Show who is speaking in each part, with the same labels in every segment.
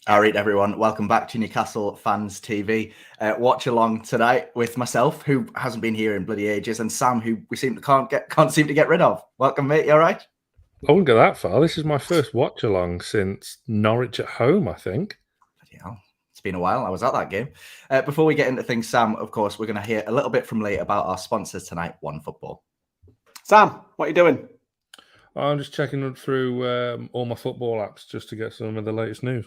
Speaker 1: All right, everyone. Welcome back to Newcastle Fans TV. Watch along tonight with myself, who hasn't been here in bloody ages, and Sam, who we can't seem to get rid of. Welcome, mate. You all right?
Speaker 2: I wouldn't go that far. This is my first watch along since Norwich at home, I think.
Speaker 1: Bloody hell. It's been a while. I was at that game. Before we get into things, Sam, of course, we're going to hear a little bit from Lee about our sponsors tonight, OneFootball.
Speaker 3: Sam, what are you doing?
Speaker 2: I'm just checking through all my football apps just to get some of the latest news.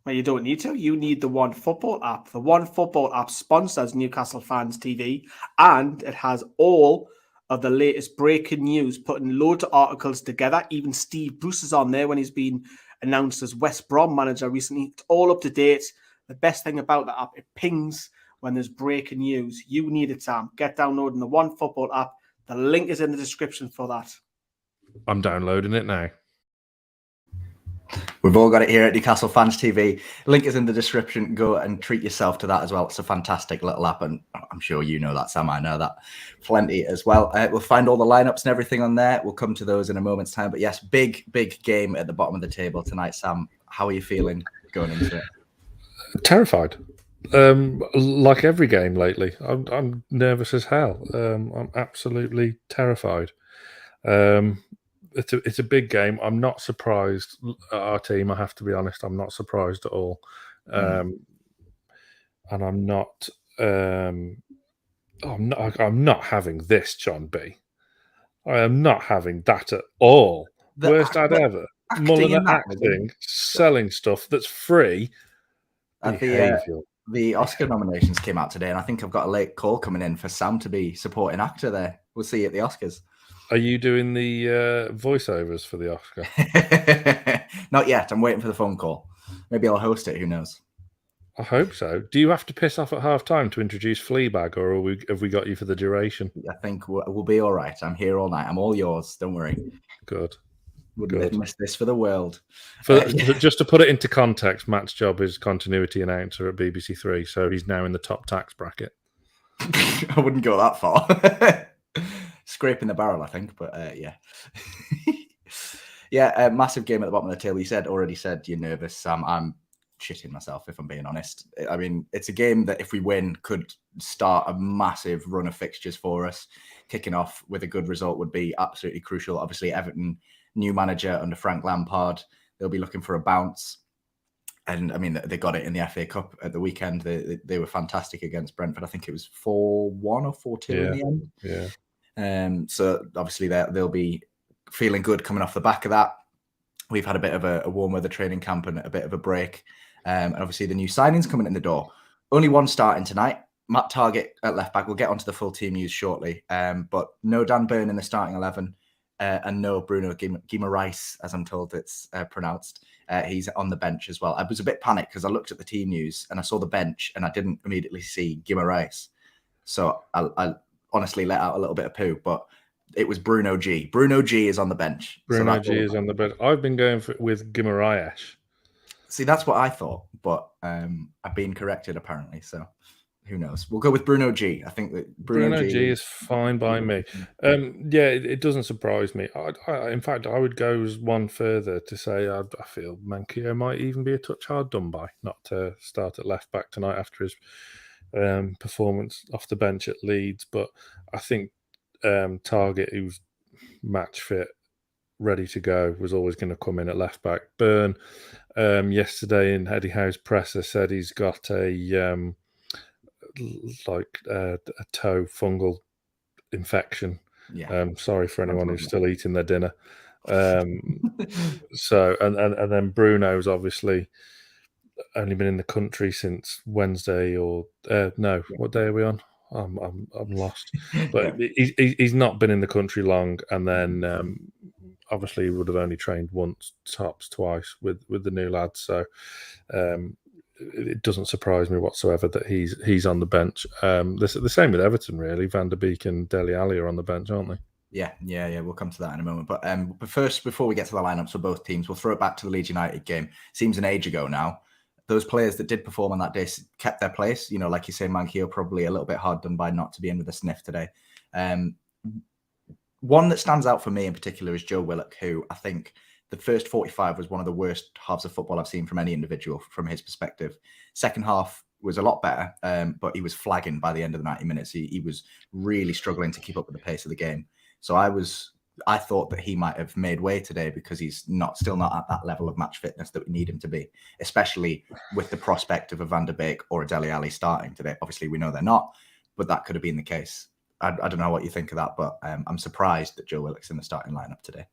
Speaker 3: Well, you don't need to. You need the OneFootball app. The OneFootball app sponsors Newcastle Fans TV, and it has all of the latest breaking news, putting loads of articles together. Even Steve Bruce is on there when he's been announced as West Brom manager recently. It's all up to date. The best thing about the app, it pings when there's breaking news. You need it, Sam. Get downloading the OneFootball app. The link is in the description for that.
Speaker 2: I'm downloading it now.
Speaker 1: We've all got it here at Newcastle Fans TV. Link is in the description. Go and treat yourself to that as well. It's a fantastic little app, and I'm sure you know that, Sam. I know that plenty as well. We'll find all the lineups and everything on there. We'll come to those in a moment's time. But yes, big game at the bottom of the table tonight, Sam. How are you feeling going into it?
Speaker 2: Terrified. Like every game lately. I'm nervous as hell. I'm absolutely terrified. It's a big game. I'm not surprised at our team. I have to be honest. I'm not surprised at all, and I'm not. I'm not having this, John B. I am not having that at all. Worst ad ever. Muller acting, selling stuff that's free.
Speaker 1: The Oscar nominations came out today, and I think I've got a late call coming in for Sam to be supporting actor there. We'll see you at the Oscars.
Speaker 2: Are you doing the voiceovers for the Oscar?
Speaker 1: Not yet. I'm waiting for the phone call. Maybe I'll host it. Who knows?
Speaker 2: I hope so. Do you have to piss off at half time to introduce Fleabag, or have we got you for the duration?
Speaker 1: I think we'll be all right. I'm here all night. I'm all yours. Don't worry.
Speaker 2: Good.
Speaker 1: Wouldn't miss this for the world.
Speaker 2: Just to put it into context, Matt's job is continuity announcer at BBC Three, so he's now in the top tax bracket.
Speaker 1: I wouldn't go that far. Scraping the barrel, I think, but yeah. Yeah, massive game at the bottom of the table. You already said you're nervous, Sam. I'm shitting myself, if I'm being honest. I mean, it's a game that if we win could start a massive run of fixtures for us. Kicking off with a good result would be absolutely crucial. Obviously, Everton, new manager under Frank Lampard, they'll be looking for a bounce. And I mean, they got it in the FA Cup at the weekend. They were fantastic against Brentford. I think it was 4-1 or 4-2 in the end.
Speaker 2: Yeah.
Speaker 1: So obviously they'll be feeling good coming off the back of that. We've had a bit of a warm weather training camp and a bit of a break. And obviously the new signings coming in the door. Only one starting tonight. Matt Targett at left back. We'll get onto the full team news shortly. But no Dan Burn in the starting 11 and no Bruno Guimaraes, as I'm told it's pronounced. He's on the bench as well. I was a bit panicked because I looked at the team news and I saw the bench and I didn't immediately see Guimaraes. So I honestly let out a little bit of poo, but it was Bruno G. Bruno G is on the bench.
Speaker 2: Bruno G is on the bench. I've been going with Guimaraes.
Speaker 1: See, that's what I thought, but I've been corrected apparently. So who knows? We'll go with Bruno G. I think that
Speaker 2: Bruno G is fine by me. Yeah, it doesn't surprise me. In fact, I would go one further to say I feel Manquillo might even be a touch hard done by not to start at left back tonight after his performance off the bench at Leeds. But I think Targett, who's match fit, ready to go, was always going to come in at left back. Burn yesterday in Eddie Howe's presser said he's got a toe fungal infection.
Speaker 1: Yeah.
Speaker 2: Sorry for anyone who's still eating their dinner. So and then Bruno's obviously only been in the country since Wednesday or no, what day are we on? I'm lost. But he's not been in the country long, and then obviously he would have only trained once, tops twice with the new lads. So it doesn't surprise me whatsoever that he's on the bench. The same with Everton, really. Van der Beek and Dele Alli are on the bench, aren't they?
Speaker 1: Yeah. We'll come to that in a moment. But first, before we get to the lineups for both teams, we'll throw it back to the Leeds United game. Seems an age ago now. Those players that did perform on that day kept their place. You know, like you say, Manquillo probably a little bit hard done by not to be in with a sniff today. One that stands out for me in particular is Joe Willock, who I think the first 45 was one of the worst halves of football I've seen from any individual from his perspective. Second half was a lot better, but he was flagging by the end of the 90 minutes. He was really struggling to keep up with the pace of the game. So I thought that he might have made way today because he's still not at that level of match fitness that we need him to be, especially with the prospect of a Van der Beek or a Dele Alli starting today. Obviously, we know they're not, but that could have been the case. I don't know what you think of that, but I'm surprised that Joe Willock's in the starting lineup today.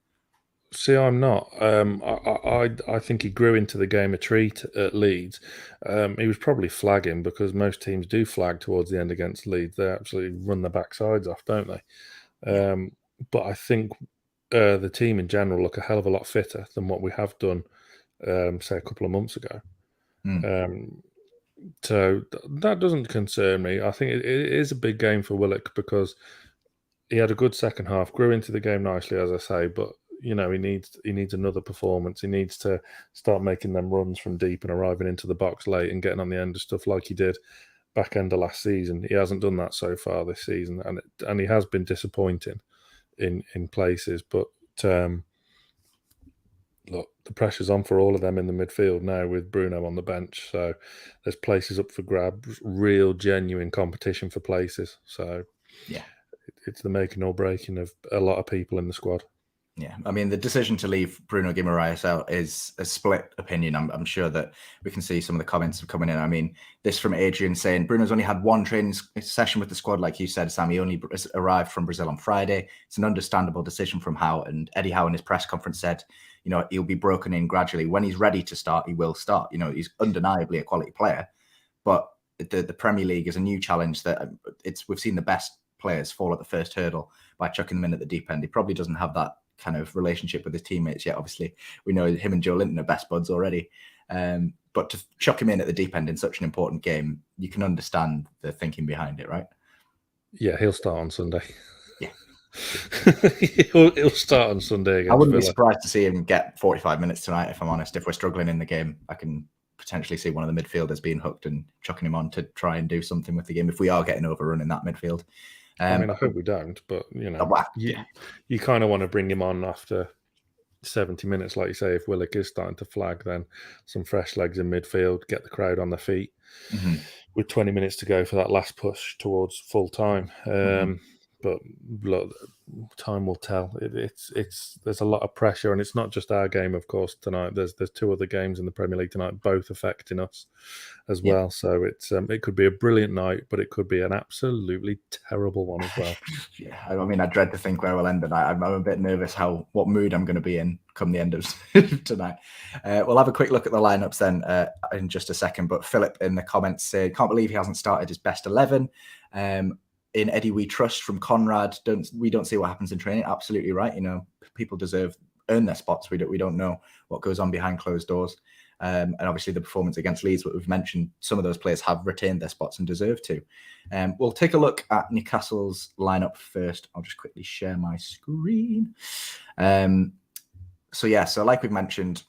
Speaker 2: See, I'm not. I think he grew into the game a treat at Leeds. He was probably flagging because most teams do flag towards the end against Leeds. They absolutely run their backsides off, don't they? But I think the team in general look a hell of a lot fitter than what we have done, say, a couple of months ago. So that doesn't concern me. I think it is a big game for Willock because he had a good second half, grew into the game nicely, as I say, but he needs another performance. He needs to start making them runs from deep and arriving into the box late and getting on the end of stuff like he did back end of last season. He hasn't done that so far this season, and he has been disappointing in places. But look, the pressure's on for all of them in the midfield now with Bruno on the bench. So there's places up for grabs, real genuine competition for places. So
Speaker 1: yeah,
Speaker 2: it's the making or breaking of a lot of people in the squad.
Speaker 1: Yeah, I mean, the decision to leave Bruno Guimaraes out is a split opinion. I'm sure that we can see some of the comments coming in. I mean, this from Adrian saying, Bruno's only had one training session with the squad. Like you said, Sam, he only arrived from Brazil on Friday. It's an understandable decision from Howe. And Eddie Howe in his press conference said, he'll be broken in gradually. When he's ready to start, he will start. He's undeniably a quality player. But the Premier League is a new challenge that we've seen the best players fall at the first hurdle by chucking them in at the deep end. He probably doesn't have that kind of relationship with his teammates yet. Obviously, we know him and Joe Linton are best buds already. But to chuck him in at the deep end in such an important game, you can understand the thinking behind it, right?
Speaker 2: Yeah, he'll start on Sunday.
Speaker 1: Yeah.
Speaker 2: he'll start on Sunday against
Speaker 1: I wouldn't
Speaker 2: Villa.
Speaker 1: be surprised to see him get 45 minutes tonight, if I'm honest. If we're struggling in the game, I can potentially see one of the midfielders being hooked and chucking him on to try and do something with the game if we are getting overrun in that midfield.
Speaker 2: I hope we don't, but you kind of want to bring him on after 70 minutes, like you say. If Willock is starting to flag, then some fresh legs in midfield, get the crowd on their feet with 20 minutes to go for that last push towards full time. But look, time will tell. There's a lot of pressure, and it's not just our game, of course. Tonight, there's two other games in the Premier League tonight, both affecting us as well. So it could be a brilliant night, but it could be an absolutely terrible one as well.
Speaker 1: Yeah, I mean, I dread to think where we'll end the night. I'm a bit nervous what mood I'm going to be in come the end of tonight. We'll have a quick look at the lineups then in just a second. But Philip in the comments said, "Can't believe he hasn't started his best 11." In Eddie we trust from Conrad. We don't see what happens in training. Absolutely right. People earn their spots. We don't know what goes on behind closed doors. And obviously the performance against Leeds, what we've mentioned, some of those players have retained their spots and deserve to. We'll take a look at Newcastle's lineup first. I'll just quickly share my screen. So like we've mentioned,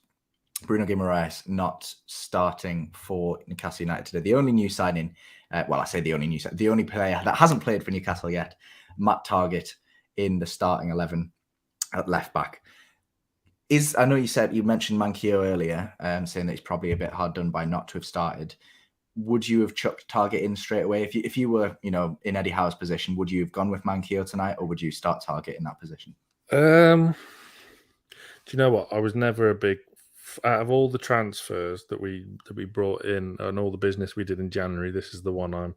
Speaker 1: Bruno Guimaraes not starting for Newcastle United today. The only new signing, the only player that hasn't played for Newcastle yet, Matt Targett in the starting 11 at left back. I know you mentioned Manquillo earlier, saying that he's probably a bit hard done by not to have started. Would you have chucked Targett in straight away? If you were, in Eddie Howe's position, would you have gone with Manquillo tonight, or would you start Targett in that position?
Speaker 2: Do you know what? I was never a big out of all the transfers that we brought in and all the business we did in January. This is the one I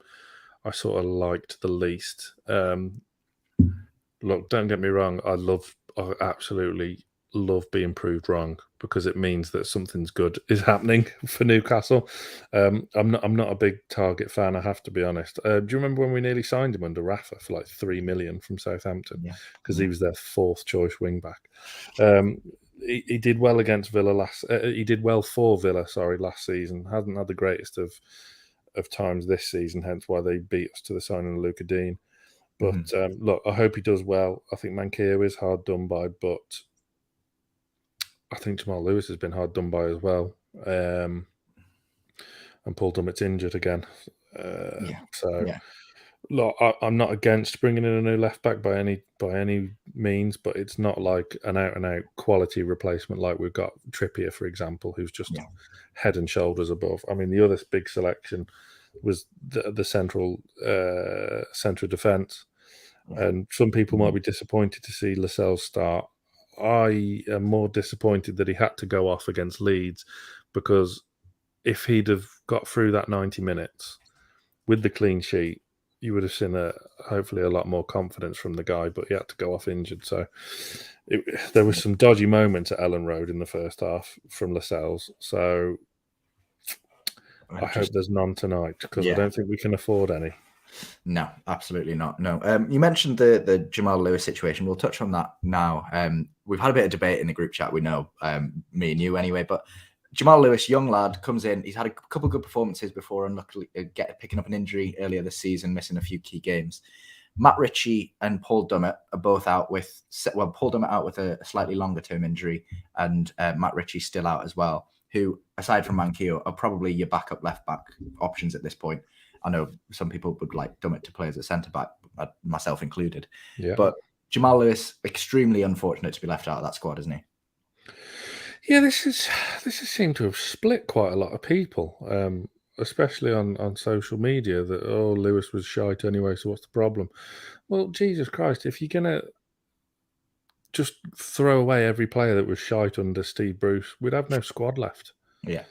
Speaker 2: sort of liked the least. Look, don't get me wrong. I absolutely love being proved wrong because it means that something's good is happening for Newcastle. I'm not a big Targett fan, I have to be honest. Do you remember when we nearly signed him under Rafa for like $3 million from Southampton? Because he was their fourth choice wing back. He did well against Villa he did well for Villa, last season. Hasn't had the greatest of times this season, hence why they beat us to the signing of Luca Dean. But look, I hope he does well. I think Manquillo is hard done by, but I think Jamal Lewis has been hard done by as well. And Paul Dummett's injured again. look, I'm not against bringing in a new left back by any means, but it's not like an out and out quality replacement like we've got Trippier, for example, who's just head and shoulders above. I mean, the other big selection was the central defence, and some people might be disappointed to see Lascelles start. I am more disappointed that he had to go off against Leeds, because if he'd have got through that 90 minutes with the clean sheet, you would have seen hopefully a lot more confidence from the guy, but he had to go off injured. So there was some dodgy moments at Ellen Road in the first half from Lascelles. So I hope there's none tonight, because I don't think we can afford any.
Speaker 1: No, absolutely not. No. You mentioned the Jamal Lewis situation. We'll touch on that now. We've had a bit of debate in the group chat. We know, me and you anyway, but Jamal Lewis, young lad, comes in. He's had a couple of good performances before, unluckily picking up an injury earlier this season, missing a few key games. Matt Ritchie and Paul Dummett are both out with, Paul Dummett out with a slightly longer term injury, and Matt Ritchie still out as well, who, aside from Manquillo, are probably your backup left back options at this point. I know some people would like Dummett to play as a centre back, myself included. Yeah. But Jamal Lewis, extremely unfortunate to be left out of that squad, isn't he?
Speaker 2: Yeah, this has seemed to have split quite a lot of people, especially on social media, that, Lewis was shite anyway, so what's the problem? Well, Jesus Christ, if you're going to just throw away every player that was shite under Steve Bruce, we'd have no squad left.
Speaker 1: Yeah.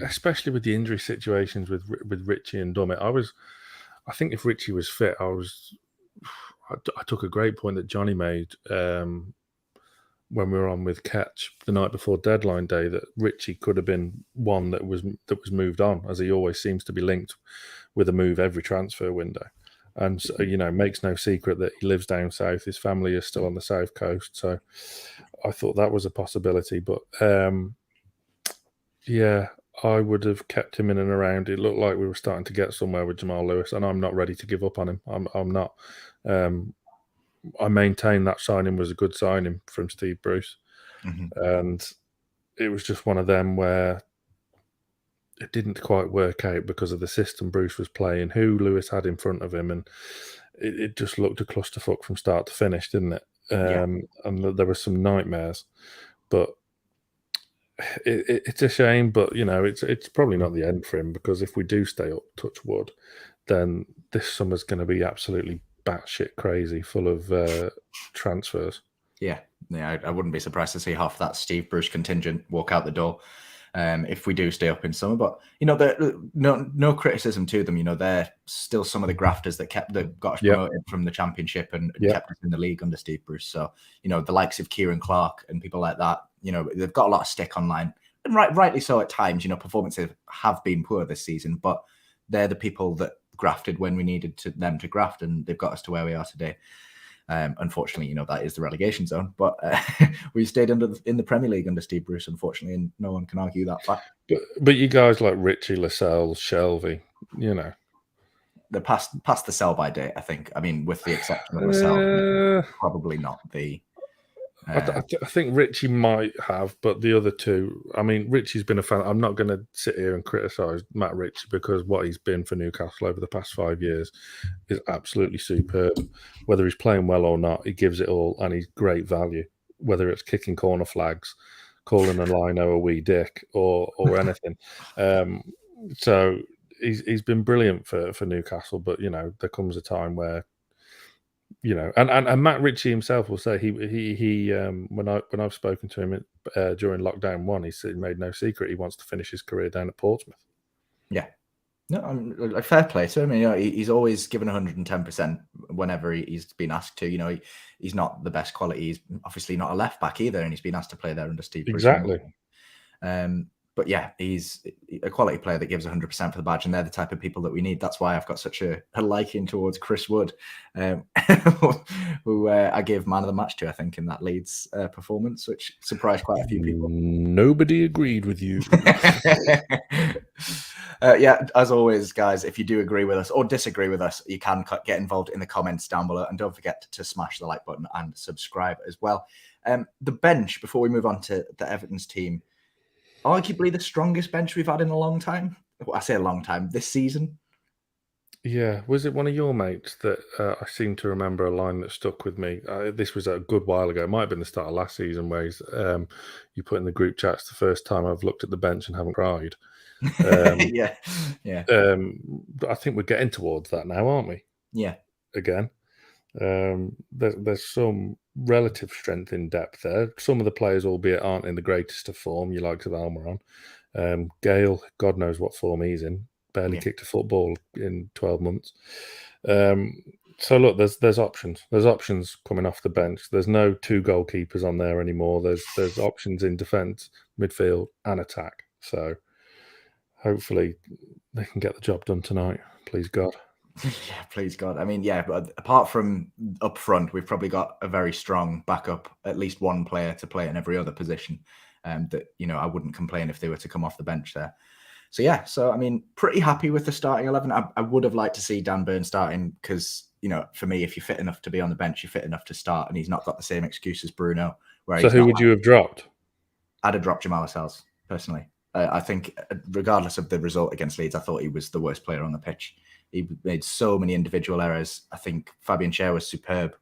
Speaker 2: Especially with the injury situations with Ritchie and Dummett. I think if Ritchie was fit, I took a great point that Johnny made when we were on with Catch the night before deadline day, that Ritchie could have been one that was moved on, as he always seems to be linked with a move every transfer window. And so, makes no secret that he lives down south. His family is still on the south coast, so I thought that was a possibility. But yeah, I would have kept him in and around. It looked like we were starting to get somewhere with Jamal Lewis, and I'm not ready to give up on him. I'm not. I maintain that signing was a good signing from Steve Bruce. And it was just one of them where it didn't quite work out because of the system Bruce was playing, who Lewis had in front of him, and it just looked a clusterfuck from start to finish, didn't it? And there were some nightmares, but it's a shame. But it's probably not the end for him, because if we do stay up, touch wood, then this summer's going to be absolutely batshit crazy, full of transfers.
Speaker 1: Yeah, I wouldn't be surprised to see half that Steve Bruce contingent walk out the door if we do stay up in summer. But no criticism to them. They're still some of the grafters that got us promoted from the Championship and kept us in the league under Steve Bruce. So the likes of Kieran Clark and people like that, they've got a lot of stick online, and rightly so at times. Performances have been poor this season, but they're the people that grafted when we needed them to graft, and they've got us to where we are today. Unfortunately, that is the relegation zone, but we stayed in the Premier League under Steve Bruce, unfortunately, and no one can argue that fact.
Speaker 2: But you guys like Ritchie, Lascelles, Shelvey,
Speaker 1: they're past the sell-by date, I think. I mean, with the exception of Lascelles, probably not the.
Speaker 2: I think Ritchie might have, but the other two, I mean, Ritchie's been a fan. I'm not going to sit here and criticise Matt Ritchie, because what he's been for Newcastle over the past 5 years is absolutely superb. Whether he's playing well or not, he gives it all, and he's great value. Whether it's kicking corner flags, calling a lino a wee dick, or anything. So he's been brilliant for Newcastle, but there comes a time where. And Matt Ritchie himself will say he when I've spoken to him during lockdown 1, he said he made no secret he wants to finish his career down at Portsmouth.
Speaker 1: Yeah, no, fair play to him. He's always given 110% whenever he's been asked to. He's not the best quality. He's obviously not a left back either, and he's been asked to play there under Steve Bruce.
Speaker 2: Exactly.
Speaker 1: But yeah, he's a quality player that gives 100% for the badge, and they're the type of people that we need. That's why I've got such a liking towards Chris Wood, who I gave man of the match to, I think, in that Leeds performance, which surprised quite a few people.
Speaker 2: Nobody agreed with you.
Speaker 1: Yeah, as always, guys, if you do agree with us or disagree with us, you can get involved in the comments down below, and don't forget to smash the like button and subscribe as well. The bench, before we move on to the Everton's team, arguably the strongest bench we've had in a long time. Well, I say a long time, this season.
Speaker 2: Yeah, was it one of your mates that I seem to remember a line that stuck with me? This was a good while ago. It might have been the start of last season where you put in the group chats the first time I've looked at the bench and haven't cried.
Speaker 1: Yeah.
Speaker 2: I think we're getting towards that now, aren't we?
Speaker 1: Yeah.
Speaker 2: Again. There's some relative strength in depth there. Some of the players, albeit, aren't in the greatest of form. You like of Almiron. Gale, God knows what form he's in. Barely kicked a football in 12 months. So look, there's options. There's options coming off the bench. There's no two goalkeepers on there anymore. There's options in defence, midfield, and attack. So hopefully they can get the job done tonight. Please God.
Speaker 1: Yeah, please God. I mean, yeah, but apart from up front, we've probably got a very strong backup, at least one player to play in every other position. That, I wouldn't complain if they were to come off the bench there. So yeah, I mean, pretty happy with the starting 11. I would have liked to see Dan Burn starting because, for me, if you're fit enough to be on the bench, you're fit enough to start, and he's not got the same excuse as Bruno.
Speaker 2: So who would you have dropped?
Speaker 1: I'd have dropped Jamal Lascelles, personally. I think regardless of the result against Leeds, I thought he was the worst player on the pitch. He made so many individual errors. I think Fabian Delph was superb,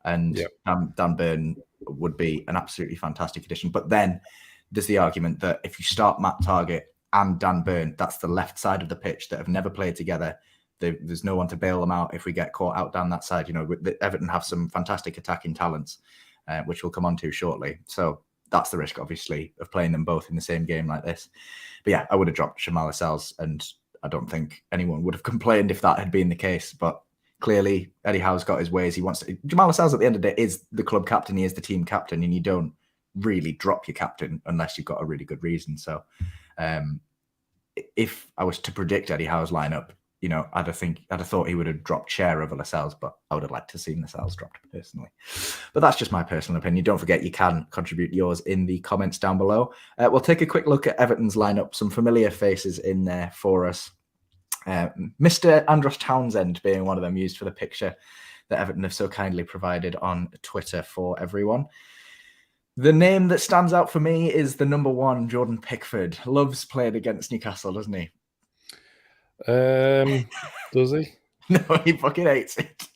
Speaker 1: and Dan Burn would be an absolutely fantastic addition. But then there's the argument that if you start Matt Targett and Dan Burn, that's the left side of the pitch that have never played together. There's no one to bail them out if we get caught out down that side. Everton have some fantastic attacking talents, which we'll come on to shortly. So that's the risk, obviously, of playing them both in the same game like this. But yeah, I would have dropped Jamal Lascelles, and I don't think anyone would have complained if that had been the case. But clearly, Eddie Howe's got his ways. He wants to. Jamal Lascelles, at the end of the day, is the club captain. He is the team captain, and you don't really drop your captain unless you've got a really good reason. So, if I was to predict Eddie Howe's lineup, I'd have thought he would have dropped Chair over Lascelles, but I would have liked to have seen Lascelles dropped personally. But that's just my personal opinion. Don't forget, you can contribute yours in the comments down below. We'll take a quick look at Everton's lineup. Some familiar faces in there for us. Mr. Andros Townsend being one of them, used for the picture that Everton have so kindly provided on Twitter for everyone. The name that stands out for me is the number 1, Jordan Pickford. Loves playing against Newcastle, doesn't he?
Speaker 2: Does he?
Speaker 1: No, he fucking hates it.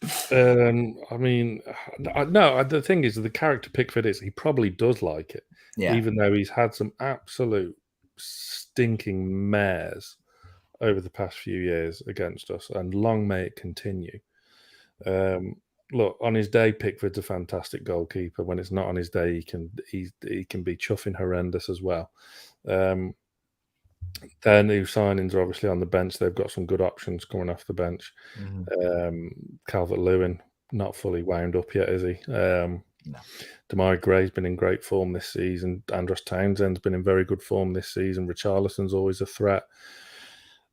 Speaker 2: I mean, no, the thing is, the character Pickford is, he probably does like it.
Speaker 1: Yeah.
Speaker 2: Even though he's had some absolute stinking mares over the past few years against us, and long may it continue. Look, on his day, Pickford's a fantastic goalkeeper. When it's not on his day, he can be chuffing horrendous as well. Their new signings are obviously on the bench. They've got some good options coming off the bench. Calvert-Lewin, not fully wound up yet, is he? No. Demarai Gray's been in great form this season. Andros Townsend's been in very good form this season. Richarlison's always a threat.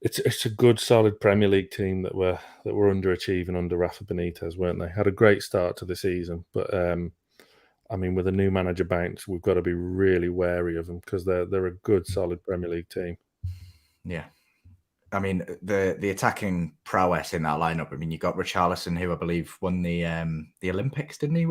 Speaker 2: It's a good, solid Premier League team that were underachieving under Rafa Benitez, weren't they? Had a great start to the season, but I mean, with a new manager bounce, we've got to be really wary of them because they're a good, solid Premier League team.
Speaker 1: Yeah, I mean the attacking prowess in that lineup. I mean, you got Richarlison, who I believe won the Olympics, didn't he?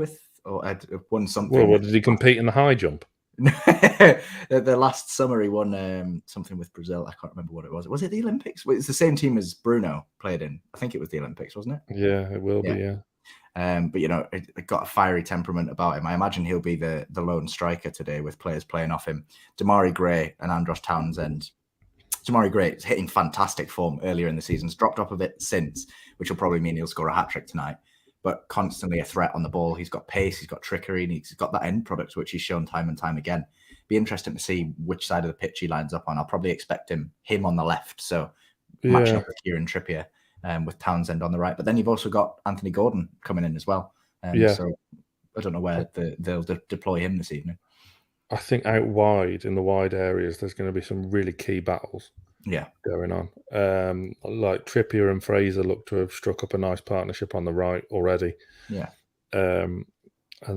Speaker 1: Or had won something.
Speaker 2: Well, did he compete in the high jump?
Speaker 1: The last summer he won something with Brazil. I can't remember what it was. Was it the Olympics? It's the same team as Bruno played in. I think it was the Olympics, wasn't it?
Speaker 2: Yeah, it will be. Yeah.
Speaker 1: But it got a fiery temperament about him. I imagine he'll be the lone striker today with players playing off him. Demarai Gray and Andros Townsend. Demarai Gray is hitting fantastic form earlier in the season. He's dropped off a bit since, which will probably mean he'll score a hat-trick tonight. But constantly a threat on the ball. He's got pace, he's got trickery, and he's got that end product, which he's shown time and time again. Be interesting to see which side of the pitch he lines up on. I'll probably expect him on the left, so matching up with Kieran Trippier with Townsend on the right. But then you've also got Anthony Gordon coming in as well. So I don't know where they'll deploy him this evening.
Speaker 2: I think out wide, in the wide areas, there's going to be some really key battles going on. Like Trippier and Fraser look to have struck up a nice partnership on the right already.
Speaker 1: Yeah.
Speaker 2: And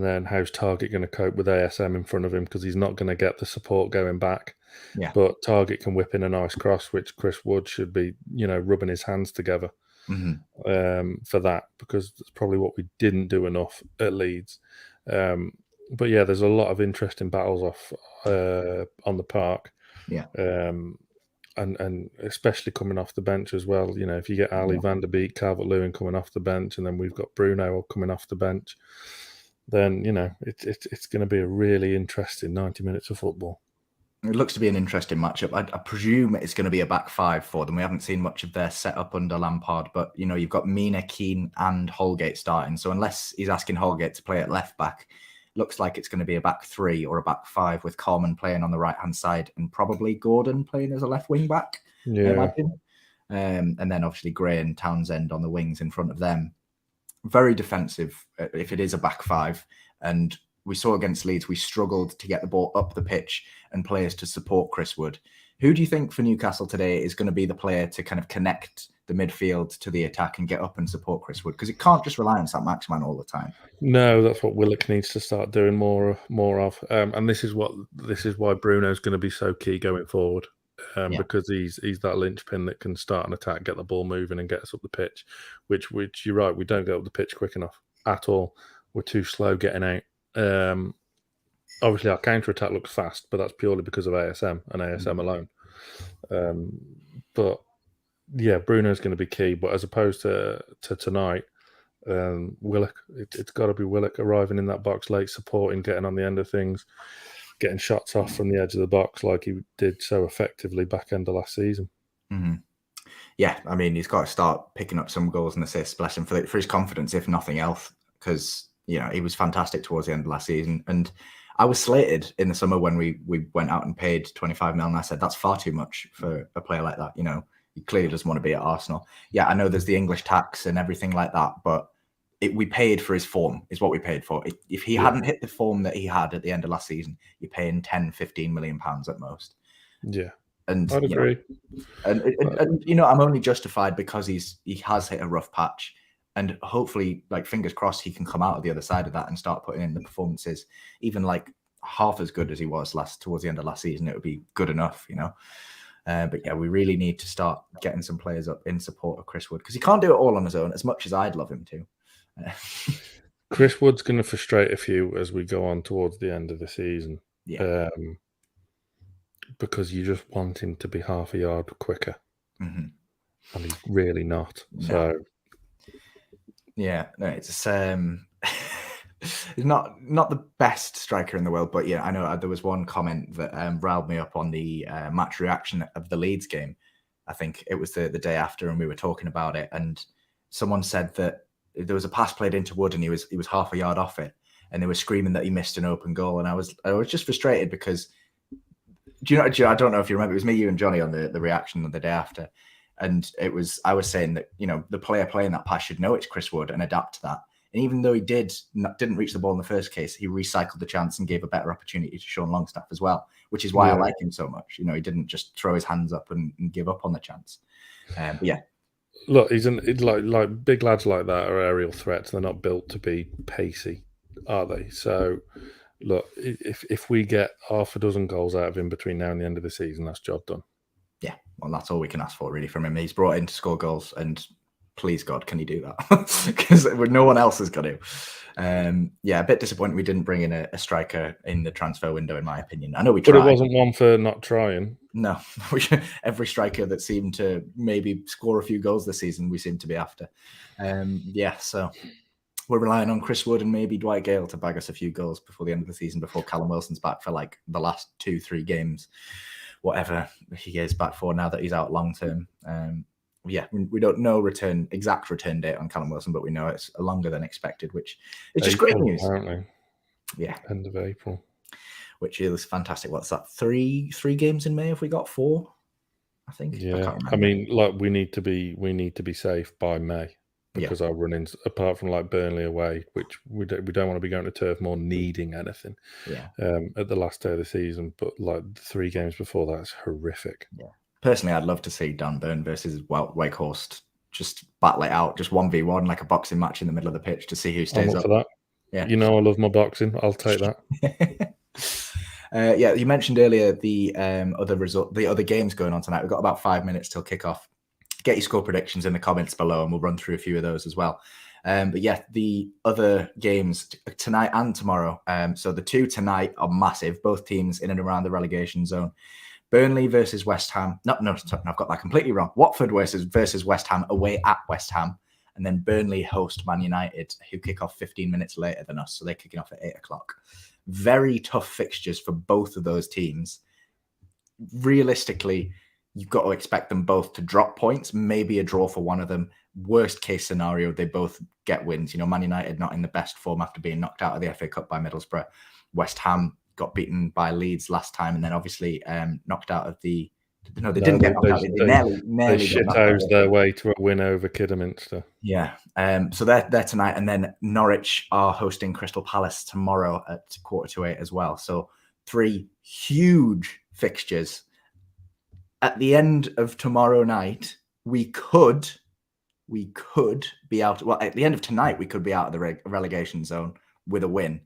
Speaker 2: then how's Targett going to cope with ASM in front of him, because he's not going to get the support going back.
Speaker 1: Yeah.
Speaker 2: But Targett can whip in a nice cross, which Chris Wood should be, rubbing his hands together for that, because that's probably what we didn't do enough at Leeds. But yeah, there's a lot of interesting battles off on the park.
Speaker 1: Yeah.
Speaker 2: and especially coming off the bench as well. You know, if you get Ali, Van der Beek, Calvert-Lewin coming off the bench, and then we've got Bruno coming off the bench, then, you know, it's going to be a really interesting 90 minutes of football.
Speaker 1: It looks to be an interesting matchup. I presume it's going to be a back five for them. We haven't seen much of their setup under Lampard, but, you know, you've got Mina, Keane and Holgate starting. So unless he's asking Holgate to play at left back, looks like it's going to be a back three or a back five with Coleman playing on the right-hand side and probably Gordon playing as a left wing back, I imagine. And then obviously Gray and Townsend on the wings in front of them. Very defensive if it is a back five. And we saw against Leeds, we struggled to get the ball up the pitch and players to support Chris Wood. Who do you think for Newcastle today is going to be the player to kind of connect the midfield to the attack and get up and support Chris Wood? Because it can't just rely on saint-maximin all the time.
Speaker 2: No, that's what Willock needs to start doing more of. And this is why Bruno's going to be so key going forward. Because he's that linchpin that can start an attack, get the ball moving and get us up the pitch, which you're right, we don't get up the pitch quick enough at all. We're too slow getting out. Obviously our counter-attack looks fast, but that's purely because of ASM and ASM alone. But yeah, Bruno's going to be key. But as opposed to tonight, Willock, it's got to be Willock arriving in that box late, supporting, getting on the end of things, getting shots off from the edge of the box like he did so effectively back end of last season.
Speaker 1: Mm-hmm. Yeah, I mean, he's got to start picking up some goals and assists, bless him, for his confidence, if nothing else, because, you know, he was fantastic towards the end of last season. And I was slated in the summer when we went out and paid 25 million. And I said, that's far too much for a player like that. You know, he clearly doesn't want to be at Arsenal. Yeah, I know there's the English tax and everything like that, but we paid for his form, is what we paid for. If he hadn't hit the form that he had at the end of last season, you're paying 10, 15 million pounds at most.
Speaker 2: Yeah.
Speaker 1: And
Speaker 2: I'd agree.
Speaker 1: And you know, I'm only justified because he has hit a rough patch. And hopefully, like, fingers crossed, he can come out of the other side of that and start putting in the performances, even like half as good as he was towards the end of last season. It would be good enough, you know. But yeah, we really need to start getting some players up in support of Chris Wood, because he can't do it all on his own, as much as I'd love him to.
Speaker 2: Chris Wood's going to frustrate a few as we go on towards the end of the season.
Speaker 1: Yeah.
Speaker 2: Because you just want him to be half a yard quicker.
Speaker 1: Mm-hmm.
Speaker 2: And he's really not.
Speaker 1: No.
Speaker 2: So
Speaker 1: yeah, no, it's he's not the best striker in the world, but yeah, I know there was one comment that riled me up on the match reaction of the Leeds game. I think it was the day after, and we were talking about it, and someone said that there was a pass played into Wood, and he was half a yard off it, and they were screaming that he missed an open goal, and I was just frustrated because I don't know if you remember, it was me, you, and Johnny on the reaction of the day after. And I was saying that, you know, the player playing that pass should know it's Chris Wood and adapt to that. And even though he didn't reach the ball in the first case, he recycled the chance and gave a better opportunity to Sean Longstaff as well, which is why I like him so much. You know, he didn't just throw his hands up and give up on the chance. But yeah.
Speaker 2: Look, he's like big lads like that are aerial threats. They're not built to be pacey, are they? So look, if we get half a dozen goals out of him between now and the end of the season, that's job done.
Speaker 1: Yeah, well, that's all we can ask for, really, from him. He's brought in to score goals, and please, God, can he do that? Because no one else has got to. Yeah, a bit disappointed we didn't bring in a striker in the transfer window, in my opinion. I know we tried.
Speaker 2: But it wasn't one for not trying.
Speaker 1: No, every striker that seemed to maybe score a few goals this season, we seem to be after. Yeah, so we're relying on Chris Wood and maybe Dwight Gale to bag us a few goals before the end of the season, before Callum Wilson's back for like the last 2-3 games. Whatever he is back for now that he's out long term. Yeah, we don't know exact return date on Callum Wilson, but we know it's longer than expected, which is just great news.
Speaker 2: Apparently.
Speaker 1: Yeah.
Speaker 2: End of April.
Speaker 1: Which is fantastic. What's that? Three games in May if we got 4? I think.
Speaker 2: Yeah. I mean, like we need to be safe by May. Because our run-ins, apart from like Burnley away, which we don't want to be going to Turf Moor needing anything at the last day of the season, but like the 3 games before that is horrific.
Speaker 1: Yeah. Personally, I'd love to see Dan Burn versus Wakehorst just battle it out, just 1v1, like a boxing match in the middle of the pitch to see who stays up.
Speaker 2: For that. Yeah. You know I love my boxing. I'll take that.
Speaker 1: Yeah, you mentioned earlier the other games going on tonight. We've got about 5 minutes till kickoff. Get your score predictions in the comments below and we'll run through a few of those as well. But yeah, the other games tonight and tomorrow. So the 2 tonight are massive. Both teams in and around the relegation zone. Burnley versus West Ham. No, I've got that completely wrong. Watford versus West Ham away at West Ham. And then Burnley host Man United, who kick off 15 minutes later than us. So they're kicking off at 8 o'clock. Very tough fixtures for both of those teams. Realistically, you've got to expect them both to drop points, maybe a draw for one of them. Worst case scenario, they both get wins. Man United not in the best form after being knocked out of the FA Cup by Middlesbrough. West Ham got beaten by Leeds last time and then obviously knocked out of the... No, they didn't get knocked out. They nearly
Speaker 2: shithoused their way to a win over Kidderminster.
Speaker 1: Yeah. So they're tonight. And then Norwich are hosting Crystal Palace tomorrow at 7:45 as well. So 3 huge fixtures. At the end of tomorrow night, we could be out. Well, at the end of tonight, we could be out of the relegation zone with a win.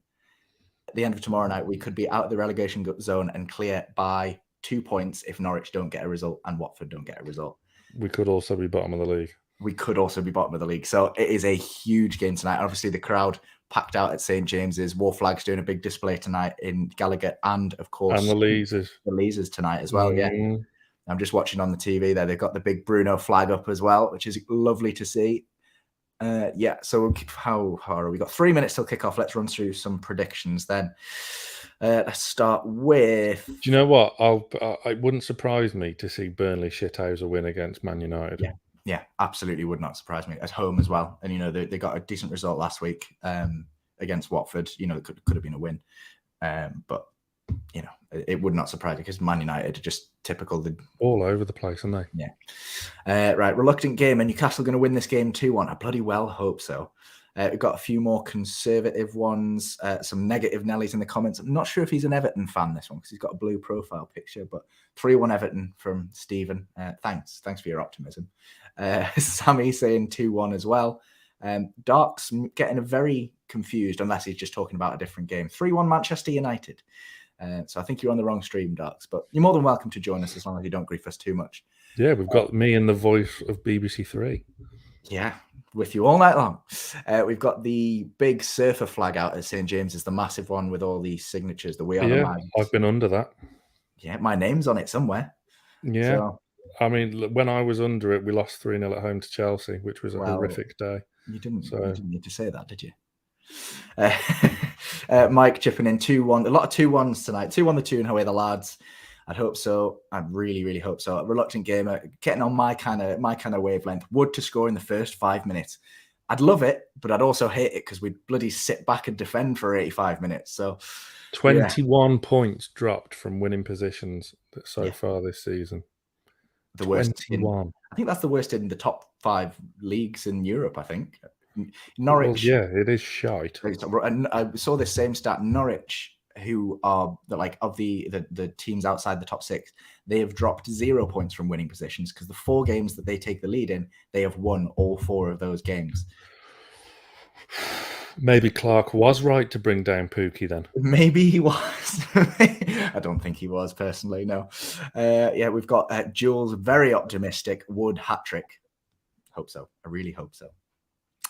Speaker 1: At the end of tomorrow night, we could be out of the relegation zone and clear by 2 points if Norwich don't get a result and Watford don't get a result.
Speaker 2: We could also be bottom of the league.
Speaker 1: So it is a huge game tonight. Obviously, the crowd packed out at St. James's. War Flag's doing a big display tonight in Gallagher and, of course,
Speaker 2: and the
Speaker 1: Leazes tonight as well. Yeah. I'm just watching on the TV there. They've got the big Bruno flag up as well, which is lovely to see. So how are we? Got 3 minutes till kick-off. Let's run through some predictions then. Let's start with...
Speaker 2: Do you know what? It wouldn't surprise me to see Burnley shithouse a win against Man United.
Speaker 1: Yeah, absolutely would not surprise me. At home as well. And, they got a decent result last week against Watford. It could have been a win. But, it would not surprise me because Man United are just typical.
Speaker 2: All over the place, aren't they?
Speaker 1: Yeah. Right, reluctant game. And Newcastle going to win this game 2-1. I bloody well hope so. We've got a few more conservative ones, some negative Nellies in the comments. I'm not sure if he's an Everton fan, this one, because he's got a blue profile picture, but 3-1 Everton from Stephen. Thanks for your optimism. Sammy saying 2-1 as well. Dark's getting a very confused, unless he's just talking about a different game. 3-1 Manchester United. So I think you're on the wrong stream, Darks, but you're more than welcome to join us as long as you don't grief us too much.
Speaker 2: Yeah, we've got me and the voice of BBC Three.
Speaker 1: Yeah, with you all night long. We've got the big surfer flag out at St. James's, the massive one with all these signatures. The We Are the Man.
Speaker 2: I've been under that.
Speaker 1: Yeah, my name's on it somewhere.
Speaker 2: Yeah.
Speaker 1: So,
Speaker 2: I mean, when I was under it, we lost 3-0 at home to Chelsea, which was a horrific day.
Speaker 1: You didn't need to say that, did you? Mike chipping in 2-1. A lot of 2-1s tonight. 2-1 the two and away the lads. I'd hope so. I'd really, really hope so. A reluctant gamer, getting on my kind of wavelength. Wood to score in the first 5 minutes. I'd love it, but I'd also hate it because we'd bloody sit back and defend for 85 minutes. So
Speaker 2: 21 points dropped from winning positions so far this season.
Speaker 1: The worst.
Speaker 2: 21.
Speaker 1: I think that's the worst in the top 5 leagues in Europe, I think. Norwich.
Speaker 2: Well, yeah, it is shite.
Speaker 1: And I saw this same stat. Norwich, who are of the teams outside the top 6, they have dropped 0 points from winning positions because the 4 games that they take the lead in, they have won all 4 of those games.
Speaker 2: Maybe Clark was right to bring down Pookie then.
Speaker 1: Maybe he was. I don't think he was personally, no. We've got Jules, very optimistic. Wood hat-trick. Hope so. I really hope so.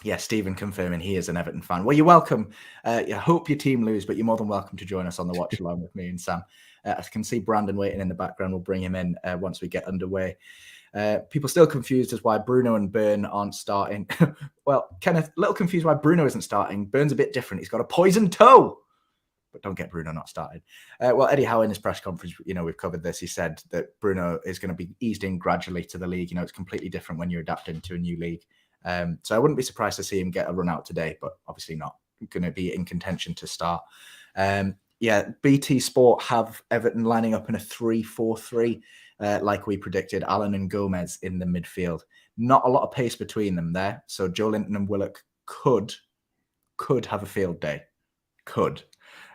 Speaker 1: Yeah, Stephen confirming he is an Everton fan. Well, you're welcome. I hope your team lose, but you're more than welcome to join us on the watch along with me and Sam. I can see Brandon waiting in the background. We'll bring him in once we get underway. People still confused as why Bruno and Burn aren't starting. Well, Kenneth, a little confused why Bruno isn't starting. Burn's a bit different. He's got a poisoned toe. But don't get Bruno not started. Well, Eddie Howe in his press conference, we've covered this. He said that Bruno is going to be eased in gradually to the league. It's completely different when you're adapting to a new league. So I wouldn't be surprised to see him get a run out today, but obviously not going to be in contention to start. BT Sport have Everton lining up in a 3-4-3, like we predicted. Allen and Gomez in the midfield. Not a lot of pace between them there. So Joe Linton and Willock could have a field day. Could.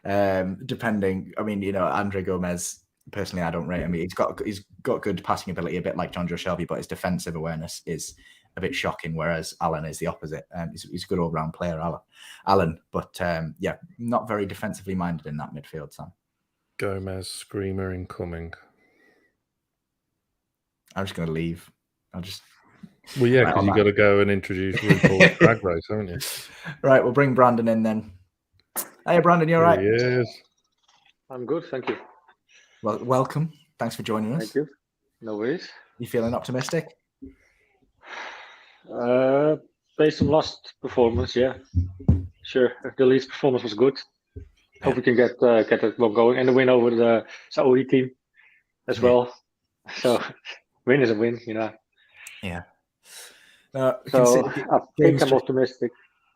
Speaker 1: Depending. I mean, Andre Gomez, personally, I don't rate him. He's got good passing ability, a bit like John Joe Shelby, but his defensive awareness is a bit shocking, whereas Alan is the opposite. He's a good all-round player, Alan. But not very defensively minded in that midfield, Sam.
Speaker 2: Gomez, screamer incoming.
Speaker 1: I'm just going to leave.
Speaker 2: Well, yeah, because you've got to go and introduce RuPaul's Drag Race, haven't you?
Speaker 1: Right, we'll bring Brandon in then. Hey, Brandon, you all right?
Speaker 2: He is.
Speaker 4: I'm good, thank you.
Speaker 1: Well, welcome. Thanks for joining us.
Speaker 4: Thank you. No worries.
Speaker 1: You feeling optimistic?
Speaker 4: Based on last performance, yeah. Sure. If the Leeds performance was good, hope we can get that one going. And the win over the Saudi team as well. So, win is a win,
Speaker 1: Yeah.
Speaker 4: So, I think I'm optimistic.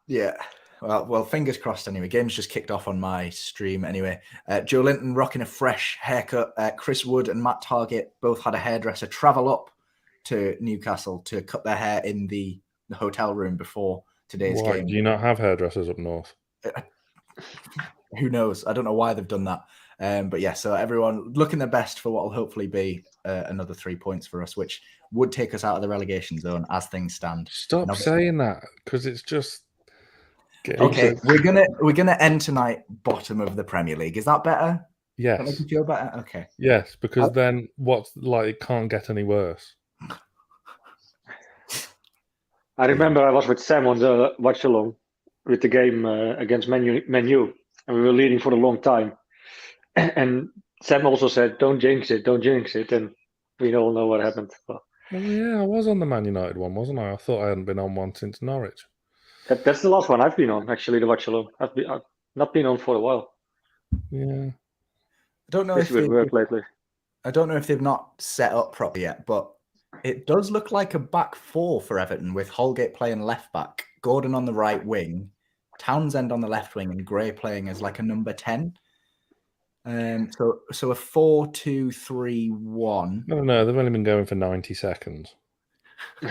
Speaker 1: Yeah. Well, fingers crossed anyway. Game's just kicked off on my stream anyway. Joe Linton rocking a fresh haircut. Chris Wood and Matt Targett both had a hairdresser travel up to Newcastle to cut their hair in the hotel room before today's game.
Speaker 2: Do you not have hairdressers up north?
Speaker 1: Who knows? I don't know why they've done that. But yeah, so everyone looking their best for what will hopefully be another 3 points for us, which would take us out of the relegation zone as things stand.
Speaker 2: Stop saying that, because it's just...
Speaker 1: Okay, we're gonna end tonight bottom of the Premier League. Is that better?
Speaker 2: Yes.
Speaker 1: That make you feel better? Okay.
Speaker 2: Yes, because then it can't get any worse.
Speaker 4: I remember I was with Sam on the watch along with the game against Man U, and we were leading for a long time. And Sam also said, "Don't jinx it, don't jinx it," and we all know what happened.
Speaker 2: Oh yeah, I was on the Man United one, wasn't I? I thought I hadn't been on one since Norwich.
Speaker 4: That's the last one I've been on, actually, the watch along. I've not been on for a while.
Speaker 2: Yeah.
Speaker 1: I don't know if they've not set up properly yet, but it does look like a back four for Everton with Holgate playing left back, Gordon on the right wing, Townsend on the left wing, and Gray playing as like a number 10. So a 4-2-3-1.
Speaker 2: No, they've only been going for 90 seconds.
Speaker 1: A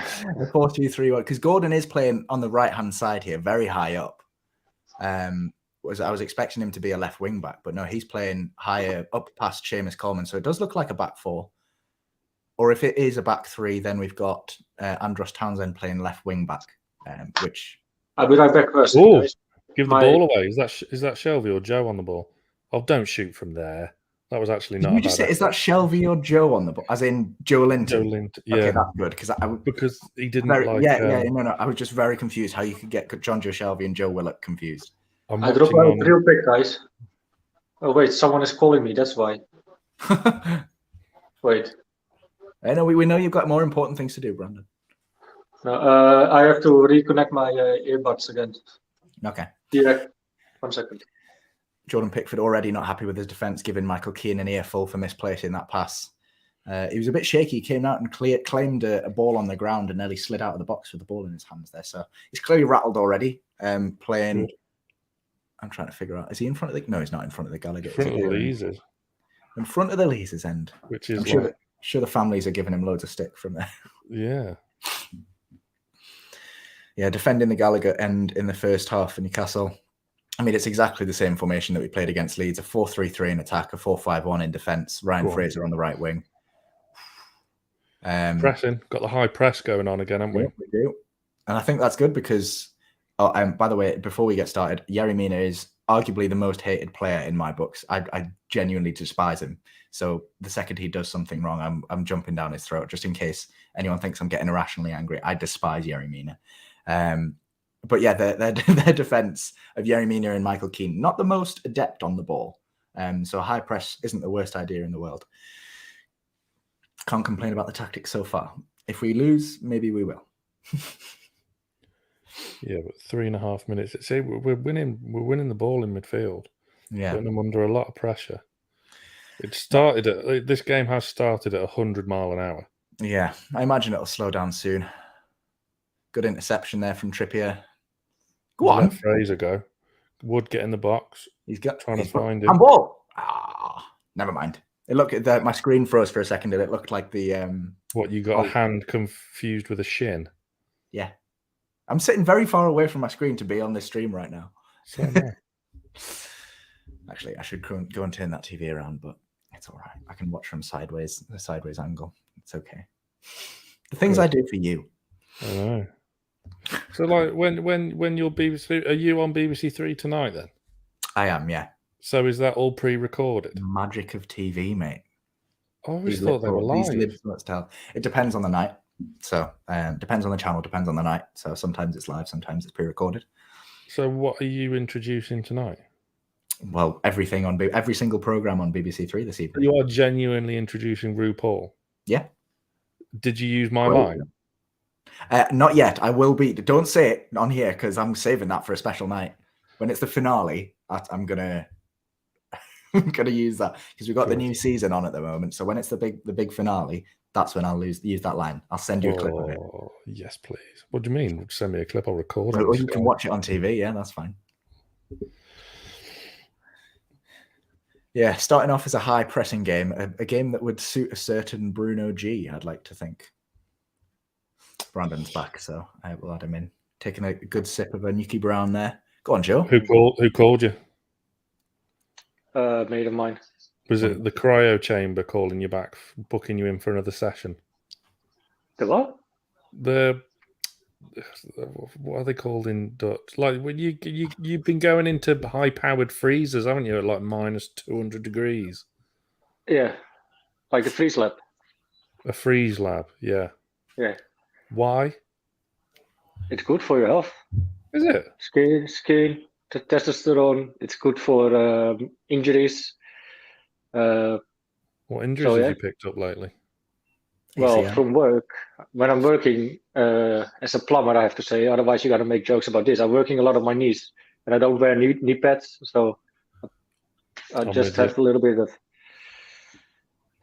Speaker 1: 4-2-3-1, because Gordon is playing on the right hand side here, very high up. I was expecting him to be a left wing back, but no, he's playing higher up past Seamus Coleman. So it does look like a back four. Or if it is a back three, then we've got Andros Townsend playing left wing back, which
Speaker 4: I'll be right back first.
Speaker 2: Give the ball away. Is that Shelby or Joe on the ball? Oh, don't shoot from there. That was actually not.
Speaker 1: Did you just say, is that Shelby or Joe on the ball? As in Joe Linton?
Speaker 2: Joe Linton, yeah.
Speaker 1: Okay, that's good.
Speaker 2: Because he didn't
Speaker 1: No. I was just very confused how you could get John Joe Shelby and Joe Willock confused.
Speaker 4: I dropped out real quick, guys. Oh, wait, someone is calling me. That's why. Wait.
Speaker 1: I know we know you've got more important things to do, Brandon.
Speaker 4: No, I have to reconnect my earbuds again.
Speaker 1: Okay.
Speaker 4: Direct. 1 second.
Speaker 1: Jordan Pickford already not happy with his defence, giving Michael Keane an earful for misplacing that pass. He was a bit shaky. He came out and claimed a ball on the ground and nearly slid out of the box with the ball in his hands there. So he's clearly rattled already. Playing. I'm trying to figure out. Is he in front of the? No, he's not in front of the Gallagher.
Speaker 2: In front of the Leazes.
Speaker 1: In front of the Leazes end.
Speaker 2: Which is
Speaker 1: I'm sure the families are giving him loads of stick from there.
Speaker 2: Yeah.
Speaker 1: Yeah, defending the Gallagher end in the first half for Newcastle. I mean, it's exactly the same formation that we played against Leeds, a 4-3-3 in attack, a 4-5-1 in defence, Ryan Fraser on the right wing.
Speaker 2: Pressing. Got the high press going on again, haven't we?
Speaker 1: Yeah, we do. And I think that's good because, by the way, before we get started, Yerry Mina is arguably the most hated player in my books. I genuinely despise him. So the second he does something wrong, I'm jumping down his throat, just in case anyone thinks I'm getting irrationally angry. I despise Yerry Mina. But yeah, their defense of Yerry Mina and Michael Keane, not the most adept on the ball. So high press isn't the worst idea in the world. Can't complain about the tactics so far. If we lose, maybe we will.
Speaker 2: Yeah, but 3.5 minutes. See, we're winning the ball in midfield.
Speaker 1: Yeah,
Speaker 2: putting them under a lot of pressure. This game has started at 100 mile an hour.
Speaker 1: Yeah, I imagine it'll slow down soon. Good interception there from Trippier. Go on.
Speaker 2: Let Fraser go. Wood get in the box.
Speaker 1: He's
Speaker 2: trying to find him.
Speaker 1: And ball. Never mind. It looked at my screen froze for a second, and it looked like the
Speaker 2: What, you got a hand confused with a shin?
Speaker 1: Yeah. I'm sitting very far away from my screen to be on this stream right now.
Speaker 2: So, no.
Speaker 1: Actually, I should go and turn that TV around, but it's all right. I can watch from the sideways angle. It's okay. The things I do for you.
Speaker 2: I know. So, like, when you're BBC, are you on BBC Three tonight then?
Speaker 1: I am, yeah.
Speaker 2: So is that all pre-recorded?
Speaker 1: Magic of TV, mate.
Speaker 2: I always thought they were live.
Speaker 1: It depends on the night. So depends on the channel, depends on the night. So sometimes it's live, sometimes it's pre-recorded.
Speaker 2: So what are you introducing tonight?
Speaker 1: Well, everything on every single program on BBC Three this evening.
Speaker 2: You are genuinely introducing RuPaul.
Speaker 1: Yeah.
Speaker 2: Did you use my line?
Speaker 1: Not yet. I will be. Don't say it on here because I'm saving that for a special night. When it's the finale, I'm gonna use that because we've got the new season on at the moment. So when it's the big finale, that's when I'll use that line. I'll send you a clip of it.
Speaker 2: Yes, please. What do you mean? Send me a clip. I'll record it.
Speaker 1: Or you can watch it on TV. Yeah, that's fine. Yeah, starting off as a high pressing game, a game that would suit a certain Bruno G, I'd like to think. Brandon's back, so I will add him in. Taking a good sip of a Nuki Brown there. Go on, Joe.
Speaker 2: Who called you?
Speaker 4: Mate of mine.
Speaker 2: Was it the cryo chamber calling you back, booking you in for another session?
Speaker 4: The what?
Speaker 2: What are they called in Dutch? Like when you've been going into high powered freezers, haven't you? At like minus 200 degrees.
Speaker 4: Yeah, like a freeze lab.
Speaker 2: A freeze lab, yeah.
Speaker 4: Yeah.
Speaker 2: Why?
Speaker 4: It's good for your health.
Speaker 2: Is it?
Speaker 4: Skin, testosterone. It's good for injuries.
Speaker 2: What injuries have you picked up lately?
Speaker 4: Well, from work, when I'm working as a plumber, I have to say, otherwise you got to make jokes about this. I'm working a lot on my knees, and I don't wear knee pads, so I just have a little bit of.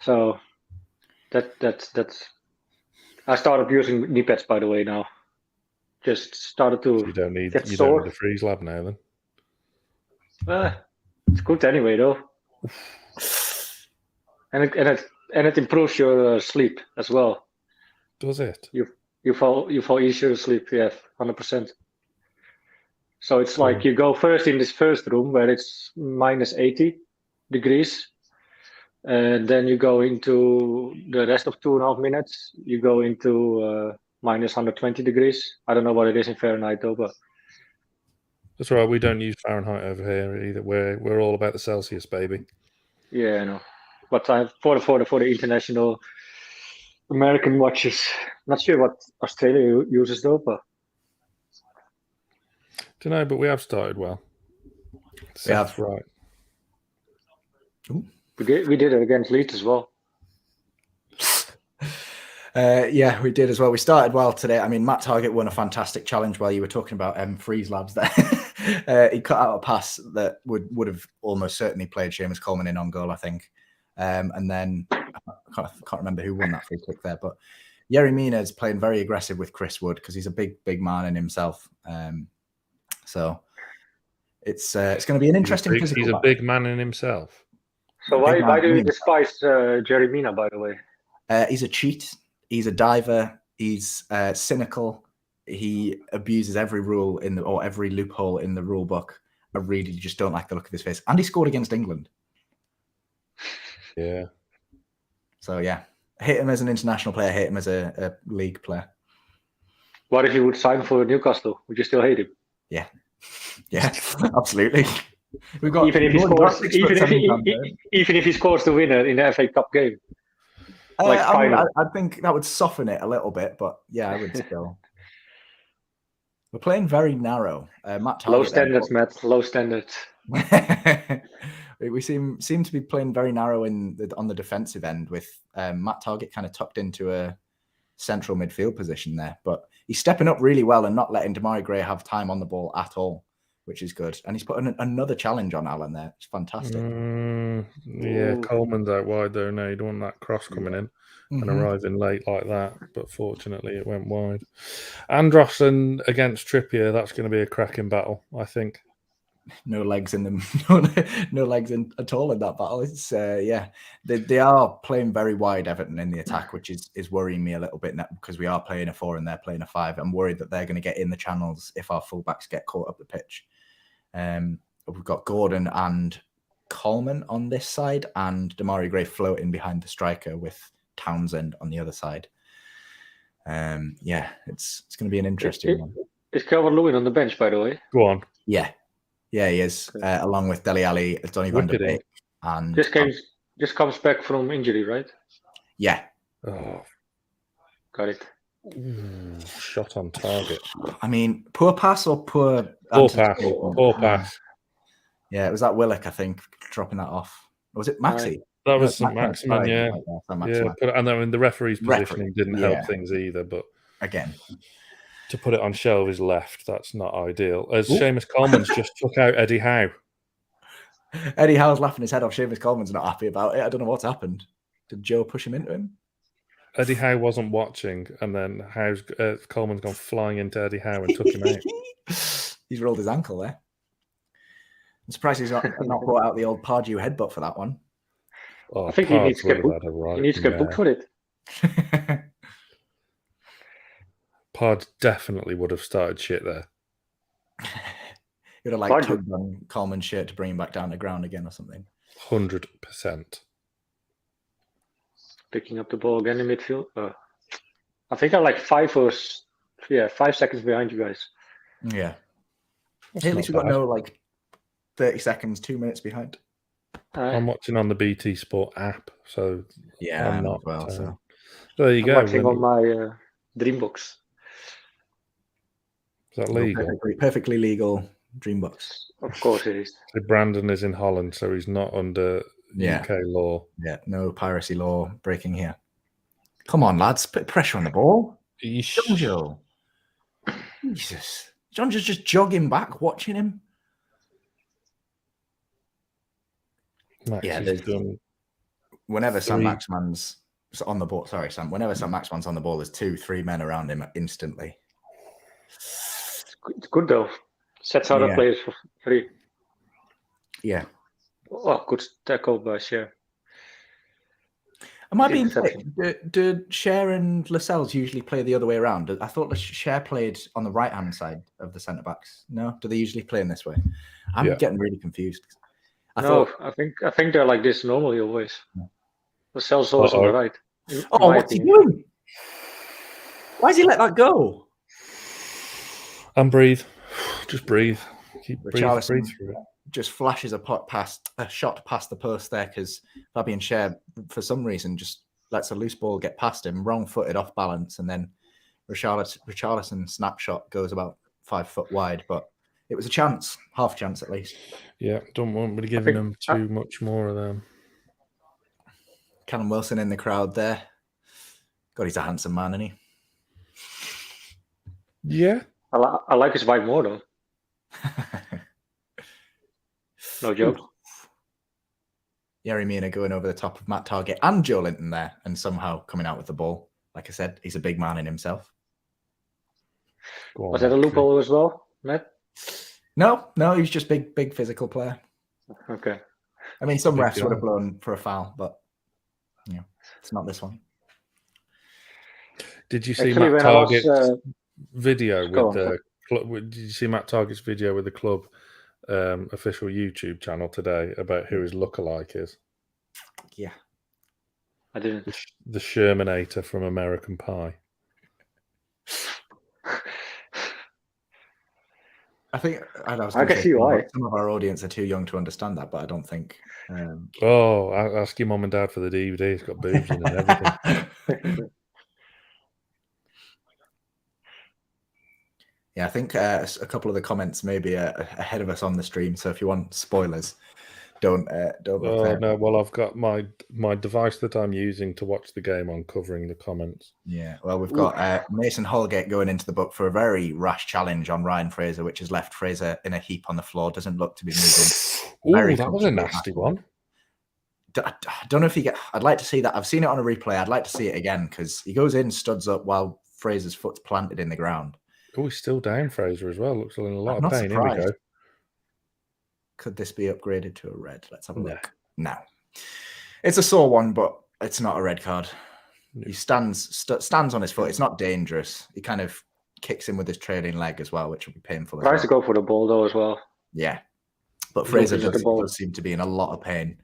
Speaker 4: So that's. I started using knee pads, by the way. Now, just started to.
Speaker 2: You don't need a freeze lab now, then.
Speaker 4: It's good anyway, though, and it improves your sleep as well.
Speaker 2: Does it?
Speaker 4: You fall easier asleep. Yeah, 100%. So it's like you go first in this first room where it's minus 80 degrees, and then you go into the rest of 2.5 minutes. You go into minus 120 degrees. I don't know what it is in Fahrenheit though, but
Speaker 2: that's right. We don't use Fahrenheit over here either. We're all about the Celsius, baby.
Speaker 4: Yeah, I know. But for the international American watches, not sure what Australia uses though, but
Speaker 2: don't know. But we have started well. That's right.
Speaker 4: Ooh. We did it against Leeds as well.
Speaker 1: Yeah, we did as well. We started well today. I mean, Matt Targett won a fantastic challenge while you were talking about freeze labs there. He cut out a pass that would have almost certainly played Seamus Coleman in on goal, I think. And then I can't remember who won that free kick there, but Yerry Mina is playing very aggressive with Chris Wood because he's a big man in himself. So it's going to be an interesting physical.
Speaker 2: He's a big man in himself.
Speaker 4: So why do you despise Yerry Mina, by the way?
Speaker 1: He's a cheat. He's a diver. He's cynical. He abuses every rule or every loophole in the rule book. I really just don't like the look of his face. And he scored against England.
Speaker 2: Yeah.
Speaker 1: So yeah, hate him as an international player. Hate him as a league player. What
Speaker 4: if he would sign for Newcastle? Would you still hate him?
Speaker 1: Yeah, yeah, absolutely. We've got
Speaker 4: even if he scores the winner in the FA Cup game.
Speaker 1: I think that would soften it a little bit, but yeah, I would still. We're playing very narrow. Matt Targett,
Speaker 4: low standards, Matt. Low standards.
Speaker 1: We seem to be playing very narrow on the defensive end with Matt Targett kind of tucked into a central midfield position there, but he's stepping up really well and not letting Demarai Gray have time on the ball at all, which is good. And he's put another challenge on Alan there. It's fantastic.
Speaker 2: Yeah, Coleman's out wide though. No, you don't want that cross coming in and arriving late like that. But fortunately, it went wide. Andros against Trippier, that's going to be a cracking battle, I think.
Speaker 1: No legs in them. No legs in at all in that battle. It's they are playing very wide, Everton, in the attack, which is worrying me a little bit now because we are playing a 4 and they're playing a 5. I'm worried that they're going to get in the channels if our fullbacks get caught up the pitch. We've got Gordon and Coleman on this side, and Demarai Gray floating behind the striker with Townsend on the other side. It's going to be an interesting one.
Speaker 4: Is Calvert-Lewin on the bench, by the way?
Speaker 2: Go on.
Speaker 1: Yeah, he is, along with Dele Alli, Donny van der Beek, and
Speaker 4: just comes back from injury, right?
Speaker 1: Yeah.
Speaker 2: Oh,
Speaker 4: got it.
Speaker 2: Shot on target.
Speaker 1: I mean, poor pass or poor
Speaker 2: pass. Poor pass.
Speaker 1: Yeah, it was that Willock, I think, dropping that off. Or was it Maxi?
Speaker 2: That was saint-maximin, yeah.
Speaker 1: Saint-Maximin.
Speaker 2: But and then the referee's positioning didn't help things either. But
Speaker 1: again,
Speaker 2: to put it on Shelby's left, that's not ideal. As Seamus Coleman's just took out Eddie Howe.
Speaker 1: Eddie Howe's laughing his head off. Seamus Coleman's not happy about it. I don't know what's happened. Did Joe push him into him?
Speaker 2: Eddie Howe wasn't watching, and then Coleman's gone flying into Eddie Howe and took him out.
Speaker 1: He's rolled his ankle there. I'm surprised he's not brought out the old Pardew headbutt for that one.
Speaker 2: Oh,
Speaker 4: I think he needs to get booked. He needs to get booked for it.
Speaker 2: Pard definitely would have started shit there.
Speaker 1: He would have like tugged on Coleman's shirt to bring him back down to ground again or something.
Speaker 2: 100%.
Speaker 4: Picking up the ball again in midfield. I think I'm like 5 seconds behind you guys.
Speaker 1: Yeah. Hey, at least we've got no like 30 seconds, 2 minutes behind.
Speaker 2: I'm watching on the BT Sport app, so
Speaker 1: yeah,
Speaker 2: I'm not.
Speaker 1: Well, so
Speaker 2: there you go.
Speaker 4: Watching on my Dreambox.
Speaker 2: Is that legal?
Speaker 1: Perfectly legal Dreambox.
Speaker 4: Of course it is.
Speaker 2: So Brandon is in Holland, so he's not under UK law.
Speaker 1: Yeah, no piracy law breaking here. Come on, lads, put pressure on the ball. Jonjo. Jesus. Jonjo's just jogging back, watching him. Whenever saint-maximin's on the ball, whenever saint-maximin's on the ball, there's 2-3 men around him instantly.
Speaker 4: It's good though. Sets other players for free.
Speaker 1: Yeah.
Speaker 4: Oh, good tackle by Cher.
Speaker 1: Am I being do Cher and Lascelles usually play the other way around? I thought Cher played on the right-hand side of the centre-backs. No? Do they usually play in this way? I'm getting really confused.
Speaker 4: I think they're like this normally always. Lascelles always on the right.
Speaker 1: What's he doing? Why does he let that go?
Speaker 2: And breathe. Just breathe. Keep breathe through it.
Speaker 1: Just flashes a shot past the post there because Fabian Cher, for some reason, just lets a loose ball get past him, wrong-footed, off balance, and then Richarlison's snapshot goes about 5 foot wide, but it was a chance, half chance at least.
Speaker 2: Yeah, don't want me giving them too much more of them.
Speaker 1: Callum Wilson in the crowd there. God, he's a handsome man, isn't he?
Speaker 2: Yeah.
Speaker 4: I like his vibe more, though. No joke.
Speaker 1: Yerry Mina going over the top of Matt Targett and Joe Linton there and somehow coming out with the ball. Like I said, he's a big man in himself.
Speaker 4: Was that a loophole as well, Matt?
Speaker 1: No, he's just big physical player.
Speaker 4: Okay.
Speaker 1: I mean, some refs would have blown for a foul, but it's not this one.
Speaker 2: Did you see Matt Targett's video with the club? Did you see Matt Targett's video with the club official YouTube channel today about who his lookalike is?
Speaker 1: Yeah.
Speaker 4: I didn't.
Speaker 2: The Shermanator from American Pie.
Speaker 1: I think
Speaker 4: I can see why.
Speaker 1: Some of our audience are too young to understand that, but I don't think.
Speaker 2: Ask your mum and dad for the DVD. It's got boobs in it and everything.
Speaker 1: Yeah, I think a couple of the comments may be ahead of us on the stream. So if you want spoilers, don't.
Speaker 2: No, well, I've got my device that I'm using to watch the game on covering the comments.
Speaker 1: Yeah, well, we've got Mason Holgate going into the book for a very rash challenge on Ryan Fraser, which has left Fraser in a heap on the floor. Doesn't look to be moving.
Speaker 2: That was a nasty one.
Speaker 1: I don't know if I'd like to see that. I've seen it on a replay. I'd like to see it again because he goes in, studs up while Fraser's foot's planted in the ground.
Speaker 2: Oh, he's still down, Fraser, as well. Looks in a lot of pain.
Speaker 1: Surprised.
Speaker 2: Here we go.
Speaker 1: Could this be upgraded to a red? Let's have a look. No. It's a sore one, but it's not a red card. No. He stands on his foot. It's not dangerous. He kind of kicks him with his trailing leg as well, which will be painful.
Speaker 4: Tries to go for the ball, though, as well.
Speaker 1: Yeah. But Fraser does seem to be in a lot of pain,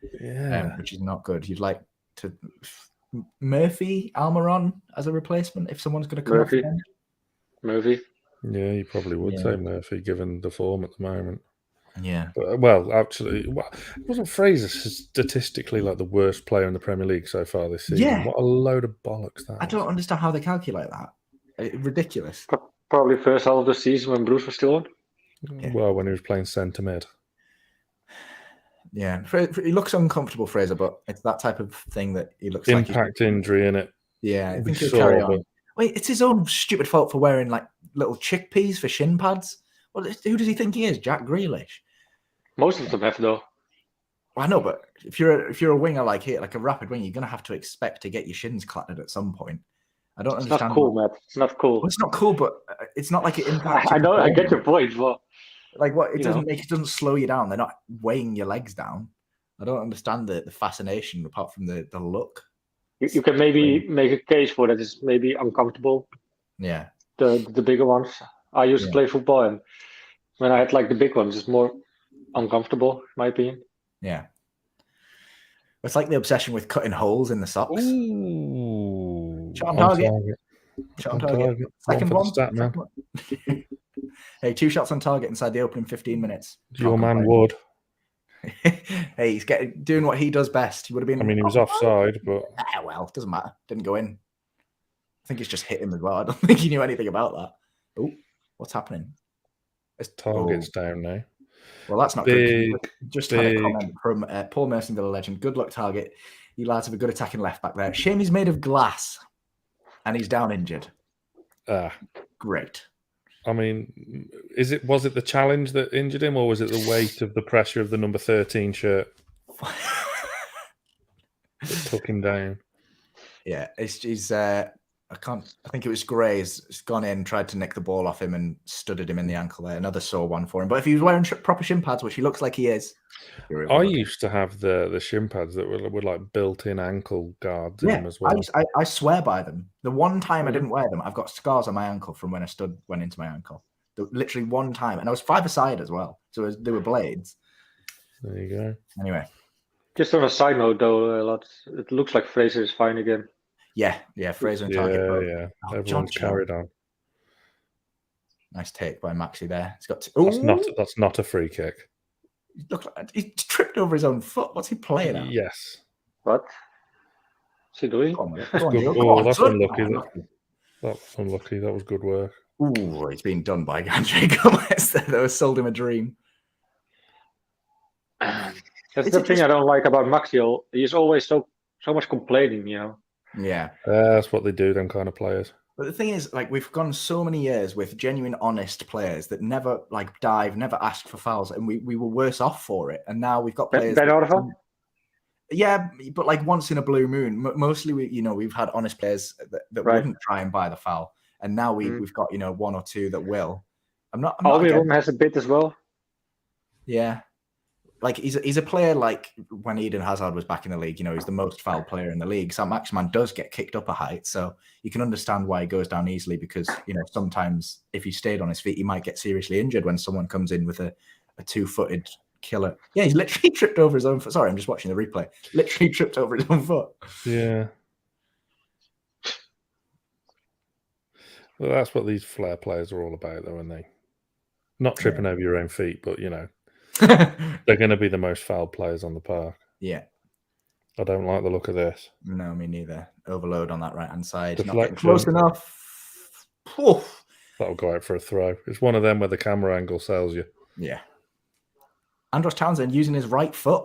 Speaker 1: which is not good. You'd like to... Murphy, Almiron as a replacement if someone's going to come
Speaker 4: Murphy.
Speaker 1: off
Speaker 4: Murphy.
Speaker 2: Yeah, you probably would say Murphy, given the form at the moment.
Speaker 1: Yeah.
Speaker 2: But, wasn't Fraser statistically like the worst player in the Premier League so far this season?
Speaker 1: Yeah.
Speaker 2: What a load of bollocks that
Speaker 1: I don't understand how they calculate that. Ridiculous.
Speaker 4: Probably first half of the season when Bruce was still on.
Speaker 2: Yeah. Well, when he was playing centre mid.
Speaker 1: Yeah, he looks uncomfortable, Fraser, but it's that type of thing that he looks
Speaker 2: Impact injury in it.
Speaker 1: Yeah, I
Speaker 2: We
Speaker 1: think he'll
Speaker 2: saw,
Speaker 1: carry on.
Speaker 2: but-
Speaker 1: Wait, it's his own stupid fault for wearing like little chickpeas for shin pads. Well, who does he think he is? Jack Grealish?
Speaker 4: Most of them have though.
Speaker 1: Well, I know, but if you're a winger like a rapid winger, you're gonna have to expect to get your shins clattered at some point. I don't
Speaker 4: It's
Speaker 1: understand.
Speaker 4: not cool, Matt. It's not cool.
Speaker 1: Well, it's not cool, but it's not like it impacts.
Speaker 4: I know. I get your point, but
Speaker 1: like what it
Speaker 4: you
Speaker 1: doesn't
Speaker 4: know.
Speaker 1: make it doesn't slow you down. They're not weighing your legs down. I don't understand the fascination apart from the look.
Speaker 4: You can maybe make a case for that. It's maybe uncomfortable.
Speaker 1: Yeah.
Speaker 4: The bigger ones. I used to play football, and when I had like the big ones, it's more uncomfortable, in my opinion.
Speaker 1: Yeah. It's like the obsession with cutting holes in the socks.
Speaker 2: Ooh.
Speaker 1: Shot on target. Shot on target. Second one.
Speaker 2: Stat, man.
Speaker 1: Hey, 2 shots on target inside the opening 15 minutes.
Speaker 2: Your man Wood.
Speaker 1: Hey, he's doing what he does best. He would have been.
Speaker 2: I mean, he was offside, but
Speaker 1: well, doesn't matter. Didn't go in. I think it's just hit him as well. I don't think he knew anything about that. Oh, what's happening?
Speaker 2: Target's down now.
Speaker 1: Well, that's not
Speaker 2: Big,
Speaker 1: good. Just had a comment from Paul Mersonville legend. Good luck, Target. You lads have a good attacking left back there. Shame he's made of glass, and he's down injured. Great.
Speaker 2: I mean, was it the challenge that injured him, or was it the weight of the pressure of the number 13 shirt that took him down?
Speaker 1: Yeah, he's. I think it was Gray's. He's gone in, tried to nick the ball off him, and studded him in the ankle there. Another sore one for him. But if he was wearing proper shin pads, which he looks like he is,
Speaker 2: I used to have the shin pads that were like built-in ankle guards in them as well.
Speaker 1: I swear by them. The one time I didn't wear them, I've got scars on my ankle from when a stud went into my ankle. Literally one time, and I was 5-a-side as well, so they were blades.
Speaker 2: There you go.
Speaker 1: Anyway,
Speaker 4: just on a side note, though, it looks like Fraser is fine again.
Speaker 1: Yeah, Fraser and Target.
Speaker 2: Yeah. Everyone's carried on.
Speaker 1: Nice take by Maxi there. He's got.
Speaker 2: That's not a free kick.
Speaker 1: He tripped over his own foot. What's he playing at?
Speaker 2: Yes.
Speaker 4: What? What's he doing?
Speaker 2: That's unlucky. That's unlucky. That was good work.
Speaker 1: Ooh, he's been done by Andre Gomez. That was sold him a dream.
Speaker 4: That's the thing I don't like about Maxi. He's always so much complaining, you know.
Speaker 1: Yeah.
Speaker 2: That's what they do, them kind of players.
Speaker 1: But the thing is, like, we've gone so many years with genuine, honest players that never, like, dive, never ask for fouls, and we were worse off for it. And now we've got players...
Speaker 4: Ben Arfa?
Speaker 1: Yeah, but, like, once in a blue moon. Mostly, we've had honest players that wouldn't try and buy the foul. And now we've got, one or two that will.
Speaker 4: Albion has a bit as well.
Speaker 1: Yeah. Like, he's a player like when Eden Hazard was back in the league, he's the most fouled player in the league. Saint-Maximin does get kicked up a height, so you can understand why he goes down easily because, sometimes if he stayed on his feet, he might get seriously injured when someone comes in with a 2-footed killer. Yeah, he's literally tripped over his own foot. Sorry, I'm just watching the replay. Literally tripped over his own foot.
Speaker 2: Yeah. Well, that's what these flair players are all about, though, aren't they? Not tripping over your own feet, but, they're going to be the most foul players on the park.
Speaker 1: Yeah.
Speaker 2: I don't like the look of this.
Speaker 1: No, me neither. Overload on that right-hand side.
Speaker 2: Deflection.
Speaker 1: Not getting close enough. Oof.
Speaker 2: That'll go out for a throw. It's one of them where the camera angle sells you.
Speaker 1: Yeah. Andros Townsend using his right foot.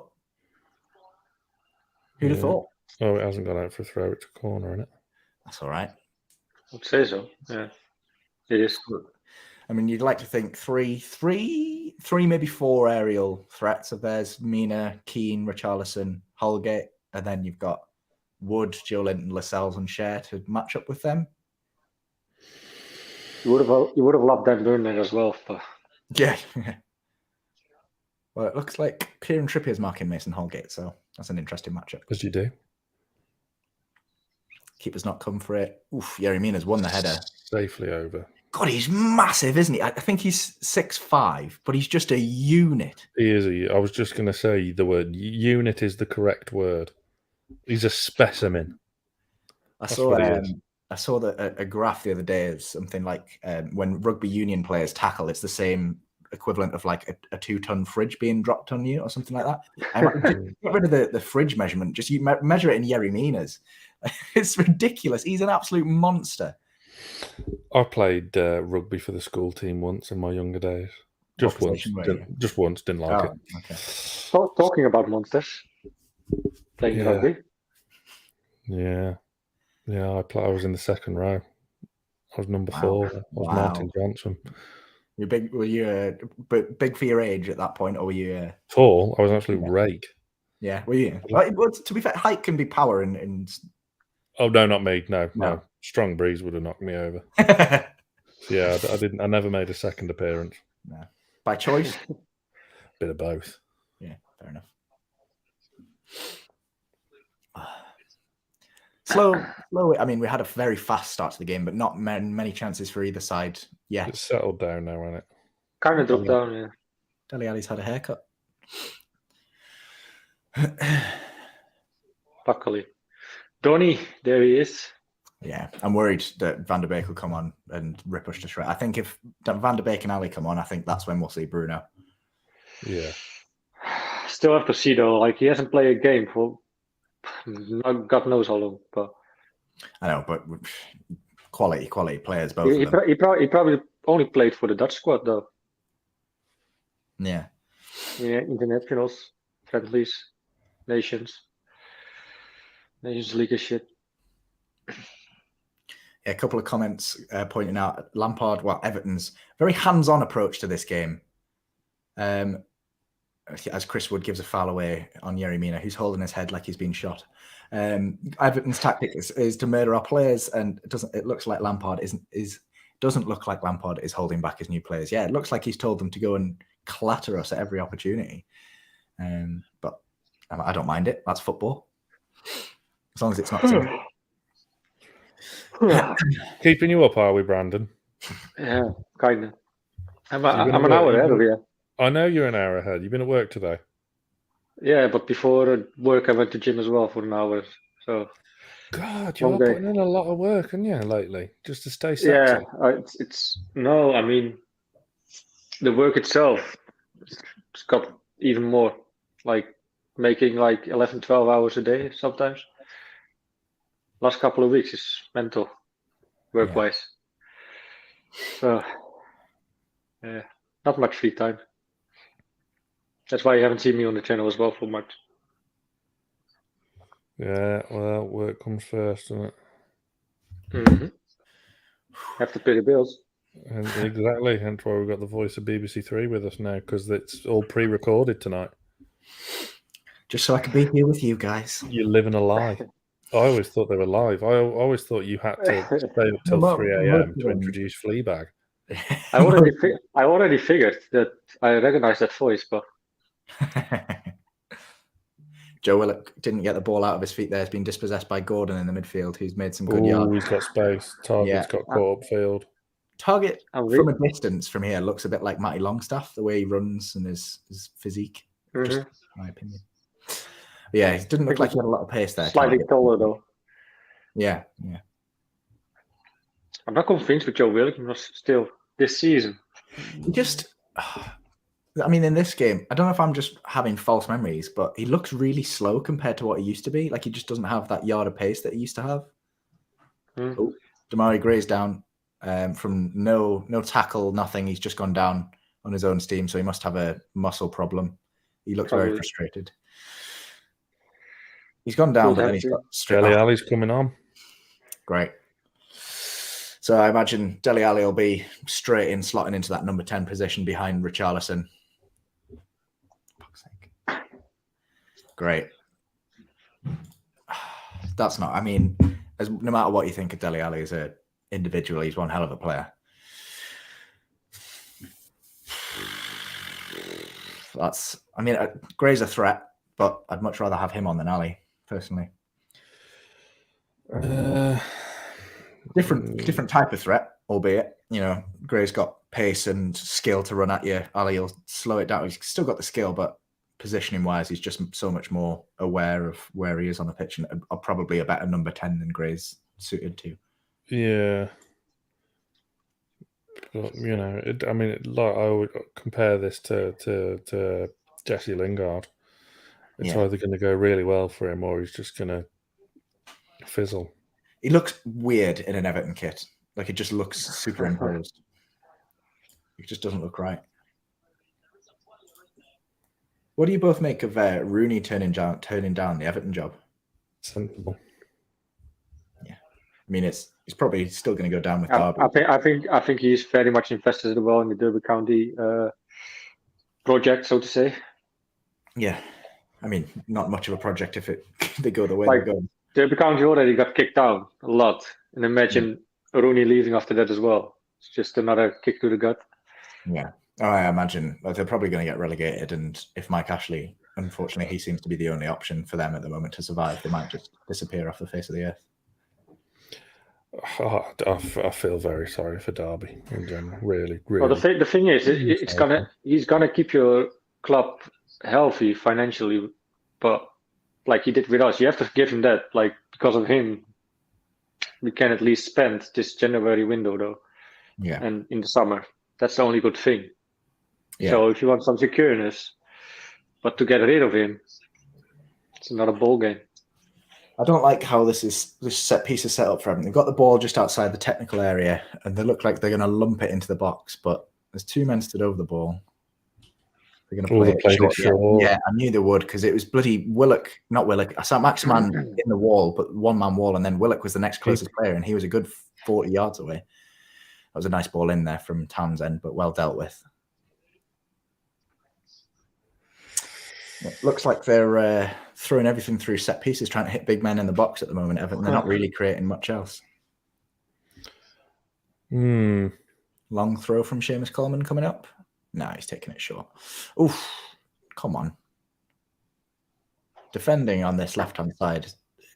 Speaker 1: Who'd have thought?
Speaker 2: Oh, it hasn't gone out for a throw. It's a corner, isn't it?
Speaker 1: That's all right.
Speaker 4: I'd say so. Yeah. It is.
Speaker 1: I mean, you'd like to think three, maybe 4 aerial threats of theirs. Mina, Keane, Richarlison, Holgate, and then you've got Wood, Joelinton, Lascelles, and Cher to match up with them.
Speaker 4: You would have loved Dan Burn as well. But...
Speaker 1: Yeah. Well, it looks like Kieran Trippier's marking Mason Holgate, so that's an interesting matchup.
Speaker 2: As you do.
Speaker 1: Keeper's not come for it. Oof, Yerry Mina's won the header.
Speaker 2: Safely over.
Speaker 1: God, he's massive, isn't he? I think he's 6'5", but he's just a unit.
Speaker 2: He is. I was just going to say the word unit is the correct word. He's a specimen.
Speaker 1: I saw a graph the other day of something like when rugby union players tackle, it's the same equivalent of like a 2-ton fridge being dropped on you or something like that. Get rid of the fridge measurement. Just you measure it in Yerry Mina's. It's ridiculous. He's an absolute monster.
Speaker 2: I played rugby for the school team once in my younger days. Just
Speaker 1: What
Speaker 2: once.
Speaker 1: position were you?
Speaker 2: Just once. Didn't like it.
Speaker 1: Okay.
Speaker 4: Talking about monsters playing
Speaker 2: Yeah.
Speaker 4: rugby.
Speaker 2: Yeah. I was in the second row. I was number 4. I was Martin Johnson.
Speaker 1: Were you big for your age at that point, or were you
Speaker 2: tall? I was an absolute rake.
Speaker 1: Yeah, were you? Well, to be fair, height can be power and
Speaker 2: Oh no, not me. No. Strong breeze would have knocked me over. Yeah, I never made a second appearance.
Speaker 1: No. By choice?
Speaker 2: Bit of both.
Speaker 1: Yeah, fair enough. Slow. I mean, we had a very fast start to the game, but not many chances for either side. Yeah,
Speaker 2: It's settled down now, hasn't it?
Speaker 4: Kind of dropped down, yeah.
Speaker 1: Dele Alli's had a haircut.
Speaker 4: Luckily. Donny, there he is.
Speaker 1: Yeah, I'm worried that Van der Beek will come on and rip us to shreds. I think if Van der Beek and Ali come on, I think that's when we'll see Bruno.
Speaker 2: Yeah.
Speaker 4: Still have to see though. Like, he hasn't played a game for God knows how long. But
Speaker 1: I know, but quality players, both of them.
Speaker 4: He probably only played for the Dutch squad though.
Speaker 1: Yeah.
Speaker 4: Yeah, internationals, friendlies, Nations League is shit.
Speaker 1: Yeah, a couple of comments pointing out Everton's very hands-on approach to this game. As Chris Wood gives a foul away on Yerry Mina, who's holding his head like he's been shot. Everton's tactic is to murder our players, and it looks like Lampard doesn't look like Lampard is holding back his new players. Yeah, it looks like he's told them to go and clatter us at every opportunity. But I don't mind it. That's football. As long as it's not too...
Speaker 2: Keeping you up, are we, Brandon?
Speaker 4: Yeah, kind of. I'm an hour ahead of you.
Speaker 2: I know you're an hour ahead. You've been at work today.
Speaker 4: Yeah, but before work, I went to gym as well for an hour. So,
Speaker 2: God, you're putting in a lot of work, haven't you, lately, just to stay sexy?
Speaker 4: Yeah, I mean, the work itself, it's got even more, like making like 11, 12 hours a day sometimes. Last couple of weeks is mental, work-wise. So, yeah, not much free time. That's why you haven't seen me on the channel as well for much.
Speaker 2: Yeah, well, work comes first, doesn't it?
Speaker 4: Mm-hmm. Have to pay the bills.
Speaker 2: And exactly, hence why we've got the voice of BBC Three with us now, because it's all pre-recorded tonight.
Speaker 1: Just so I could be here with you guys.
Speaker 2: You're living a lie. I always thought they were live. I always thought you had to stay up till 3 a.m. to introduce Fleabag.
Speaker 4: I already figured that I recognized that voice, but
Speaker 1: Joe Willock didn't get the ball out of his feet there. He's been dispossessed by Gordon in the midfield, who's made some good yards.
Speaker 2: He's got space. Target's got caught upfield.
Speaker 1: Targett, from a distance from here, looks a bit like Matty Longstaff, the way he runs and his physique. Just my opinion. But yeah, he didn't look like he had a lot of pace there.
Speaker 4: Slightly taller, though.
Speaker 1: Yeah.
Speaker 4: I'm not convinced with Joe Willock still this season.
Speaker 1: In this game, I don't know if I'm just having false memories, but he looks really slow compared to what he used to be. Like, he just doesn't have that yard of pace that he used to have. Oh, Demarai Gray's down from no tackle, nothing. He's just gone down on his own steam, so he must have a muscle problem. He looks very frustrated. He's gone down, but then he's got straight.
Speaker 2: Dele Alli's coming on.
Speaker 1: Great. So I imagine Dele Alli will be straight in, slotting into that number 10 position behind Richarlison. Great. That's not, no matter what you think of Dele Alli as an individual, he's one hell of a player. Gray's a threat, but I'd much rather have him on than Ali, personally. Different type of threat, albeit, Gray's got pace and skill to run at you. Ali will slow it down. He's still got the skill, but positioning wise, he's just so much more aware of where he is on the pitch, and probably a better number 10 than Gray's suited to.
Speaker 2: Yeah. But, I would compare this to Jesse Lingard. It's either going to go really well for him or he's just going to fizzle.
Speaker 1: He looks weird in an Everton kit. Like, it just looks superimposed. It just doesn't look right. What do you both make of Rooney turning down the Everton job?
Speaker 2: Sensible.
Speaker 1: Yeah, I mean it's probably still going to go down with Derby.
Speaker 4: I think he's very much invested as well in the Derby County project, so to say.
Speaker 1: Yeah, I mean not much of a project if they go the way
Speaker 4: Like,
Speaker 1: they're going.
Speaker 4: Derby County already got kicked out a lot, and imagine Rooney leaving after that as well. It's just another kick to the gut.
Speaker 1: Yeah. I imagine they're probably going to get relegated, and if Mike Ashley, unfortunately, he seems to be the only option for them at the moment to survive, they might just disappear off the face of the earth.
Speaker 2: Oh, I feel very sorry for Derby in general. Really.
Speaker 4: Well, the thing is, he's gonna keep your club healthy financially, but like he did with us, you have to give him that. Like, because of him, we can at least spend this January window though.
Speaker 1: Yeah.
Speaker 4: And in the summer, that's the only good thing.
Speaker 1: Yeah.
Speaker 4: So if you want some secureness, but to get rid of him, it's another ball game.
Speaker 1: I don't like how this set piece is set up for them. They've got the ball just outside the technical area, and they look like they're going to lump it into the box. But there's two men stood over the ball. They're going to play it short. Yeah, I knew they would because it was bloody Willock, not Willock. I saw Maximin in the wall, but one-man wall, and then Willock was the next closest player, and he was a good 40 yards away. That was a nice ball in there from Townsend, but well dealt with. It looks like they're throwing everything through set pieces, trying to hit big men in the box at the moment, Everton. They're not really creating much else. Long throw from Seamus Coleman coming up. No, he's taking it short. Oof, come on. Defending on this left-hand side,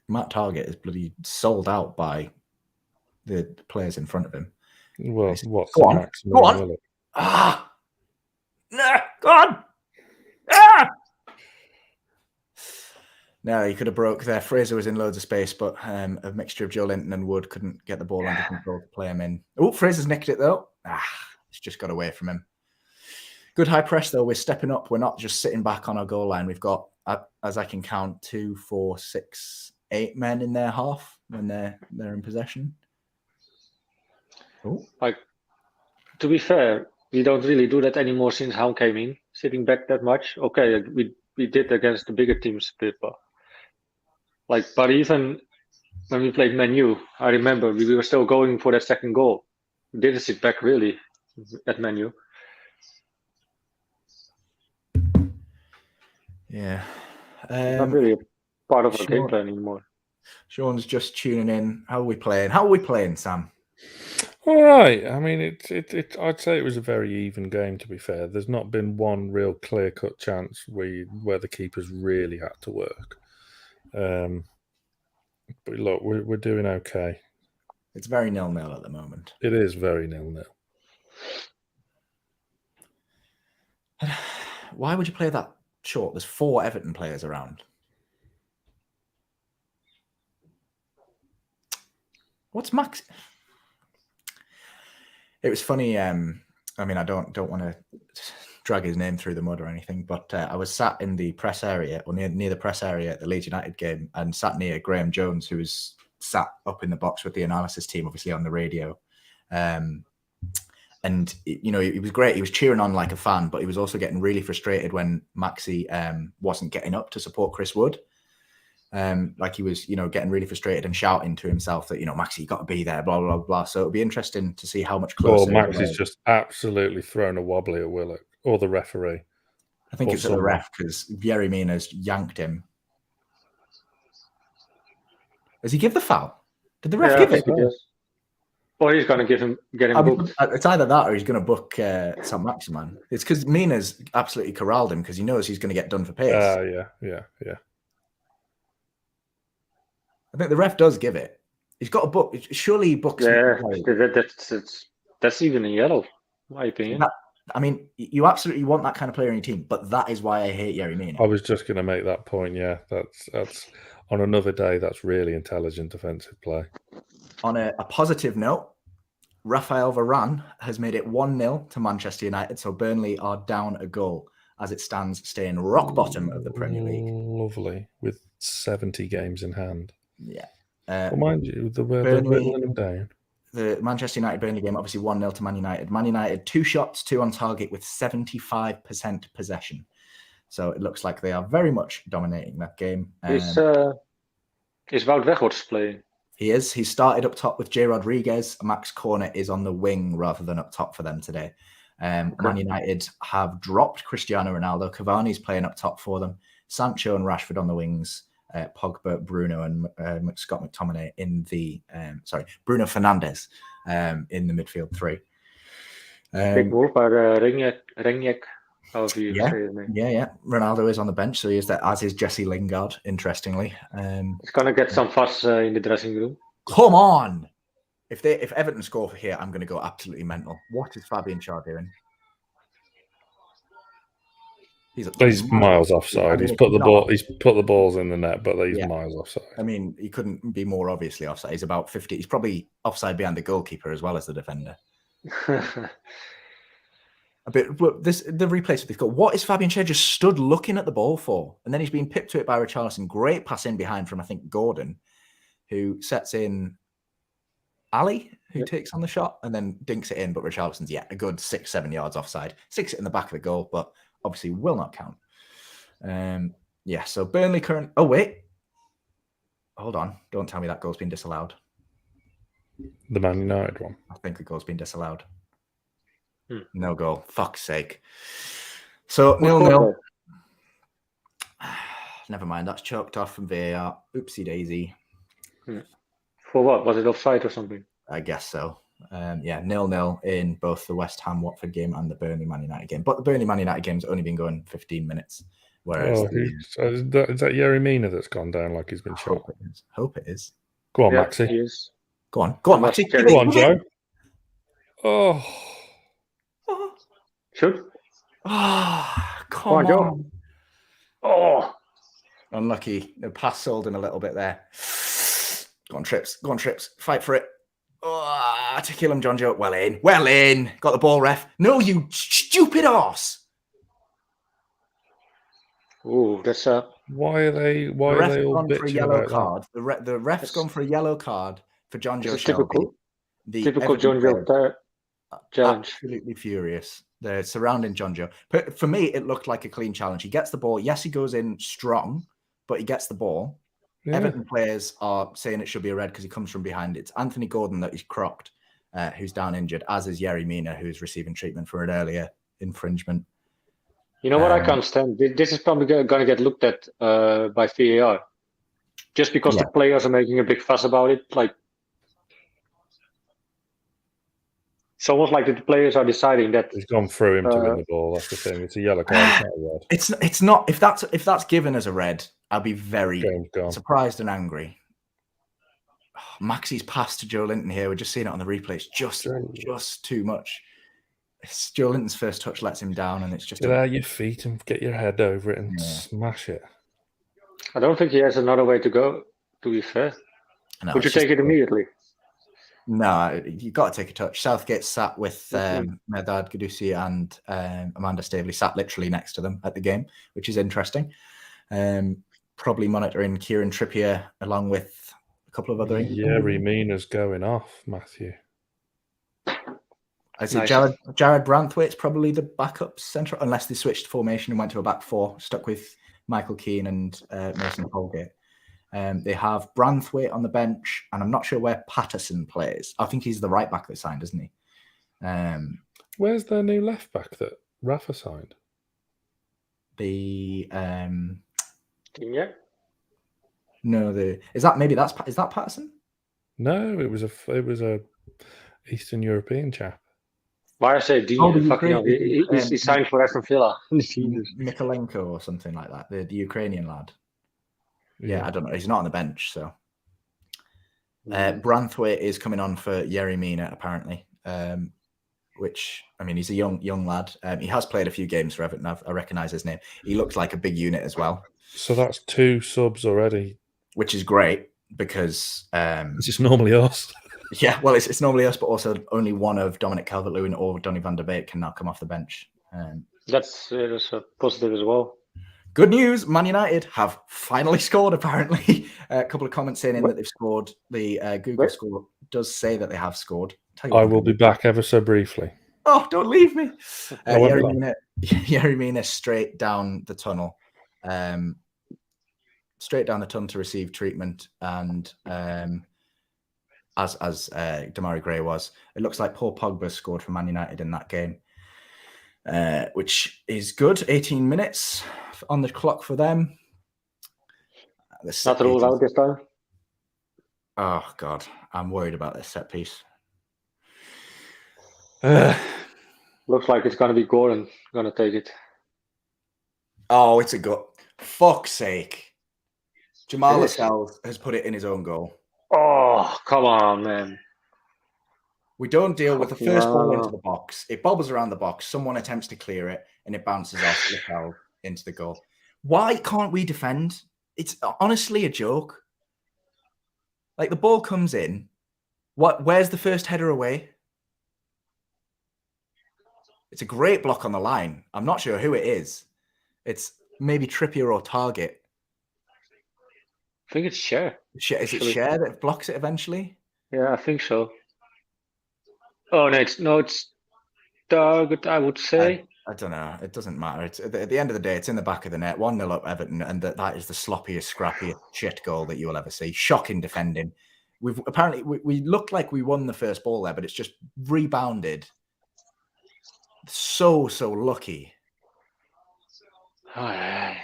Speaker 1: Matt Targett is bloody sold out by the players in front of him.
Speaker 2: Well, what's
Speaker 1: go on. Go on. Ah! No, go on! Ah! No, he could have broke there. Fraser was in loads of space, but a mixture of Joe Linton and Wood couldn't get the ball under control to play him in. Oh, Fraser's nicked it, though. It's just got away from him. Good high press, though. We're stepping up. We're not just sitting back on our goal line. We've got, as I can count, 2, 4, 6, 8 men in their half when they're in possession. Ooh.
Speaker 4: Like, to be fair, we don't really do that anymore since Hound came in, sitting back that much. Okay, we did against the bigger teams a bit, but even when we played Man U, I remember we were still going for that second goal. We didn't sit back really at Man U.
Speaker 1: Yeah.
Speaker 4: Not really a part of our game plan anymore.
Speaker 1: Sean's just tuning in. How are we playing, Sam?
Speaker 2: All right. I mean, I'd say it was a very even game, to be fair. There's not been one real clear-cut chance where the keepers really had to work. But look, we're doing okay.
Speaker 1: It's very 0-0 at the moment.
Speaker 2: It is very 0-0.
Speaker 1: Why would you play that short? There's 4 Everton players around. What's Max? It was funny. I mean, I don't want to drag his name through the mud or anything, but I was sat in the press area, or near the press area at the Leeds United game, and sat near Graham Jones, who was sat up in the box with the analysis team, obviously on the radio. And you know, he was great. He was cheering on like a fan, but he was also getting really frustrated when Maxi wasn't getting up to support Chris Wood. Like he was, you know, getting really frustrated and shouting to himself that, you know, Maxi, you got to be there, blah, blah, blah. So it'll be interesting to see how much closer.
Speaker 2: Maxi's just absolutely thrown a wobbly at Willock or the referee.
Speaker 1: I think it's at the ref because Yerry Mina's yanked him. Does he give the foul? Did the ref give it?
Speaker 4: Or he's going to get him booked.
Speaker 1: It's either that or he's going to book Saint-Maximin. It's because Mina's absolutely corralled him because he knows he's going to get done for pace.
Speaker 2: Yeah.
Speaker 1: I think the ref does give it. He's got a book. Surely he books.
Speaker 4: Yeah, that's even a yellow, in my opinion.
Speaker 1: I mean, you absolutely want that kind of player in your team, but that is why I hate Yerry Mina.
Speaker 2: I was just going to make that point. Yeah, that's on another day. That's really intelligent defensive play.
Speaker 1: On a positive note, Rafael Varane has made it 1-0 to Manchester United, so Burnley are down a goal as it stands, staying rock bottom of the Premier League.
Speaker 2: Lovely, with 70 games in hand.
Speaker 1: Yeah.
Speaker 2: Well, mind you, they're whittling down.
Speaker 1: The Manchester United-Burnley game, obviously 1-0 to Man United. Man United, 2 shots, 2 on target with 75% possession. So it looks like they are very much dominating that game.
Speaker 4: Is Wout Weghorst playing?
Speaker 1: He is. He started up top with Jay Rodriguez. Max Corner is on the wing rather than up top for them today. Man United have dropped Cristiano Ronaldo. Cavani's playing up top for them. Sancho and Rashford on the wings. Pogba, Bruno, and Scott McTominay in the Bruno Fernandez in the midfield three.
Speaker 4: Big move by Regnec, however you say his name.
Speaker 1: Yeah. Ronaldo is on the bench, so he is there, as is Jesse Lingard, interestingly.
Speaker 4: He's gonna get some fuss in the dressing room.
Speaker 1: Come on! If Everton score for here, I'm going to go absolutely mental. What is Fabian Schär doing?
Speaker 2: He's miles offside. He's put the balls in the net, but he's miles offside.
Speaker 1: I mean, he couldn't be more obviously offside. He's about 50. He's probably offside behind the goalkeeper as well as the defender. The replays they've got. What is Fabian Schär just stood looking at the ball for? And then he's been pipped to it by Richarlison. Great pass in behind from, I think, Gordon, who sets in Ali, who takes on the shot and then dinks it in. But Richarlison's, a good 6-7 yards offside. Sticks it in the back of the goal, but obviously will not count. So Burnley current. Oh, wait. Hold on. Don't tell me that goal's been disallowed.
Speaker 2: The Man United one.
Speaker 1: I think the goal's been disallowed. No goal. Fuck's sake. So 0-0. Never mind. That's choked off from VAR. Oopsie daisy.
Speaker 4: For what? Was it offside or something?
Speaker 1: I guess so. 0-0 in both the West Ham Watford game and the Burnley Man United game. But the Burnley Man United game's only been going 15 minutes. Whereas
Speaker 2: is that Yerry Mina that's gone down like he's been shot?
Speaker 1: Hope it is.
Speaker 2: Go on, Maxi.
Speaker 4: He is.
Speaker 1: Go on, Maxi.
Speaker 2: Go on, Joe. Oh.
Speaker 4: Shoot.
Speaker 1: Come on, Joe.
Speaker 4: Oh.
Speaker 1: Unlucky. The pass sold in a little bit there. Go on, Trips. Fight for it. To kill him, John Joe. Well in. Got the ball, ref. No, you stupid arse.
Speaker 4: Oh, that's
Speaker 2: Why are they all bitching
Speaker 1: for a yellow
Speaker 2: about
Speaker 1: card? That? The ref's gone for a yellow card for John Joe Shelby.
Speaker 4: Typical John Joe challenge.
Speaker 1: Absolutely furious. They're surrounding John Joe. But for me, it looked like a clean challenge. He gets the ball. Yes, he goes in strong, but he gets the ball. Yeah. Everton players are saying it should be a red because he comes from behind. It's Anthony Gordon that he's cropped, who's down injured, as is Yerry Mina, who's receiving treatment for an earlier infringement.
Speaker 4: You know what I can't stand? This is probably going to get looked at by VAR. Just because the players are making a big fuss about it. Like, it's almost like the players are deciding that
Speaker 2: he's gone through him to win the ball. That's the thing. It's a yellow card. It's not a red.
Speaker 1: It's not. If that's given as a red, I'll be very surprised and angry. Maxi's pass to Joe Linton here. We're just seeing it on the replay. It's just too much. It's Joe Linton's first touch lets him down, and it's just
Speaker 2: get out your feet and get your head over it and smash it.
Speaker 4: I don't think he has another way to go. To be fair, would you take it immediately?
Speaker 1: No, you got to take a touch. Southgate sat with Mehrdad Gudussi and Amanda Staveley sat literally next to them at the game, which is interesting. Probably monitoring Kieran Trippier along with a couple of other.
Speaker 2: Yerry Mina's going off, Matthew.
Speaker 1: I see Jared Branthwaite's probably the backup centre, unless they switched formation and went to a back four, stuck with Michael Keane and Mason Holgate. They have Branthwaite on the bench, and I'm not sure where Patterson plays. I think he's the right back that signed, isn't he?
Speaker 2: Where's their new left back that Rafa signed?
Speaker 1: The
Speaker 4: No,
Speaker 1: is that Patterson?
Speaker 2: No, it was a Eastern European chap.
Speaker 4: Why I say he signed for Aston Villa.
Speaker 1: Mikolenko or something like that. The Ukrainian lad. Yeah, I don't know. He's not on the bench, so. Branthwaite is coming on for Yerry Mina, apparently. Which, I mean, he's a young lad. He has played a few games for Everton. I recognise his name. He looks like a big unit as well.
Speaker 2: So that's 2 subs already.
Speaker 1: Which is great because...
Speaker 2: it's just normally us.
Speaker 1: Yeah, well, it's normally us, but also only one of Dominic Calvert-Lewin or Donny van der Beek can now come off the bench.
Speaker 4: That's a positive as well.
Speaker 1: Good news, Man United have finally scored, apparently. A couple of comments saying that they've scored. The Google score does say that they have scored.
Speaker 2: I will be back ever so briefly.
Speaker 1: Oh, don't leave me. Yerry Mina straight down the tunnel. Straight down the tunnel to receive treatment, and as Damari Gray was, it looks like Paul Pogba scored for Man United in that game, which is good. 18 minutes on the clock for them.
Speaker 4: Not ruled out this time.
Speaker 1: Oh God, I'm worried about this set piece.
Speaker 4: Looks like it's going to be Gordon going to take it.
Speaker 1: Oh, it's a goal. Fuck's sake. Jamal Lascelles has put it in his own goal.
Speaker 4: Oh, come on, man.
Speaker 1: We don't deal with the first ball into the box. It bobbles around the box. Someone attempts to clear it, and it bounces off Lascelles into the goal. Why can't we defend? It's honestly a joke. Like, the ball comes in. Where's the first header away? It's a great block on the line. I'm not sure who it is. It's maybe Trippier or Targett.
Speaker 4: I think it's Cher.
Speaker 1: Is it Cher that blocks it eventually?
Speaker 4: Yeah, I think so. Oh, no, it's Targett, I would say.
Speaker 1: I don't know. It doesn't matter. It's at the end of the day, it's in the back of the net. 1-0 up Everton, and that is the sloppiest, scrappiest shit goal that you will ever see. Shocking defending. We looked like we won the first ball there, but it's just rebounded. So lucky.
Speaker 4: Oh,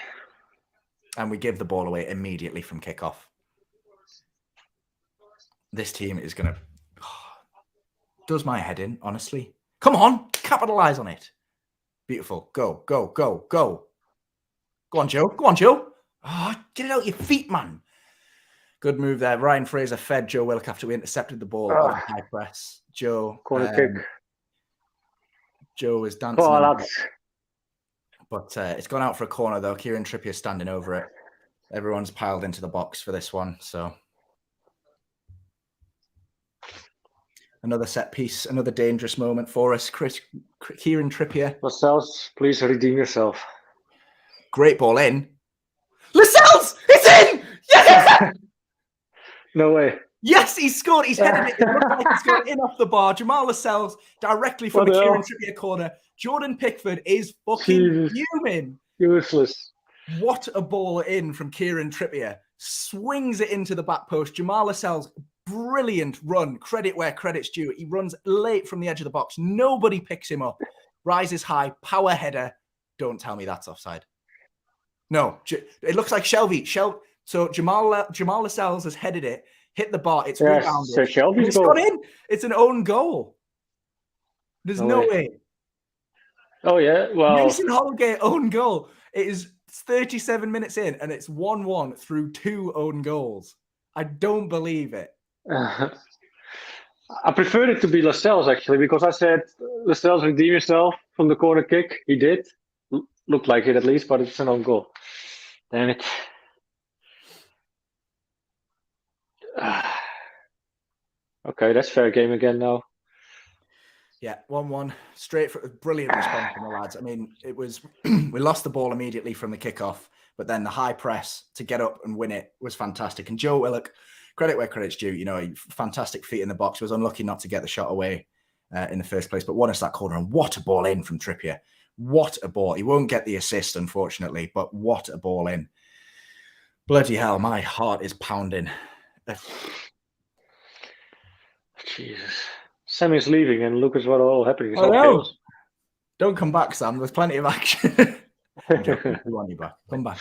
Speaker 1: and we give the ball away immediately from kickoff. This team is going to... does my head in, honestly. Come on, capitalize on it. Beautiful. Go. Go on, Joe. Oh, get it out your feet, man. Good move there. Ryan Fraser fed Joe Willock after we intercepted the ball on high press. Joe.
Speaker 4: Corner kick.
Speaker 1: Joe is dancing.
Speaker 4: Oh, lads.
Speaker 1: But it's gone out for a corner, though. Kieran Trippier standing over it. Everyone's piled into the box for this one. So another set piece, another dangerous moment for us. Kieran Trippier.
Speaker 4: Lascelles, please redeem yourself.
Speaker 1: Great ball in. Lascelles! It's in! Yeah!
Speaker 4: No way.
Speaker 1: Yes, he scored. He's headed it. It looked like he's going in off the bar. Jamal Lascelles directly from the Kieran Trippier corner. Jordan Pickford is fucking fuming.
Speaker 4: Useless.
Speaker 1: What a ball in from Kieran Trippier. Swings it into the back post. Jamal Lascelles, brilliant run. Credit where credit's due. He runs late from the edge of the box. Nobody picks him up. Rises high. Power header. Don't tell me that's offside. No. It looks like Shelby. So Jamal Lascelles has headed it. Hit the bar. It's rebounded.
Speaker 4: So Shelby's
Speaker 1: it's gone in. It's an own goal. There's no way.
Speaker 4: Oh, yeah. Well,
Speaker 1: Mason Holgate own goal. It is 37 minutes in, and it's 1-1 through 2 own goals. I don't believe it.
Speaker 4: I preferred it to be Lascelles, actually, because I said, Lascelles, redeem yourself from the corner kick. He did. Looked like it, at least, but it's an own goal. Damn it. Okay, that's fair game again now.
Speaker 1: Yeah, 1-1, straight for a brilliant response from the lads. I mean, it was we lost the ball immediately from the kickoff, but then the high press to get up and win it was fantastic. And Joe Willock, credit where credit's due, you know, fantastic feet in the box. Was unlucky not to get the shot away in the first place, but won us that corner. And what a ball in from Trippier! What a ball! He won't get the assist, unfortunately, but what a ball in! Bloody hell, my heart is pounding.
Speaker 4: Jesus. Sam is leaving, and look at what all happening.
Speaker 1: Don't come back, Sam. There's plenty of action. We want you back. Come back.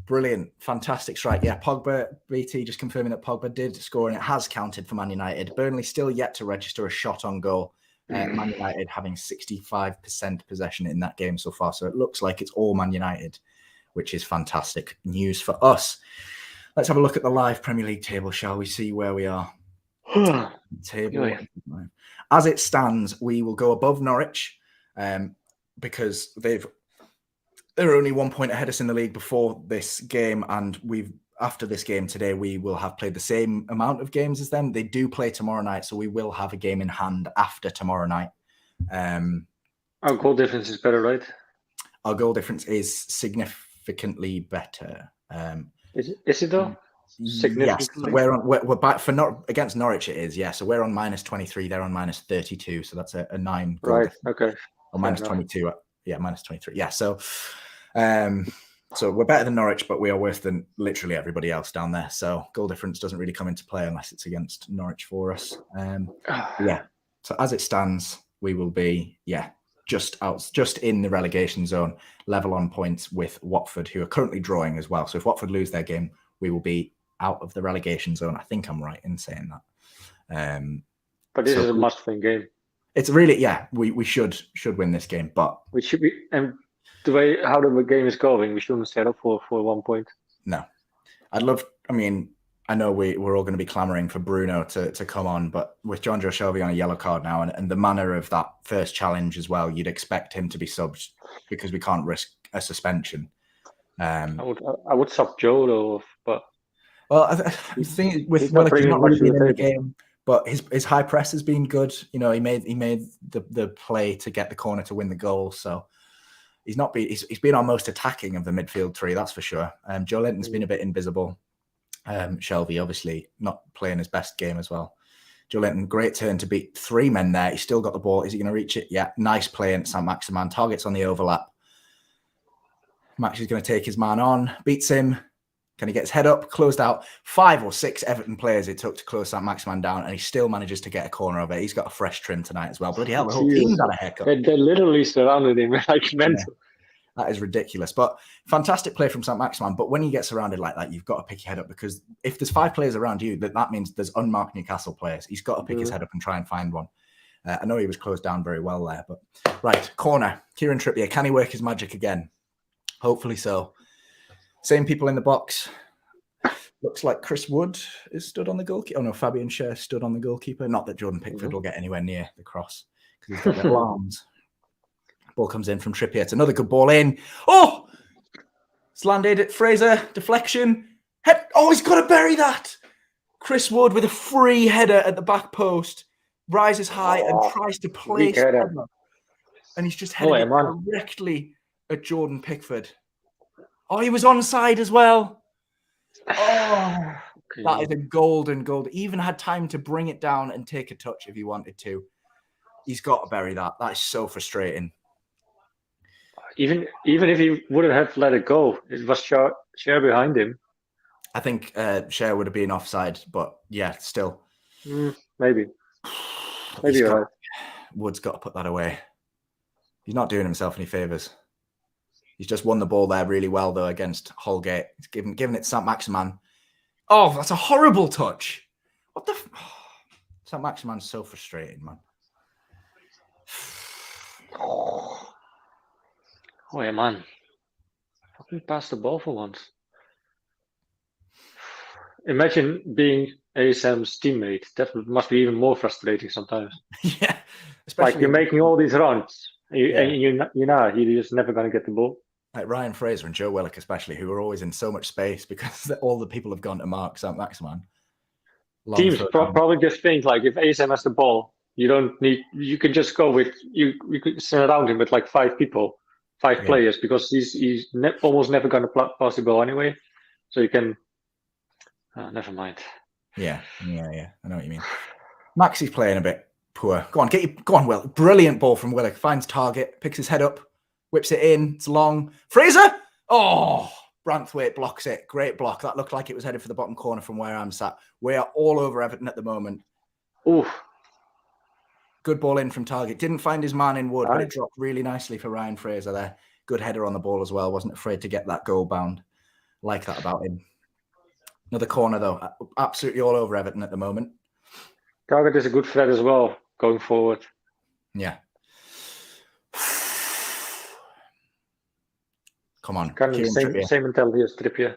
Speaker 1: Brilliant. Fantastic strike. Yeah, Pogba, BT just confirming that Pogba did score, and it has counted for Man United. Burnley still yet to register a shot on goal. Man United having 65% possession in that game so far. So it looks like it's all Man United, which is fantastic news for us. Let's have a look at the live Premier League table, shall we? See where we are. Table. As it stands, we will go above Norwich because they're only 1 point ahead of us in the league before this game, and after this game today we will have played the same amount of games as them. They do play tomorrow night, so we will have a game in hand after tomorrow night.
Speaker 4: Our goal difference is better, right?
Speaker 1: Our goal difference is significantly better.
Speaker 4: Is it though?
Speaker 1: Yes, we're back for against Norwich. It is, yeah. So we're on -23. They're on -32. So that's a 9 goal.
Speaker 4: Right. Okay.
Speaker 1: Or -22. minus 23. Yeah, so we're better than Norwich, but we are worse than literally everybody else down there. So goal difference doesn't really come into play unless it's against Norwich for us. Yeah. So as it stands, we will be just in the relegation zone, level on points with Watford, who are currently drawing as well. So if Watford lose their game, we will be out of the relegation zone. I think I'm right in saying that.
Speaker 4: But this is a must-win game.
Speaker 1: It's really, we should win this game, but
Speaker 4: we should be. And the way how the game is going, we shouldn't settle for 1 point.
Speaker 1: No, I know we're all going to be clamoring for Bruno to come on, but with Jonjo Shelvey on a yellow card now and the manner of that first challenge as well, you'd expect him to be subbed because we can't risk a suspension. I
Speaker 4: would sub Joe though, but
Speaker 1: I think with Willock, he's not really been in the game, but his high press has been good. You know, he made the play to get the corner to win the goal, so he's been our most attacking of the midfield three, that's for sure. Joe Linton's been a bit invisible. Shelvey obviously not playing his best game as well. Joe Linton, great turn to beat 3 men there. He's still got the ball. Is he going to reach it? Yeah, nice play in Saint-Maximin. Target's on the overlap. Max is going to take his man on, beats him. Can he get his head up? Closed out. 5 or 6 Everton players it took to close Saint-Maximin down, and he still manages to get a corner of it. He's got a fresh trim tonight as well. Bloody hell, the whole team's had a haircut.
Speaker 4: They literally surrounded him like mental.
Speaker 1: That is ridiculous. But fantastic play from Saint-Maximin. But when you get surrounded like that, you've got to pick your head up, because if there's 5 players around you, that means there's unmarked Newcastle players. He's got to pick his head up and try and find one. I know he was closed down very well there. But right, corner. Kieran Trippier. Can he work his magic again? Hopefully so. Same people in the box. Looks like Chris Wood is stood on the goalkeeper. Oh no, Fabian Schär stood on the goalkeeper. Not that Jordan Pickford will get anywhere near the cross because he's got little arms. Ball comes in from Trippier. It's another good ball in. Oh! It's landed at Fraser. Deflection. Head. Oh, he's got to bury that. Chris Wood with a free header at the back post. Rises high and tries to place it. And he's just headed directly at Jordan Pickford. Oh, he was onside as well. Oh, that is a golden goal. He even had time to bring it down and take a touch if he wanted to. He's got to bury that. That is so frustrating.
Speaker 4: Even if he wouldn't have let it go, it was Schär behind him.
Speaker 1: I think Schär would have been offside, but yeah, still.
Speaker 4: Maybe you're right.
Speaker 1: Wood's got to put that away. He's not doing himself any favours. He's just won the ball there really well, though, against Holgate. He's given it to Saint-Maximin. Oh, that's a horrible touch. What the... Saint-Maximin's so frustrating, man.
Speaker 4: Oh, yeah, man. Fucking pass the ball for once. Imagine being ASM's teammate. That must be even more frustrating sometimes.
Speaker 1: Yeah. Especially
Speaker 4: like you're making all these runs, and you're just never going to get the ball.
Speaker 1: Like Ryan Fraser and Joe Willock, especially, who are always in so much space because all the people have gone to mark Saint-Maximin.
Speaker 4: Teams probably just think like if ASM has the ball, you can just go with you could surround him with like 5 people, 5 players, because he's almost never going to pass the ball anyway. So you can. Never mind. Yeah.
Speaker 1: I know what you mean. Maxi's playing a bit poor. Go on, Will. Brilliant ball from Willock. Finds Targett, picks his head up. Whips it in. It's long. Fraser! Oh, Branthwaite blocks it. Great block. That looked like it was headed for the bottom corner from where I'm sat. We are all over Everton at the moment.
Speaker 4: Oof.
Speaker 1: Good ball in from Targett. Didn't find his man in Wood, but it dropped really nicely for Ryan Fraser there. Good header on the ball as well. Wasn't afraid to get that goal bound. Like that about him. Another corner, though. Absolutely all over Everton at the moment.
Speaker 4: Targett is a good threat as well, going forward.
Speaker 1: Yeah. Come on.
Speaker 4: Kind of the same mentality as Trippier.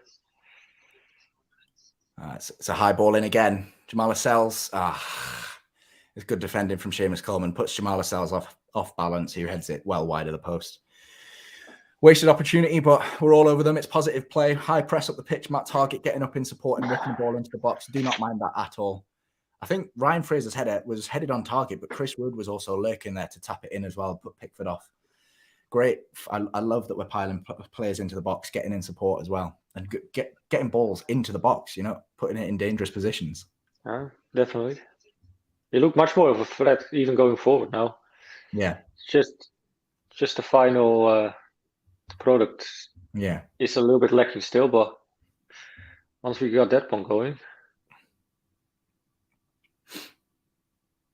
Speaker 1: It's a high ball in again. Jamal Lascelles. It's good defending from Seamus Coleman. Puts Jamal Lascelles off balance. Who heads it well wide of the post. Wasted opportunity, but we're all over them. It's positive play. High press up the pitch. Matt Targett getting up in support and ripping the ball into the box. Do not mind that at all. I think Ryan Fraser's header was headed on target, but Chris Wood was also lurking there to tap it in as well, put Pickford off. Great. I love that we're piling players into the box, getting in support as well, and getting balls into the box, putting it in dangerous positions.
Speaker 4: Definitely. They look much more of a threat even going forward now.
Speaker 1: Yeah.
Speaker 4: It's just the final product is a little bit lacking still, but once we got that one going,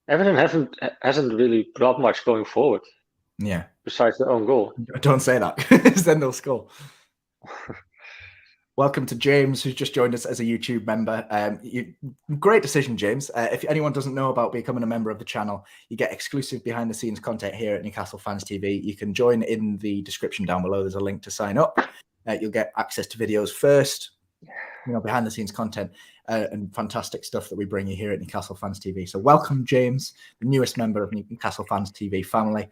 Speaker 4: Everton hasn't really brought much going forward.
Speaker 1: Yeah.
Speaker 4: Besides their own goal.
Speaker 1: Don't say that, because then they'll score. Welcome to James, who's just joined us as a YouTube member. Great decision, James. If anyone doesn't know about becoming a member of the channel, you get exclusive behind-the-scenes content here at Newcastle Fans TV. You can join in the description down below. There's a link to sign up. You'll get access to videos first, behind-the-scenes content, and fantastic stuff that we bring you here at Newcastle Fans TV. So welcome, James, the newest member of Newcastle Fans TV family.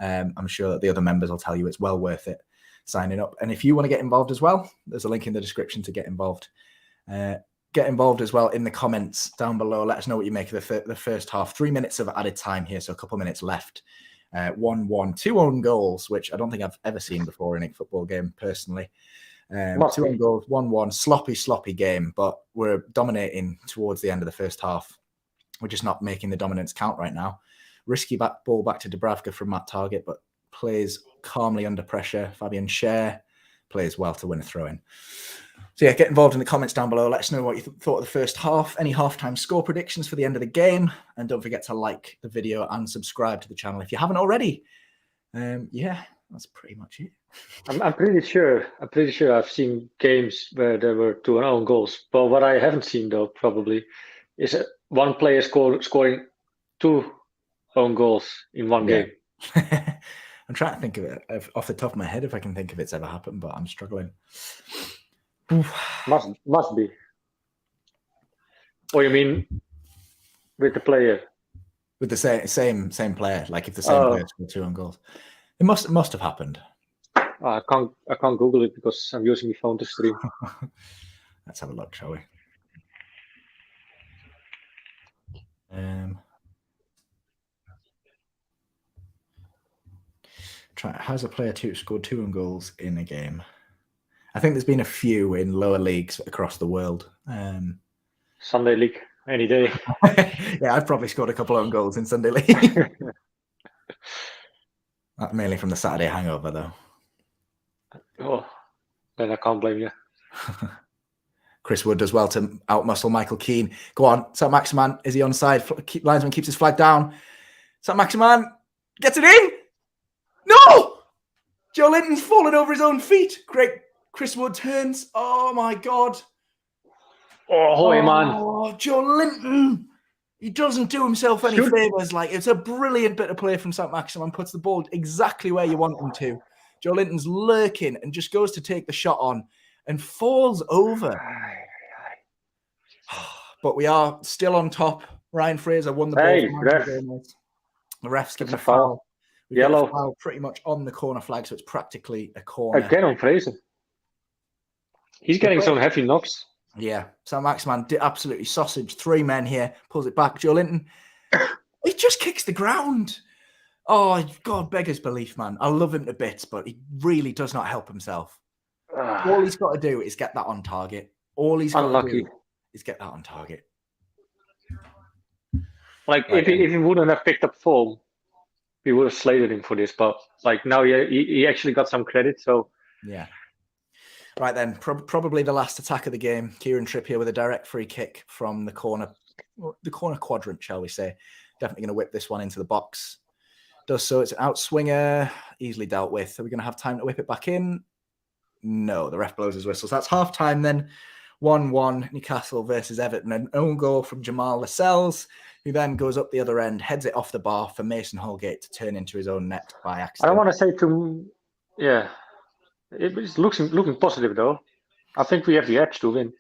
Speaker 1: I'm sure that the other members will tell you it's well worth it signing up. And if you want to get involved as well, there's a link in the description to get involved. Get involved as well in the comments down below. Let us know what you make of the first half. 3 minutes of added time here, so a couple of minutes left. 1-1, 2 own goals, which I don't think I've ever seen before in a football game personally. 2 own goals, 1-1, sloppy game, but we're dominating towards the end of the first half. We're just not making the dominance count right now. Risky ball back to Dubravka from Matt Targett, but plays calmly under pressure. Fabian Delph plays well to win a throw-in. So yeah, get involved in the comments down below. Let us know what you thought of the first half, any halftime score predictions for the end of the game, and don't forget to like the video and subscribe to the channel if you haven't already. Yeah, that's pretty much it.
Speaker 4: I'm pretty sure I've seen games where there were 2 own goals, but what I haven't seen though probably is one player scoring 2 own goals in one game.
Speaker 1: I'm trying to think of it off the top of my head if I can think if it's ever happened, but I'm struggling.
Speaker 4: Must be. Or you mean with the player?
Speaker 1: With the same player, like if the same player scored 2 own goals. It must have happened.
Speaker 4: I can't Google it because I'm using my phone to stream.
Speaker 1: Let's have a look, shall we? How's a player scored 2 own goals in a game? I think there's been a few in lower leagues across the world.
Speaker 4: Sunday League, any day.
Speaker 1: Yeah, I've probably scored a couple of own goals in Sunday League. Mainly from the Saturday hangover, though.
Speaker 4: Oh, then I can't blame you.
Speaker 1: Chris Wood does well to outmuscle Michael Keane. Go on, saint-maximin, is he onside? Linesman keeps his flag down. Saint-maximin gets it in. No! Joe Linton's fallen over his own feet. Great. Chris Wood turns. Oh, my God.
Speaker 4: Oh, man.
Speaker 1: Joe Linton. He doesn't do himself any favours. Like, it's a brilliant bit of play from saint-maximin. Puts the ball exactly where you want him to. Joe Linton's lurking and just goes to take the shot on and falls over. But we are still on top. Ryan Fraser won the ball.
Speaker 4: Ref.
Speaker 1: The ref's given a foul.
Speaker 4: Yellow.
Speaker 1: A foul pretty much on the corner flag, so it's practically a corner.
Speaker 4: Again on Fraser. He's getting some heavy knocks.
Speaker 1: Yeah, saint-maximin did absolutely sausage. 3 men here, pulls it back. Joe Linton, he just kicks the ground. Oh, God, beggars belief, man. I love him to bits, but he really does not help himself. All he's got to do is get that on target. All he's got to do is get that on target.
Speaker 4: Like, if he wouldn't have picked up form, we would have slated him for this. But, like, now he actually got some credit, so...
Speaker 1: Yeah. Right then, probably the last attack of the game. Kieran Trippier with a direct free kick from the corner quadrant, shall we say. Definitely going to whip this one into the box. Does so. It's an outswinger, easily dealt with. Are we going to have time to whip it back in? No, the ref blows his whistle. So that's half time then. 1-1, Newcastle versus Everton. An own goal from Jamal Lascelles, who then goes up the other end, heads it off the bar for Mason Holgate to turn into his own net by accident.
Speaker 4: I don't want to say yeah, it's looking positive though. I think we have the edge to win.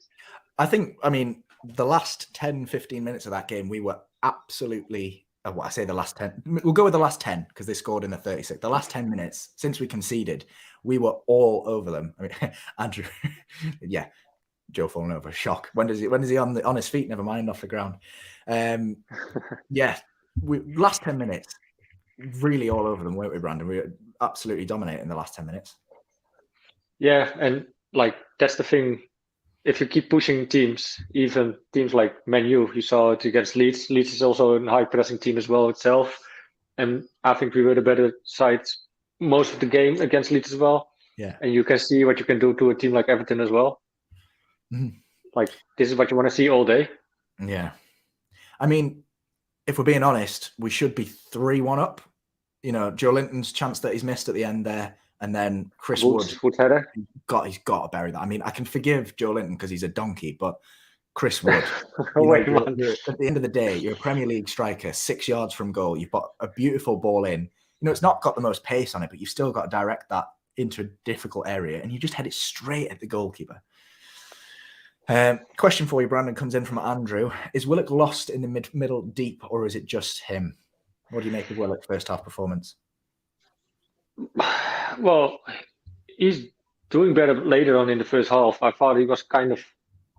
Speaker 1: I mean, the last 10, 15 minutes of that game, we were absolutely... Well, I say the last 10. We'll go with the last 10 because they scored in the 36th. The last 10 minutes since we conceded, we were all over them. I mean, Andrew, yeah, Joe falling over, shock. When is he on his feet? Never mind, off the ground. Yeah, last 10 minutes, really all over them, weren't we, Brandon? We were absolutely dominating the last 10 minutes.
Speaker 4: Yeah, and like that's the thing. If you keep pushing teams, even teams like Man U, you saw it against Leeds. Leeds is also a high pressing team as well itself. And I think we were the better side most of the game against Leeds as well.
Speaker 1: Yeah.
Speaker 4: And you can see what you can do to a team like Everton as well.
Speaker 1: Mhm.
Speaker 4: Like, this is what you want to see all day.
Speaker 1: Yeah. I mean, if we're being honest, we should be 3-1 up. You know, Joe Linton's chance that he's missed at the end there, and then Chris Wood.
Speaker 4: Header.
Speaker 1: He's got to bury that. I mean, I can forgive Joe Linton because he's a donkey, but Chris Wood, you're, at the end of the day, you're a Premier League striker, 6 yards from goal. You've got a beautiful ball in. You know, it's not got the most pace on it, but you've still got to direct that into a difficult area, and you just head it straight at the goalkeeper. Question for you, Brandon, comes in from Andrew. Is Willock lost in the middle deep, or is it just him? What do you make of Willock's first half performance?
Speaker 4: Well, he's doing better later on in the first half. I thought he was kind of,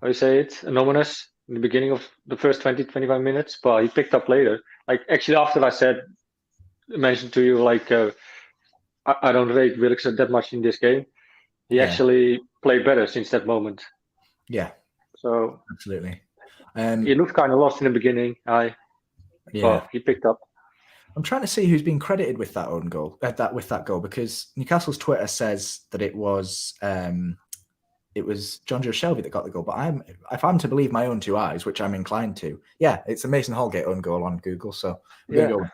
Speaker 4: how you say it, anomalous in the beginning of the first 20-25 minutes, but he picked up later. Like, actually, after I mentioned to you, like, I don't rate Willock that much in this game. He actually played better since that moment.
Speaker 1: Yeah.
Speaker 4: So
Speaker 1: absolutely.
Speaker 4: He looked kind of lost in the beginning. But he picked up.
Speaker 1: I'm trying to see who's been credited with that own goal, with that goal, because Newcastle's Twitter says that it was John Joe Shelby that got the goal. But if I'm to believe my own two eyes, which I'm inclined to, it's a Mason Holgate own goal on Google. So I'm gonna go with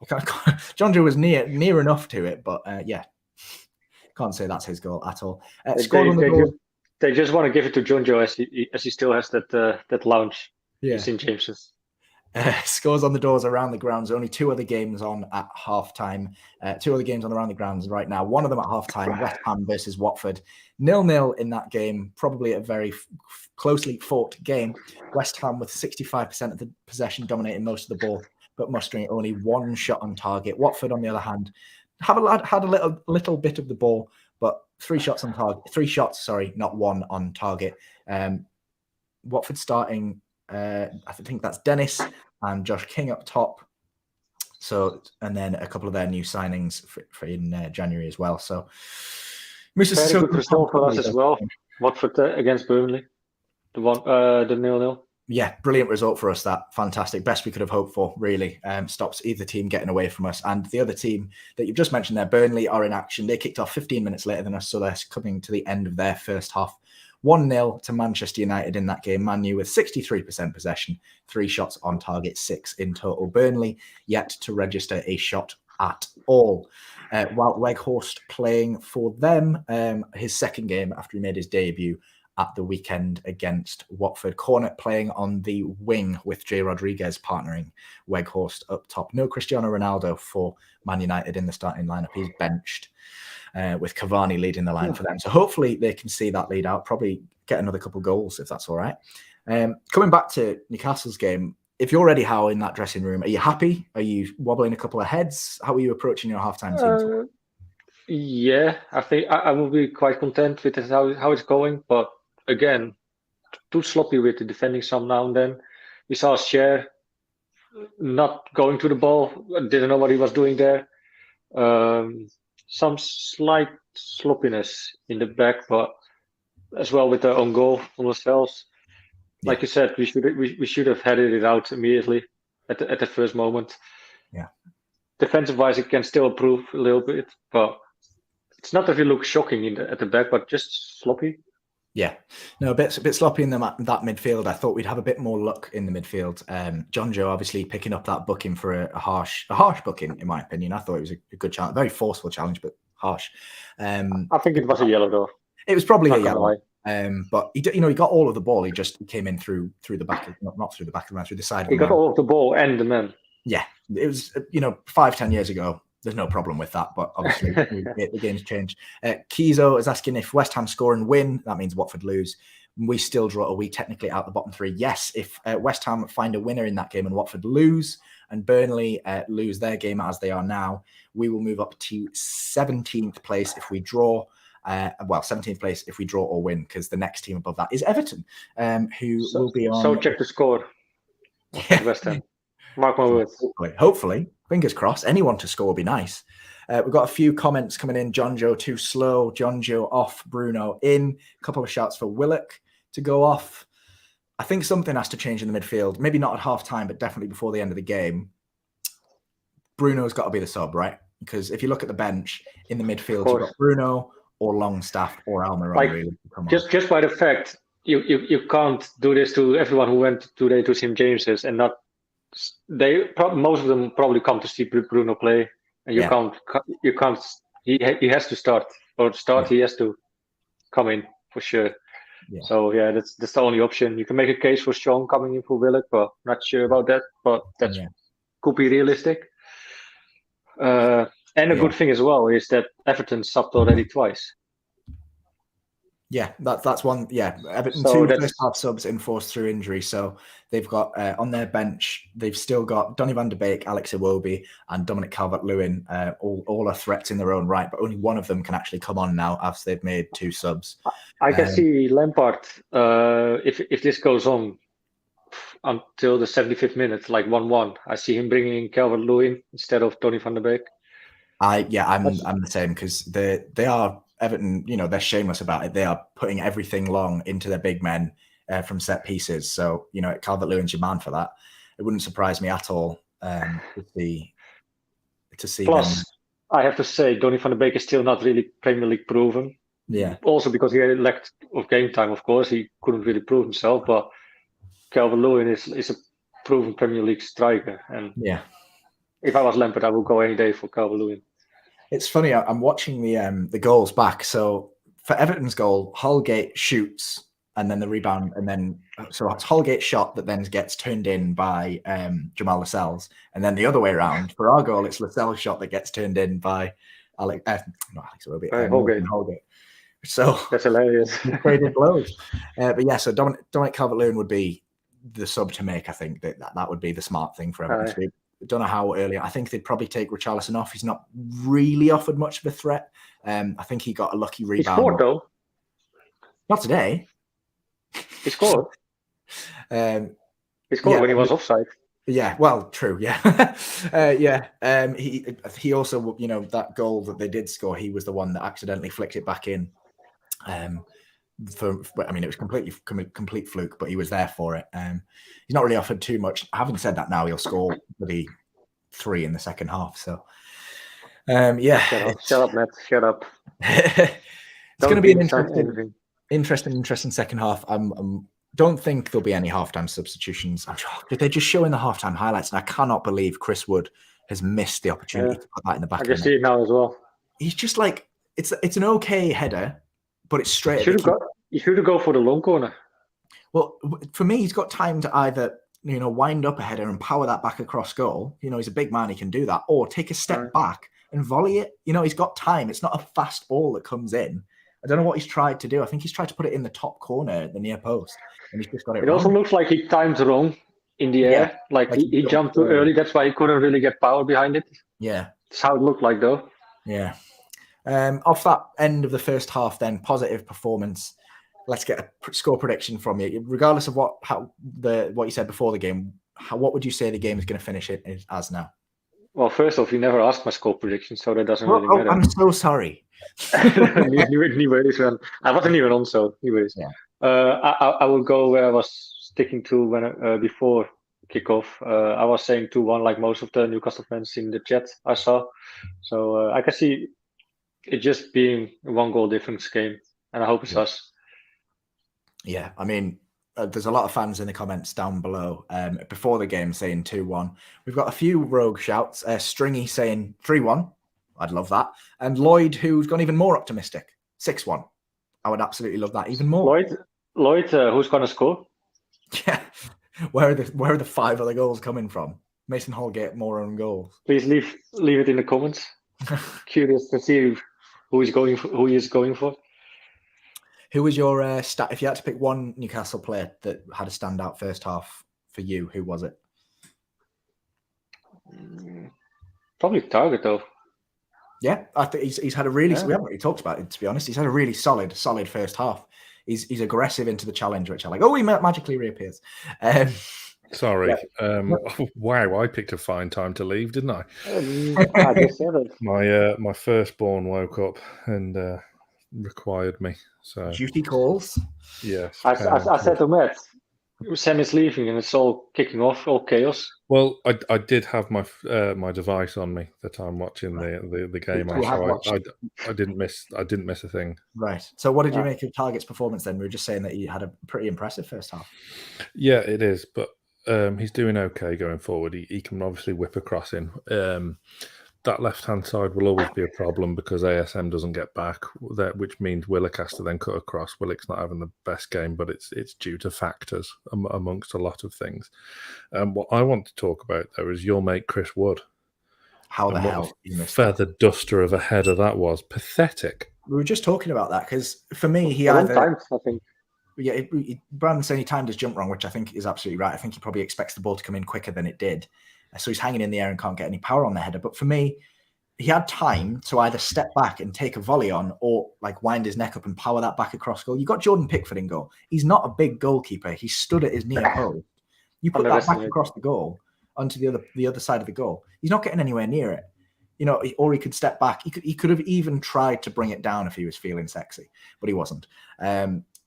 Speaker 1: that. John Joe was near enough to it, but can't say that's his goal at all.
Speaker 4: They just want to give it to John Joe as he still has that lounge in St. James's.
Speaker 1: Scores on the doors around the grounds. Only 2 other games on at half-time. 2 other games on around the grounds right now. One of them at half-time, West Ham versus Watford. 0-0 in that game. Probably a very closely fought game. West Ham with 65% of the possession, dominating most of the ball, but mustering only 1 shot on target. Watford, on the other hand, had a little bit of the ball, but 3 shots on target. 3 shots, sorry, not 1 on target. Watford starting... I think that's Dennis and Josh King up top. So, and then a couple of their new signings for in January as well. So,
Speaker 4: very good result for us as well. Watford against Burnley, the 0-0.
Speaker 1: Yeah, brilliant result for us. That fantastic, best we could have hoped for. Really, stops either team getting away from us. And the other team that you've just mentioned there, Burnley, are in action. They kicked off 15 minutes later than us, so they're coming to the end of their first half. 1-0 to Manchester United in that game. Man U with 63% possession, 3 shots on target, 6 in total. Burnley yet to register a shot at all. Wout Weghorst playing for them, his second game after he made his debut at the weekend against Watford. Cornet playing on the wing with Jay Rodriguez partnering Weghorst up top. No Cristiano Ronaldo for Man United in the starting lineup. He's benched. With Cavani leading the line for them. So hopefully they can see that lead out, probably get another couple goals if that's all right. Coming back to Newcastle's game, if you're Eddie Howe in that dressing room, are you happy? Are you wobbling a couple of heads? How are you approaching your halftime team?
Speaker 4: Yeah, I think I will be quite content with how it's going. But again, too sloppy with the defending some now and then. We saw Cher not going to the ball, didn't know what he was doing there. Some slight sloppiness in the back, but as well with the own goal on ourselves. Like you said, we should have headed it out immediately at the first moment.
Speaker 1: Yeah.
Speaker 4: Defensive wise, it can still improve a little bit, but it's not that we look shocking at the back, but just sloppy.
Speaker 1: Yeah, no, a bit sloppy in that midfield. I thought we'd have a bit more luck in the midfield. John Joe obviously picking up that booking for a harsh booking, in my opinion. I thought it was a good challenge, very forceful challenge, but harsh.
Speaker 4: I think it was a yellow though.
Speaker 1: It was probably a yellow. But he got all of the ball. He just came in through the back, not through the back of the man, through the side.
Speaker 4: He got all of the ball and the man.
Speaker 1: Yeah, it was 5-10 years ago. There's no problem with that, but obviously the game's changed. Kizo is asking if West Ham score and win, that means Watford lose. We still draw. Are we technically out the bottom 3? Yes. If West Ham find a winner in that game and Watford lose, and Burnley lose their game as they are now, we will move up to 17th place if we draw. 17th place if we draw or win, because the next team above that is Everton, who will be on.
Speaker 4: So check the score. West Ham. Mark my words.
Speaker 1: Hopefully, fingers crossed. Anyone to score would be nice. We've got a few comments coming in. John Joe too slow. John Joe off. Bruno in. A couple of shouts for Willock to go off. I think something has to change in the midfield. Maybe not at half time, but definitely before the end of the game. Bruno's got to be the sub, right? Because if you look at the bench in the midfield, you've got Bruno or Longstaff or Almiron.
Speaker 4: Like,
Speaker 1: really,
Speaker 4: just by the fact you can't do this to everyone who went today to St. James's and not. Most of them probably come to see Bruno play, and you can't. He has to start, he has to come in for sure.
Speaker 1: Yeah.
Speaker 4: So that's the only option. You can make a case for Sean coming in for Willock, but not sure about that. But that could be realistic. And a good thing as well is that Everton subbed already twice.
Speaker 1: Yeah, that's one. Yeah, Everton two first half subs enforced through injury. So they've got on their bench, they've still got Donny van de Beek, Alex Iwobi, and Dominic Calvert-Lewin. All are threats in their own right, but only one of them can actually come on now after they've made 2 subs.
Speaker 4: I can see Lampard, if this goes on until the 75th minute, like 1-1, I see him bringing in Calvert-Lewin instead of Donny van de Beek.
Speaker 1: I'm the same, because they are Everton. They're shameless about it. They are putting everything long into their big men from set pieces. So Calvert-Lewin's your man for that. It wouldn't surprise me at all to see.
Speaker 4: Plus,
Speaker 1: them.
Speaker 4: I have to say, Donny van de Beek is still not really Premier League proven.
Speaker 1: Yeah.
Speaker 4: Also because he had lacked of game time, of course, he couldn't really prove himself. But Calvert-Lewin is a proven Premier League striker, and if I was Lampard, I would go any day for Calvert-Lewin.
Speaker 1: It's funny. I'm watching the goals back. So for Everton's goal, Holgate shoots and then the rebound, and then so it's Holgate's shot that then gets turned in by Jamal Lascelles, and then the other way around for our goal, it's Lascelles' shot that gets turned in by Holgate. So
Speaker 4: that's hilarious.
Speaker 1: Traded blows. But yeah, so Dominic Calvert-Lewin would be the sub to make. I think that would be the smart thing for Everton to do. Don't know how early. I think they'd probably take Richarlison off. He's not really offered much of a threat. I think he got a lucky rebound.
Speaker 4: He scored though.
Speaker 1: Not today.
Speaker 4: He scored. He scored when he was offside.
Speaker 1: Yeah, well, true. Yeah, he also, that goal that they did score, he was the one that accidentally flicked it back in. It was complete fluke, but he was there for it. He's not really offered too much. Having said that, now he'll score the 3 in the second half. So,
Speaker 4: shut up, Matt. Shut up.
Speaker 1: It's going to be an interesting second half. Don't think there'll be any halftime substitutions. They're just showing the halftime highlights, and I cannot believe Chris Wood has missed the opportunity to put that in the back.
Speaker 4: I can see it now as well.
Speaker 1: He's just like it's an okay header, but it's straight.
Speaker 4: You should go for the long corner.
Speaker 1: Well, for me, he's got time to either wind up a header and power that back across goal. He's a big man; he can do that, or take a step back and volley it. He's got time. It's not a fast ball that comes in. I don't know what he's tried to do. I think he's tried to put it in the top corner, the near post, and he's just got it.
Speaker 4: It also looks like he timed wrong in the air. Like he jumped too early. That's why he couldn't really get power behind it.
Speaker 1: Yeah,
Speaker 4: that's how it looked like, though.
Speaker 1: Yeah. Off that end of the first half, then positive performance. Let's get a score prediction from you, regardless of what you said before the game. What would you say the game is going to finish it as now?
Speaker 4: Well, first off, you never asked my score prediction, so that doesn't really matter.
Speaker 1: I'm so sorry.
Speaker 4: Anyways, I wasn't even on, so anyways. Yeah. I will go where I was sticking to when before kickoff. I was saying 2-1, like most of the Newcastle fans in the chat I saw. So I can see it just being a 1-goal difference game, and I hope it's us.
Speaker 1: Yeah, I mean, there's a lot of fans in the comments down below before the game saying 2-1. We've got a few rogue shouts. Stringy saying 3-1. I'd love that. And Lloyd, who's gone even more optimistic, 6-1. I would absolutely love that even more.
Speaker 4: Lloyd, who's going to score?
Speaker 1: Yeah. Where are the 5 other goals coming from? Mason Holgate, more own goals.
Speaker 4: Please leave it in the comments. Curious to see who he is going for.
Speaker 1: Who was your stat? If you had to pick one Newcastle player that had a standout first half for you, who was it?
Speaker 4: Probably Targett, though.
Speaker 1: Yeah, I think he's had a really. We haven't really talked about it, to be honest. He's had a really solid first half. He's aggressive into the challenge, which I like. Oh, he magically reappears.
Speaker 2: Sorry. Wow, I picked a fine time to leave, didn't I?
Speaker 4: I just said it.
Speaker 2: My firstborn woke up and required me. So
Speaker 1: duty calls.
Speaker 2: Yes.
Speaker 4: I said to Matt, Sam is leaving and it's all kicking off, all chaos.
Speaker 2: Well, I did have my my device on me that I'm watching the game
Speaker 1: You
Speaker 2: on,
Speaker 1: have
Speaker 2: so
Speaker 1: watched
Speaker 2: I didn't miss a thing.
Speaker 1: Right. So what did you
Speaker 4: Ah.
Speaker 1: make of Targett's performance then? We were just saying that he had a pretty impressive first half.
Speaker 2: Yeah, it is, but he's doing okay going forward. He can obviously whip a crossing. That left-hand side will always be a problem because ASM doesn't get back, which means Willock has to then cut across. Willock's not having the best game, but it's due to factors amongst a lot of things. What I want to talk about, though, is your mate Chris Wood.
Speaker 1: How the
Speaker 2: And what
Speaker 1: hell
Speaker 2: a
Speaker 1: you missed that?
Speaker 2: feather duster of a header that was. Pathetic.
Speaker 1: We were just talking about that because for me, he
Speaker 4: A long
Speaker 1: either
Speaker 4: time, I think.
Speaker 1: yeah, Brandon saying he timed his jump wrong, which I think is absolutely right. I think he probably expects the ball to come in quicker than it did, so he's hanging in the air and can't get any power on the header. But for me, he had time to either step back and take a volley on, or like wind his neck up and power that back across goal. You got Jordan Pickford in goal. He's not a big goalkeeper. He stood at his near post. You put that back across the goal onto the other side of the goal. He's not getting anywhere near it. You know, or he could step back. He could have even tried to bring it down if he was feeling sexy, but he wasn't.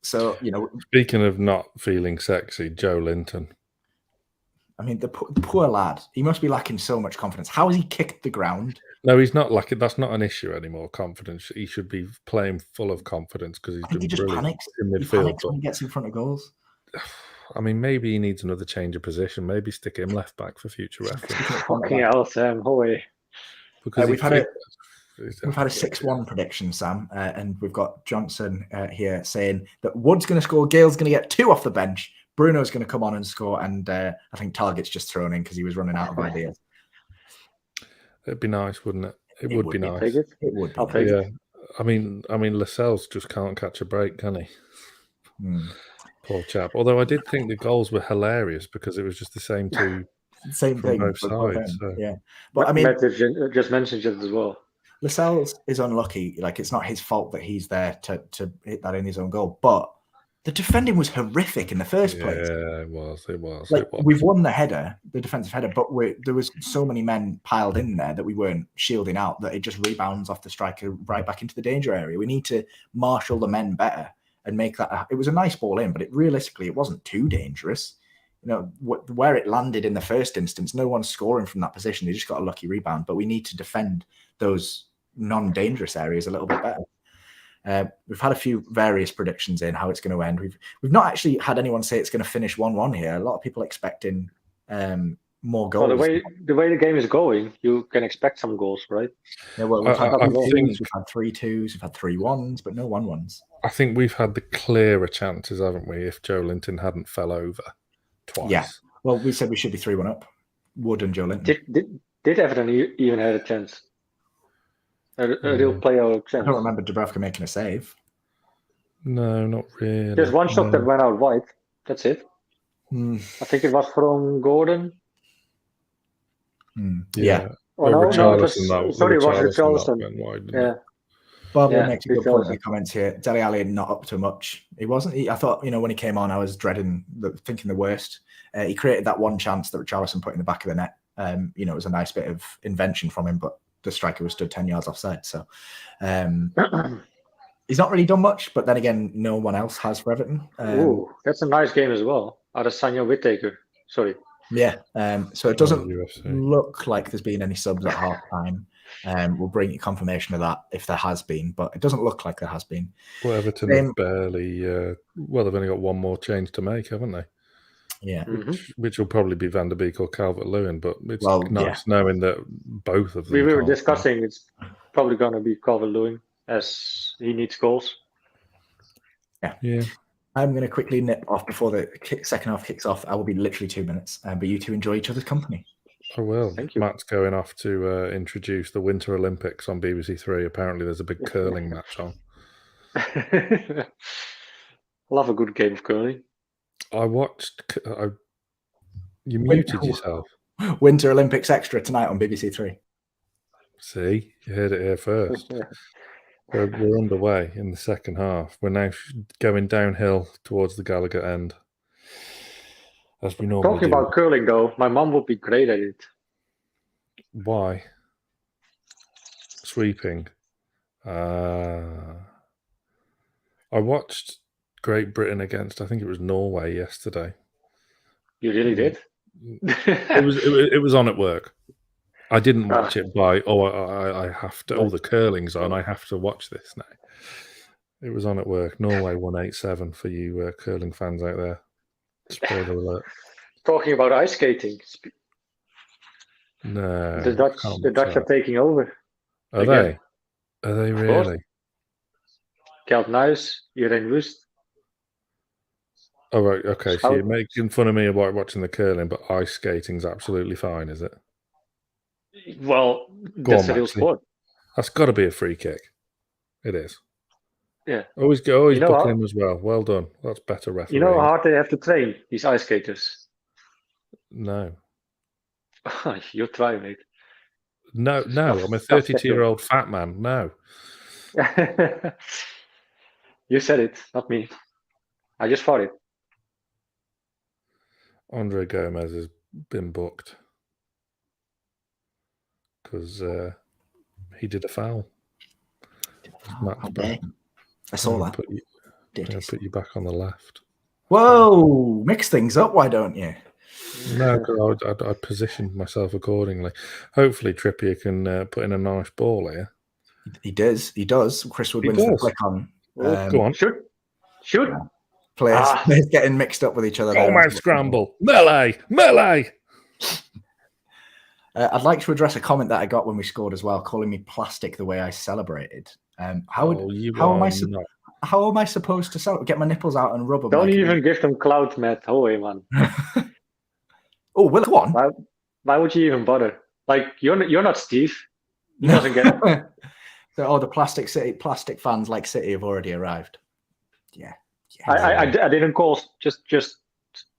Speaker 1: So, you know,
Speaker 2: speaking of not feeling sexy, Joe Linton.
Speaker 1: I mean, the poor lad. He must be lacking so much confidence. How has he kicked the ground?
Speaker 2: No, he's not lacking. That's not an issue anymore. Confidence. He should be playing full of confidence because he's been brilliant
Speaker 1: panics.
Speaker 2: in midfield.
Speaker 1: He panics when he gets in front of goals.
Speaker 2: I mean, maybe he needs another change of position. Maybe stick him left back for future reference.
Speaker 4: Fucking hell, Sam. Holy.
Speaker 2: Because
Speaker 1: we've had a 6-1 prediction, Sam, and we've got Johnson here saying that Wood's going to score, Gale's going to get 2 off the bench, Bruno's going to come on and score, and I think Targett's just thrown in because he was running out of ideas.
Speaker 2: It'd be nice, wouldn't it? It would be nice.
Speaker 4: Take it.
Speaker 1: It would be.
Speaker 4: I'll take it.
Speaker 2: I mean, Lascelles just can't catch a break, can he? Poor chap. Although I did think the goals were hilarious because it was just the same two.
Speaker 1: Same
Speaker 2: from
Speaker 1: thing,
Speaker 2: both sides. So.
Speaker 1: Yeah, but I mean,
Speaker 4: Matt just mentioned it as well.
Speaker 1: Lascelles is unlucky. Like, it's not his fault that he's there to hit that in his own goal. But the defending was horrific in the first place.
Speaker 2: Yeah, it was.
Speaker 1: Like, we've won the header, the defensive header, but there was so many men piled in there that we weren't shielding out that it just rebounds off the striker right back into the danger area. We need to marshal the men better and make that. It was a nice ball in, but realistically, it wasn't too dangerous. You know, where it landed in the first instance, no one's scoring from that position. They just got a lucky rebound, but we need to defend those non-dangerous areas a little bit better. We've had a few various predictions in how it's going to end. We've not actually had anyone say it's going to finish 1-1 here. A lot of people expecting more goals.
Speaker 4: Well, the way the game is going, you can expect some goals, right?
Speaker 1: Yeah, well, we've had 3-2s, we've had 3-2s, we've had 3-1s, but no 1-1s.
Speaker 2: I think we've had the clearer chances, haven't we, if Joe Linton hadn't fell over twice.
Speaker 1: Yeah. Well, we said we should be 3-1 up. Wood and Joe Linton.
Speaker 4: Did Everton even have a chance? A real player chance?
Speaker 1: I don't remember Dubravka making a save.
Speaker 2: No, not really.
Speaker 4: There's one shot that went out wide. That's it.
Speaker 1: I
Speaker 4: think it was from Gordon.
Speaker 1: Yeah.
Speaker 4: Oh, no, it was Richarlison. Yeah.
Speaker 1: Barbara makes a good point in the comments here. Dele Alli not up to much. He wasn't. I thought, when he came on, I was thinking the worst. He created that one chance that Richarlison put in the back of the net. It was a nice bit of invention from him, but the striker was stood 10 yards offside. So he's not really done much, but then again, no one else has for Everton.
Speaker 4: That's a nice game as well. Adesanya Whittaker. Sorry.
Speaker 1: Yeah. So it doesn't look like there's been any subs at half time. We'll bring you confirmation of that if there has been, but it doesn't look like there has been.
Speaker 2: Well, Everton have barely. They've only got one more change to make, haven't they?
Speaker 1: Yeah,
Speaker 2: which will probably be Van der Beek or Calvert-Lewin, but it's nice knowing that both of them.
Speaker 4: We were discussing it's probably going to be Calvert-Lewin as he needs goals.
Speaker 2: Yeah.
Speaker 4: Yeah.
Speaker 1: I'm going to quickly nip off before the second half kicks off. I will be literally 2 minutes, but you two enjoy each other's company.
Speaker 2: I will.
Speaker 4: Thank you.
Speaker 2: Matt's going off to introduce the Winter Olympics on BBC Three. Apparently, there's a big curling match on.
Speaker 4: Love a good game of curling.
Speaker 2: I watched. You muted yourself.
Speaker 1: Winter Olympics Extra tonight on BBC Three.
Speaker 2: See, you heard it here first. We're underway in the second half. We're now going downhill towards the Gallagher end. As we normally
Speaker 4: Talking about curling, though, my mum would be great at it.
Speaker 2: Why? Sweeping. I watched Great Britain against, I think it was Norway yesterday.
Speaker 4: You really did?
Speaker 2: It was on at work. I didn't watch it by, I have to, the curling's on, I have to watch this now. It was on at work. Norway 187 for you curling fans out there. Spoiler alert.
Speaker 4: Talking about ice skating.
Speaker 2: No.
Speaker 4: The Dutch are taking over.
Speaker 2: Are they? Are they really?
Speaker 4: Kjeld Nuis, Irene Wust.
Speaker 2: Oh, right. Okay. So you're making fun of me about watching the curling, but ice skating's absolutely fine, is it?
Speaker 4: Well, that's a real sport.
Speaker 2: That's got to be a free kick. It is.
Speaker 4: Yeah.
Speaker 2: Always booking him as well. Well done. That's better refereeing.
Speaker 4: You know how hard they have to train, these ice skaters?
Speaker 2: No.
Speaker 4: You'll try, mate.
Speaker 2: No. I'm a 32-year-old fat man. No.
Speaker 4: You said it, not me. I just thought it.
Speaker 2: Andre Gomez has been booked because he did a foul.
Speaker 1: I saw that.
Speaker 2: Put you back on the left.
Speaker 1: Whoa! Mix things up, why don't you?
Speaker 2: No, I positioned myself accordingly. Hopefully, Trippier can put in a nice ball here.
Speaker 1: He does. Chris Wood wins the flick on.
Speaker 2: Go on.
Speaker 4: Shoot.
Speaker 1: Yeah. Players getting mixed up with each other.
Speaker 2: Oh, man, scramble. Melee.
Speaker 1: I'd like to address a comment that I got when we scored as well, calling me plastic the way I celebrated. How am I supposed to celebrate? Get my nipples out and rub them?
Speaker 4: Don't even give them clout, Matt. Holy man.
Speaker 1: Oh, Willock won.
Speaker 4: Why would you even bother? Like you're not Steve. He doesn't get it.
Speaker 1: The plastic fans like City have already arrived. Yeah.
Speaker 4: I didn't call just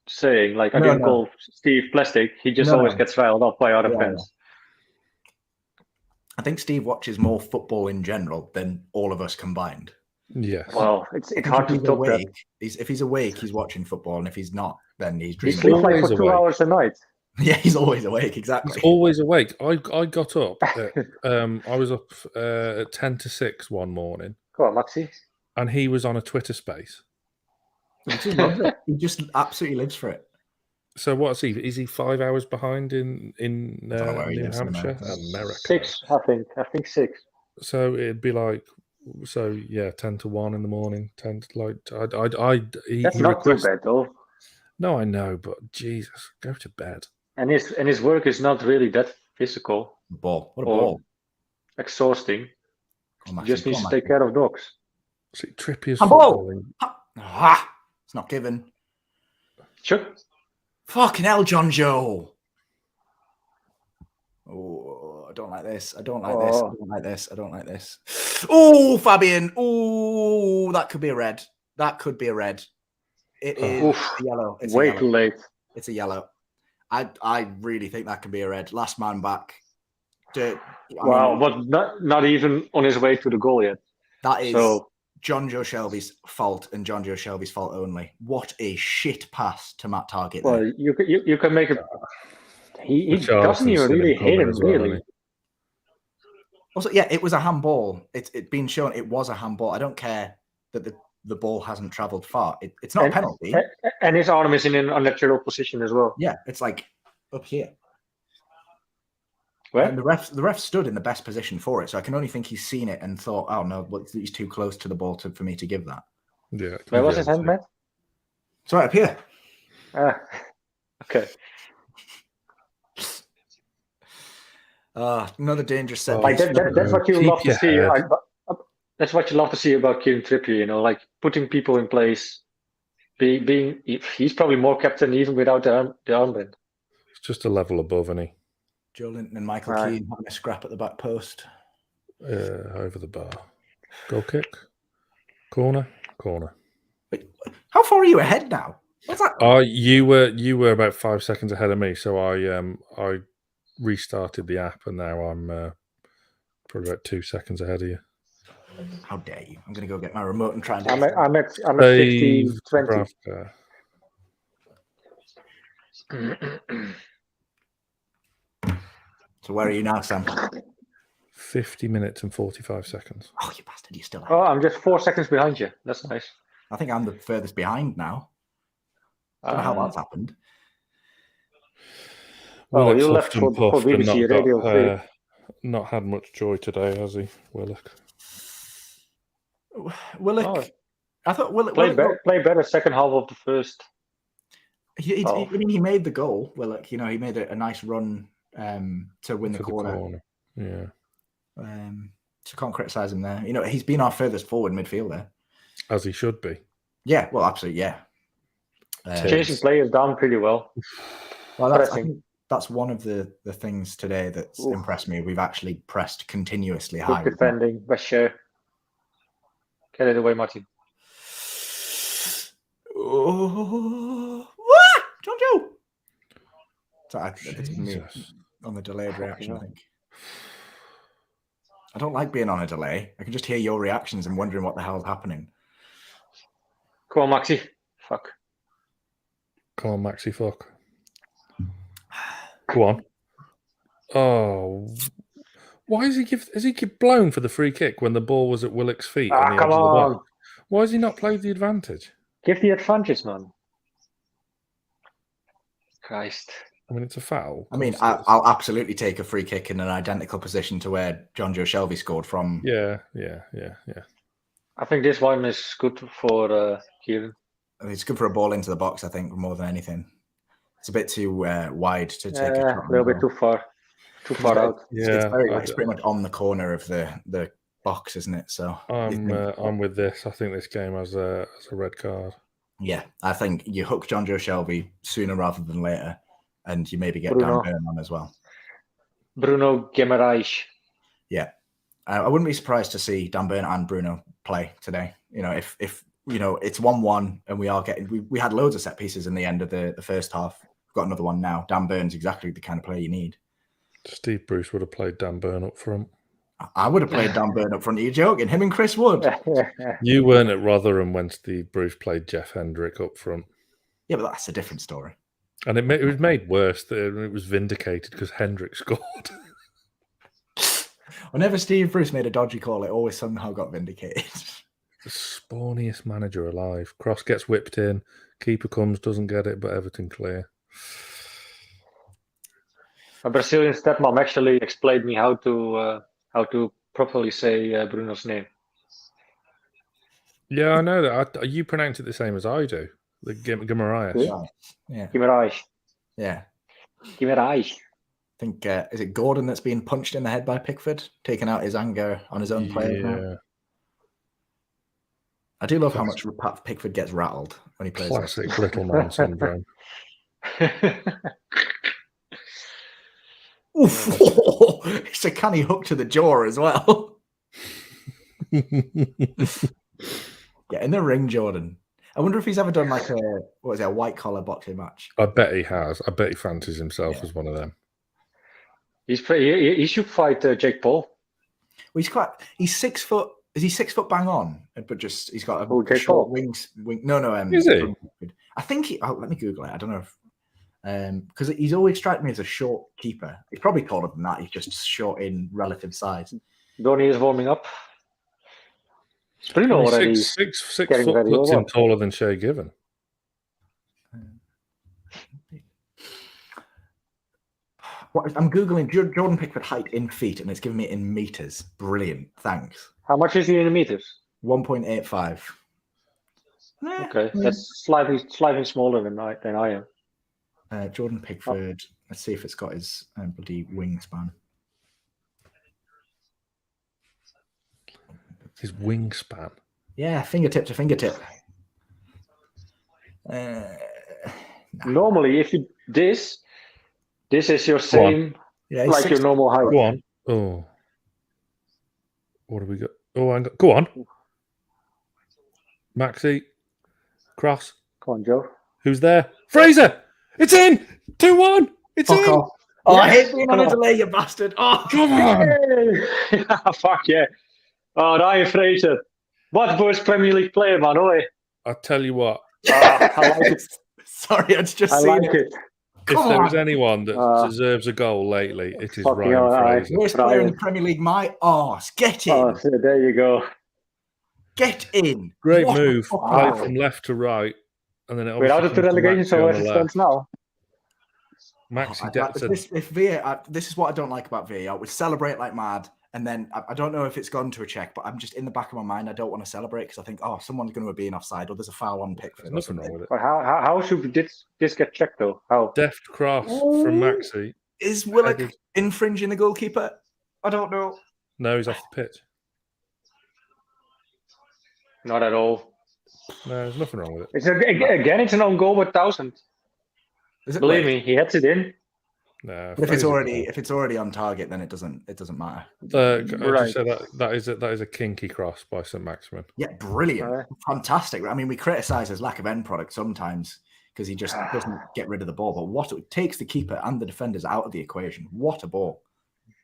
Speaker 4: saying I didn't call Steve plastic. He just always gets riled up by other fans.
Speaker 1: I think Steve watches more football in general than all of us combined.
Speaker 2: Yeah.
Speaker 4: Well, it's hard to talk that.
Speaker 1: If he's awake, he's watching football, and if he's not, then he's dreaming.
Speaker 4: He sleeps for 2 hours a night.
Speaker 1: Yeah, he's always awake. Exactly.
Speaker 2: He's always awake. I got up. I was up at 10 to 6 one morning.
Speaker 4: Go on, Maxi.
Speaker 2: And he was on a Twitter space.
Speaker 1: He just loves it. He just absolutely lives for it.
Speaker 2: So what's he? Is he 5 hours behind in New Hampshire? America.
Speaker 4: 6, I think 6.
Speaker 2: So it'd be 10 to 1 in the morning. 10 to
Speaker 4: That's not too bad though.
Speaker 2: No, I know, but Jesus, go to bed.
Speaker 4: And his work is not really that physical.
Speaker 1: What a ball.
Speaker 4: Exhausting.
Speaker 1: He
Speaker 4: just needs to take care of dogs.
Speaker 2: See, Trippier's
Speaker 1: footballing. It's not given.
Speaker 4: Sure.
Speaker 1: Fucking hell, John Joe. Oh, I don't like this. I don't like this. Oh, Fabian. Oh, that could be a red. It is yellow. It's
Speaker 4: way too late.
Speaker 1: It's a yellow. I really think that can be a red. Last man back.
Speaker 4: But not even on his way to the goal yet.
Speaker 1: That is John Joe Shelby's fault and John Joe Shelby's fault only. What a shit pass to Matt Targett.
Speaker 4: Well, you can make it. He doesn't even really hit him, really.
Speaker 1: Also, yeah, it was a handball. It's been shown it was a handball. I don't care that the ball hasn't travelled far. It's not a penalty.
Speaker 4: And his arm is in an unnatural position as well.
Speaker 1: Yeah, it's like up here.
Speaker 4: Where?
Speaker 1: And the ref stood in the best position for it. So I can only think he's seen it and thought, oh no, he's too close to the ball for me to give that.
Speaker 2: Yeah.
Speaker 4: Where was his hand, Matt?
Speaker 1: It's right up here.
Speaker 4: Okay.
Speaker 1: Another dangerous set.
Speaker 4: That's what you love to see. That's what you love to see about Kieran Trippier. Putting people in place. He's probably more captain even without the armband.
Speaker 2: It's just a level above, isn't he?
Speaker 1: Joe Linton and Michael Keane having a scrap at the back post.
Speaker 2: Over the bar. Goal kick. Corner.
Speaker 1: Wait, how far are you ahead now? What's that?
Speaker 2: You were about 5 seconds ahead of me, so I restarted the app, and now I'm probably about 2 seconds ahead of you.
Speaker 1: How dare you? I'm going to go get my remote and try and.
Speaker 4: I'm at 15, 20.
Speaker 1: So where are you now, Sam?
Speaker 2: 50 minutes and 45 seconds.
Speaker 1: Oh, you bastard! You still ahead.
Speaker 4: Oh, I'm just 4 seconds behind you. That's nice.
Speaker 1: I think I'm the furthest behind now. I don't know how that's happened.
Speaker 2: Willock's
Speaker 4: you left
Speaker 2: huffed and
Speaker 4: for
Speaker 2: puffed and
Speaker 4: BBC Radio 3.
Speaker 2: not had much joy today, has he, Willock?
Speaker 1: Willock,
Speaker 4: Oh.
Speaker 1: I thought Willock
Speaker 4: Play better second half of the first.
Speaker 1: I mean, he made the goal. Willock, he made a nice run to win the corner.
Speaker 2: Yeah.
Speaker 1: So can't criticize him there. He's been our furthest forward midfielder,
Speaker 2: as he should be.
Speaker 1: Yeah, well, absolutely, yeah.
Speaker 4: Chasing players down pretty well.
Speaker 1: Well, I think that's one of the things today that's impressed me. We've actually pressed continuously high.
Speaker 4: Good defending, Bashir. Get it away, Martin.
Speaker 1: Oh, what? John Joe. It's me on the delayed reaction, I think. I don't like being on a delay. I can just hear your reactions and wondering what the hell's happening.
Speaker 4: Come on, Maxi. Fuck.
Speaker 2: Come on, Maxi, fuck. Go on. Oh, why is he keep blown for the free kick when the ball was at Willock's feet? On the
Speaker 4: come
Speaker 2: edge of the
Speaker 4: on.
Speaker 2: box? Why has he not played the advantage?
Speaker 4: Give the advantage, man. Christ.
Speaker 2: I mean, it's a foul.
Speaker 1: I mean, I'll absolutely take a free kick in an identical position to where John Joe Shelby scored from.
Speaker 2: Yeah.
Speaker 4: I think this one is good for Kieran.
Speaker 1: It's good for a ball into the box, I think, more than anything. It's a bit too wide to take
Speaker 4: a little bit too far. Too far out.
Speaker 1: Yeah, it's pretty much on the corner of the box, isn't it? So
Speaker 2: I'm with this. I think this game has a red card.
Speaker 1: Yeah, I think you hook John Joe Shelby sooner rather than later, and you maybe get
Speaker 4: Bruno.
Speaker 1: Dan Burn on as well.
Speaker 4: Bruno Guimaraes.
Speaker 1: Yeah, I wouldn't be surprised to see Dan Burn and Bruno play today. If it's 1-1 and we had loads of set pieces in the end of the first half. We've got another one now. Dan Burn's exactly the kind of player you need.
Speaker 2: Steve Bruce would have played Dan Burn up front.
Speaker 1: I would have played Dan Burn up front. Are you joking? Him and Chris Wood.
Speaker 2: You weren't at Rotherham when Steve Bruce played Jeff Hendrick up front.
Speaker 1: Yeah, but that's a different story.
Speaker 2: And it was made worse. It was vindicated because Hendrick scored.
Speaker 1: Whenever Steve Bruce made a dodgy call, it always somehow got vindicated.
Speaker 2: The spawniest manager alive. Cross gets whipped in. Keeper comes, doesn't get it, but Everton clear.
Speaker 4: A Brazilian stepmom actually explained me how to properly say Bruno's name.
Speaker 2: Yeah, I know that. You pronounce it the same as I do. The Guimaraes.
Speaker 1: Yeah.
Speaker 4: Guimaraes.
Speaker 1: Yeah.
Speaker 4: Guimaraes.
Speaker 1: I think, is it Gordon that's being punched in the head by Pickford, taking out his anger on his own players now? I do love how much Pickford gets rattled when he plays.
Speaker 2: Classic little man syndrome.
Speaker 1: Oof. It's a canny hook to the jaw as well. Get in the ring, Jordan. I wonder if he's ever done like a white collar boxing match.
Speaker 2: I bet he has. I bet he fancies himself as one of them.
Speaker 4: He should fight Jake Paul.
Speaker 1: Well, he's 6 foot. Is he 6 foot bang on? But just he's got
Speaker 4: Jake
Speaker 1: short
Speaker 4: Paul.
Speaker 1: wings. No.
Speaker 2: Is he?
Speaker 1: I think he. Let me Google it. I don't know if because he's always struck me as a short keeper. He's probably taller than that. He's just short in relative size.
Speaker 4: Donny is warming up. Bruno already
Speaker 2: six foot puts him taller than Shea Given.
Speaker 1: I'm Googling Jordan Pickford height in feet, and it's giving me in meters. Brilliant. Thanks.
Speaker 4: How much is he in meters?
Speaker 1: 1.85.
Speaker 4: Okay, that's slightly smaller than I am.
Speaker 1: Jordan Pickford. Let's see if it's got his bloody wingspan.
Speaker 2: His wingspan.
Speaker 1: Yeah, fingertip to fingertip.
Speaker 4: Normally, if you this is your same, like your normal height.
Speaker 2: Go on. Oh, what have we got? Oh, go on. Maxi, cross.
Speaker 4: Come on, Joe.
Speaker 2: Who's there? Fraser. It's in. 2-1. It's in.
Speaker 1: Off. Oh, yes. I hate being on a delay, you bastard. Oh,
Speaker 2: come on.
Speaker 4: Fuck yeah. Oh, Ryan Fraser. What worst Premier League player, man? Oi.
Speaker 2: I'll tell you what.
Speaker 4: I like it.
Speaker 1: Sorry, I'd just
Speaker 4: I
Speaker 1: seen
Speaker 4: like it.
Speaker 2: If there was anyone that deserves a goal lately, it is Ryan Fraser.
Speaker 1: Worst player in the Premier League, my arse. Get in.
Speaker 4: Oh, so there you go.
Speaker 1: Get in.
Speaker 2: Great move. Play from left to right. And then it
Speaker 4: we're out of the relegation, so where it stands now.
Speaker 2: Maxi
Speaker 1: Like,
Speaker 2: Depp said,
Speaker 1: this is what I don't like about VAR. We celebrate like mad, and then I don't know if it's gone to a check, but I'm just in the back of my mind. I don't want to celebrate because I think, someone's going to be in offside, or there's a foul on Pickford.
Speaker 2: there's nothing wrong with it.
Speaker 4: But how should this get checked though? How?
Speaker 2: Deft cross from Maxi.
Speaker 1: Is Willock infringing the goalkeeper? I don't know.
Speaker 2: No, he's off the pitch.
Speaker 4: Not at all.
Speaker 2: No, there's nothing wrong with it.
Speaker 4: It's it's an own goal with 1,000.
Speaker 1: Is it?
Speaker 4: Believe me, he heads it in.
Speaker 2: No,
Speaker 1: But if it's already on target, then it doesn't matter.
Speaker 2: I just say that is a kinky cross by saint-maximin.
Speaker 1: Yeah, brilliant, fantastic. I mean, we criticise his lack of end product sometimes because he just doesn't get rid of the ball. But it takes the keeper and the defenders out of the equation. What a ball!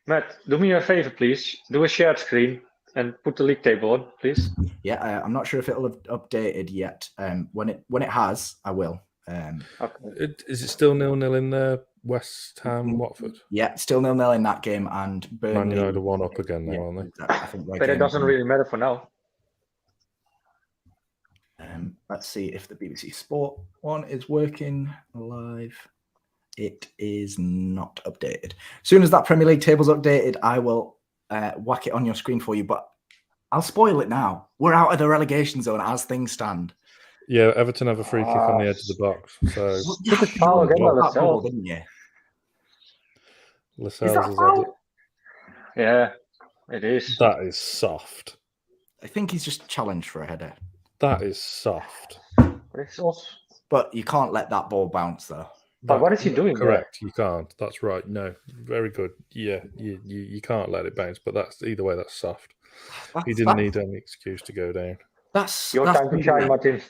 Speaker 4: Matt, do me a favor, please. Do a shared screen and put the league table on, please.
Speaker 1: Yeah, I'm not sure if it'll have updated yet. When it has, I will.
Speaker 4: Okay.
Speaker 2: Is it still 0-0 in the West Ham Watford?
Speaker 1: Yeah, still 0-0 in that game, and Burnley.
Speaker 2: Man United are 1 up again now, aren't they?
Speaker 1: Exactly. I think
Speaker 4: But it doesn't really matter for now.
Speaker 1: Let's see if the BBC Sport one is working live. It is not updated. As soon as that Premier League table's updated, I will whack it on your screen for you. But I'll spoil it now. We're out of the relegation zone as things stand.
Speaker 2: Yeah, Everton have a free kick on the edge of the box. So
Speaker 1: Didn't you?
Speaker 2: Lascelles has had it.
Speaker 4: Yeah, it is.
Speaker 2: That is soft.
Speaker 1: I think he's just challenged for a header.
Speaker 2: That is soft.
Speaker 4: But it's also...
Speaker 1: But you can't let that ball bounce, though.
Speaker 4: But what is he doing?
Speaker 2: Correct. You can't. That's right. No, very good. Yeah, you can't let it bounce. But that's either way. That's soft. He didn't need any excuse to go down.
Speaker 1: That's
Speaker 4: Your time to shine, Martin.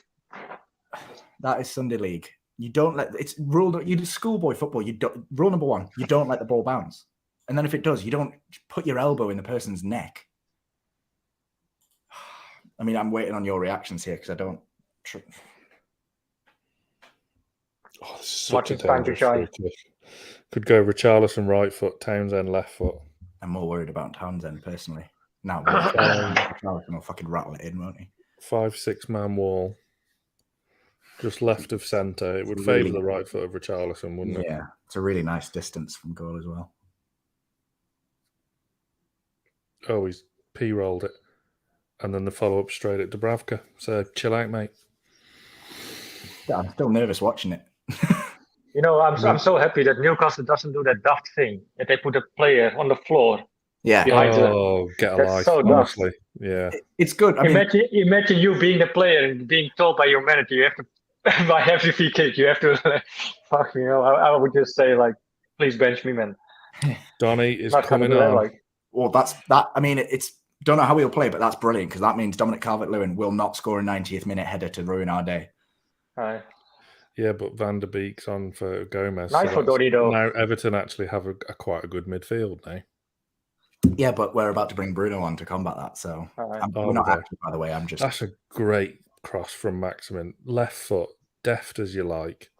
Speaker 1: That is Sunday League. You don't let it's rule. You do schoolboy football. You don't. Rule number 1: you don't let the ball bounce. And then if it does, you don't put your elbow in the person's neck. I mean, I'm waiting on your reactions here because I don't.
Speaker 2: Oh, this is such a
Speaker 4: time to shine.
Speaker 2: Could go Richarlison right foot, Townsend left foot.
Speaker 1: I'm more worried about Townsend personally. Now, Richarlison will fucking rattle it in, won't he?
Speaker 2: 5-6 man wall, just left of centre. It would favour the right foot of Richarlison, wouldn't it?
Speaker 1: Yeah, it's a really nice distance from goal as well.
Speaker 2: Oh, he's P-rolled it. And then the follow-up straight at Dubravka. So chill out, mate.
Speaker 1: Yeah, I'm still nervous watching it.
Speaker 4: You know, I'm so happy that Newcastle doesn't do that daft thing that they put a player on the floor.
Speaker 1: Yeah.
Speaker 2: Get a life,
Speaker 4: so
Speaker 2: honestly. Yeah.
Speaker 1: It's good. I mean,
Speaker 4: imagine you being the player and being told by your manager you have to, by every free kick, you have to, fuck, you know, I would just say, like, please bench me, man.
Speaker 2: Donny is coming on.
Speaker 1: Well, that's that. I mean, it's don't know how he'll play, but that's brilliant because that means Dominic Calvert-Lewin will not score a 90th minute header to ruin our day.
Speaker 4: Aye.
Speaker 2: Yeah, but Van der Beek's on for Gomez.
Speaker 4: Nice for Donny, though.
Speaker 2: Now Everton actually have quite a good midfield now.
Speaker 1: Yeah, but we're about to bring Bruno on to combat that. So we're not actually, by the way. I'm just.
Speaker 2: That's a great cross from Maximin. Left foot, deft as you like.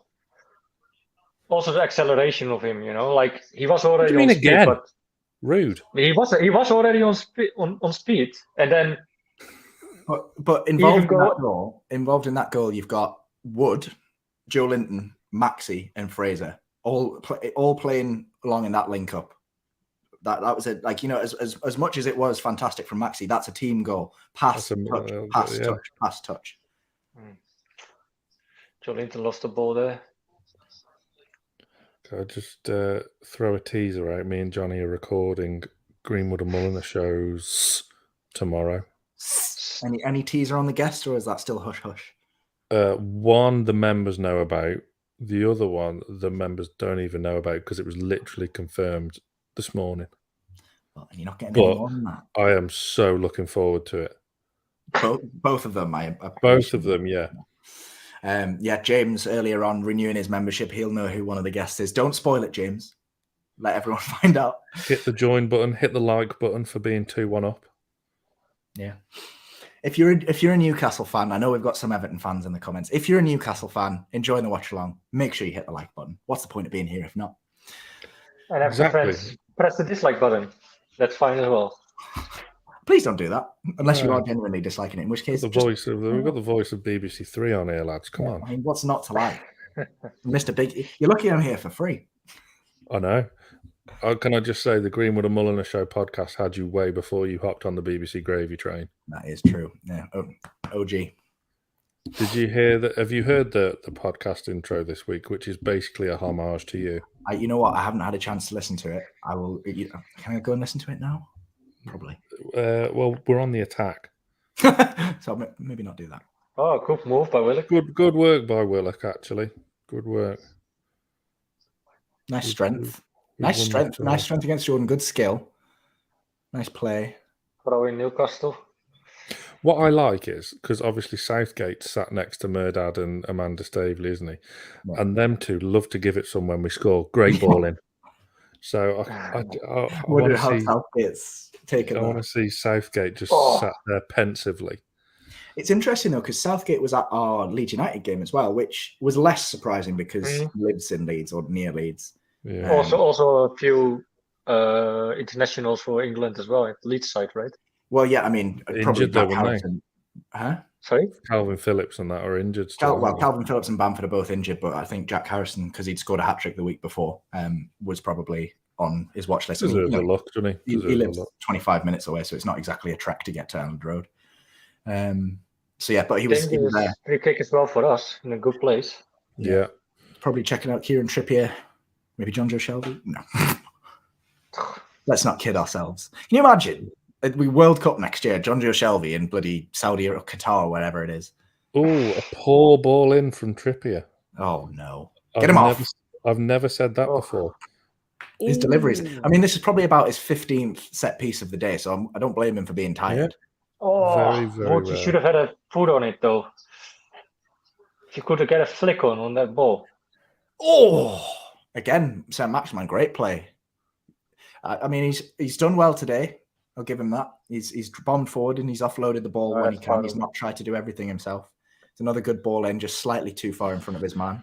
Speaker 4: Also, the acceleration of him, you know, like he was already on speed,
Speaker 2: again?
Speaker 4: but
Speaker 2: Rude.
Speaker 4: He was already on speed, and then.
Speaker 1: But involved in that goal, you've got Wood, Joe Linton, Maxi, and Fraser all playing along in that link up. That was it. Like, you know, as much as it was fantastic from Maxi, that's a team goal. Pass, touch.
Speaker 4: Joe Linton lost the ball there.
Speaker 2: I just throw a teaser out. Me and Johnny are recording Greenwood and Mulliner shows tomorrow.
Speaker 1: Any teaser on the guest, or is that still hush hush?
Speaker 2: One the members know about. The other one the members don't even know about because it was literally confirmed this morning.
Speaker 1: Well, you're not getting any more than that.
Speaker 2: I am so looking forward to it.
Speaker 1: Both of them,
Speaker 2: both of them, yeah.
Speaker 1: James earlier on renewing his membership, he'll know who one of the guests is. Don't spoil it, James. Let everyone find out.
Speaker 2: Hit the join button, hit the like button for being 2-1 up.
Speaker 1: Yeah. If you're a Newcastle fan, I know we've got some Everton fans in the comments. If you're a Newcastle fan, enjoying the watch along, make sure you hit the like button. What's the point of being here if not?
Speaker 4: And have friends, press the dislike button. That's fine as well.
Speaker 1: Please don't do that unless you are genuinely disliking it. In which case,
Speaker 2: we've got the voice of BBC Three on here, lads. Come on.
Speaker 1: I mean, what's not to like, Mr. Big? You're lucky I'm here for free.
Speaker 2: I know. Can I just say the Greenwood and Mulliner Show podcast had you way before you hopped on the BBC gravy train?
Speaker 1: That is true. Yeah. OG.
Speaker 2: Did you hear that? Have you heard the podcast intro this week, which is basically a homage to you?
Speaker 1: You know what? I haven't had a chance to listen to it. I will. Can I go and listen to it now? Probably.
Speaker 2: Well, we're on the attack.
Speaker 1: So maybe not do that.
Speaker 4: Oh, good move by Willock.
Speaker 2: Good work by Willock, actually. Good work.
Speaker 1: Nice strength. Nice strength against Jordan. Good skill. Nice play.
Speaker 4: Throw in Newcastle.
Speaker 2: What I like is, because obviously Southgate sat next to Murdad and Amanda Staveley, isn't he?
Speaker 1: Yeah.
Speaker 2: And them two love to give it some when we score. Great ball in. So I
Speaker 1: wonder
Speaker 2: want
Speaker 1: how
Speaker 2: to see
Speaker 1: Southgate's taken.
Speaker 2: I want to see Southgate just sat there pensively.
Speaker 1: It's interesting though, because Southgate was at our Leeds United game as well, which was less surprising because he lives in Leeds or near Leeds.
Speaker 2: Yeah.
Speaker 4: Also a few internationals for England as well at Leeds side, right?
Speaker 1: Well, yeah, I mean, probably
Speaker 2: Injured though,
Speaker 1: Jack
Speaker 2: weren't
Speaker 1: Harrison. Huh?
Speaker 4: Sorry?
Speaker 2: Calvin Phillips and that are injured still.
Speaker 1: Calvin Phillips and Bamford are both injured, but I think Jack Harrison, because he'd scored a hat-trick the week before, was probably on his watch list.
Speaker 2: Deserves a look, doesn't he?
Speaker 1: He lives 25 minutes away, so it's not exactly a trek to get to Elland Road. So yeah, but he was there.
Speaker 4: Free kick as well for us in a good place.
Speaker 2: Yeah.
Speaker 1: Probably checking out Kieran Trippier, maybe John Joe Shelby. No. Let's not kid ourselves. Can you imagine? We World Cup next year, John Joe Shelby in bloody Saudi or Qatar or wherever it is.
Speaker 2: Oh, a poor ball in from Trippier.
Speaker 1: Oh no. Get him off.
Speaker 2: I've never said that before.
Speaker 1: His deliveries. I mean, this is probably about his 15th set piece of the day, so I don't blame him for being tired.
Speaker 2: Yeah.
Speaker 4: Oh,
Speaker 2: very, very
Speaker 4: you should have had a foot on it though. If you could get a flick on that ball.
Speaker 1: Oh, again, saint-maximin, great play. I mean, he's done well today. I'll give him that. He's bombed forward and he's offloaded the ball when he can. He's not tried to do everything himself. It's another good ball in, just slightly too far in front of his man.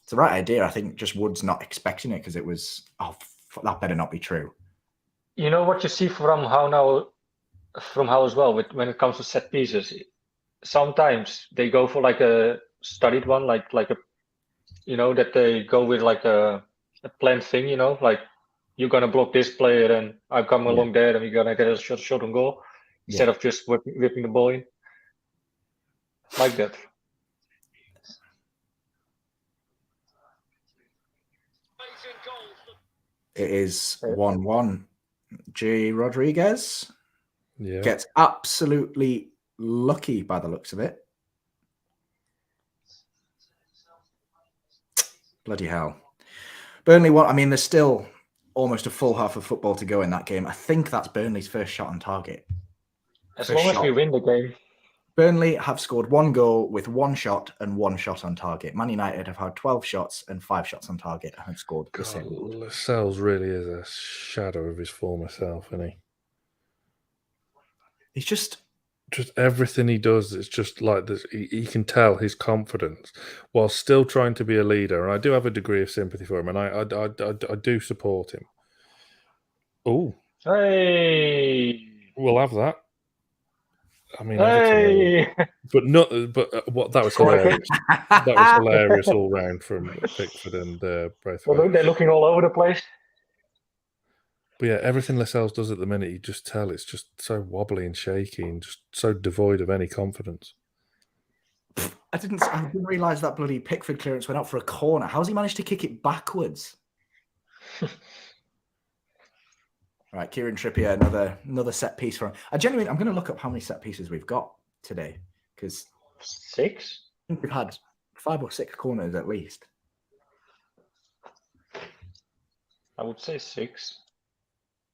Speaker 1: It's the right idea. I think just Wood's not expecting it because it was, that better not be true.
Speaker 4: You know what you see from how as well when it comes to set pieces. Sometimes they go for like a studied one, like a, that they go with like a planned thing, like you're gonna block this player and I come along there and we're gonna get a shot on goal instead of just whipping the ball in like that.
Speaker 1: It is 1-1. J. Rodriguez gets absolutely lucky by the looks of it. Bloody hell. Burnley won. I mean, there's still almost a full half of football to go in that game. I think that's Burnley's first shot on target.
Speaker 4: As long as we win the game.
Speaker 1: Burnley have scored one goal with one shot and one shot on target. Man United have had 12 shots and 5 shots on target and have scored the same.
Speaker 2: Lascelles really is a shadow of his former self, isn't he?
Speaker 1: He's just
Speaker 2: everything he does is just like this. He can tell his confidence while still trying to be a leader. And I do have a degree of sympathy for him, and I do support him. Oh,
Speaker 4: hey,
Speaker 2: we'll have that. I mean,
Speaker 4: hey,
Speaker 2: what that was hilarious. That was hilarious all round from Pickford and Braithwaite.
Speaker 4: Well, they're looking all over the place.
Speaker 2: But yeah, everything Lascelles does at the minute, you just tell it's just so wobbly and shaky and just so devoid of any confidence.
Speaker 1: I didn't realise that bloody Pickford clearance went out for a corner. How's he managed to kick it backwards? Right, Kieran Trippier, another set piece for him. I'm going to look up how many set pieces we've got today because
Speaker 4: 6.
Speaker 1: I think we've had 5 or 6 corners at least.
Speaker 4: I would say 6.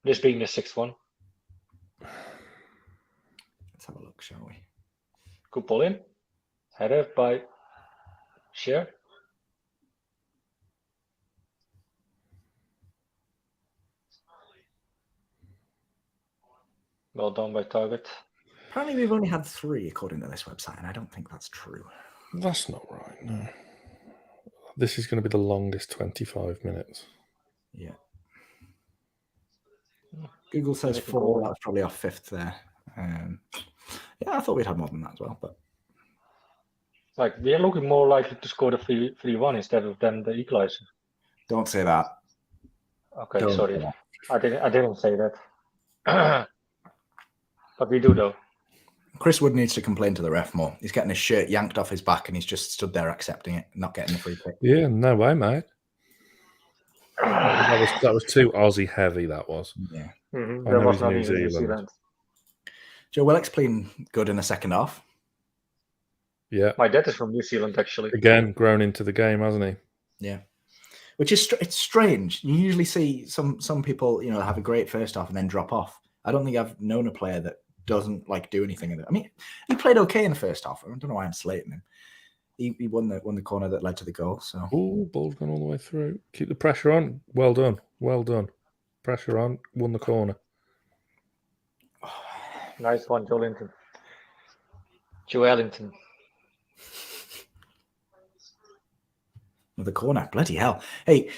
Speaker 4: This being the 6th one.
Speaker 1: Let's have a look, shall we?
Speaker 4: Good ball in. Header by Shear. Well done by Targett.
Speaker 1: Apparently we've only had 3 according to this website, and I don't think that's true.
Speaker 2: That's not right, no. This is going to be the longest 25 minutes.
Speaker 1: Yeah. Google says 4. That's probably our 5th there. Yeah, I thought we'd had more than that as well. But
Speaker 4: we're looking more likely to score the 3-1 instead of them the equalizer.
Speaker 1: Don't say that.
Speaker 4: Okay,
Speaker 1: Don't
Speaker 4: sorry.
Speaker 1: say that.
Speaker 4: I didn't say that. But we do though.
Speaker 1: Chris Wood needs to complain to the ref more. He's getting his shirt yanked off his back and he's just stood there accepting it, not getting the free kick.
Speaker 2: Yeah, no way, mate. That was too Aussie heavy, that was.
Speaker 1: Yeah.
Speaker 4: Mm-hmm.
Speaker 2: I
Speaker 4: That
Speaker 2: know
Speaker 4: was
Speaker 2: he's
Speaker 4: not
Speaker 2: New
Speaker 4: even New
Speaker 2: Zealand.
Speaker 4: Zealand.
Speaker 1: Joe Willock's playing good in the second half.
Speaker 2: Yeah.
Speaker 4: My dad is from New Zealand, actually.
Speaker 2: Again, grown into the game, hasn't he?
Speaker 1: Yeah. Which is it's strange. You usually see some people, have a great first half and then drop off. I don't think I've known a player that doesn't do anything in it. I mean, he played okay in the first half. I don't know why I'm slating him. He won the corner that led to the goal. So
Speaker 2: Ball's gone all the way through. Keep the pressure on. Well done. Well done. Pressure on. Won the corner.
Speaker 4: Nice one, Joelinton.
Speaker 1: The corner, bloody hell! Hey,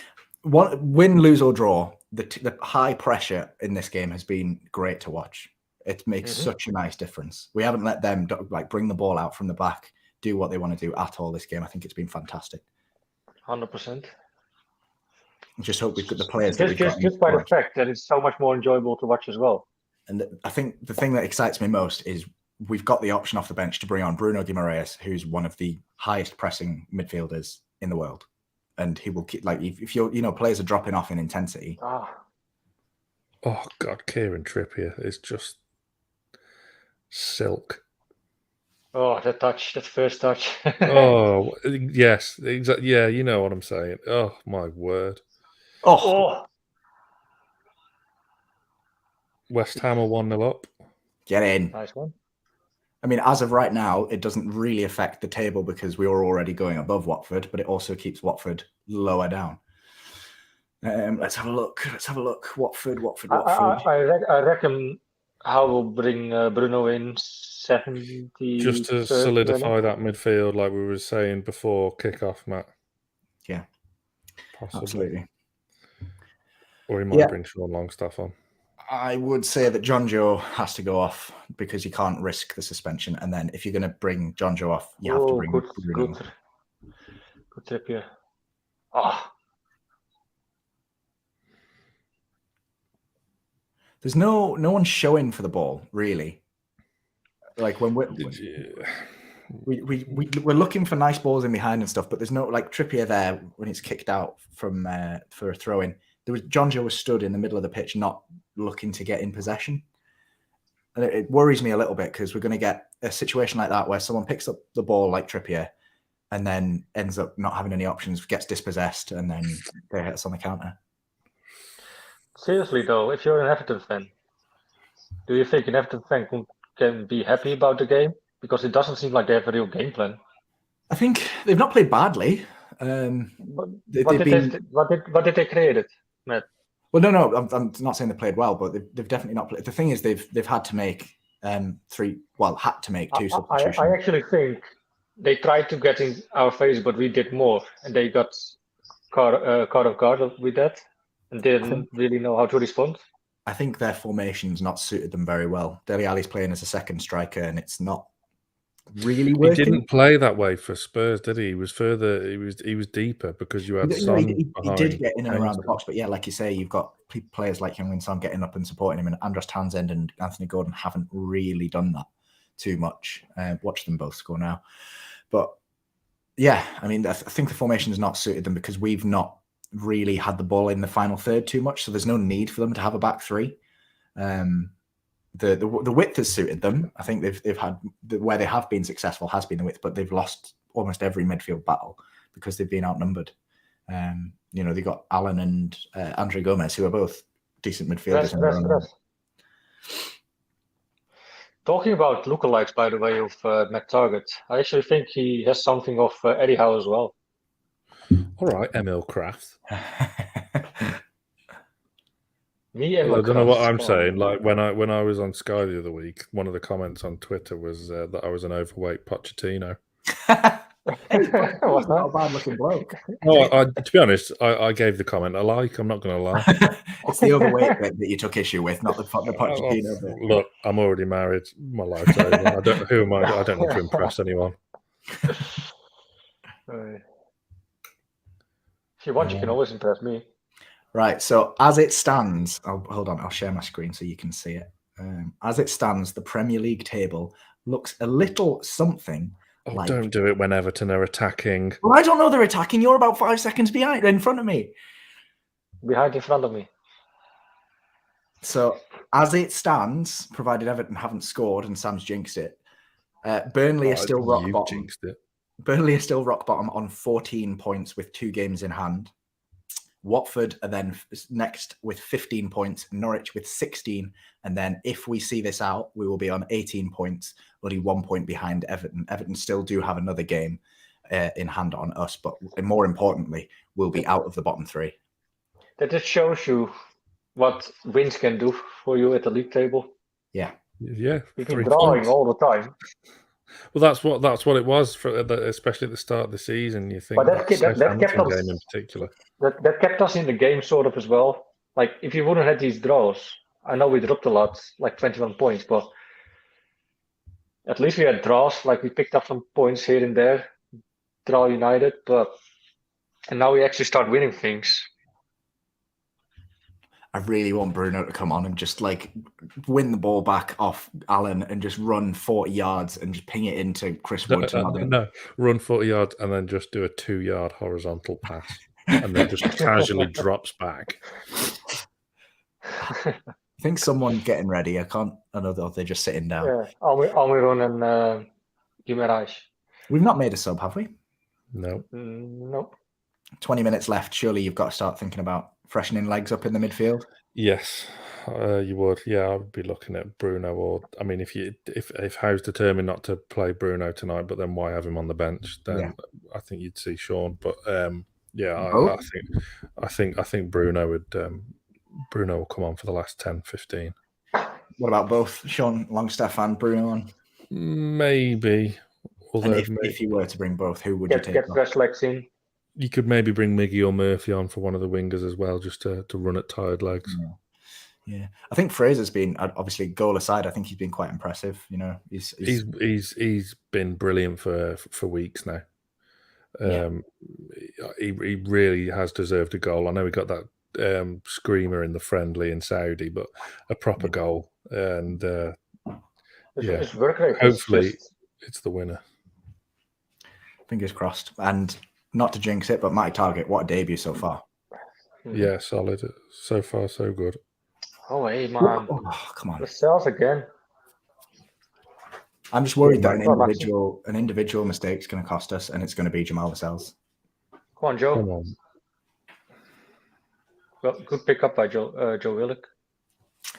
Speaker 1: win, lose or draw, the high pressure in this game has been great to watch. It makes such a nice difference. We haven't let them bring the ball out from the back, do what they want to do at all this game. I think it's been fantastic.
Speaker 4: 100%.
Speaker 1: I just hope we've got the players.
Speaker 4: Just by the fact that it's so much more enjoyable to watch as well.
Speaker 1: And I think the thing that excites me most is we've got the option off the bench to bring on Bruno Guimaraes, who's one of the highest pressing midfielders in the world. And he will keep, if you're, players are dropping off in intensity.
Speaker 2: Oh, God, Kieran Trippier is just silk.
Speaker 4: Oh, that first touch.
Speaker 2: Oh, yes, exactly. Yeah, you know what I'm saying. Oh, my word.
Speaker 1: Oh.
Speaker 2: West Ham are 1-0 up.
Speaker 1: Get in.
Speaker 4: Nice one.
Speaker 1: I mean, as of right now, it doesn't really affect the table because we are already going above Watford, but it also keeps Watford lower down. Let's have a look. Watford.
Speaker 4: I reckon Howe will bring Bruno in 70.
Speaker 2: Just to solidify that midfield, like we were saying before kickoff, Matt.
Speaker 1: Yeah,
Speaker 2: possibly.
Speaker 1: Absolutely.
Speaker 2: Or he might bring Sean Longstaff on.
Speaker 1: I would say that John Joe has to go off because you can't risk the suspension. And then if you're going to bring John Joe off, you have to bring Bruno.
Speaker 4: Good tip here. Oh.
Speaker 1: There's no one showing for the ball, really. Like when we're looking for nice balls in behind and stuff, but there's no Trippier there when it's kicked out from for a throw in. John Joe was stood in the middle of the pitch, not looking to get in possession. And it worries me a little bit because we're going to get a situation like that where someone picks up the ball like Trippier and then ends up not having any options, gets dispossessed, and then they hit us on the counter.
Speaker 4: Seriously though, if you're an Everton fan, do you think an Everton fan can be happy about the game? Because it doesn't seem like they have a real game plan.
Speaker 1: I think they've not played badly.
Speaker 4: What did they create, Matt?
Speaker 1: Well, no, I'm not saying they played well, but they've definitely not played. The thing is, they've had to make two substitutions.
Speaker 4: I actually think they tried to get in our face, but we did more, and they got caught off guard with that, and didn't really know how to respond.
Speaker 1: I think their formation's not suited them very well. Dele Alli's playing as a second striker, and it's not really working.
Speaker 2: He didn't play that way for Spurs, did he? He was further. He was deeper because you had Son.
Speaker 1: He did get in and around the box, but yeah, like you say, you've got players like Heung-min Son getting up and supporting him, and Andros Townsend and Anthony Gordon haven't really done that too much. Watch them both score now, but yeah, I mean, I think the formation has not suited them because we've not really had the ball in the final third too much, so there's no need for them to have a back three. The width has suited them. I think they've had where they have been successful has been the width, but they've lost almost every midfield battle because they've been outnumbered. They got Alan and Andre Gomez, who are both decent midfielders.
Speaker 4: Talking about lookalikes, by the way, of Matt Targett, I actually think he has something of Eddie Howe as well.
Speaker 2: All right, Emil Kraft.
Speaker 4: I
Speaker 2: don't know what I'm saying. Like when I was on Sky the other week, one of the comments on Twitter was that I was an overweight Pochettino.
Speaker 1: Not a bad looking bloke.
Speaker 2: No, to be honest, I gave the comment a like. I'm not going to lie.
Speaker 1: It's the overweight bit that you took issue with, not the Pochettino bit.
Speaker 2: Look, I'm already married. My life's over. I don't need to impress anyone.
Speaker 4: If you want, you can always impress me.
Speaker 1: Right. So as it stands, hold on. I'll share my screen so you can see it. As it stands, the Premier League table looks a little something.
Speaker 2: Oh,
Speaker 1: like...
Speaker 2: don't do it when Everton are attacking.
Speaker 1: Well, I don't know they're attacking. You're about 5 seconds behind, in front of me.
Speaker 4: Behind in front of me.
Speaker 1: So as it stands, provided Everton haven't scored and Sam's jinxed it, Burnley are still rock bottom.
Speaker 2: Jinxed it.
Speaker 1: Burnley are still rock bottom on 14 points with 2 games in hand. Watford are then next with 15 points, Norwich with 16. And then if we see this out, we will be on 18 points, only 1 point behind Everton. Everton still do have another game in hand on us, but more importantly, we'll be out of the bottom 3.
Speaker 4: That just shows you what wins can do for you at the league table.
Speaker 1: Yeah.
Speaker 2: Yeah.
Speaker 4: You've been drawing all the time.
Speaker 2: Well, that's what it was, especially at the start of the season. You think,
Speaker 4: but that kept us,
Speaker 2: game in particular.
Speaker 4: That kept us in the game sort of as well. Like if you wouldn't have these draws, I know we dropped a lot, like 21 points, but at least we had draws. Like we picked up some points here and there, draw United, and now we actually start winning things.
Speaker 1: I really want Bruno to come on and just like win the ball back off Allen and just run 40 yards and just ping it into Chris Wood.
Speaker 2: No, run 40 yards and then just do a 2-yard horizontal pass and then just casually drops back.
Speaker 1: I think someone's getting ready. I know they're just sitting down.
Speaker 4: Yeah, Almiron and Guimaraes.
Speaker 1: We've not made a sub, have we?
Speaker 2: No.
Speaker 4: Nope. 20
Speaker 1: minutes left. Surely you've got to start thinking about freshening legs up in the midfield.
Speaker 2: Yes, you would. Yeah, I would be looking at Bruno. Or I mean, if Howe's determined not to play Bruno tonight, but then why have him on the bench? Then I think you'd see Sean. But I think Bruno would. Bruno will come on for the last 10-15.
Speaker 1: What about both Sean Longstaff and Bruno on?
Speaker 2: Maybe.
Speaker 1: Although if you were to bring both, who would you take?
Speaker 4: Get fresh legs in.
Speaker 2: You could maybe bring Miggy or Murphy on for one of the wingers as well, just to run at tired legs.
Speaker 1: Yeah. I think Fraser's been, obviously goal aside, I think he's been quite impressive. You know,
Speaker 2: he's been brilliant for weeks now. He really has deserved a goal. I know he got that screamer in the friendly in Saudi, but a proper goal. And
Speaker 4: it's work rate.
Speaker 2: Hopefully it's the winner.
Speaker 1: Fingers crossed. And not to jinx it, but Matty Targett, what a debut so far.
Speaker 2: Yeah, solid. So far, so good.
Speaker 4: Oh, hey, man.
Speaker 1: Oh, come on.
Speaker 4: The cells again.
Speaker 1: I'm just worried that an individual mistake is going to cost us, and it's going to be Jamal Lascelles.
Speaker 4: Come on, Joe.
Speaker 2: Come on.
Speaker 4: Well, good pick up by Joe Willock.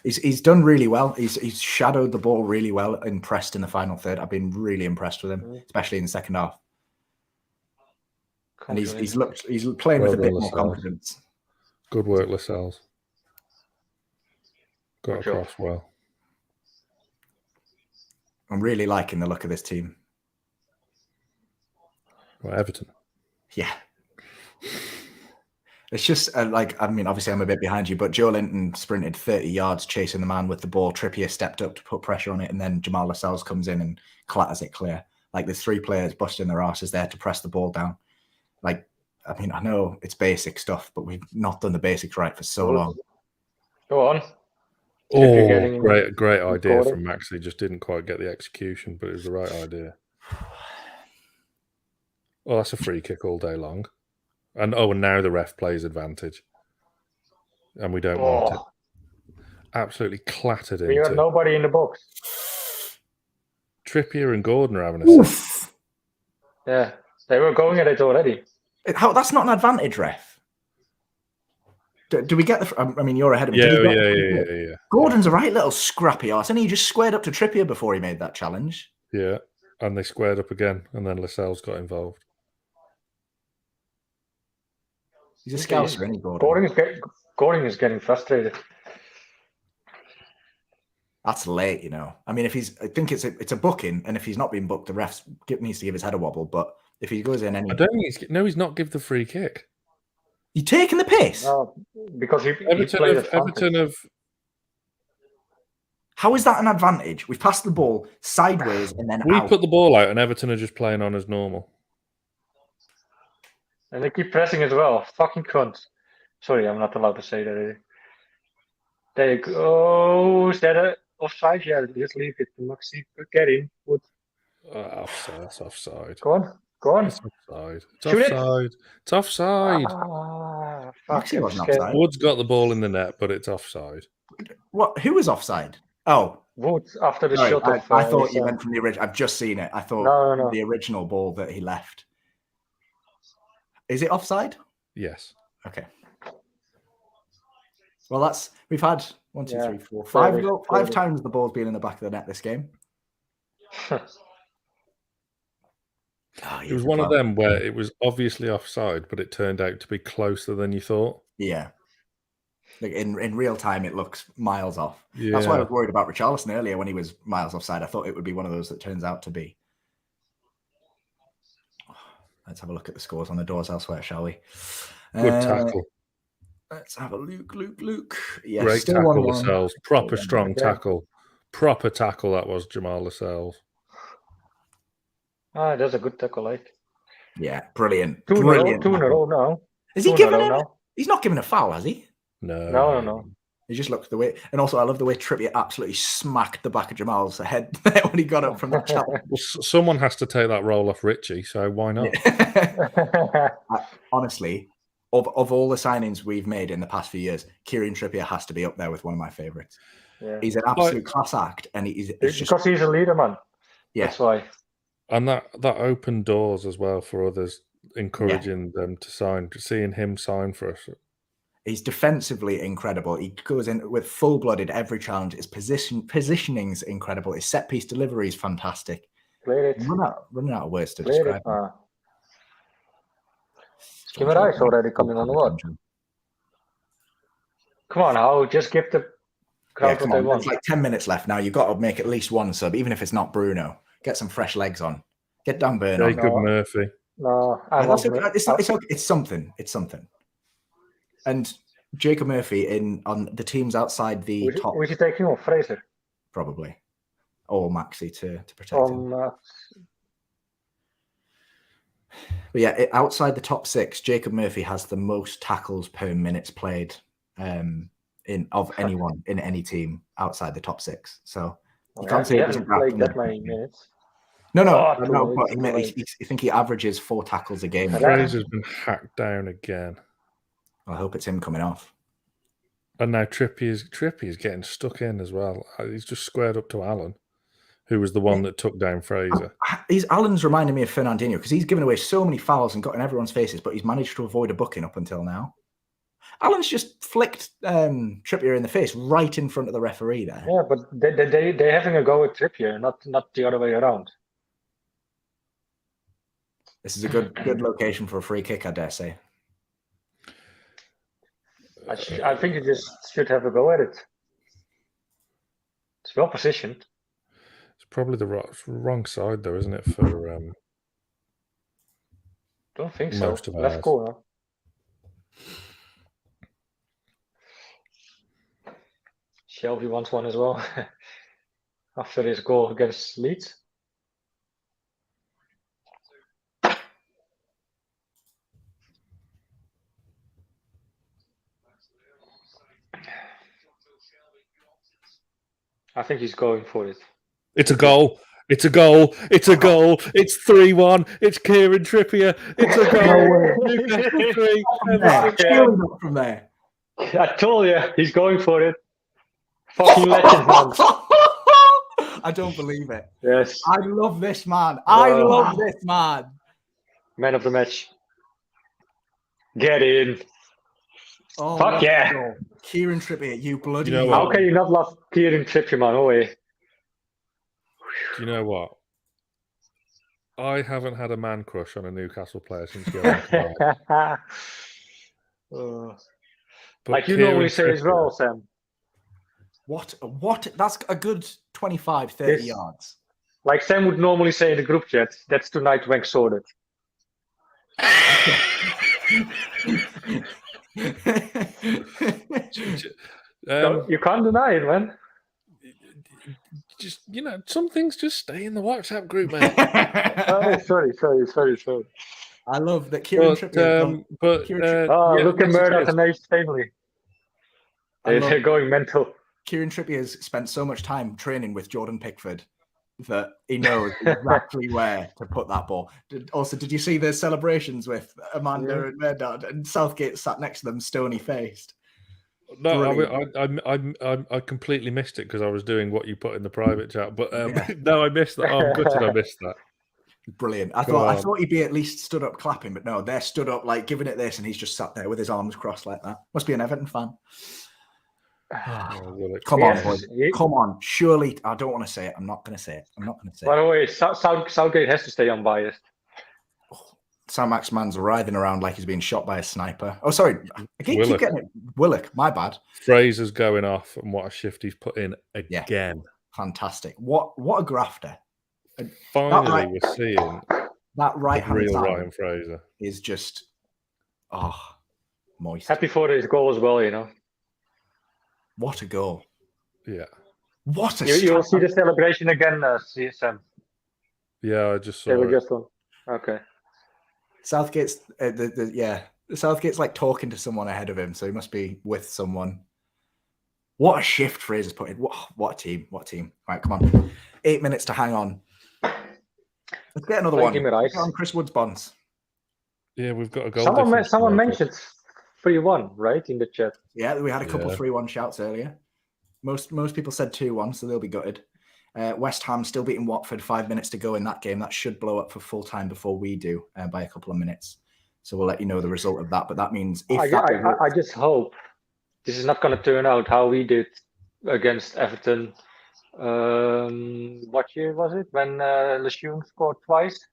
Speaker 1: He's done really well. He's shadowed the ball really well and pressed in the final third. I've been really impressed with him, especially in the second half. And he's playing with a bit more confidence.
Speaker 2: Good work, Lascelles. Got across well.
Speaker 1: I'm really liking the look of this team.
Speaker 2: Well, Everton.
Speaker 1: Yeah. It's just obviously I'm a bit behind you, but Joe Linton sprinted 30 yards chasing the man with the ball. Trippier stepped up to put pressure on it, and then Jamal Lascelles comes in and clatters it clear. Like there's 3 players busting their asses there to press the ball down. I know it's basic stuff, but we've not done the basics right for so long.
Speaker 4: Go on.
Speaker 2: Oh, great idea from Max. He just didn't quite get the execution, but it was the right idea. Well, that's a free kick all day long. And now the ref plays advantage. And we don't want it. Absolutely clattered into.
Speaker 4: We have nobody in the box.
Speaker 2: Trippier and Gordon are having a set.
Speaker 4: Yeah, they were going at it already.
Speaker 1: That's not an advantage, ref. Do we get the... I mean, you're ahead of me.
Speaker 2: Yeah.
Speaker 1: Gordon's a right little scrappy arse, and he just squared up to Trippier before he made that challenge.
Speaker 2: Yeah, and they squared up again, and then Lascelles got involved.
Speaker 1: He's a scouser, isn't he, Gordon?
Speaker 4: Gordon is getting frustrated.
Speaker 1: That's late, you know. I mean, I think it's a booking, and if he's not been booked, the ref needs to give his head a wobble. But if he goes in,
Speaker 2: I don't think he's not give the free kick.
Speaker 1: You taking the piss?
Speaker 4: No, because
Speaker 2: Everton have.
Speaker 1: How is that an advantage? We've passed the ball sideways and then
Speaker 2: we
Speaker 1: out.
Speaker 2: Put the ball out, and Everton are just playing on as normal.
Speaker 4: And they keep pressing as well. Fucking cunt. Sorry, I'm not allowed to say that. There you go. Is that a offside? Yeah, just leave it. Maxi, get in. Good.
Speaker 2: Offside. That's offside.
Speaker 4: Go on.
Speaker 2: It's offside. It's
Speaker 4: Shoot it.
Speaker 2: offside. It's offside.
Speaker 4: Fuck,
Speaker 1: Maxi
Speaker 4: I'm
Speaker 1: wasn't
Speaker 4: scared.
Speaker 1: offside.
Speaker 2: Wood's got the ball in the net, but it's offside.
Speaker 1: What? Who was offside? Oh,
Speaker 4: Wood after the
Speaker 1: sorry,
Speaker 4: shot of.
Speaker 1: I thought you meant from the original. I've just seen it. I thought
Speaker 4: No.
Speaker 1: the original ball that he left. Is it offside?
Speaker 2: Yes.
Speaker 1: Okay. Well, we've had 1, 2,
Speaker 4: Yeah,
Speaker 1: 3, 4, 5
Speaker 4: clearly.
Speaker 1: five times the ball's been in the back of the net this game.
Speaker 2: It was one of them where it was obviously offside, but it turned out to be closer than you thought.
Speaker 1: Yeah. Like in real time, it looks miles off.
Speaker 2: Yeah.
Speaker 1: That's why I was worried about Richarlison earlier when he was miles offside. I thought it would be one of those that turns out to be. Let's have a look at the scores on the doors elsewhere, shall we?
Speaker 2: Good tackle.
Speaker 1: Let's have a look. Yes,
Speaker 2: Great
Speaker 1: still
Speaker 2: tackle,
Speaker 1: 1-1.
Speaker 2: Lascelles. Proper strong
Speaker 4: Yeah.
Speaker 2: tackle. Proper tackle that was, Jamal Lascelles.
Speaker 4: That's a good tackle, like.
Speaker 1: Yeah, brilliant.
Speaker 4: 2
Speaker 1: Brilliant.
Speaker 4: in a row now.
Speaker 1: Is he
Speaker 4: 2 in a
Speaker 1: giving
Speaker 4: row
Speaker 1: him?
Speaker 4: now.
Speaker 1: He's not giving a foul, has he?
Speaker 2: No.
Speaker 1: He just looked the way, and also I love the way Trippier absolutely smacked the back of Jamal's head when he got up from the challenge.
Speaker 2: Well, someone has to take that role off Ritchie, so why not?
Speaker 1: Honestly, of all the signings we've made in the past few years, Kieran Trippier has to be up there with one of my favourites.
Speaker 4: Yeah.
Speaker 1: He's an absolute class act, and he's just,
Speaker 4: Because he's a leader, man.
Speaker 1: yeah.
Speaker 4: That's why.
Speaker 2: And that opened doors as well for others, encouraging them to sign. Seeing him sign for us.
Speaker 1: He's defensively incredible. He goes in with full-blooded every challenge. His positioning's incredible. His set-piece delivery is fantastic.
Speaker 4: Played it.
Speaker 1: Running out of words to
Speaker 4: Played
Speaker 1: describe
Speaker 4: it.
Speaker 1: him.
Speaker 4: Guimaraes already coming on the board. Come on, now, just give the crowd what they want.
Speaker 1: There's like 10 minutes left now. You've got to make at least one sub, even if it's not Bruno. Get some fresh legs on. Get Dan Burn on.
Speaker 2: Jacob Murphy.
Speaker 4: No,
Speaker 1: It's something. It's something. And Jacob Murphy on the teams outside the top,
Speaker 4: we should take him off Fraser.
Speaker 1: probably, or Maxi to protect him. But yeah, outside the top 6, Jacob Murphy has the most tackles per minutes played of anyone in any team outside the top 6. So you can't say he doesn't
Speaker 4: played that many minutes.
Speaker 1: No,
Speaker 4: Oh,
Speaker 1: but I think he averages 4 tackles a game.
Speaker 2: Fraser's been hacked down again.
Speaker 1: I hope it's him coming off.
Speaker 2: And now Trippier's getting stuck in as well. He's just squared up to Allen, who was the one that took down Fraser.
Speaker 1: Allen's reminding me of Fernandinho because he's given away so many fouls and got in everyone's faces, but he's managed to avoid a booking up until now. Allen's just flicked Trippier in the face right in front of the referee there.
Speaker 4: Yeah, but they're having a go at Trippier, not the other way around.
Speaker 1: This is a good location for a free kick, I dare say.
Speaker 4: I think you just should have a go at it. It's well positioned.
Speaker 2: It's probably the wrong side, though, isn't it? For
Speaker 4: don't think
Speaker 2: most
Speaker 4: so.
Speaker 2: of
Speaker 4: Left
Speaker 2: ours.
Speaker 4: corner. Shelby wants one as well after his goal against Leeds. I think he's going for it.
Speaker 2: It's a goal. It's a goal. It's a goal. It's 3-1. It's Kieran Trippier. It's a goal. Newcastle 3.
Speaker 1: Surely not from there.
Speaker 4: I told you, he's going for it. Fucking legend, man.
Speaker 1: I don't believe it.
Speaker 4: Yes.
Speaker 1: I love this man. I love this man.
Speaker 4: Man of the match. Get in.
Speaker 1: Oh,
Speaker 4: Fuck yeah.
Speaker 1: Goal. Kieran Trippier, you bloody
Speaker 2: You know
Speaker 4: How can you not love Kieran Trippier, man? Oh, yeah.
Speaker 2: Do you know what? I haven't had a man crush on a Newcastle player since Johan Cruyff. But
Speaker 4: Like you
Speaker 2: Kieran
Speaker 4: normally say as
Speaker 2: Trippier-
Speaker 4: well, Sam.
Speaker 1: What? That's a good 25, 30
Speaker 4: Yes.
Speaker 1: yards.
Speaker 4: Like Sam would normally say in the group chat, that's tonight wank sorted. You can't deny it, man.
Speaker 2: Just some things just stay in the WhatsApp group, man.
Speaker 4: Oh, sorry.
Speaker 1: I love that Kieran Trippier.
Speaker 4: Look at Murdoch and his family. They're going mental.
Speaker 1: Kieran Trippier's spent so much time training with Jordan Pickford that he knows exactly where to put that ball. Did you see the celebrations with Amanda and Murdoch, and Southgate sat next to them, stony-faced?
Speaker 2: No, I completely missed it because I was doing what you put in the private chat. But no, I missed that. Oh, I'm gutted I missed that.
Speaker 1: Brilliant. I thought he'd be at least stood up clapping, but no, they're stood up like giving it this, and he's just sat there with his arms crossed like that. Must be an Everton fan. Come on, boys. Come on. Surely, I don't want to say it. I'm not going to say it.
Speaker 4: By the way, Southgate has to stay unbiased.
Speaker 1: Saint-Maximin's writhing around like he's being shot by a sniper. Oh, sorry. I keep getting it. Willock, my bad.
Speaker 2: Fraser's going off, and what a shift he's put in again.
Speaker 1: Yeah. Fantastic. What a grafter.
Speaker 2: Finally, we're seeing
Speaker 1: that right-hand
Speaker 2: real
Speaker 1: side
Speaker 2: Ryan Fraser
Speaker 1: is just moist.
Speaker 4: Happy for his goal as well, you know.
Speaker 1: What a goal!
Speaker 2: Yeah.
Speaker 1: What a
Speaker 4: you'll see the celebration again, Sam.
Speaker 2: Yeah, I just saw it.
Speaker 4: Okay.
Speaker 1: Southgate's Southgate's like talking to someone ahead of him, so he must be with someone. What a shift Fraser's put in. What a team. What a team. Right, come on. 8 minutes to hang on. Let's get another one.
Speaker 4: Guimaraes.
Speaker 1: On Chris Wood's bonds.
Speaker 2: Yeah, we've got a goal.
Speaker 4: Someone mentioned 3-1, right, in the chat.
Speaker 1: Yeah, we had a couple 3-1 shouts earlier. Most people said 2-1, so they'll be gutted. West Ham still beating Watford, 5 minutes to go in that game. That should blow up for full time before we do by a couple of minutes. So we'll let you know the result of that. But that means
Speaker 4: I just hope this is not going to turn out how we did against Everton. What year was it when Lejeune scored twice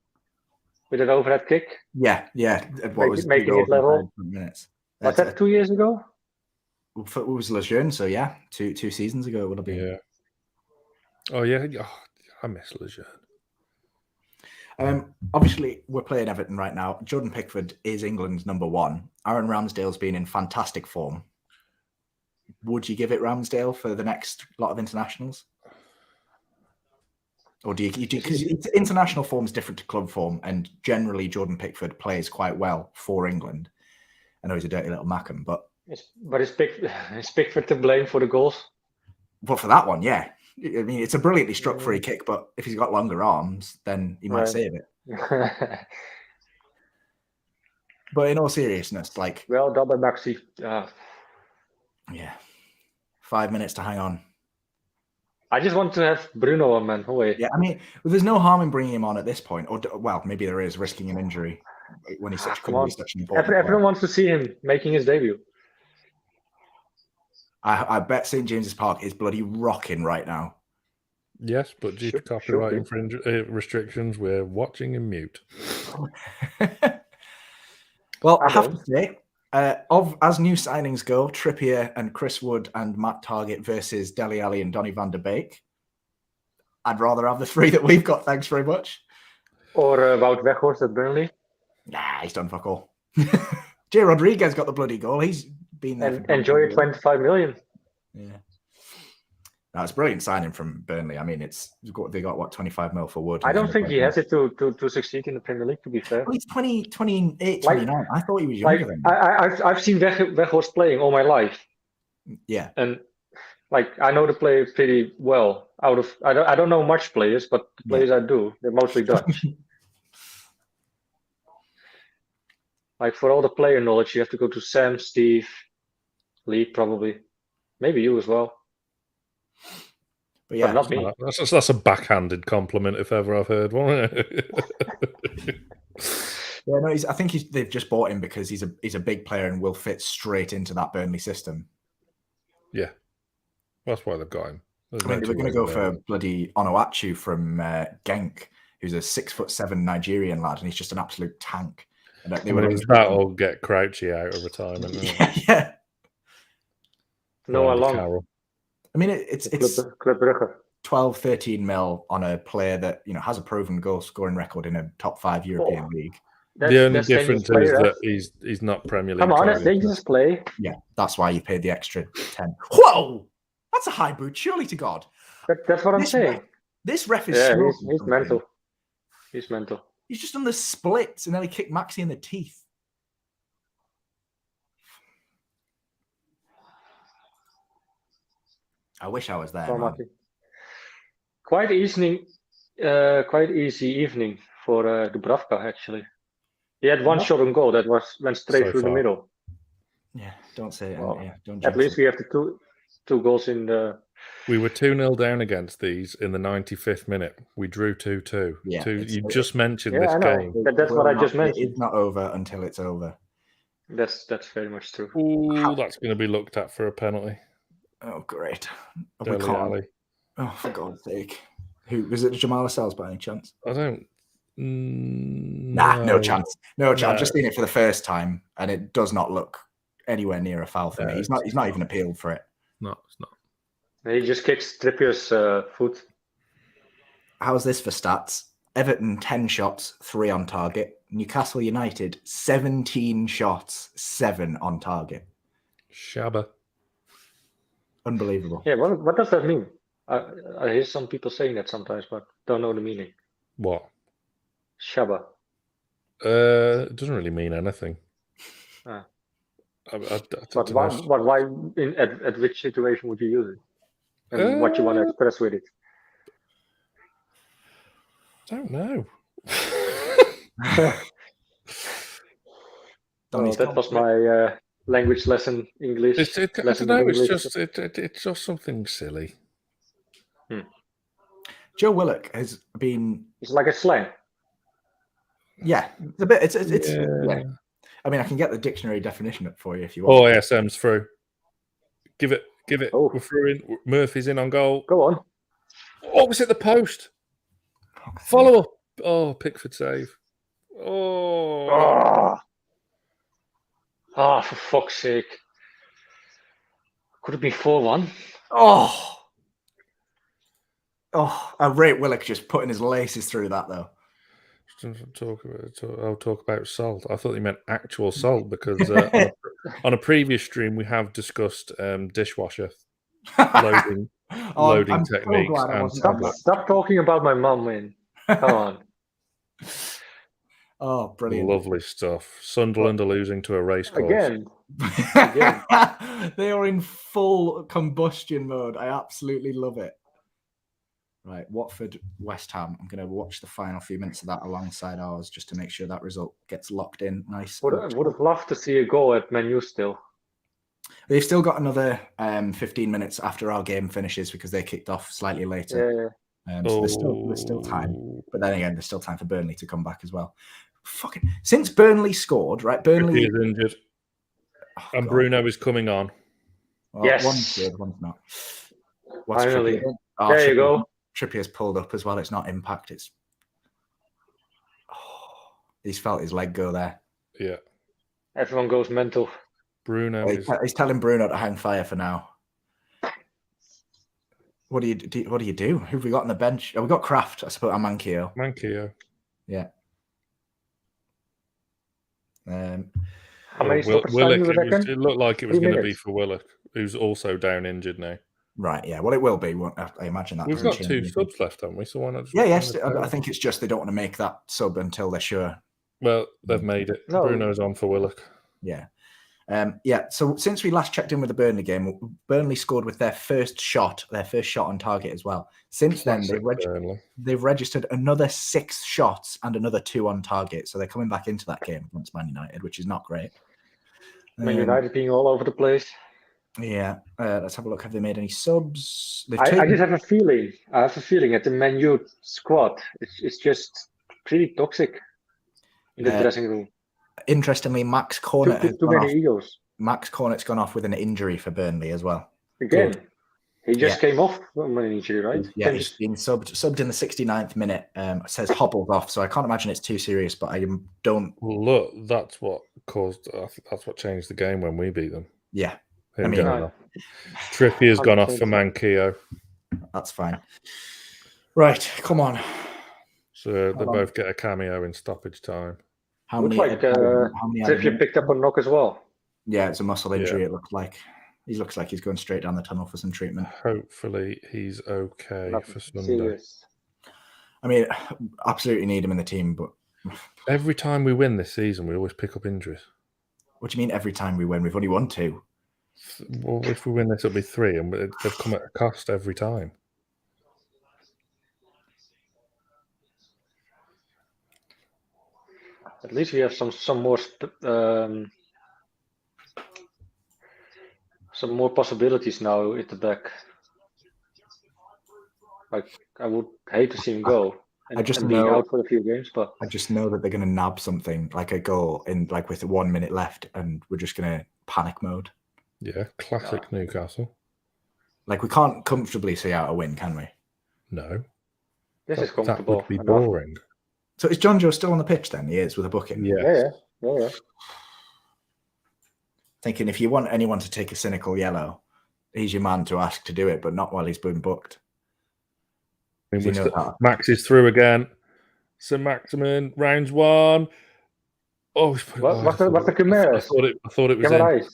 Speaker 4: with an overhead kick?
Speaker 1: Yeah.
Speaker 4: Making it level.
Speaker 1: Minutes.
Speaker 4: Was that 2 years ago?
Speaker 1: It was Lejeune, so yeah, two seasons ago it would have been.
Speaker 2: Yeah. Oh yeah, I miss Lejeune.
Speaker 1: Obviously, we're playing Everton right now. Jordan Pickford is England's number one. Aaron Ramsdale's been in fantastic form. Would you give it Ramsdale for the next lot of internationals? Or do you because international form is different to club form, and generally Jordan Pickford plays quite well for England. I know he's a dirty little Mackham, but
Speaker 4: is Pickford to blame for the goals?
Speaker 1: But for that one, yeah. I mean, it's a brilliantly struck free kick, but if he's got longer arms, then he might save it. But in all seriousness, like...
Speaker 4: Well done by Maxi.
Speaker 1: Yeah. 5 minutes to hang on.
Speaker 4: I just want to have Bruno on, man.
Speaker 1: Yeah, I mean, there's no harm in bringing him on at this point. Or, well, maybe there is, risking an injury when he's such an important
Speaker 4: Everyone wants to see him making his debut.
Speaker 1: I bet St. James's Park is bloody rocking right now.
Speaker 2: Yes, but due to copyright restrictions, we're watching in mute.
Speaker 1: Well, I have to say, as new signings go, Trippier and Chris Wood and Matt Targett versus Dele Alli and Donny van der Beek, I'd rather have the three that we've got, thanks very much.
Speaker 4: Or Wout Weghorst at Burnley.
Speaker 1: Nah, he's done fuck all. Jay Rodriguez got the bloody goal. He's been there.
Speaker 4: And enjoy your 25 million.
Speaker 1: Yeah. No, it's a brilliant signing from Burnley. I mean, they got what, 25 mil for Wood.
Speaker 4: I don't think he has it to succeed in the Premier League, to be fair.
Speaker 1: Well, he's 28, 29. I thought he was younger than
Speaker 4: that. I've seen Weghorst playing all my life.
Speaker 1: Yeah.
Speaker 4: And I know the player pretty well. I don't know much players, but the players I do, they're mostly Dutch. For all the player knowledge, you have to go to Sam, Steve, Lee, probably. Maybe you as well.
Speaker 1: But yeah,
Speaker 2: but not me. That's a backhanded compliment if ever I've heard one.
Speaker 1: Yeah, no, I think they've just bought him because he's a big player and will fit straight into that Burnley system.
Speaker 2: Yeah, that's why they've got him.
Speaker 1: I mean, they were going to go for bloody Onuachu from Genk, who's a 6'7" Nigerian lad, and he's just an absolute tank. And
Speaker 2: that'll get Crouchy out of retirement.
Speaker 1: Yeah.
Speaker 4: No, along.
Speaker 1: I mean, it's 12, 13 mil on a player that has a proven goal scoring record in a top 5 European league.
Speaker 2: The only difference is that he's not Premier League.
Speaker 4: Come on, it's dangerous play.
Speaker 1: Yeah, that's why you paid the extra 10. Whoa, that's a high boot, surely to God.
Speaker 4: That's what I'm saying.
Speaker 1: This ref is
Speaker 4: he's mental. He's mental.
Speaker 1: He's just done the splits and then he kicked Maxi in the teeth. I wish I was there.
Speaker 4: So
Speaker 1: Man.
Speaker 4: quite easy evening for Dubravka, actually. He had one shot on goal that went straight through the middle.
Speaker 1: Yeah, don't say it.
Speaker 4: Well,
Speaker 1: yeah, don't
Speaker 4: at least we have the two goals in the...
Speaker 2: We were 2-0 down against these in the 95th minute. We drew 2-2.
Speaker 1: Yeah,
Speaker 2: You just mentioned this
Speaker 4: I know.
Speaker 2: game.
Speaker 4: That's what I just mentioned.
Speaker 1: It's not over until it's over.
Speaker 4: That's very much true.
Speaker 2: Ooh, that's going to be looked at for a penalty.
Speaker 1: Oh, great.
Speaker 2: Dele Alli.
Speaker 1: Oh, for God's sake. Who was it? Jamal Lascelles by any chance?
Speaker 2: I don't.
Speaker 1: Nah, no chance. No chance. I've just seen it for the first time, and it does not look anywhere near a foul for me. He's not even appealed for it.
Speaker 2: No, it's not.
Speaker 4: He just kicks Trippier's foot.
Speaker 1: How's this for stats? Everton 10 shots, 3 on target. Newcastle United 17 shots, 7 on target.
Speaker 2: Shabba.
Speaker 1: Unbelievable.
Speaker 4: Yeah, what does that mean? I hear some people saying that sometimes, but don't know the meaning.
Speaker 2: What?
Speaker 4: Shabba.
Speaker 2: It doesn't really mean anything.
Speaker 4: Ah.
Speaker 2: But
Speaker 4: why at which situation would you use it? And what you want to express with it?
Speaker 2: Don't know.
Speaker 4: That was my language lesson English.
Speaker 2: I don't know. It's just something silly.
Speaker 1: Joe Willock has been.
Speaker 4: It's like a slang.
Speaker 1: Yeah, it's a bit. It's
Speaker 2: yeah.
Speaker 1: I mean, I can get the dictionary definition up for you if you want.
Speaker 2: Oh, ASM's through. Give it.
Speaker 4: Oh.
Speaker 2: We're through in. Murphy's in on goal.
Speaker 4: Go on.
Speaker 2: Oh, it's at the post. Follow up. Oh, Pickford save. Oh,
Speaker 4: for fuck's sake. Could it be 4-1?
Speaker 1: I rate Willock just putting his laces through that, though.
Speaker 2: I'll talk about salt. I thought you meant actual salt because on a previous stream we have discussed dishwasher loading techniques.
Speaker 4: Stop talking about my mum, man. Come on.
Speaker 1: Oh, brilliant.
Speaker 2: Lovely stuff. Sunderland are losing to a race course.
Speaker 4: Again.
Speaker 1: They are in full combustion mode. I absolutely love it. Right, Watford, West Ham. I'm going to watch the final few minutes of that alongside ours just to make sure that result gets locked in. Nice.
Speaker 4: Would have loved to see a goal at Man U still.
Speaker 1: They've still got another 15 minutes after our game finishes because they kicked off slightly later. So there's still time. But then again, there's still time for Burnley to come back as well. Since Burnley scored, right? Burnley
Speaker 2: is injured. And Bruno is coming on.
Speaker 1: Well,
Speaker 4: yes.
Speaker 1: One's good, one's not.
Speaker 4: Finally. There you go.
Speaker 1: Trippier's pulled up as well. It's not impact. He's felt his leg go there.
Speaker 2: Yeah.
Speaker 4: Everyone goes mental.
Speaker 2: Bruno
Speaker 1: he's telling Bruno to hang fire for now. What do you do? Who have we got on the bench? Oh, we got Kraft, I suppose, and Mankio. Yeah.
Speaker 4: How many stoppers
Speaker 2: Willock, it looked like it was going to be for Willock, who's also down injured now.
Speaker 1: Right, yeah. Well, it will be. I imagine that.
Speaker 2: We've got 2 subs left, haven't we? So why not?
Speaker 1: Yes. I think it's just they don't want to make that sub until they're sure.
Speaker 2: Well, they've made it. No. Bruno's on for Willock.
Speaker 1: Yeah. So since we last checked in with the Burnley game, Burnley scored with their first shot on target as well. Since then, they've registered another 6 shots and another 2 on target. So they're coming back into that game against Man United, which is not great.
Speaker 4: Man United being all over the place.
Speaker 1: Yeah. Let's have a look. Have they made any subs?
Speaker 4: I just have a feeling. I have a feeling at the Man U squad, it's just pretty toxic in the dressing room.
Speaker 1: Interestingly, Max Cornet
Speaker 4: too many egos.
Speaker 1: Max Cornet's gone off with an injury for Burnley as well.
Speaker 4: Again, he just came off from an injury, right?
Speaker 1: Yeah, he's been subbed in the 69th minute. It says hobbled off, so I can't imagine it's too serious. But I don't.
Speaker 2: Look, that's what caused. That's what changed the game when we beat them.
Speaker 1: Yeah,
Speaker 2: Trippier's gone off for Mankio.
Speaker 1: That's fine. Right, come on.
Speaker 2: So they both get a cameo in stoppage time.
Speaker 1: How many?
Speaker 4: Trippier picked up a knock as well.
Speaker 1: Yeah, it's a muscle injury. It looked like. He looks like he's going straight down the tunnel for some treatment.
Speaker 2: Hopefully, he's okay for Sunday.
Speaker 4: Serious.
Speaker 1: I mean, absolutely need him in the team, but
Speaker 2: Every time we win this season, we always pick up injuries.
Speaker 1: What do you mean every time we win? We've only won 2.
Speaker 2: Well, if we win this, it'll be 3, and they've come at a cost every time.
Speaker 4: At least we have some more possibilities now at the back. Like, I would hate to see him go and be out for a few games, but
Speaker 1: I just know that they're going to nab something like a goal in like with 1 minute left, and we're just going to panic mode.
Speaker 2: Yeah, classic Newcastle.
Speaker 1: Like, we can't comfortably see out a win, can we?
Speaker 2: No.
Speaker 4: This is comfortable.
Speaker 2: That would be boring.
Speaker 1: So is John Joe still on the pitch then? He is, with a bucket?
Speaker 2: Yeah.
Speaker 1: Thinking if you want anyone to take a cynical yellow, he's your man to ask to do it, but not while he's been booked.
Speaker 2: Max is through again. Saint-Maximin, rounds 1. Oh,
Speaker 4: what's the Guimaraes?
Speaker 2: I thought it was in.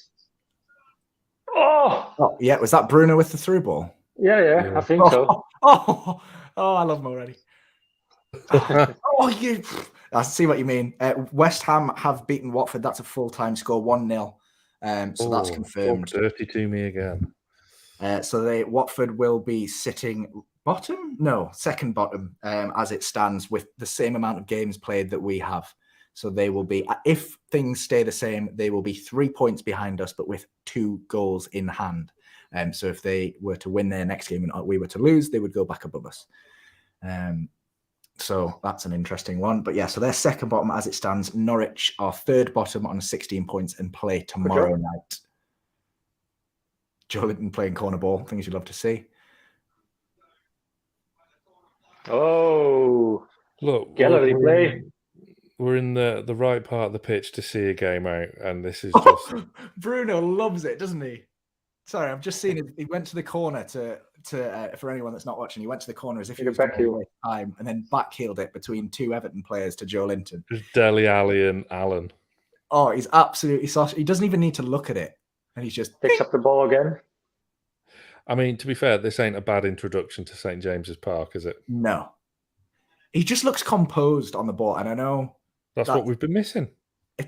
Speaker 4: Oh,
Speaker 1: yeah. Was that Bruno with the through ball?
Speaker 4: Yeah. I think so.
Speaker 1: Oh, I love him already. I see what you mean. West Ham have beaten Watford. That's a full-time score, 1-0. So that's confirmed.
Speaker 2: Dirty to me again.
Speaker 1: So Watford will be sitting second bottom as it stands, with the same amount of games played that we have. So they will be, if things stay the same, they will be 3 points behind us, but with 2 goals in hand. So if they were to win their next game and we were to lose, they would go back above us. So that's an interesting one. But yeah, so they're second bottom as it stands. Norwich are third bottom on 16 points and play tomorrow night. Joelinton playing corner ball, things you'd love to see.
Speaker 4: Oh,
Speaker 2: look,
Speaker 4: gallery play.
Speaker 2: We're in the right part of the pitch to see a game out, and this is just...
Speaker 1: Bruno loves it, doesn't he? Sorry, I've just seen it. He went to the corner to for anyone that's not watching, he went to the corner as if he was going to waste time, and then backheeled it between 2 Everton players to Joelinton.
Speaker 2: Just Dele Alli and Allen.
Speaker 1: Oh, he's absolutely saucy. He doesn't even need to look at it, and he's just
Speaker 4: picks up the ball again.
Speaker 2: I mean, to be fair, this ain't a bad introduction to St. James's Park, is it?
Speaker 1: No. He just looks composed on the ball, and I know
Speaker 2: that's what we've been missing.
Speaker 1: I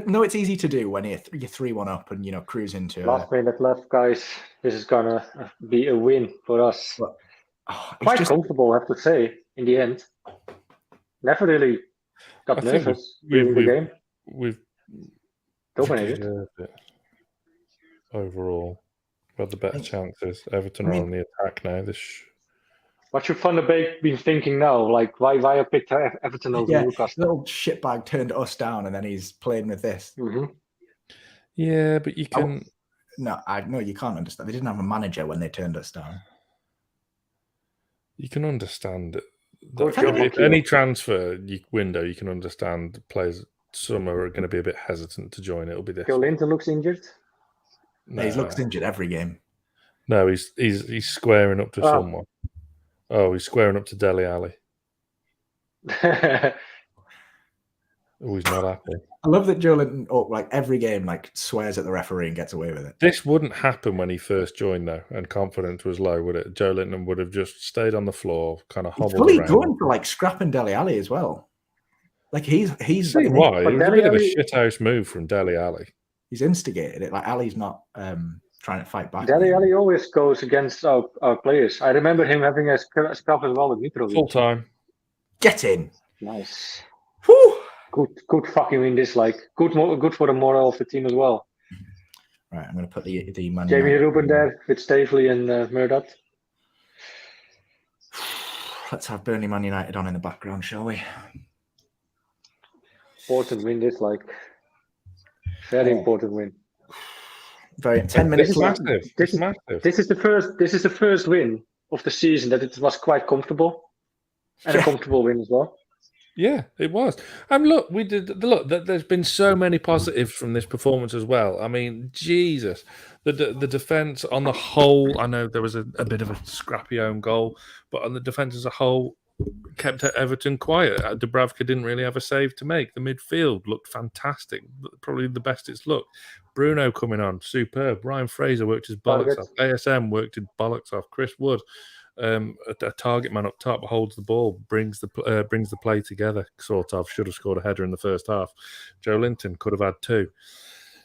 Speaker 1: know it's easy to do when you're 3-1 up and cruise into
Speaker 4: last minute left, guys. This is gonna be a win for us. But, quite comfortable, I have to say. In the end, never really got nervous in the game.
Speaker 2: We've
Speaker 4: dominated
Speaker 2: it. Overall, we had the better chances. Everton are on the attack now.
Speaker 4: What should Van der Beek be thinking now? Like, why I picked Everton over Newcastle?
Speaker 1: Little shitbag turned us down, and then he's playing with this.
Speaker 4: Mm-hmm.
Speaker 2: Yeah, but you can.
Speaker 1: No, you can't understand. They didn't have a manager when they turned us down.
Speaker 2: You can understand that any transfer window, you can understand players. Some are going to be a bit hesitant to join. It'll be this.
Speaker 4: Joelinton looks injured.
Speaker 1: No, he looks injured every game.
Speaker 2: No, he's squaring up to someone. Oh, he's squaring up to Dele Alli. Oh, he's not happy.
Speaker 1: I love that Joelinton, every game, swears at the referee and gets away with it.
Speaker 2: This wouldn't happen when he first joined, though, and confidence was low, would it? Joelinton would have just stayed on the floor, kind of hobbled around.
Speaker 1: Going for scrapping Dele Alli as well. He's
Speaker 2: see why? It was a bit of a shithouse move from Dele Alli.
Speaker 1: He's instigated it. Ali's not trying to fight back.
Speaker 4: Dele Alli always goes against our players. I remember him having a scuff as well with Mitrovic.
Speaker 2: Full time.
Speaker 1: Get in.
Speaker 4: Nice.
Speaker 1: Whew.
Speaker 4: Good fucking win this. Good for the morale of the team as well.
Speaker 1: Right, I'm going to put the Man
Speaker 4: Jamie Rubin there with Staveley and Murdoch.
Speaker 1: Let's have Burnley Man United on in the background, shall we?
Speaker 4: Important win this, very important win.
Speaker 1: Very 10 minutes.
Speaker 2: This is massive. This is massive.
Speaker 4: This is the first win of the season that it was quite comfortable, and a comfortable win as well.
Speaker 2: Yeah, it was. And look, there's been so many positives from this performance as well. I mean, Jesus, the defense on the whole. I know there was a bit of a scrappy own goal, but on the defense as a whole, kept Everton quiet. Dubravka didn't really have a save to make. The midfield looked fantastic, probably the best it's looked. Bruno coming on, superb. Ryan Fraser worked his bollocks off. ASM worked his bollocks off. Chris Wood, a target man up top holds the ball, brings the play together. Sort of should have scored a header in the first half. Joe Linton could have had 2.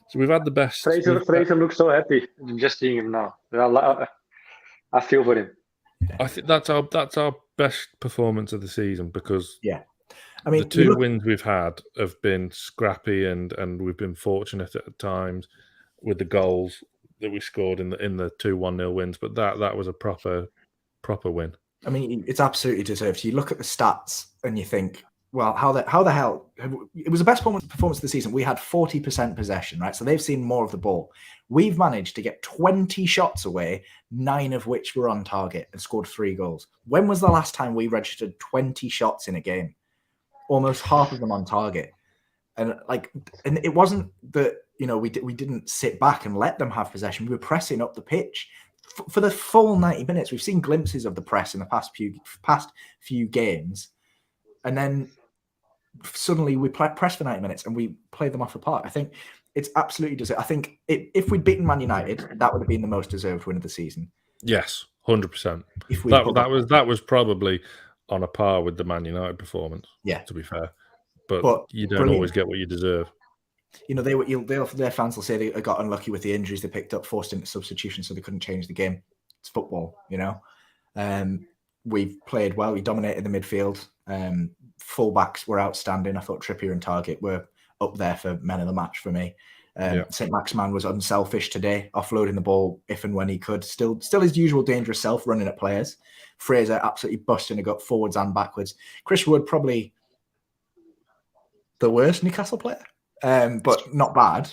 Speaker 2: So we've had the best.
Speaker 4: Fraser looks so happy just seeing him now. I feel for him.
Speaker 2: I think that's our best performance of the season because
Speaker 1: I mean,
Speaker 2: the 2 wins we've had have been scrappy and we've been fortunate at times with the goals that we scored in the 2-1-0 wins. But that was a proper win. I
Speaker 1: mean, it's absolutely deserved. You look at the stats and you think, well, how the hell? It was the best performance of the season. We had 40% possession, right? So they've seen more of the ball. We've managed to get 20 shots away, 9 of which were on target, and scored 3 goals. When was the last time we registered 20 shots in a game? Almost half of them on target. And it wasn't that, we didn't sit back and let them have possession. We were pressing up the pitch for the full 90 minutes. We've seen glimpses of the press in the past few games. And then suddenly we press for 90 minutes and we play them off the park. I think it's absolutely deserved. I think if we'd beaten Man United, that would have been the most deserved win of the season.
Speaker 2: Yes, 100%. That was probably on a par with the Man United performance.
Speaker 1: Yeah,
Speaker 2: to be fair, but you don't always get what you deserve.
Speaker 1: Their fans will say they got unlucky with the injuries they picked up, forced into substitution, so they couldn't change the game. It's football, We've played well. We dominated the midfield. Fullbacks were outstanding. I thought Trippier and Targett were up there for men of the match for me. Saint-Maximin was unselfish today, offloading the ball if and when he could. Still his usual dangerous self, running at players. Fraser absolutely busting a gut forwards and backwards. Chris Wood probably the worst Newcastle player, but not bad.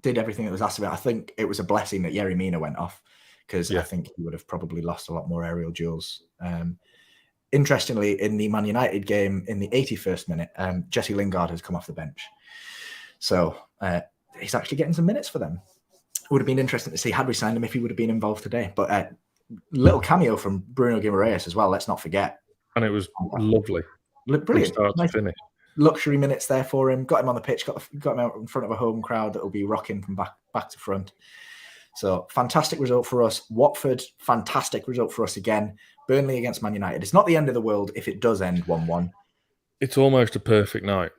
Speaker 1: Did everything that was asked of it. I think it was a blessing that Yerry Mina went off because I think he would have probably lost a lot more aerial duels. Interestingly, in the Man United game in the 81st minute, Jesse Lingard has come off the bench. So he's actually getting some minutes for them. It would have been interesting to see, had we signed him, if he would have been involved today. But little cameo from Bruno Guimaraes as well, let's not forget.
Speaker 2: And it was lovely.
Speaker 1: Brilliant.
Speaker 2: From start to finish.
Speaker 1: Luxury minutes there for him. Got him on the pitch, got him out in front of a home crowd that will be rocking from back to front. So fantastic result for us. Watford, fantastic result for us again. Burnley against Man United. It's not the end of the world if it does end 1-1.
Speaker 2: It's almost a perfect night.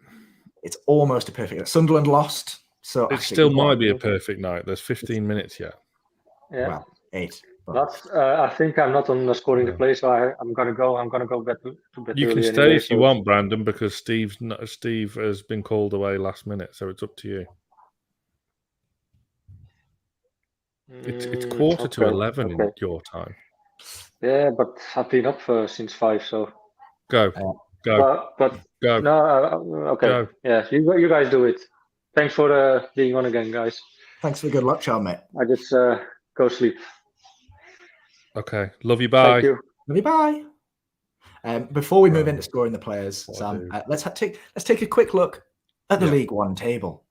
Speaker 1: It's almost a perfect night. Sunderland lost. So
Speaker 2: it still might be a perfect night. There's 15 minutes yet.
Speaker 4: Yeah.
Speaker 1: Well, 8.
Speaker 4: That's. I think I'm not on the scoring the play, so I'm gonna go. I'm gonna go back to bed.
Speaker 2: You can stay anyway, if you want, Brandon, because Steve has been called away last minute, so it's up to you. It's 11:15 in your time.
Speaker 4: Yeah, but I've been up since 5, so
Speaker 2: go.
Speaker 4: But
Speaker 2: go.
Speaker 4: No, okay. Go. Yeah, you guys do it. Thanks for being on again, guys.
Speaker 1: Thanks for the good luck, Charles, mate.
Speaker 4: I just go sleep.
Speaker 2: Okay, love you. Bye.
Speaker 4: Thank you.
Speaker 1: Love you. Bye. Before we move into scoring the players, Sam, let's take a quick look at the League One table.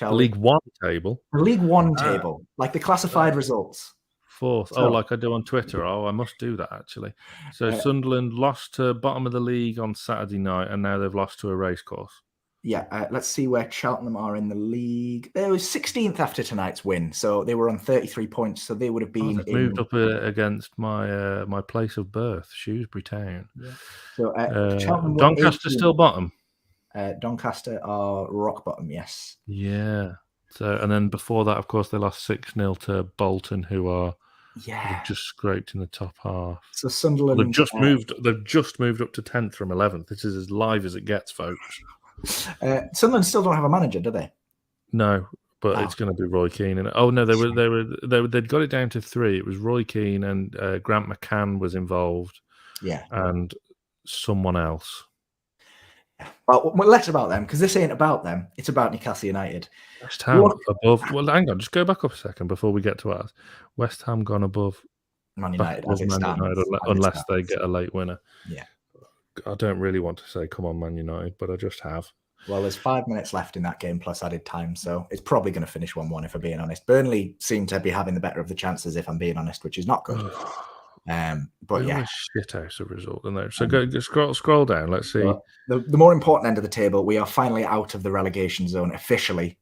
Speaker 2: League One table.
Speaker 1: The League One table, like the classified results.
Speaker 2: 4th. So, like I do on Twitter. I must do that actually. So Sunderland lost to bottom of the league on Saturday night, and now they've lost to a racecourse.
Speaker 1: Yeah, let's see where Cheltenham are in the league. They were 16th after tonight's win, so they were on 33 points. So they would have been
Speaker 2: moved up against my place of birth, Shrewsbury Town.
Speaker 1: Yeah. So
Speaker 2: Doncaster still bottom.
Speaker 1: Doncaster are rock bottom, yes.
Speaker 2: Yeah. So and then before that, of course, they lost 6-0 to Bolton, who are just scraped in the top half.
Speaker 1: So Sunderland
Speaker 2: They've just moved up to 10th from 11th. This is as live as it gets, folks.
Speaker 1: Sunderland still don't have a manager, do they?
Speaker 2: No, but it's going to be Roy Keane. And they'd got it down to 3. It was Roy Keane and Grant McCann was involved.
Speaker 1: Yeah,
Speaker 2: and someone else.
Speaker 1: Well, less about them because this ain't about them. It's about Newcastle United.
Speaker 2: West Ham above. Well, hang on, just go back up a second before we get to ours. West Ham gone above
Speaker 1: Man United,
Speaker 2: unless they get a late winner.
Speaker 1: Yeah,
Speaker 2: I don't really want to say come on Man United, but I just have.
Speaker 1: Well, there's 5 minutes left in that game plus added time, so it's probably going to finish 1-1 if I'm being honest. Burnley seem to be having the better of the chances if I'm being honest, which is not good. But
Speaker 2: yeah, shit house of result in there. So go scroll down. Let's see.
Speaker 1: The more important end of the table, we are finally out of the relegation zone officially.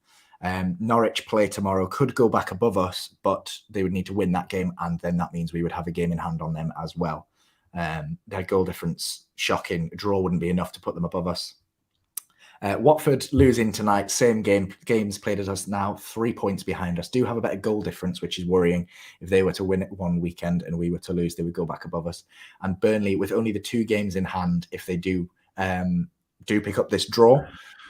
Speaker 1: Norwich play tomorrow, could go back above us, but they would need to win that game, and then that means we would have a game in hand on them as well. Their goal difference, shocking. A draw wouldn't be enough to put them above us. Watford losing tonight, same games played as us now, 3 points behind us. Do have a better goal difference, which is worrying. If they were to win it one weekend and we were to lose, they would go back above us. And Burnley, with only the 2 games in hand, if they do pick up this draw,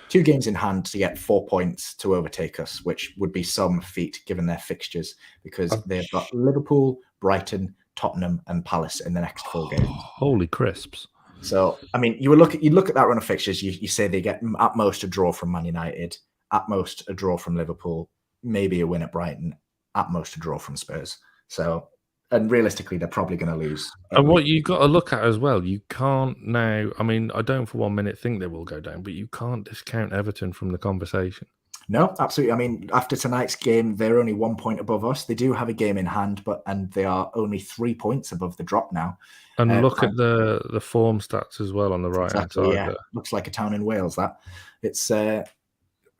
Speaker 1: 2 games in hand to get 4 points to overtake us, which would be some feat given their fixtures, because they've got Liverpool, Brighton, Tottenham, and Palace in the next 4 games.
Speaker 2: Holy crisps!
Speaker 1: So, I mean, you look at that run of fixtures. You say they get at most a draw from Man United, at most a draw from Liverpool, maybe a win at Brighton, at most a draw from Spurs. So, and realistically, they're probably going to lose.
Speaker 2: And what you got to look at as well, you can't now. I mean, I don't for 1 minute think they will go down, but you can't discount Everton from the conversation.
Speaker 1: No, absolutely. I mean, after tonight's game, they're only 1 point above us. They do have a game in hand, and they are only 3 points above the drop now.
Speaker 2: And look at the form stats as well on the right hand side.
Speaker 1: Yeah, looks like a town in Wales. That it's. I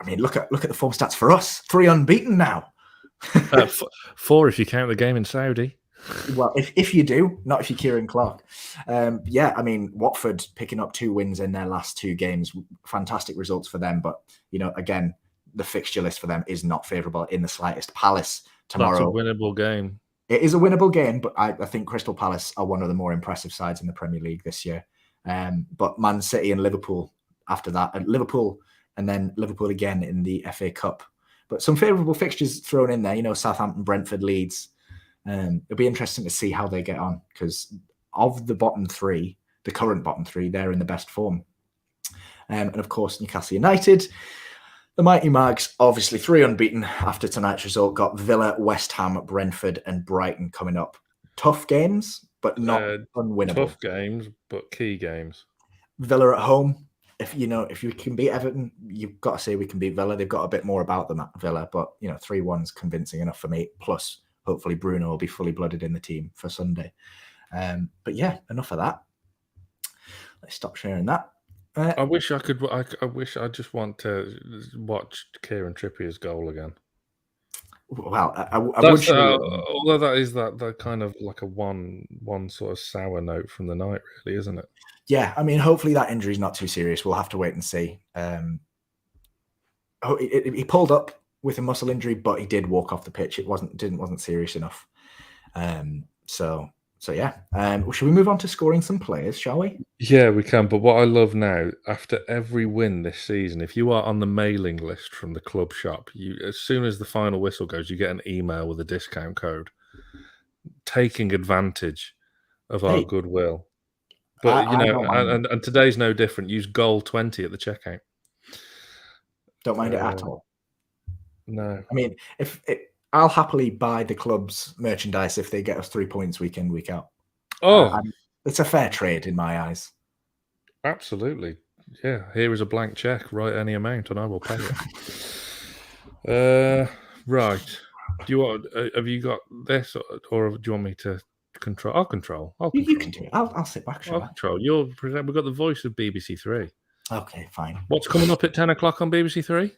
Speaker 1: mean, look at the form stats for us. 3 unbeaten now.
Speaker 2: 4 if you count the game in Saudi.
Speaker 1: Well, if you do, not if you're Kieran Clark. Yeah, I mean, Watford picking up 2 wins in their last 2 games. Fantastic results for them. But, again, the fixture list for them is not favourable in the slightest. Palace tomorrow.
Speaker 2: That's a winnable game.
Speaker 1: It is a winnable game, but I think Crystal Palace are one of the more impressive sides in the Premier League this year. But Man City and Liverpool after that, and Liverpool again in the FA Cup. But some favourable fixtures thrown in there, Southampton, Brentford, Leeds. It'll be interesting to see how they get on, because of the bottom 3, the current bottom 3, they're in the best form. And of course, Newcastle United. The Mighty Mags, obviously 3 unbeaten after tonight's result, got Villa, West Ham, Brentford and Brighton coming up. Tough games, but not unwinnable.
Speaker 2: Tough games, but key games.
Speaker 1: Villa at home. If you can beat Everton, you've got to say we can beat Villa. They've got a bit more about them at Villa, but 3-1's convincing enough for me. Plus, hopefully Bruno will be fully blooded in the team for Sunday. But yeah, enough of that. Let's stop sharing that.
Speaker 2: I wish I could. I just want to watch Kieran Trippier's goal again.
Speaker 1: Well, I would show
Speaker 2: although that is that kind of like a one sort of sour note from the night, really, isn't it?
Speaker 1: Yeah, I mean, hopefully that injury is not too serious. We'll have to wait and see. He pulled up with a muscle injury, but he did walk off the pitch. It wasn't serious enough. So yeah. Should we move on to scoring some players, shall we?
Speaker 2: Yeah, we can. But what I love now, after every win this season, if you are on the mailing list from the club shop, as soon as the final whistle goes, you get an email with a discount code, taking advantage of our goodwill. But and today's no different. Use GOAL20 at the checkout.
Speaker 1: Don't mind it at all.
Speaker 2: No,
Speaker 1: I mean, I'll happily buy the club's merchandise if they get us 3 points week in, week out. It's a fair trade in my eyes.
Speaker 2: Absolutely. Yeah, here is a blank check. Write any amount and I will pay it. Right. Have you got this or do you want me to control? I'll control.
Speaker 1: You can do it. I'll sit back.
Speaker 2: I'll control. We've got the voice of BBC 3.
Speaker 1: Okay, fine.
Speaker 2: What's coming up at 10 o'clock on BBC 3?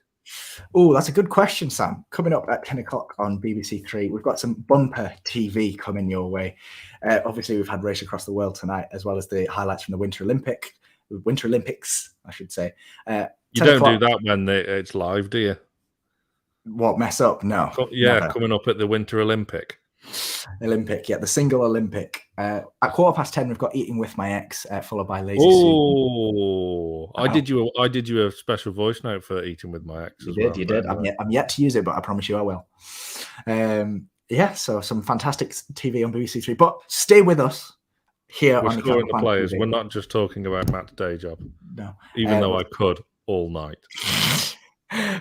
Speaker 1: Oh, that's a good question, Sam. Coming up at 10 o'clock on BBC 3, we've got some bumper TV coming your way. Obviously, we've had Race Across the World tonight, as well as the highlights from the Winter Olympics, I should say.
Speaker 2: You don't do that when it's live, do you?
Speaker 1: What, mess up? No.
Speaker 2: Yeah,
Speaker 1: never.
Speaker 2: Coming up at the Winter Olympic,
Speaker 1: the single Olympic. At 10:15, we've got Eating with My Ex, followed by Lazy
Speaker 2: Soon. I did you a special voice note for Eating with My Ex.
Speaker 1: You did. I'm yet to use it, but I promise you I will. So some fantastic TV on BBC 3. But stay with us here
Speaker 2: We're
Speaker 1: on
Speaker 2: scoring the players.
Speaker 1: TV.
Speaker 2: We're not just talking about Matt's day job.
Speaker 1: No,
Speaker 2: even though I could all night.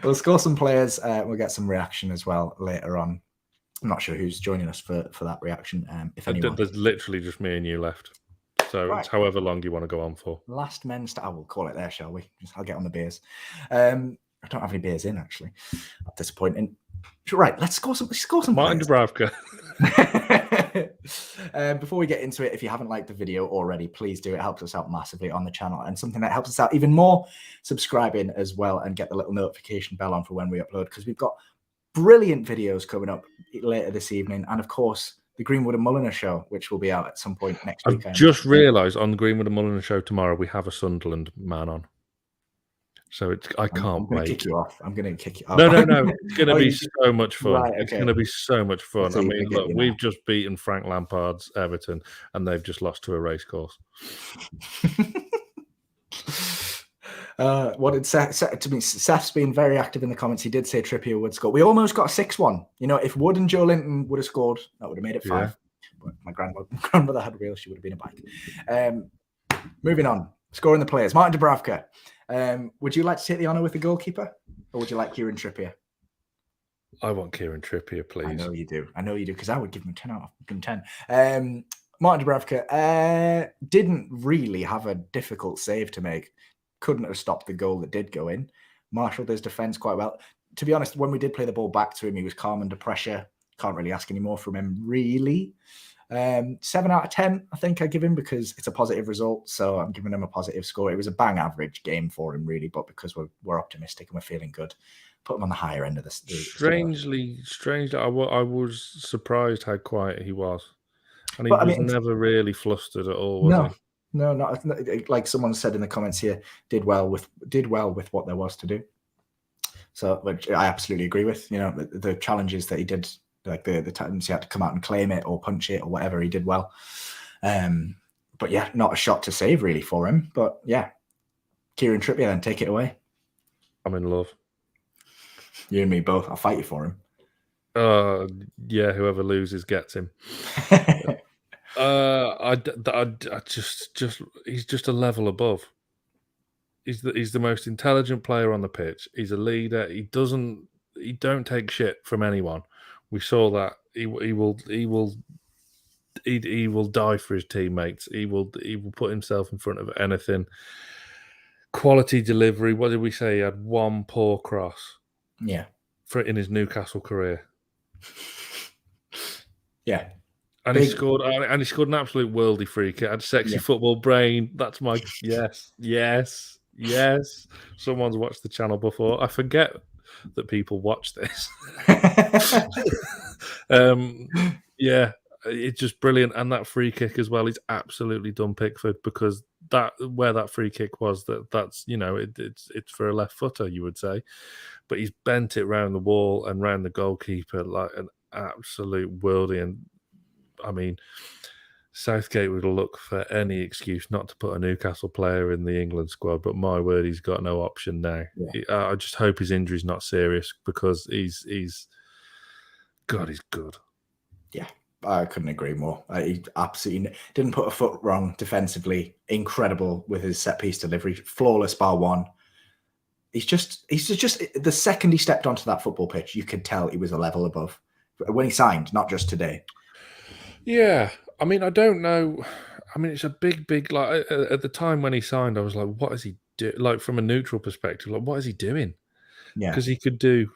Speaker 1: We'll score some players. We'll get some reaction as well later on. I'm not sure who's joining us for that reaction. If anyone,
Speaker 2: there's literally just me and you left. So It's however long you want to go on for.
Speaker 1: Last men I will call it there, shall we? I'll get on the beers. I don't have any beers in, actually. Disappointing. Right, let's score some
Speaker 2: Martin
Speaker 1: players.
Speaker 2: Dubravka.
Speaker 1: Before we get into it, if you haven't liked the video already, please do. It helps us out massively on the channel, and something that helps us out even more, subscribing as well and get the little notification bell on for when we upload, because we've got brilliant videos coming up later this evening, and of course the Greenwood and Mulliner show, which will be out at some point next week.
Speaker 2: I've just realised on the Greenwood and Mulliner show tomorrow we have a Sunderland man on. So I can't wait.
Speaker 1: Kick you off. I'm going to kick you off.
Speaker 2: No. It's going to be so much fun.
Speaker 1: Right, okay.
Speaker 2: It's going to be so much fun.
Speaker 1: So
Speaker 2: I mean, look, we've just beaten Frank Lampard's Everton, and they've just lost to a racecourse.
Speaker 1: What did Seth to me? Seth's been very active in the comments. He did say Trippier would score. We almost got a 6-1. You know, if Wood and Joe Linton would have scored, that would have made it 5. Yeah. But my grandmother had a wheel. She would have been a bike. Moving on. Scoring the players. Martin Dubravka. Would you like to take the honour with the goalkeeper, or would you like Kieran Trippier?
Speaker 2: I want Kieran Trippier, please.
Speaker 1: I know you do, because I would give him 10 out of 10. Martin Dubravka didn't really have a difficult save to make. Couldn't have stopped the goal that did go in. Marshalled his defence quite well. To be honest, when we did play the ball back to him, he was calm under pressure. Can't really ask any more from him, really. 7 out of 10, I think I give him, because it's a positive result. So I'm giving him a positive score. It was a bang average game for him, really, but because we're optimistic and we're feeling good, put him on the higher end of the
Speaker 2: Strangely, I was surprised how quiet he was, and he was never really flustered at all. Was he?
Speaker 1: No, not like someone said in the comments here. Did well with what there was to do. So, which I absolutely agree with. You know, the challenges that he did. Like the times he had to come out and claim it or punch it or whatever, he did well. But yeah, not a shot to save really for him. But yeah, Kieran Trippier, then take it away.
Speaker 2: I'm in love.
Speaker 1: You and me both. I'll fight you for him.
Speaker 2: Yeah, whoever loses gets him. I just he's just a level above. He's the most intelligent player on the pitch. He's a leader. He don't take shit from anyone. We saw that he will die for his teammates. He will put himself in front of anything. Quality delivery. What did we say? He had one poor cross.
Speaker 1: Yeah,
Speaker 2: in his Newcastle career.
Speaker 1: Yeah,
Speaker 2: and he scored an absolute worldie free kick. Had sexy football brain. That's my yes. Someone's watched the channel before. I forget that people watch this. Yeah, it's just brilliant. And that free kick as well, he's absolutely done Pickford, because where that free kick was, that's it's for a left footer, you would say, but he's bent it round the wall and round the goalkeeper like an absolute worldie. And I mean, Southgate would look for any excuse not to put a Newcastle player in the England squad, but my word, he's got no option now. Yeah. I just hope his injury's not serious, because he's good.
Speaker 1: Yeah, I couldn't agree more. He absolutely didn't put a foot wrong defensively. Incredible with his set piece delivery, flawless bar one. He's just the second he stepped onto that football pitch, you could tell he was a level above when he signed, not just today.
Speaker 2: Yeah. I mean, I don't know. I mean, it's a big, like, at the time when he signed, I was like, what is he do? Like, from a neutral perspective, like, what is he doing? Yeah. Because he could do,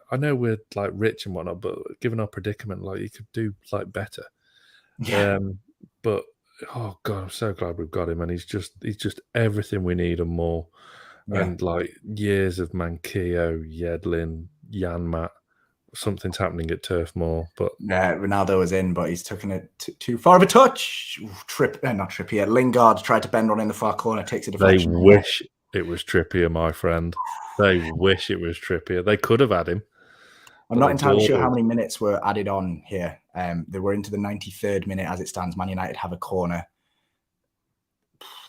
Speaker 2: I know we're like rich and whatnot, but given our predicament, like, he could do like better. Yeah. But oh God, I'm so glad we've got him. And he's just everything we need and more. Yeah. And like years of Manquillo, Yedlin, Janmat. Something's happening at Turf Moor, but
Speaker 1: Ronaldo was in, but he's taken it too far of a touch. Not Trippier. Lingard tried to bend on in the far corner, takes a deflection.
Speaker 2: They wish it was Trippier, my friend. They wish it was Trippier. They could have had him.
Speaker 1: I'm not entirely sure how many minutes were added on here. They were into the 93rd minute as it stands. Man United have a corner.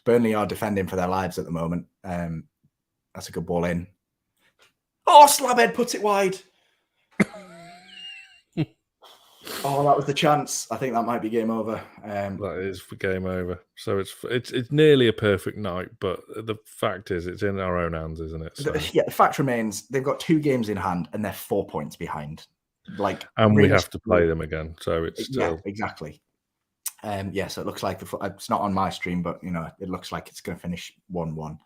Speaker 1: Burnley are defending for their lives at the moment. That's a good ball in. Oh, Slabhead puts it wide. Oh, that was the chance. I think that might be game over.
Speaker 2: That is for game over. So it's nearly a perfect night, but the fact is, it's in our own hands, isn't it? So.
Speaker 1: The fact remains they've got 2 games in hand and they're 4 points behind.
Speaker 2: And we have to play them again, so it's still
Speaker 1: exactly. So it looks like it's not on my stream, but it looks like it's going to finish 1-1.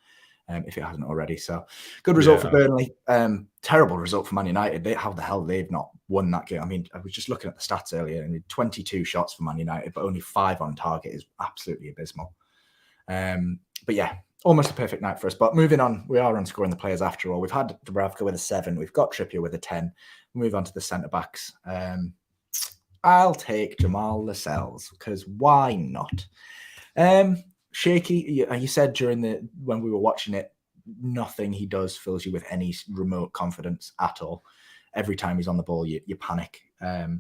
Speaker 1: if it hasn't already. So good result for
Speaker 2: Yeah.
Speaker 1: Burnley. Terrible result for Man United. How the hell they've not won that game? I mean, I was just looking at the stats earlier, and 22 shots for Man United, but only 5 on target is absolutely abysmal. But yeah, almost a perfect night for us. But moving on, we are on scoring the players after all. We've had Dubravka with a 7. We've got Trippier with a 10. We'll move on to the centre-backs. I'll take Jamal Lascelles, because why not? Shaky, you said when we were watching it, nothing he does fills you with any remote confidence at all. Every time he's on the ball, you panic.
Speaker 2: I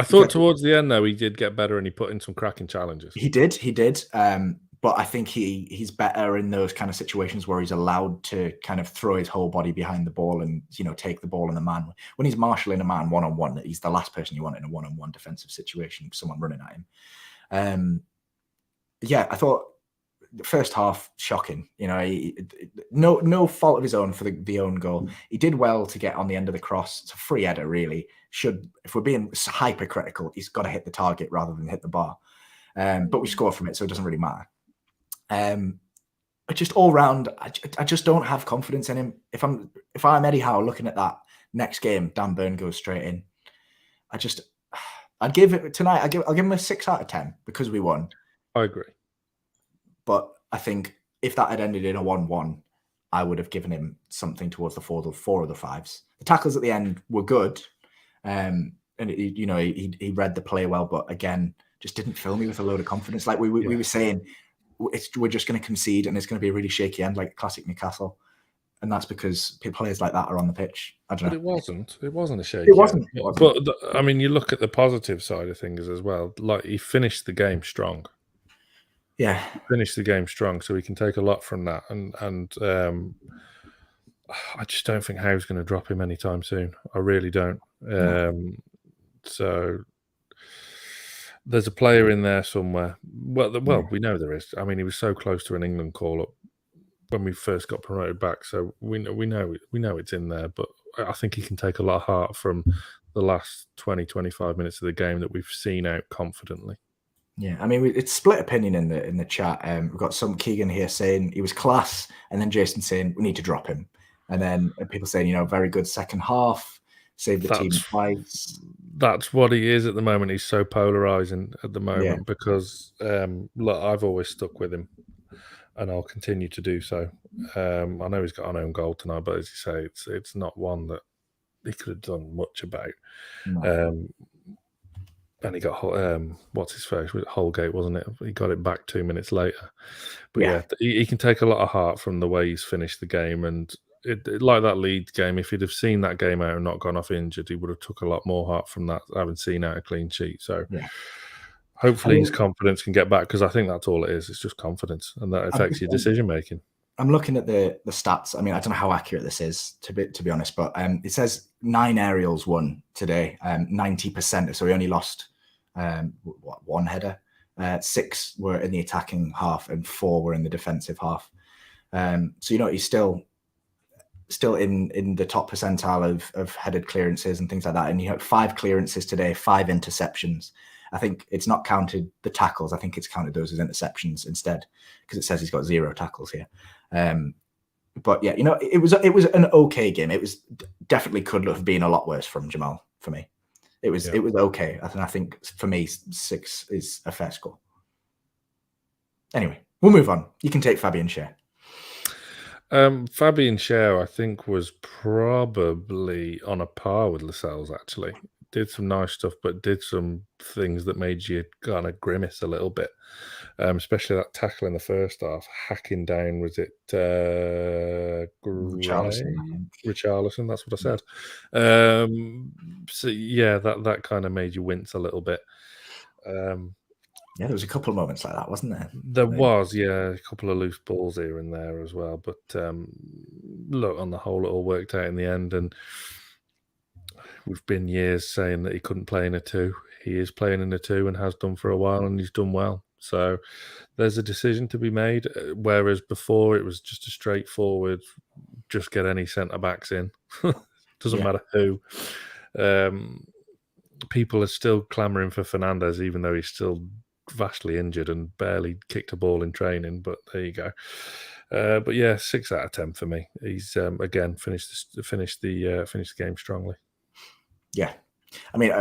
Speaker 2: thought towards the end, though, he did get better and he put in some cracking challenges.
Speaker 1: He did. But I think he's better in those kind of situations where he's allowed to kind of throw his whole body behind the ball and, take the ball in the man. When he's marshalling a man one-on-one, he's the last person you want in a one-on-one defensive situation, someone running at him. I thought the first half, shocking. No fault of his own for the own goal. He did well to get on the end of the cross. It's a free header, really. If we're being hypercritical, he's got to hit the target rather than hit the bar. But we score from it, so it doesn't really matter. But just all round, I just don't have confidence in him. If I'm Eddie Howe looking at that next game, Dan Burn goes straight in. I'd give it tonight. I'll give him a 6 out of 10 because we won.
Speaker 2: I agree.
Speaker 1: But I think if that had ended in a 1-1, I would have given him something towards the 4 of the 5s. The tackles at the end were good, and he read the play well, but again, just didn't fill me with a load of confidence. Like we were saying, we're just going to concede, and it's going to be a really shaky end, like classic Newcastle. And that's because players like that are on the pitch. I don't know.
Speaker 2: It wasn't a shaky.
Speaker 1: It wasn't.
Speaker 2: But I mean, you look at the positive side of things as well. Like, he finished the game strong.
Speaker 1: Yeah,
Speaker 2: finished the game strong, so we can take a lot from that. And I just don't think Howe's going to drop him anytime soon. I really don't. So there's a player in there somewhere. Well, we know there is. I mean, he was so close to an England call-up when we first got promoted back, so we know it's in there. But I think he can take a lot of heart from the last 20-25 minutes of the game that we've seen out confidently.
Speaker 1: Yeah, I mean, it's split opinion in the chat. We've got some Keegan here saying he was class, and then Jason saying we need to drop him, and then people saying very good second half, saved the team twice.
Speaker 2: That's what he is at the moment. He's so polarizing at the moment because look, I've always stuck with him, and I'll continue to do so. I know he's got an own goal tonight, but as you say, it's not one that he could have done much about. No. And he got what's his face? Holgate, wasn't it? He got it back 2 minutes later. But he can take a lot of heart from the way he's finished the game. And like that Leeds game, if he'd have seen that game out and not gone off injured, he would have took a lot more heart from that, having seen out a clean sheet. So hopefully his confidence can get back, because I think that's all it is. It's just confidence, and that affects your decision making.
Speaker 1: I'm looking at the stats. I mean, I don't know how accurate this is, to be honest, but it says 9 aerials won today, 90%. So we only lost one header. 6 were in the attacking half and 4 were in the defensive half. So he's still in the top percentile of headed clearances and things like that. And he had 5 clearances today, 5 interceptions. I think it's not counted the tackles. I think it's counted those as interceptions instead, because it says he's got 0 tackles here. But yeah, it was an okay game. It was definitely could have been a lot worse from Jamal for me. It was okay. I think for me 6 is a fair score. Anyway, we'll move on. You can take Fabian Schär.
Speaker 2: Fabian Schär, I think, was probably on a par with Lascelles, actually. Did some nice stuff, but did some things that made you kind of grimace a little bit. Especially that tackle in the first half, hacking down, was it Richarlison? That's what I said. So yeah, that kind of made you wince a little bit.
Speaker 1: There was a couple of moments like that, wasn't there?
Speaker 2: There was, a couple of loose balls here and there as well. But look, on the whole, it all worked out in the end. And we've been years saying that he couldn't play in a 2. He is playing in a 2 and has done for a while, and he's done well. So there's a decision to be made, whereas before it was just a straightforward, just get any centre-backs in. Doesn't matter who. People are still clamouring for Fernandez, even though he's still vastly injured and barely kicked a ball in training. But there you go. But yeah, 6 out of 10 for me. He's again finished the game strongly.
Speaker 1: Yeah, I mean,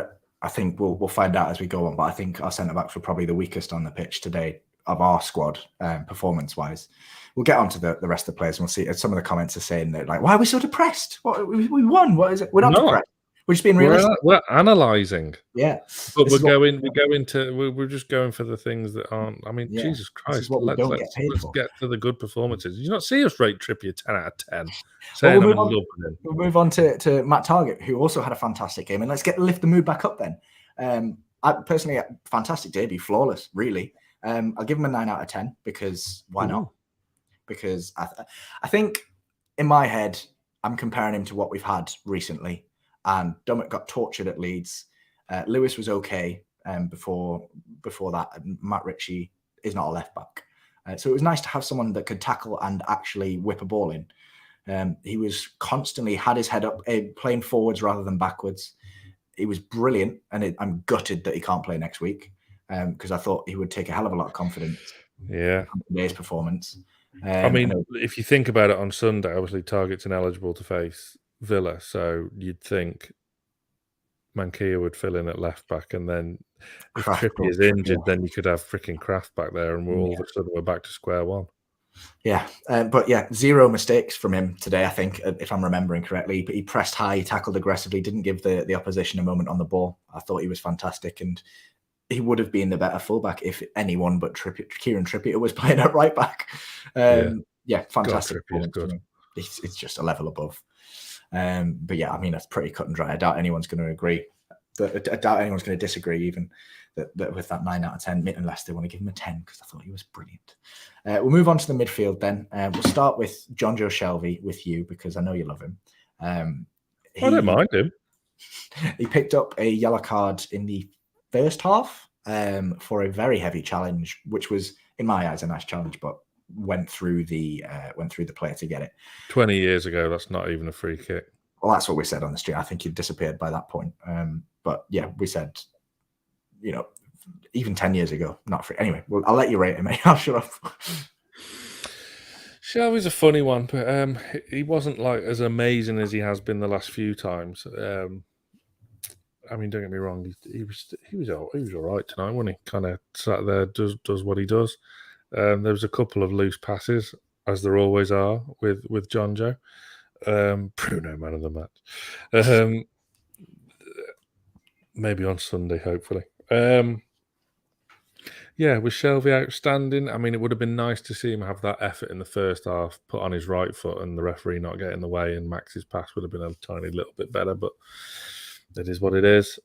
Speaker 1: I think we'll find out as we go on. But I think our centre backs were probably the weakest on the pitch today of our squad, performance wise. We'll get on to the rest of the players and we'll see. Some of the comments are saying that, like, why are we so depressed? What, we won. What is it? We're not depressed. We're just being realistic.
Speaker 2: We're analysing.
Speaker 1: Yeah.
Speaker 2: But we're just going for the things that aren't. I mean, yeah. Jesus Christ. Let's get to the good performances. Did you not see us rate Trippier 10 out of 10?
Speaker 1: Well, we'll move on to Matt Targett, who also had a fantastic game. And let's lift the mood back up then. I personally, fantastic debut, flawless, really. I'll give him a 9 out of 10 because why not? Because I think in my head, I'm comparing him to what we've had recently. And Dummett got tortured at Leeds. Lewis was okay before that. Matt Ritchie is not a left back. So it was nice to have someone that could tackle and actually whip a ball in. He was constantly had his head up, playing forwards rather than backwards. He was brilliant. And I'm gutted that he can't play next week because I thought he would take a hell of a lot of confidence.
Speaker 2: Yeah.
Speaker 1: From today's performance.
Speaker 2: I mean, if you think about it on Sunday, obviously Targett's ineligible to face Villa, so you'd think Manquillo would fill in at left back, and then if Trippier is injured, then you could have freaking Kraft back there, and all of a sudden we're back to square one.
Speaker 1: Yeah, but yeah, 0 mistakes from him today, I think, if I'm remembering correctly. But he pressed high, he tackled aggressively, didn't give the opposition a moment on the ball. I thought he was fantastic, and he would have been the better fullback if anyone but Kieran Trippier was playing at right back. Yeah, fantastic.
Speaker 2: Good.
Speaker 1: It's just a level above. But yeah, I mean, that's pretty cut and dry. I doubt anyone's going to agree. I doubt anyone's going to disagree even that with that 9 out of 10, unless they want to give him a 10, because I thought he was brilliant. We'll move on to the midfield then. We'll start with Jonjo Shelvey with you, because I know you love him.
Speaker 2: I don't mind him.
Speaker 1: He picked up a yellow card in the first half for a very heavy challenge, which was, in my eyes, a nice challenge, but went through the player to get it.
Speaker 2: 20 years ago, that's not even a free kick.
Speaker 1: Well, that's what we said on the street. I think he'd disappeared by that point. But yeah, we said, even 10 years ago, not free. Anyway, well, I'll let you rate him, mate. I'll shut up.
Speaker 2: Shelby's a funny one, but he wasn't like as amazing as he has been the last few times. I mean, don't get me wrong, he was all right tonight, wasn't he? Kind of sat there, does what he does. There was a couple of loose passes, as there always are with Jonjo. Bruno, man of the match. Maybe on Sunday, hopefully. Yeah, was Shelvey outstanding? I mean, it would have been nice to see him have that effort in the first half, put on his right foot, and the referee not get in the way, and Max's pass would have been a tiny little bit better, but it is what it is.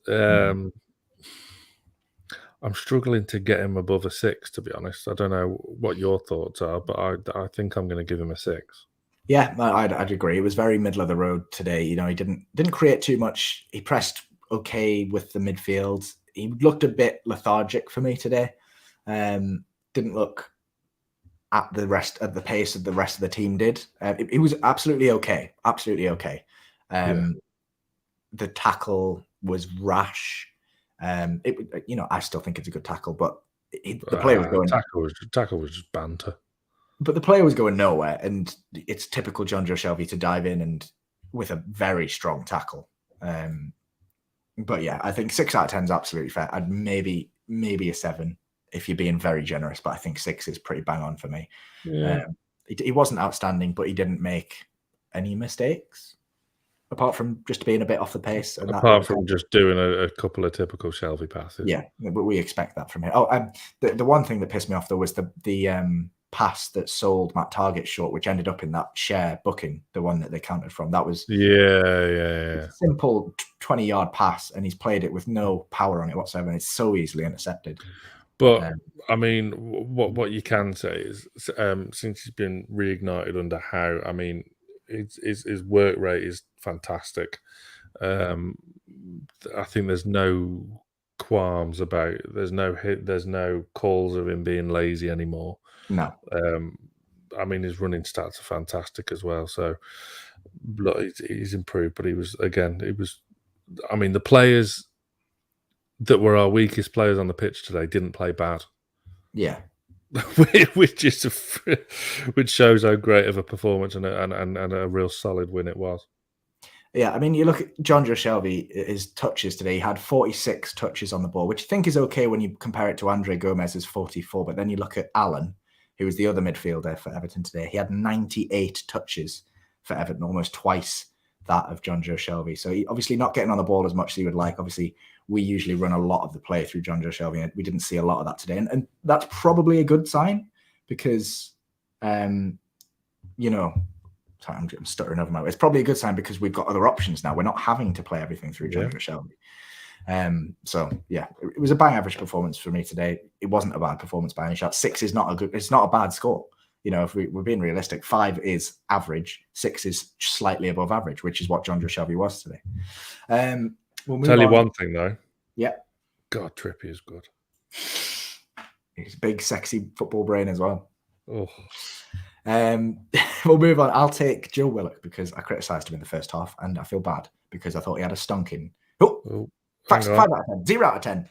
Speaker 2: I'm struggling to get him above a 6, to be honest. I don't know what your thoughts are, but I think I'm going to give him a 6.
Speaker 1: Yeah, I'd agree. It was very middle of the road today. He didn't create too much. He pressed okay with the midfield. He looked a bit lethargic for me today. Didn't look at the pace that the rest of the team did. It was absolutely okay. Absolutely okay. The tackle was rash. I still think it's a good tackle, but the player was going.
Speaker 2: Tackle was just banter.
Speaker 1: But the player was going nowhere, and it's typical Jonjo Shelvey to dive in and with a very strong tackle. But yeah, I think 6 out of 10 is absolutely fair. I'd maybe a 7 if you're being very generous, but I think 6 is pretty bang on for me.
Speaker 2: Yeah.
Speaker 1: He wasn't outstanding, but he didn't make any mistakes apart from just being a bit off the pace. And
Speaker 2: apart from just doing a couple of typical Shelvey passes.
Speaker 1: Yeah, but we expect that from him. Oh, the one thing that pissed me off though was the pass that sold Matt Targett short, which ended up in that share booking, the one that they counted from. That was
Speaker 2: a
Speaker 1: simple 20-yard pass, and he's played it with no power on it whatsoever, and it's so easily intercepted.
Speaker 2: But I mean, what you can say is, since he's been reignited under Howe, I mean, his work rate is fantastic. I think there's no qualms about. There's no calls of him being lazy anymore.
Speaker 1: No.
Speaker 2: I mean, his running stats are fantastic as well. So, look, he's improved, but I mean, the players that were our weakest players on the pitch today didn't play bad.
Speaker 1: Yeah.
Speaker 2: which shows how great of a performance and a real solid win it was.
Speaker 1: Yeah, I mean, you look at Jonjo Shelvey, his touches today, he had 46 touches on the ball, which I think is okay when you compare it to Andre Gomez's 44. But then you look at Allen, who was the other midfielder for Everton today. He had 98 touches for Everton, almost twice that of Jonjo Shelvey. So he obviously not getting on the ball as much as he would like. Obviously, we usually run a lot of the play through Jonjo Shelvey, and we didn't see a lot of that today. And that's probably a good sign because, you know, sorry, I'm stuttering over my words. It's probably a good sign because we've got other options now. We're not having to play everything through Jonjo Shelvey. So yeah, it was a bang average performance for me today. It wasn't a bad performance by any shot. 6 is not it's not a bad score. You know, if we're being realistic, 5 is average, 6 is slightly above average, which is what Jonjo Shelvey was today. We'll
Speaker 2: tell you one thing though.
Speaker 1: Yeah.
Speaker 2: God, Trippy is good.
Speaker 1: He's a big, sexy football brain as well.
Speaker 2: Oh.
Speaker 1: We'll move on. I'll take Joe Willock because I criticised him in the first half, and I feel bad because I thought he had a stonking. Facts, 5 out of 10, 0 out of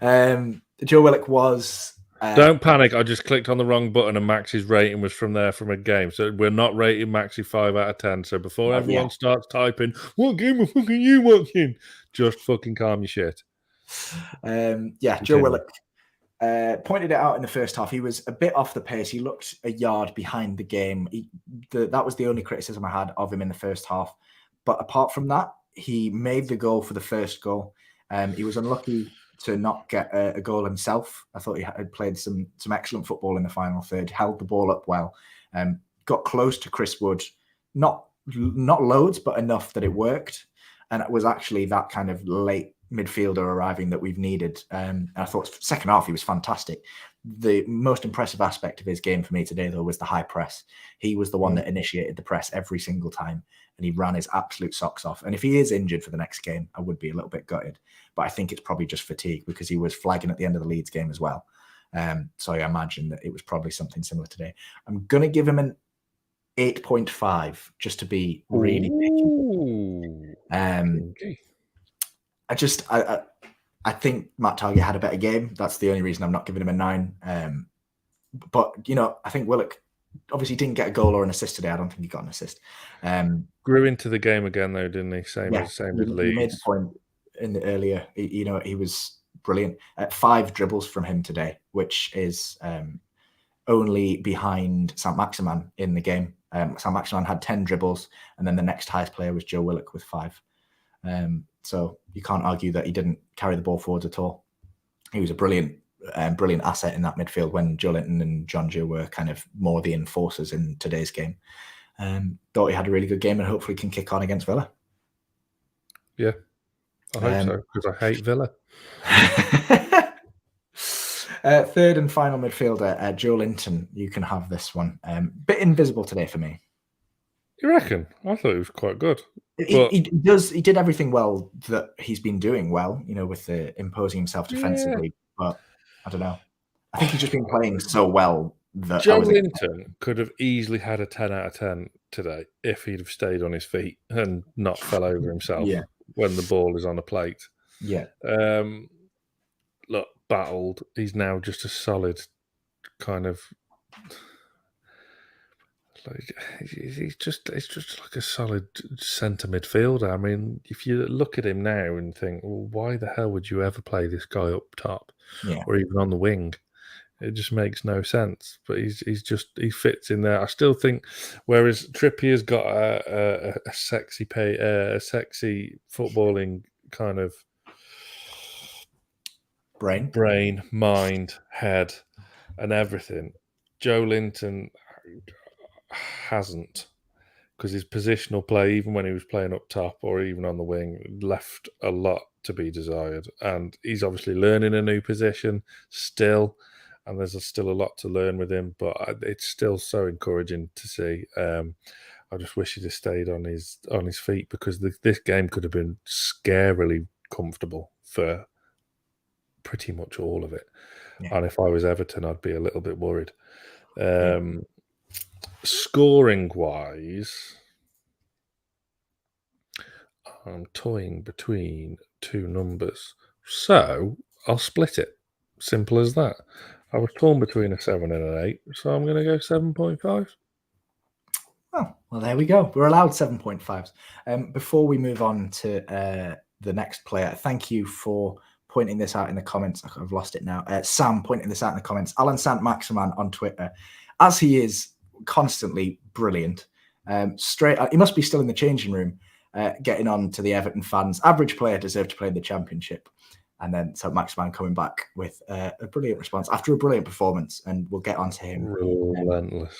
Speaker 1: 10. Joe Willock was.
Speaker 2: Don't panic. I just clicked on the wrong button, and Max's rating was from a game. So we're not rating Maxi 5 out of 10. So before everyone starts typing, "What game of fucking you watching?" just fucking calm your shit.
Speaker 1: Joe Willock. Pointed it out in the first half. He was a bit off the pace. He looked a yard behind the game. That was the only criticism I had of him in the first half. But apart from that, he made the goal for the first goal. He was unlucky to not get a goal himself. I thought he had played some excellent football in the final third, held the ball up well, got close to Chris Wood. Not loads, but enough that it worked. And it was actually that kind of late midfielder arriving that we've needed. And I thought second half he was fantastic. The most impressive aspect of his game for me today, though, was the high press. He was the one that initiated the press every single time, and he ran his absolute socks off. And if he is injured for the next game, I would be a little bit gutted. But I think it's probably just fatigue because he was flagging at the end of the Leeds game as well. So I imagine that it was probably something similar today. I'm going to give him an 8.5 just to be really picky. I think Matt Targett had a better game. That's the only reason I'm not giving him a 9. But, you know, I think Willock obviously didn't get a goal or an assist today. I don't think he got an assist.
Speaker 2: Grew into the game again, though, didn't he? Same as Leeds.
Speaker 1: He made the point in the earlier. He was brilliant. 5 dribbles from him today, which is only behind saint-maximin in the game. Saint-Maximin had 10 dribbles, and then the next highest player was Joe Willock with 5. So you can't argue that he didn't carry the ball forwards at all. He was a brilliant asset in that midfield when Joelinton and Jonjo were kind of more the enforcers in today's game. Thought he had a really good game and hopefully can kick on against Villa.
Speaker 2: Yeah, I hope so, because I hate Villa.
Speaker 1: Third and final midfielder, Joelinton. You can have this one. Bit invisible today for me.
Speaker 2: You reckon? I thought he was quite good.
Speaker 1: He did everything well that he's been doing well, you know, with the imposing himself defensively. Yeah. But I don't know. I think he's just been playing so well that
Speaker 2: Joelinton could have easily had a 10 out of 10 today if he'd have stayed on his feet and not fell over himself when the ball is on a plate.
Speaker 1: Yeah.
Speaker 2: Look, battled. He's now just a solid kind of. It's just like a solid centre midfielder. I mean, if you look at him now and think, well, why the hell would you ever play this guy up top or even on the wing? It just makes no sense. But he fits in there. I still think, whereas Trippier's got a sexy footballing kind of brain, mind, head, and everything. Joelinton hasn't, because his positional play, even when he was playing up top or even on the wing, left a lot to be desired. And he's obviously learning a new position still, and there's still a lot to learn with him, but it's still so encouraging to see. I just wish he'd have stayed on his feet, because this game could have been scarily comfortable for pretty much all of it. And if I was Everton, I'd be a little bit worried. Scoring wise, I'm toying between 2 numbers, So I'll split it. Simple as that. I was torn between a 7 and an 8, so I'm going to go 7.5.
Speaker 1: Oh, well, there we go. We're allowed 7.5s. Before we move on to the next player, thank you for pointing this out in the comments. I've lost it now. Sam pointing this out in the comments. Alan Saint-Maximin on Twitter, as he is constantly brilliant. He must be still in the changing room, getting on to the Everton fans. Average player deserved to play in the Championship. And then Saint-Maximin coming back with a brilliant response after a brilliant performance. And we'll get on to him.
Speaker 2: Relentless.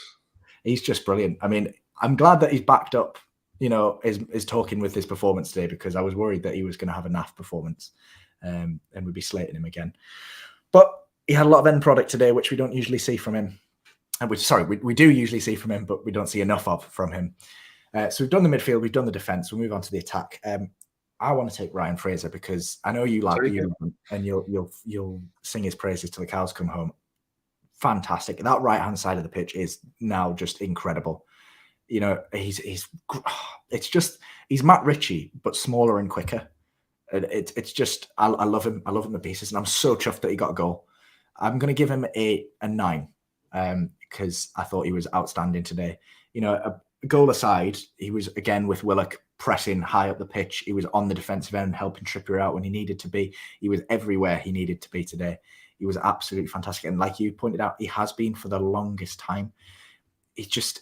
Speaker 1: He's just brilliant. I mean, I'm glad that he's backed up, is talking with his performance today, because I was worried that he was going to have a naff performance and we'd be slating him again. But he had a lot of end product today, which we don't usually see from him. And we do usually see from him, but we don't see enough of from him. So we've done the midfield, we've done the defence. We'll move on to the attack. I want to take Ryan Fraser because I know you like him, and you'll sing his praises till the cows come home. Fantastic. That right-hand side of the pitch is now just incredible. He's Matt Ritchie, but smaller and quicker. It's just, I love him. I love him to pieces, and I'm so chuffed that he got a goal. I'm going to give him a 9 because I thought he was outstanding today. A goal aside, he was again with Willock pressing high up the pitch. He was on the defensive end, helping Trippier out when he needed to be. He was everywhere he needed to be today. He was absolutely fantastic. And like you pointed out, he has been for the longest time. It's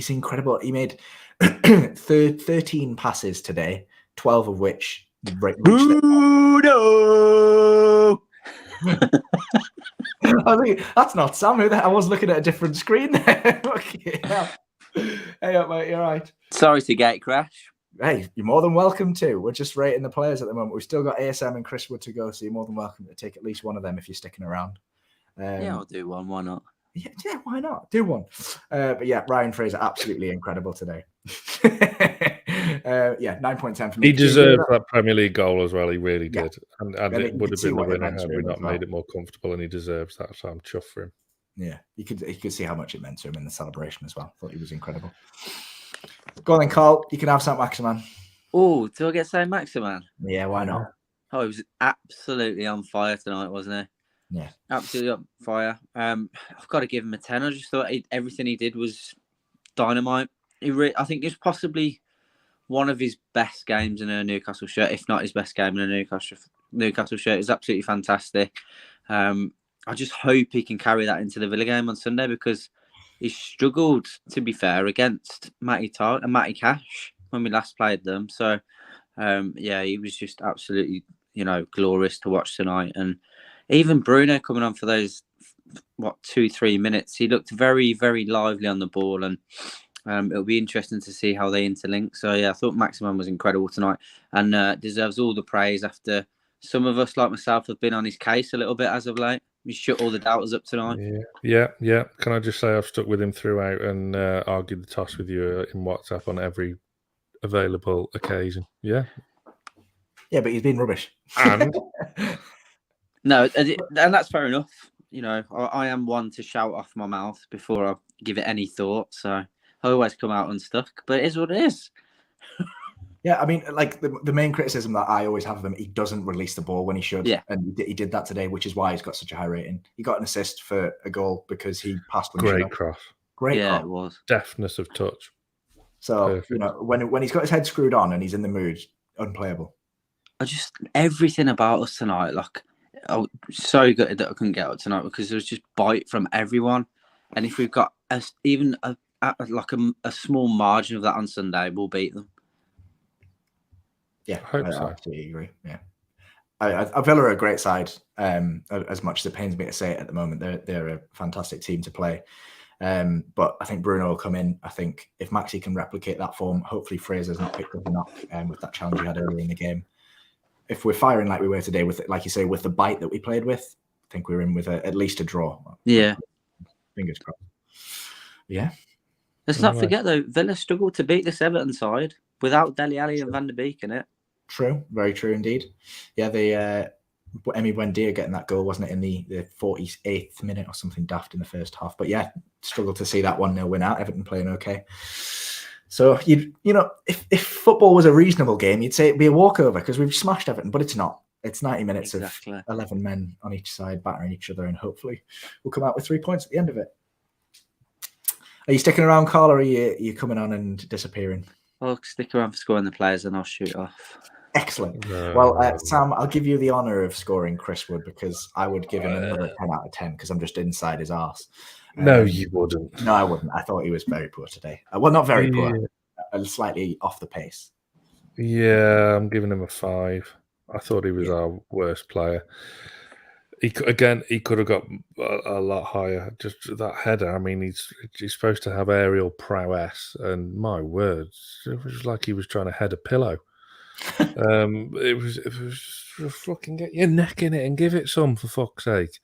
Speaker 1: incredible. He made 13 passes today, 12 of which...
Speaker 5: Bruno!
Speaker 1: I think that's not Sam. I was looking at a different screen there. Okay, yeah. Hey up, mate. You're right.
Speaker 5: Sorry to gate crash.
Speaker 1: Hey, you're more than welcome to. We're just rating the players at the moment. We've still got ASM and Chris Wood to go, so you're more than welcome to take at least one of them if you're sticking around.
Speaker 5: Yeah, I'll do one. Why not?
Speaker 1: Yeah, why not? Do one. But yeah, Ryan Fraser, absolutely incredible today. 9.10 for me.
Speaker 2: He deserved that Premier League goal as well. He really did. And
Speaker 1: Yeah,
Speaker 2: it would have been the winner had we not
Speaker 1: well.
Speaker 2: made it more comfortable, and he deserves that. So I'm chuffed for him.
Speaker 1: Yeah, you could see how much it meant to him in the celebration as well. Thought he was incredible. Go on then, Carl. You can have Saint-Maximin.
Speaker 5: Oh, do I get Saint-Maximin?
Speaker 1: Yeah, why not?
Speaker 5: Oh, he was absolutely on fire tonight, wasn't he?
Speaker 1: Yeah.
Speaker 5: Absolutely on fire. I've got to give him a 10. I just thought everything he did was dynamite. I think it's possibly one of his best games in a Newcastle shirt, if not his best game in a Newcastle shirt. It's absolutely fantastic. I just hope he can carry that into the Villa game on Sunday, because he struggled, to be fair, against Matty Cash when we last played them. So, he was just absolutely, glorious to watch tonight. And even Bruno coming on for those, 2-3 minutes, he looked very, very lively on the ball. And it'll be interesting to see how they interlink. So, yeah, I thought Maximin was incredible tonight and deserves all the praise after some of us, like myself, have been on his case a little bit as of late. We shut all the doubters up tonight.
Speaker 2: Yeah. Can I just say I've stuck with him throughout and argued the toss with you in WhatsApp on every available occasion. Yeah.
Speaker 1: Yeah, but he's been rubbish.
Speaker 2: And
Speaker 5: no, and that's fair enough. I am one to shout off my mouth before I give it any thought. So I always come out unstuck, but it is what it is.
Speaker 1: Yeah, I mean, like the main criticism that I always have of him, he doesn't release the ball when he should. Yeah. And he did that today, which is why he's got such a high rating. He got an assist for a goal because he passed when
Speaker 2: great cross.
Speaker 1: Great
Speaker 5: cross.
Speaker 1: Yeah,
Speaker 5: it was.
Speaker 2: Deftness of touch.
Speaker 1: So, when he's got his head screwed on and he's in the mood, unplayable.
Speaker 5: Everything about us tonight, so good that I couldn't get out tonight because there was just bite from everyone. And if we've got even a small margin of that on Sunday, we'll beat them.
Speaker 1: Yeah,
Speaker 2: I
Speaker 1: absolutely agree. Yeah, Villa are a great side. As much as it pains me to say it at the moment, they're a fantastic team to play. But I think Bruno will come in. I think if Maxi can replicate that form, hopefully Fraser's not picked up enough with that challenge he had earlier in the game. If we're firing like we were today, with like you say, with the bite that we played with, I think we're in with at least a draw.
Speaker 5: Yeah,
Speaker 1: fingers crossed. Yeah.
Speaker 5: Let's not forget though, Villa struggled to beat this Everton side without Dele Alli and Van der Beek in it.
Speaker 1: True, very true indeed. Yeah, Emi Buendia getting that goal, wasn't it, in the 48th minute or something daft in the first half. But yeah, struggled to see that 1-0 win out. Everton playing okay. So if football was a reasonable game, you'd say it'd be a walkover because we've smashed Everton, but it's not. It's 90 minutes
Speaker 5: Exactly.
Speaker 1: of 11 men on each side battering each other, and hopefully we'll come out with 3 points at the end of it. Are you sticking around, Carl, or are you coming on and disappearing?
Speaker 5: I'll stick around for scoring the players and I'll shoot off.
Speaker 1: Excellent. Well, Sam, I'll give you the honour of scoring Chris Wood, because I would give him another 10 out of 10 because I'm just inside his arse.
Speaker 2: No, you wouldn't.
Speaker 1: No, I wouldn't. I thought he was very poor today. Well, not very poor, slightly off the pace.
Speaker 2: Yeah, I'm giving him a 5. I thought he was our worst player. He could have got a lot higher. Just that header. I mean, he's supposed to have aerial prowess, and my words, it was like he was trying to head a pillow. It was just fucking get your neck in it and give it some, for fuck's sake.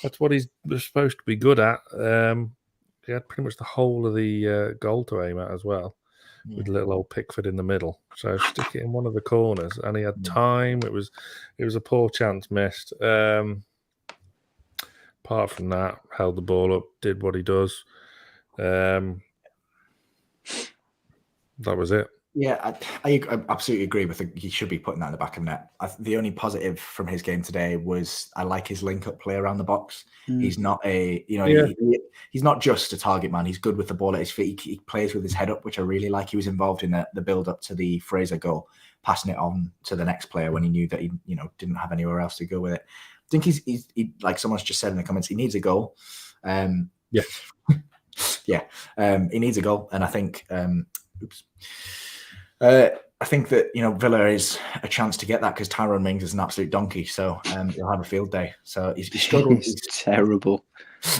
Speaker 2: That's what he's supposed to be good at. He had pretty much the whole of the goal to aim at as well, with little old Pickford in the middle. So stick it in one of the corners, and he had time. It was a poor chance missed. Apart from that, held the ball up, did what he does. That was it.
Speaker 1: Yeah, I absolutely agree with he should be putting that in the back of the net. The only positive from his game today was I like his link-up play around the box. He's not he's not just a target man. He's good with the ball at his feet. He plays with his head up, which I really like. He was involved in the build-up to the Fraser goal, passing it on to the next player when he knew that he didn't have anywhere else to go with it. I think he like someone's just said in the comments, he needs a goal. He needs a goal, and I think I think that Villa is a chance to get that because Tyrone Mings is an absolute donkey, so he'll have a field day. So he struggled.
Speaker 5: He's terrible.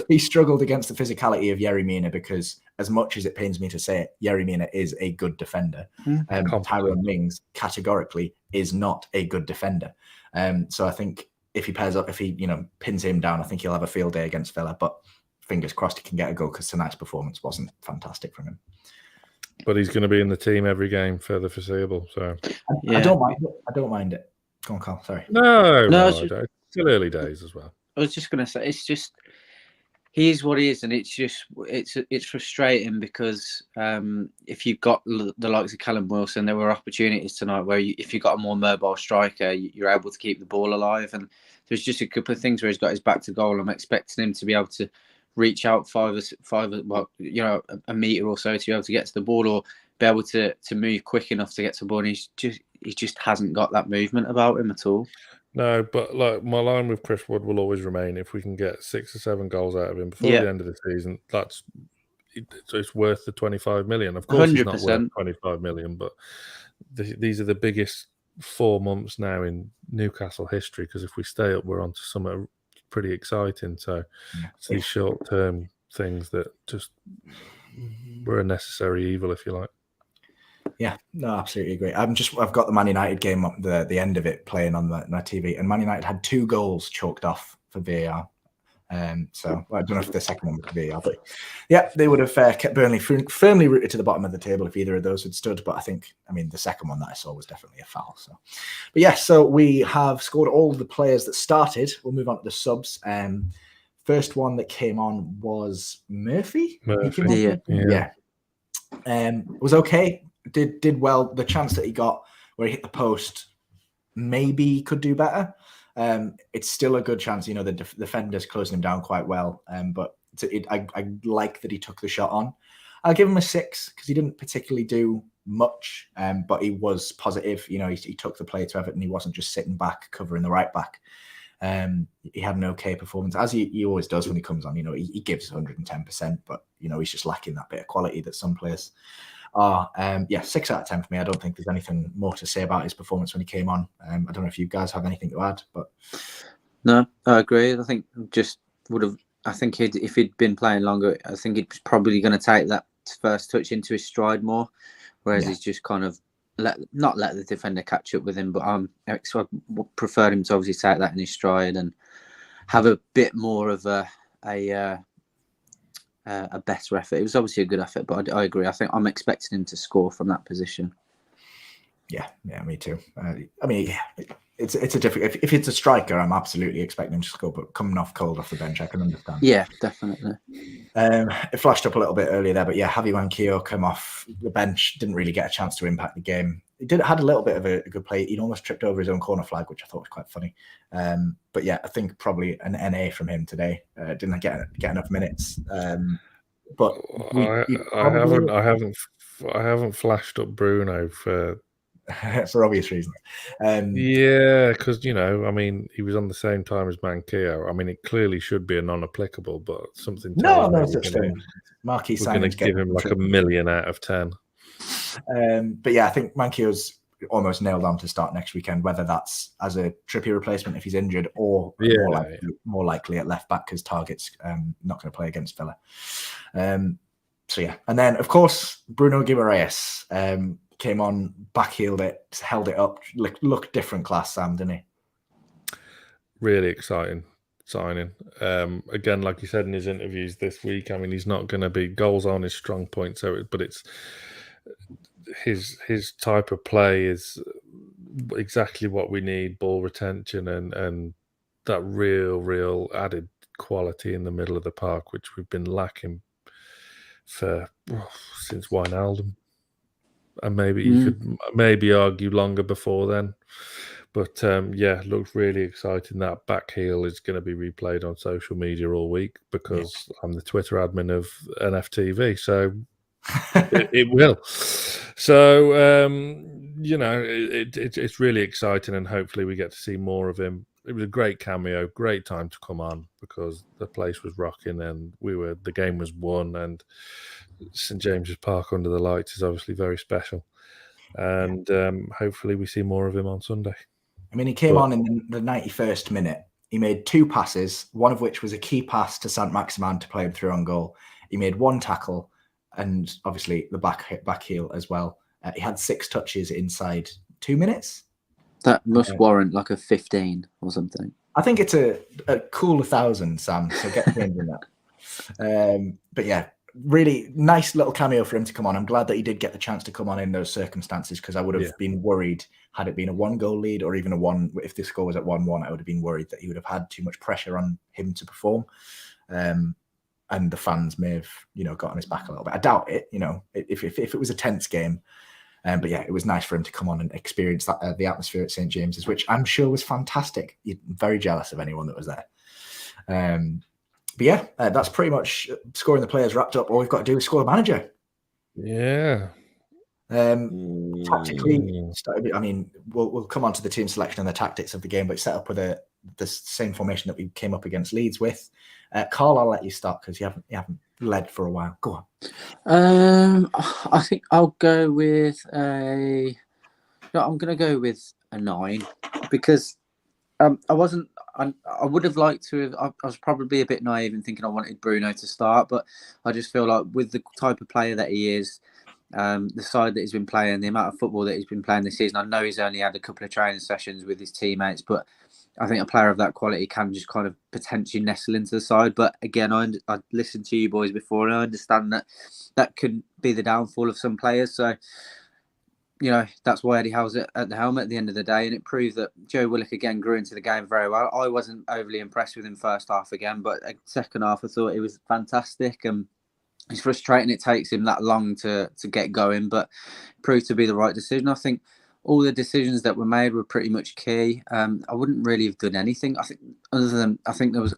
Speaker 1: He struggled against the physicality of Yerry Mina, because as much as it pains me to say it, Yerry Mina is a good defender. Tyrone Mings categorically is not a good defender. So I think if he pairs up, if he pins him down, I think he'll have a field day against Villa. But fingers crossed he can get a goal, because tonight's performance wasn't fantastic from him.
Speaker 2: But he's going to be in the team every game for the foreseeable. So
Speaker 1: I don't mind it. I don't mind it. Go on, Carl. Sorry.
Speaker 2: No, it's still early days as well.
Speaker 5: I was just going to say, it's just he is what he is, and it's frustrating because if you've got the likes of Callum Wilson, there were opportunities tonight where if you got a more mobile striker, you're able to keep the ball alive. And there's just a couple of things where he's got his back to goal. I'm expecting him to be able to reach out a metre or so to be able to get to the ball, or be able to move quick enough to get to the ball. And he just hasn't got that movement about him at all.
Speaker 2: No, but like my line with Chris Wood will always remain. If we can get 6 or 7 goals out of him before the end of the season, it's worth the 25 million. Of course, 100%. He's not worth 25 million, but these are the biggest 4 months now in Newcastle history, because if we stay up, we're on to something pretty exciting. So it's these short-term things that just were a necessary evil, if you like.
Speaker 1: Yeah, no, absolutely agree. I've got the Man United game up the end of it playing on my TV, and Man United had 2 goals chalked off for VAR. So I don't know if the second one was VAR, but yeah, they would have kept Burnley firmly rooted to the bottom of the table if either of those had stood. But the second one that I saw was definitely a foul. So, but yeah, so we have scored all the players that started. We'll move on to the subs. First one that came on was Murphy. Yeah. Was okay. Did well. The chance that he got where he hit the post, maybe he could do better. It's still a good chance. The defender's closing him down quite well. But I like that he took the shot on. I'll give him a 6 because he didn't particularly do much, but he was positive. He took the play to Everton. He wasn't just sitting back covering the right back. He had an okay performance, as he always does when he comes on. He gives 110%, but he's just lacking that bit of quality that some players are. 6 out of 10 for me. I don't think there's anything more to say about his performance when he came on. I don't know if you guys have anything to add, but
Speaker 5: no, I agree. I think if he'd been playing longer, I think he's probably going to take that first touch into his stride more, whereas he's just kind of not let the defender catch up with him. But I prefer him to obviously take that in his stride and have a bit more of a better effort. It was obviously a good effort, but I agree. I think I'm expecting him to score from that position.
Speaker 1: Yeah, me too. It's a difficult. If it's a striker, I'm absolutely expecting him to score. But coming off cold off the bench, I can understand.
Speaker 5: Yeah, definitely.
Speaker 1: It flashed up a little bit earlier there, but yeah, Javi Manquillo came off the bench, didn't really get a chance to impact the game. had a little bit of a good play. He'd almost tripped over his own corner flag, which I thought was quite funny. But yeah, I think probably an NA from him today. Didn't get enough minutes. But
Speaker 2: I haven't flashed up Bruno for
Speaker 1: obvious reasons.
Speaker 2: Yeah, because he was on the same time as Manquillo. I mean, it clearly should be a non-applicable, but something tells me
Speaker 1: such thing. Marquis
Speaker 2: we're going to give him like 1 million out of 10.
Speaker 1: But yeah, I think Manquillo's almost nailed on to start next weekend, whether that's as a Trippier replacement if he's injured, or more likely at left back because Targett's not going to play against Villa. So yeah, and then of course Bruno Guimaraes came on, backheeled it, held it up, looked different class, Sam, didn't he? Really
Speaker 2: exciting signing. Again, like he said in his interviews this week, I mean, he's not going to be goals on his strong point, but it's his type of play is exactly what we need: ball retention and that real added quality in the middle of the park, which we've been lacking since Wijnaldum. And maybe you could argue longer before then. But looks really exciting. That back heel is going to be replayed on social media all week because I'm the Twitter admin of NFTV, so it will. So it's really exciting, and hopefully we get to see more of him. It was a great cameo, great time to come on because the place was rocking and the game was won, and St James's Park under the lights is obviously very special. And hopefully we see more of him on Sunday.
Speaker 1: I mean, he came on in the 91st minute. He made 2 passes, one of which was a key pass to Saint-Maximin to play him through on goal. He made 1 tackle and obviously the back heel as well. He had 6 touches inside 2 minutes.
Speaker 5: That must warrant like a 15 or something.
Speaker 1: I think it's a cool 1,000, Sam, so get the in that. But yeah, really nice little cameo for him to come on. I'm glad that he did get the chance to come on in those circumstances because I would have been worried had it been a 1-goal lead or even if the score was at 1-1, I would have been worried that he would have had too much pressure on him to perform. And the fans may have, got on his back a little bit. I doubt it, if it was a tense game. But yeah, it was nice for him to come on and experience that the atmosphere at St James's, which I'm sure was fantastic. You're very jealous of anyone that was there. But yeah, that's pretty much scoring the players wrapped up. All we've got to do is score the manager.
Speaker 2: Yeah.
Speaker 1: Tactically, we'll come on to the team selection and the tactics of the game, but set up with the same formation that we came up against Leeds with. Carl, I'll let you start because you haven't led for a while. Go
Speaker 5: on. I think I'll go with I'm going to go with a 9 because I would have liked to have. I was probably a bit naive in thinking I wanted Bruno to start, but I just feel like with the type of player that he is, the side that he's been playing, the amount of football that he's been playing this season, I know he's only had a couple of training sessions with his teammates, but I think a player of that quality can just kind of potentially nestle into the side. But again, I listened to you boys before, and I understand that could be the downfall of some players. So, that's why Eddie Howe's at the helm at the end of the day. And it proved that Joe Willock again grew into the game very well. I wasn't overly impressed with him first half again, but second half I thought it was fantastic. And it's frustrating it takes him that long to get going, but proved to be the right decision. I think all the decisions that were made were pretty much key. I wouldn't really have done anything. I think other than there was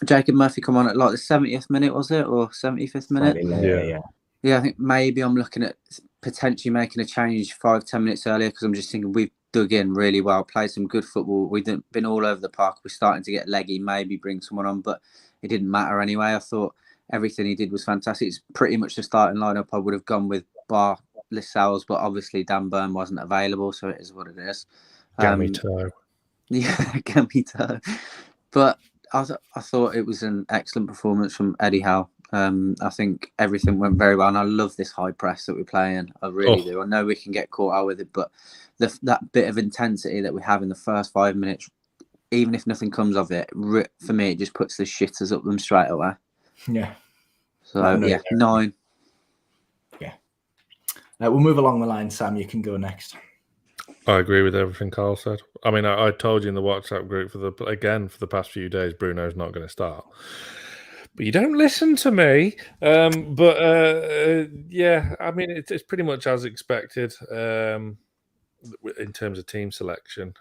Speaker 5: Jacob Murphy come on at like the 70th minute, was it, or 75th minute? Yeah, I think maybe I'm looking at potentially making a change 5-10 minutes earlier because I'm just thinking we've dug in really well, played some good football. We've been all over the park. We're starting to get leggy, maybe bring someone on, but it didn't matter anyway. I thought everything he did was fantastic. It's pretty much the starting lineup I would have gone with bar Lascelles, but obviously Dan Burn wasn't available, so it is what it is.
Speaker 2: Gamito.
Speaker 5: Gamito. But I thought it was an excellent performance from Eddie Howe. I think everything went very well, and I love this high press that we're playing. I really do. I know we can get caught out with it, but that bit of intensity that we have in the first 5 minutes, even if nothing comes of it, for me, it just puts the shitters up them straight away.
Speaker 1: Yeah.
Speaker 5: So, 9.
Speaker 1: Yeah. We'll move along the line. Sam, you can go next.
Speaker 2: I agree with everything Carl said. I mean, I told you in the WhatsApp group for the past few days, Bruno's not going to start. But you don't listen to me. Yeah, I mean, it's pretty much as expected in terms of team selection.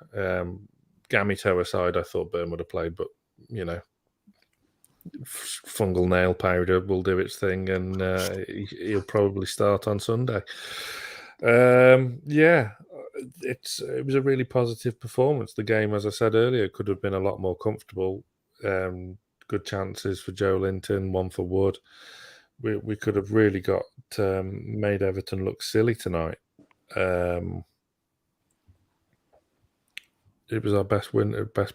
Speaker 2: Gamito aside, I thought Burn would have played, but, fungal nail powder will do its thing, and he'll probably start on Sunday. It was a really positive performance. The game, as I said earlier, could have been a lot more comfortable. Good chances for Joe Linton, one for Wood. We could have really made Everton look silly tonight. It was our best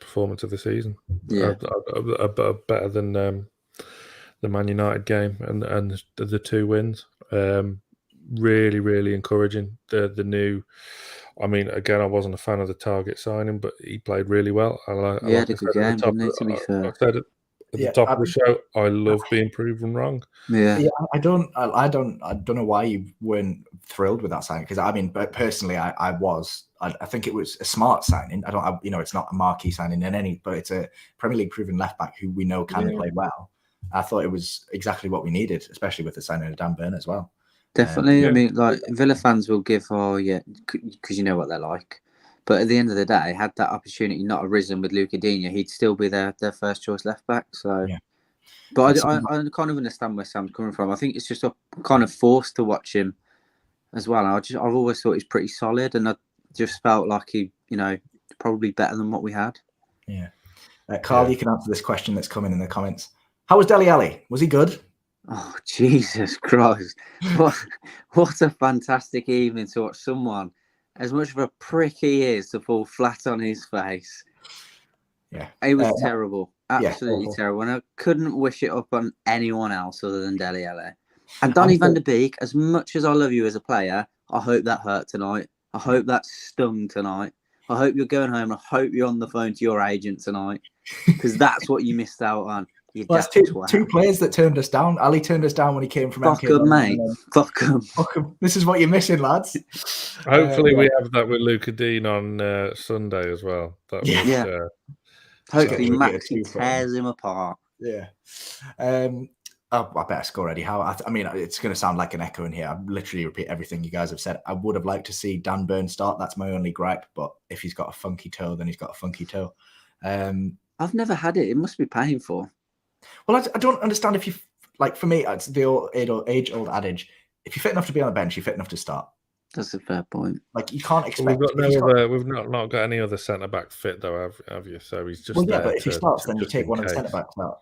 Speaker 2: performance of the season.
Speaker 5: Yeah.
Speaker 2: Better than the Man United game and the 2 wins. Really, really encouraging. The new. I mean, again, I wasn't a fan of the Targett signing, but he played really well.
Speaker 5: He had a good game, didn't he, to be fair?
Speaker 2: I said it at the top of the show, I love being proven wrong.
Speaker 1: Yeah, I don't know why you weren't thrilled with that signing, because I mean, but personally, I was. I think it was a smart signing. It's not a marquee signing but it's a Premier League proven left back who we know can play well. I thought it was exactly what we needed, especially with the signing of Dan Burn as well.
Speaker 5: Definitely. I mean, like, Villa fans will give, because you know what they're like. But at the end of the day, had that opportunity not arisen with Luca Digne, he'd still be their first choice left back. So, but I kind of understand where Sam's coming from. I think it's just kind of forced to watch him as well. I've always thought he's pretty solid, and I just felt like he, probably better than what we had.
Speaker 1: Yeah. Carl, you can answer this question that's coming in the comments. How was Dele Alli? Was he good?
Speaker 5: Oh, Jesus Christ. What a fantastic evening to watch someone, as much of a prick he is, to fall flat on his face.
Speaker 1: Yeah.
Speaker 5: It was terrible. Absolutely terrible. And I couldn't wish it up on anyone else other than Dele Alli. And Donny van der Beek, as much as I love you as a player, I hope that hurt tonight. I hope that stung tonight. I hope you're going home. I hope you're on the phone to your agent tonight, because that's what you missed out on.
Speaker 1: Well, that's two players that turned us down. Ali turned us down when he came from
Speaker 5: Fuck him, mate. Fuck him.
Speaker 1: This is what you're missing, lads.
Speaker 2: Hopefully we have that with Luca Digne on Sunday as well.
Speaker 5: Hopefully Maxi tears him apart.
Speaker 1: Yeah. I better score already. I mean, it's going to sound like an echo in here. I literally repeat everything you guys have said. I would have liked to see Dan Burn start. That's my only gripe. But if he's got a funky toe, then he's got a funky toe.
Speaker 5: I've never had it. It must be painful.
Speaker 1: Well, I don't understand if you, like, for me, it's the age-old adage. If you're fit enough to be on the bench, you're fit enough to start.
Speaker 5: That's a fair point.
Speaker 1: Like, you can't expect...
Speaker 2: We've not got any other centre-back fit, though, have you? So he's just...
Speaker 1: Well, yeah, but if he starts, then you take one of the centre-backs out.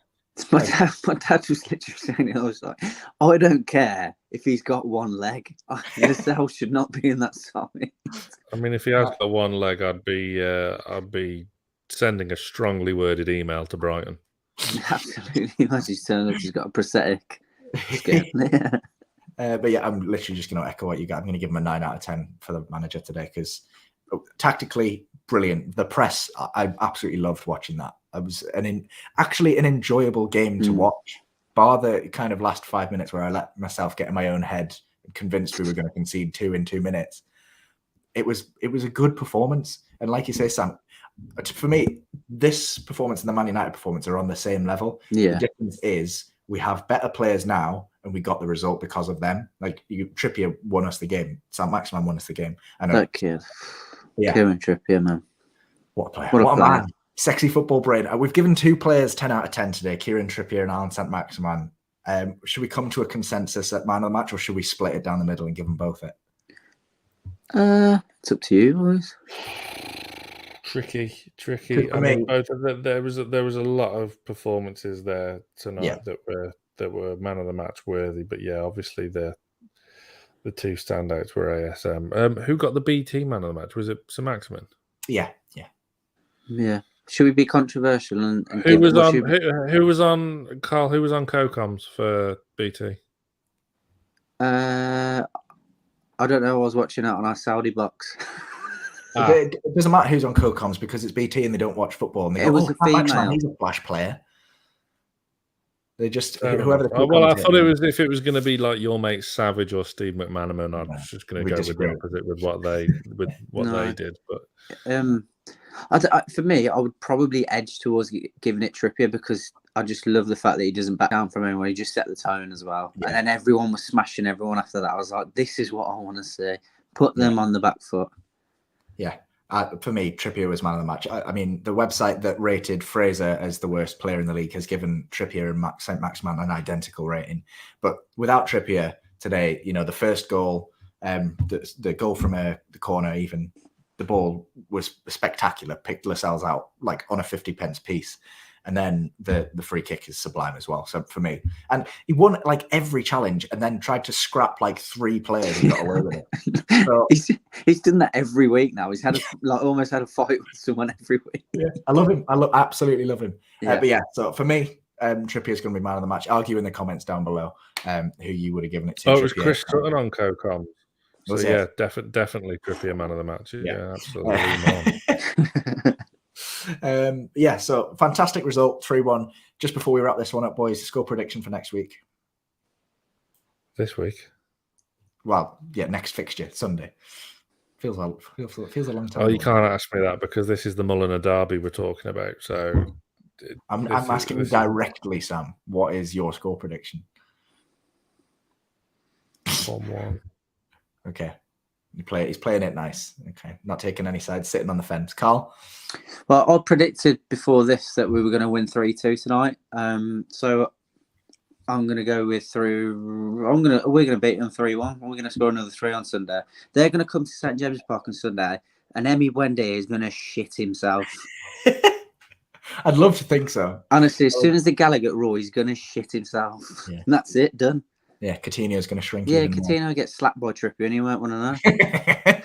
Speaker 5: My dad was literally saying it. I was like, I don't care if he's got one leg. The cell should not be in that side.
Speaker 2: I mean, if he has got one leg, I'd be sending a strongly worded email to Brighton.
Speaker 5: Absolutely. Imagine he's turning up, he's got a prosthetic.
Speaker 1: But yeah, I'm literally just going to echo what you got. I'm going to give him a 9 out of 10 for the manager today, because tactically brilliant. The press, I absolutely loved watching that. It was actually an enjoyable game to watch, bar the kind of last 5 minutes where I let myself get in my own head and convinced we were going to concede 2 in 2 minutes. It was a good performance. And like you say, Sam, for me, this performance and the Man United performance are on the same level.
Speaker 5: Yeah.
Speaker 1: The difference is we have better players now, and we got the result because of them. Like, Trippier won us the game. Saint-Maximin won us the game. I know.
Speaker 5: That kid. Yeah. Kieran Trippier, man.
Speaker 1: What a player. What a man. Sexy football brain. We've given 2 players 10 out of 10 today, Kieran Trippier and Alan Saint-Maximin. Should we come to a consensus at man of the match, or should we split it down the middle and give them both it?
Speaker 5: It's up to you, boys.
Speaker 2: Tricky. I mean, there was a lot of performances there tonight that were man of the match worthy. But yeah, obviously the 2 standouts were ASM. Who got the BT man of the match? Was it Saint-Maximin?
Speaker 1: Yeah.
Speaker 5: Should we be controversial and
Speaker 2: who was on Carl? Who was on co-coms for BT?
Speaker 5: I don't know. I was watching it on our Saudi box.
Speaker 1: It doesn't matter who's on co-coms, because it's BT and they don't watch football. And they go,
Speaker 5: was a female.
Speaker 1: He's a flash player. They just whoever the
Speaker 2: well, I thought it was, if it was going to be like your mate Savage or Steve McManaman, I was just going to go with the opposite with what they did. But
Speaker 5: For me, I would probably edge towards giving it Trippier because I just love the fact that he doesn't back down from anyone. He just set the tone as well. Yeah. And then everyone was smashing everyone after that. I was like, this is what I want to see. Put them on the back foot.
Speaker 1: Yeah. For me, Trippier was man of the match. I mean, the website that rated Fraser as the worst player in the league has given Trippier and saint-maximin an identical rating. But without Trippier today, the first goal, the goal from the corner, even the ball was spectacular. Picked Lascelles out like on a 50p piece. And then the free kick is sublime as well. So for me, and he won like every challenge and then tried to scrap like 3 players and got away with it. So,
Speaker 5: he's done that every week now. He's had almost had a fight with someone every week.
Speaker 1: Yeah, I love him. Absolutely love him. Yeah. But yeah, so for me, Trippier is going to be man of the match. Argue in the comments down below who you would have given it to.
Speaker 2: Oh, it was Chris Sutton on Co-Com. So yeah, definitely Trippier man of the match. Yeah, absolutely.
Speaker 1: So fantastic result, 3-1. Just before we wrap this one up, boys, score prediction for next week.
Speaker 2: This week?
Speaker 1: Well, yeah, next fixture, Sunday. Feels a long time.
Speaker 2: Oh, you can't ask me that because this is the Mulliner derby we're talking about. So
Speaker 1: I'm asking you directly, Sam. What is your score prediction?
Speaker 2: 1-1.
Speaker 1: Okay. He's playing it nice. Okay. Not taking any sides, sitting on the fence. Carl?
Speaker 5: Well, I predicted before this that we were going to win 3-2 tonight. So I'm going to go with we're going to beat them 3-1. We're going to score another 3 on Sunday. They're going to come to St James Park on Sunday, and Emi Wendy is going to shit himself.
Speaker 1: I'd love to think so.
Speaker 5: Honestly, as soon as the Gallagher roar, he's going to shit himself. Yeah. And that's it, done.
Speaker 1: Yeah, Coutinho's going to shrink.
Speaker 5: Yeah, Coutinho gets slapped by Trippier and he won't want to know.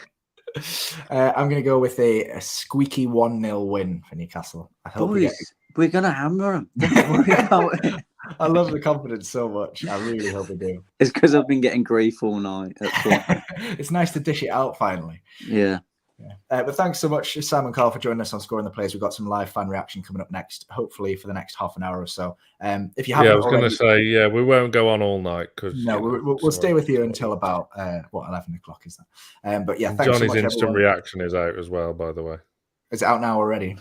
Speaker 1: I'm going to go with a squeaky 1-0 win for Newcastle. I hope
Speaker 5: we're going to hammer them. Don't worry about it.
Speaker 1: I love the confidence so much. I really hope we do.
Speaker 5: It's because I've been getting grief all night.
Speaker 1: It's nice to dish it out finally.
Speaker 5: Yeah.
Speaker 1: But thanks so much, Sam and Carl, for joining us on Scoring the Plays. We've got some live fan reaction coming up next, hopefully for the next half an hour or so. If you haven't,
Speaker 2: I was going to say, we won't go on all night because
Speaker 1: we'll stay with you until about 11 o'clock is that? But yeah, thanks
Speaker 2: Johnny's
Speaker 1: so much,
Speaker 2: instant
Speaker 1: everyone.
Speaker 2: reaction is out as well, by the way.
Speaker 1: Is it out now already?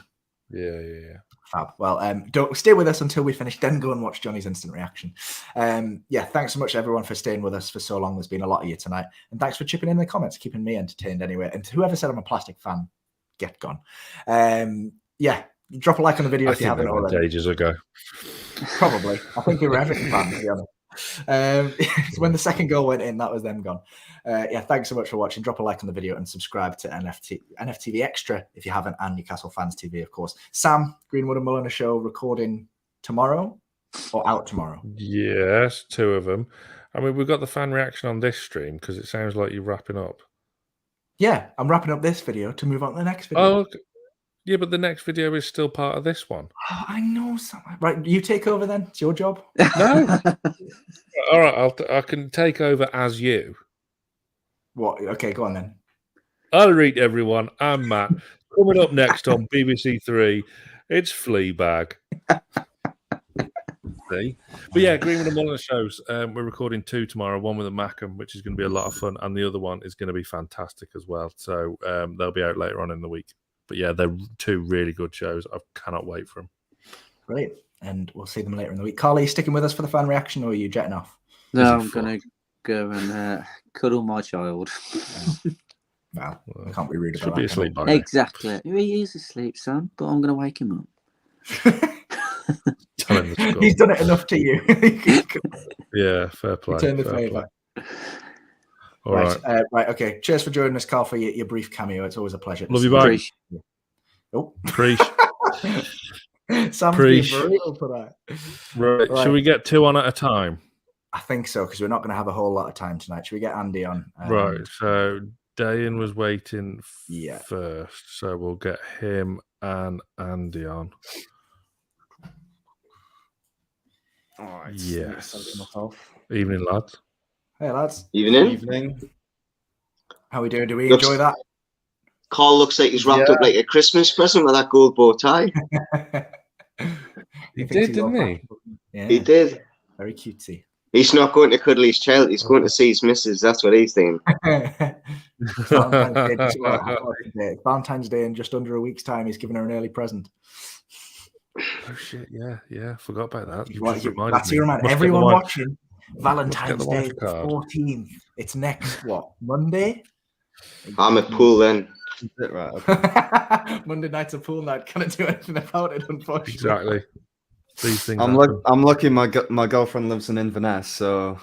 Speaker 2: Yeah.
Speaker 1: Fab. Well, don't stay with us until we finish. Then go and watch Johnny's instant reaction. Thanks so much, everyone, for staying with us for so long. There's been a lot of you tonight, and thanks for chipping in the comments, keeping me entertained anyway. And to whoever said I'm a plastic fan, get gone. Drop a like on the video if you haven't already.
Speaker 2: Ages ago,
Speaker 1: probably. I think we were Everton fans, to be honest. When the second goal went in, that was them gone. Thanks so much for watching. Drop a like on the video and subscribe to NFTV Extra if you haven't, and Newcastle Fans TV, of course. Sam, Greenwood and Mulliner show recording tomorrow or out tomorrow?
Speaker 2: Yes, 2 of them. I mean, we've got the fan reaction on this stream because it sounds like you're wrapping up.
Speaker 1: Yeah, I'm wrapping up this video to move on to the next video.
Speaker 2: Oh, okay. Yeah, but the next video is still part of this one.
Speaker 1: Oh, I know, Sam. Right, you take over then. It's your job.
Speaker 2: No. All right, I can take over as you.
Speaker 1: What? Okay, go on then.
Speaker 2: I'll read everyone. I'm Matt. Coming up next on BBC 3, it's Fleabag. See? But yeah, Greenwood and Mulliner shows. We're recording 2 tomorrow, one with a Mackham, which is going to be a lot of fun, and the other one is going to be fantastic as well. So they'll be out later on in the week. But yeah, they're 2 really good shows. I cannot wait for them.
Speaker 1: Great. And we'll see them later in the week. Carl, are you sticking with us for the fan reaction, or are you jetting off?
Speaker 5: No, I'm going to go and cuddle my child.
Speaker 1: Well, I can't be rude about
Speaker 2: Should be
Speaker 1: that.
Speaker 2: asleep by now.
Speaker 5: Exactly. He is asleep, son, but I'm going to wake him up.
Speaker 1: He's done it enough to you.
Speaker 2: Yeah, fair play.
Speaker 1: Return the favour.
Speaker 2: All right.
Speaker 1: Right. Okay. Cheers for joining us, Carl, for your brief cameo. It's always a pleasure.
Speaker 2: Love you, bye.
Speaker 1: Oh,
Speaker 2: Preach.
Speaker 1: Sam's been brutal for that.
Speaker 2: Right. Should we get 2 on at a time?
Speaker 1: I think so, because we're not going to have a whole lot of time tonight. Should we get Andy on?
Speaker 2: Right. So Dayan was waiting first, so we'll get him and Andy on.
Speaker 1: All right.
Speaker 2: Yes. Evening, lads.
Speaker 1: Hey, lads.
Speaker 6: Evening.
Speaker 1: How are we doing? Do we enjoy that?
Speaker 6: Carl looks like he's wrapped up like a Christmas present with that gold bow tie.
Speaker 2: He did, didn't he?
Speaker 1: Yeah.
Speaker 6: He did.
Speaker 1: Very cutesy.
Speaker 6: He's not going to cuddle his child. He's going to see his missus. That's what he's thinking.
Speaker 1: Valentine's Day in just under a week's time. He's giving her an early present.
Speaker 2: Oh shit! Yeah. Forgot about that.
Speaker 1: That's your man. Everyone watching. Valentine's Day, 14th. It's next Monday.
Speaker 6: I'm at pool then.
Speaker 1: Right. Monday night's a pool night. Can't do anything about it, unfortunately.
Speaker 2: Exactly. These things.
Speaker 7: I'm lucky. My girlfriend lives in Inverness, so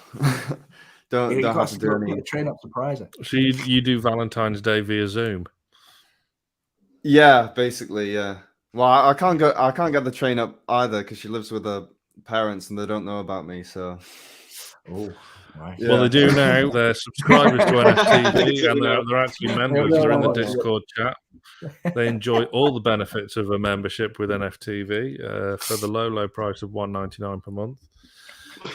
Speaker 7: don't have to do any.
Speaker 1: Train up, surprise her.
Speaker 2: So you do Valentine's Day via Zoom?
Speaker 7: Yeah, basically, yeah. Well, I can't get the train up either because she lives with her parents and they don't know about me. So,
Speaker 1: right.
Speaker 2: Yeah. Well, they do now. They're subscribers to NFTV and they're actually members. They're in the Discord chat. They enjoy all the benefits of a membership with NFTV for the low price of $1.99 per month.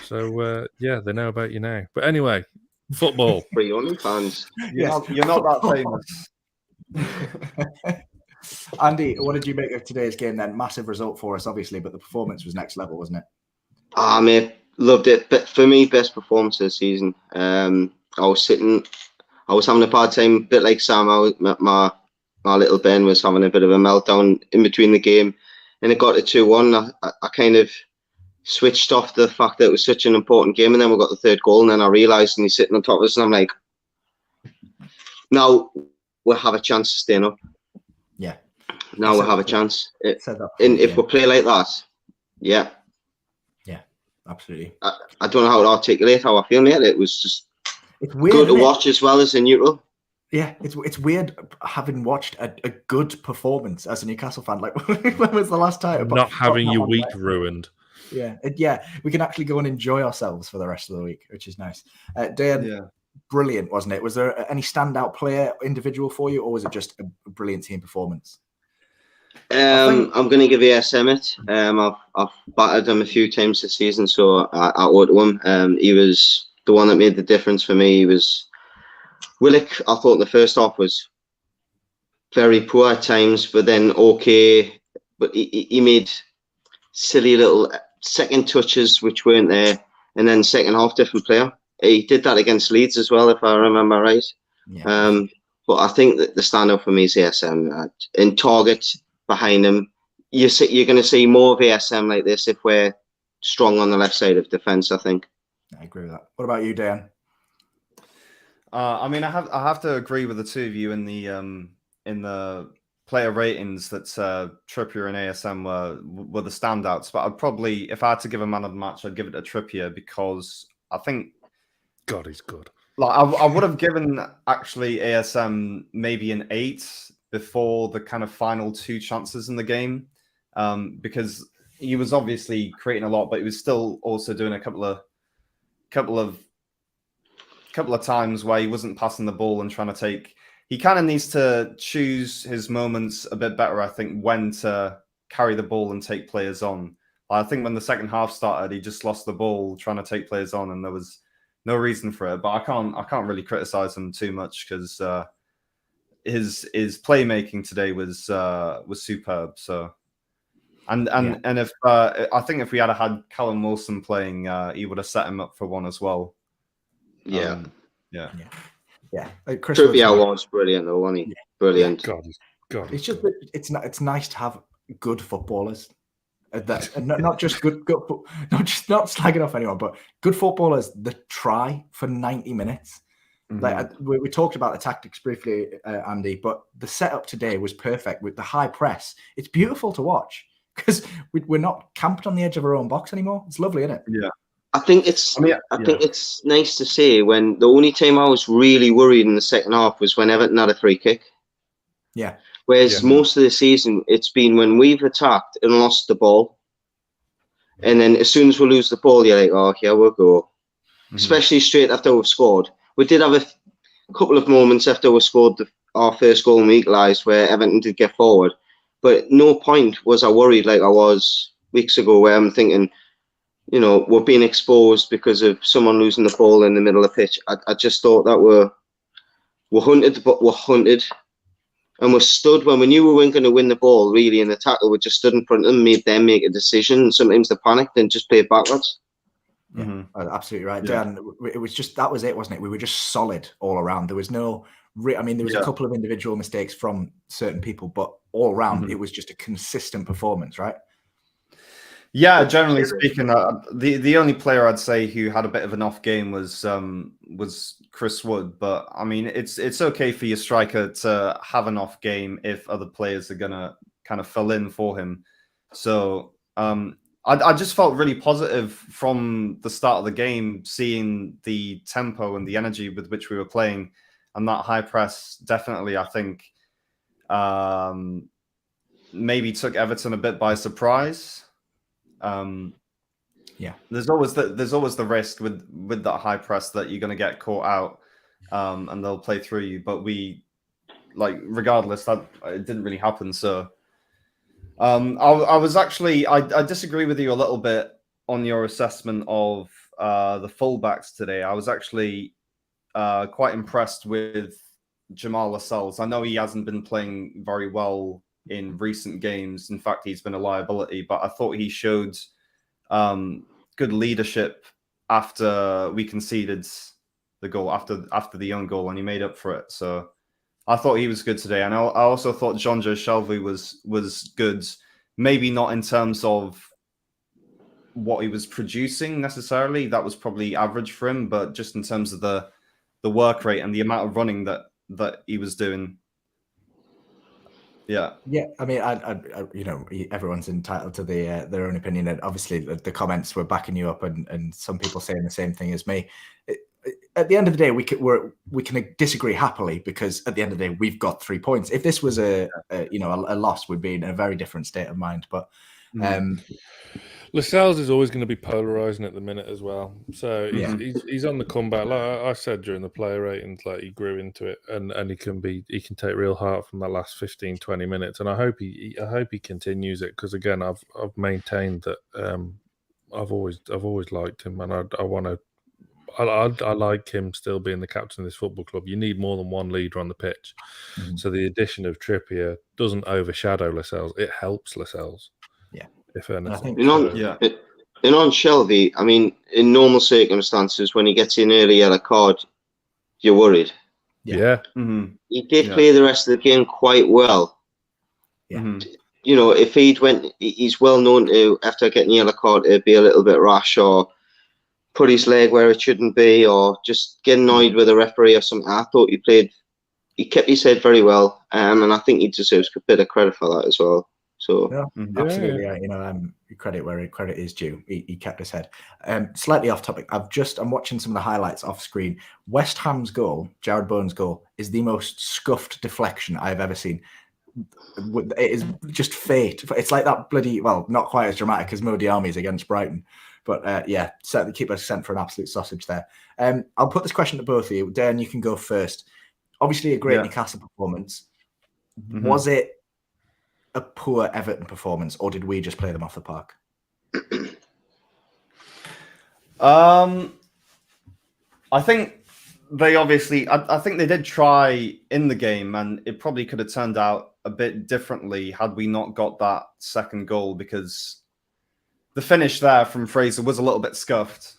Speaker 2: So, they know about you now. But anyway, football.
Speaker 6: Free OnlyFans.
Speaker 7: You're not that famous.
Speaker 1: Andy, what did you make of today's game then? Massive result for us, obviously, but the performance was next level, wasn't it?
Speaker 6: Mate, loved it. But for me, best performance of the season. I was having a bad time, a bit like Sam. My little Ben was having a bit of a meltdown in between the game, and it got to 2-1. I kind of switched off the fact that it was such an important game, and then we got the third goal, and then I realised, and he's sitting on top of us, and I'm like, now we'll have a chance of staying up.
Speaker 1: Yeah.
Speaker 6: Now we'll have a chance. If we play like that, yeah. Yeah,
Speaker 1: absolutely.
Speaker 6: I don't know how to articulate how I feel, mate. It was just
Speaker 1: weird,
Speaker 6: good to watch as well as a neutral.
Speaker 1: Yeah, it's weird having watched a good performance as a Newcastle fan. Like, when was the last time?
Speaker 2: Not having your week ruined.
Speaker 1: Yeah, we can actually go and enjoy ourselves for the rest of the week, which is nice. Dan, brilliant, wasn't it? Was there any standout player, individual for you, or was it just a brilliant team performance?
Speaker 6: I'm going to give ASM it. I've battered him a few times this season, so I owe it to him. He was the one that made the difference for me. He was Willock. I thought the first half was very poor at times, but then okay. But he made silly little second touches which weren't there, and then second half different player. He did that against Leeds as well, if I remember right. Yeah. But I think that the standout for me is ASM. In Targett behind him, you're going to see more of ASM like this if we're strong on the left side of defence, I think.
Speaker 1: I agree with that. What about you, Dan?
Speaker 7: I mean, I have to agree with the two of you in the player ratings that Trippier and ASM were the standouts. But I'd probably, if I had to give a man of the match, I'd give it to Trippier because I think,
Speaker 2: God, he's good.
Speaker 7: Like I would have given actually ASM maybe an 8 before the kind of final 2 chances in the game, because he was obviously creating a lot, but he was still also doing a couple of times where he wasn't passing the ball and trying to take. He kind of needs to choose his moments a bit better, I think, when to carry the ball and take players on. I think when the second half started, he just lost the ball trying to take players on, and there was no reason for it. But I can't really criticize him too much because his playmaking today was superb. So, and if I think if we had had Callum Wilson playing, he would have set him up for one as well.
Speaker 6: Yeah.
Speaker 1: Trippier
Speaker 6: was brilliant though, wasn't he? Yeah. Brilliant.
Speaker 2: God.
Speaker 1: It's just it's nice to have good footballers. And not just good, not slagging off anyone, but good footballers that try for 90 minutes. Mm-hmm. Like we talked about the tactics briefly, Andy, but the setup today was perfect with the high press. It's beautiful to watch because we're not camped on the edge of our own box anymore. It's lovely, isn't it?
Speaker 7: Yeah.
Speaker 6: I think it's nice to see when the only time I was really worried in the second half was when Everton had a free kick.
Speaker 1: Yeah.
Speaker 6: Whereas most of the season, it's been when we've attacked and lost the ball. And then as soon as we lose the ball, you're like, oh, here we'll go. Mm-hmm. Especially straight after we've scored. We did have a couple of moments after we scored our first goal and we equalised where Everton did get forward. But at no point was I worried like I was weeks ago where I'm thinking, you know, we're being exposed because of someone losing the ball in the middle of the pitch. I just thought that we're hunted, but we're hunted. And we stood when we knew we weren't going to win the ball, really, in the tackle. We just stood in front of them, made them make a decision. And sometimes they panicked and just played backwards.
Speaker 1: Yeah, absolutely right. Dan, it was just, that was it, wasn't it? We were just solid all around. There was no I mean, there was a couple of individual mistakes from certain people, but all around it was just a consistent performance, right?
Speaker 7: Yeah, generally speaking, the only player I'd say who had a bit of an off game was Chris Wood. But I mean, it's okay for your striker to have an off game if other players are gonna kind of fill in for him. So I just felt really positive from the start of the game, seeing the tempo and the energy with which we were playing, and that high press definitely, I think, maybe took Everton a bit by surprise. There's always the risk with that high press that you're going to get caught out, and they'll play through you. But regardless, that it didn't really happen. So I was actually I disagree with you a little bit on your assessment of the fullbacks today. I was actually quite impressed with Jamal Lascelles. I know he hasn't been playing very well in recent games. In fact, he's been a liability, but I thought he showed good leadership after we conceded the goal, after the own goal, and he made up for it. So I thought he was good today. And I also thought Jonjo Shelvey was good, maybe not in terms of what he was producing necessarily. That was probably average for him, but just in terms of the work rate and the amount of running that he was doing. Yeah.
Speaker 1: I mean, I everyone's entitled to their own opinion, and obviously the comments were backing you up, and some people saying the same thing as me. At the end of the day, we can disagree happily, because at the end of the day, we've got 3 points. If this was a loss, we'd be in a very different state of mind. But
Speaker 2: Lascelles is always going to be polarizing at the minute as well. So he's on the comeback. Like I said during the player ratings, like he grew into it, and he can take real heart from the last 15, 20 minutes. And I hope he continues it, because again, I've maintained that I've always liked him, and I like him still being the captain of this football club. You need more than one leader on the pitch. So the addition of Trippier doesn't overshadow Lascelles. It helps Lascelles.
Speaker 1: Yeah.
Speaker 2: If anything.
Speaker 6: And on Shelvey, I mean, in normal circumstances, when he gets an early yellow card, you're worried.
Speaker 2: Yeah.
Speaker 6: He did play the rest of the game quite well.
Speaker 1: Yeah.
Speaker 6: You know, if he's well known to, after getting a yellow card, to be a little bit rash or put his leg where it shouldn't be, or just get annoyed with a referee or something. I thought he kept his head very well, and I think he deserves a bit of credit for that as well. So
Speaker 1: absolutely, credit where credit is due. He kept his head. Slightly off topic. I'm watching some of the highlights off screen. West Ham's goal, Jared Bowen's goal, is the most scuffed deflection I've ever seen. It is just fate. It's like that bloody, well, not quite as dramatic as Mo Diarmi's against Brighton, but certainly keep us sent for an absolute sausage there. I'll put this question to both of you. Dan, you can go first. Obviously, a great Newcastle performance. Was it a poor Everton performance, or did we just play them off the park?
Speaker 7: I think they obviously, I think they did try in the game, and it probably could have turned out a bit differently had we not got that second goal, because the finish there from Fraser was a little bit scuffed.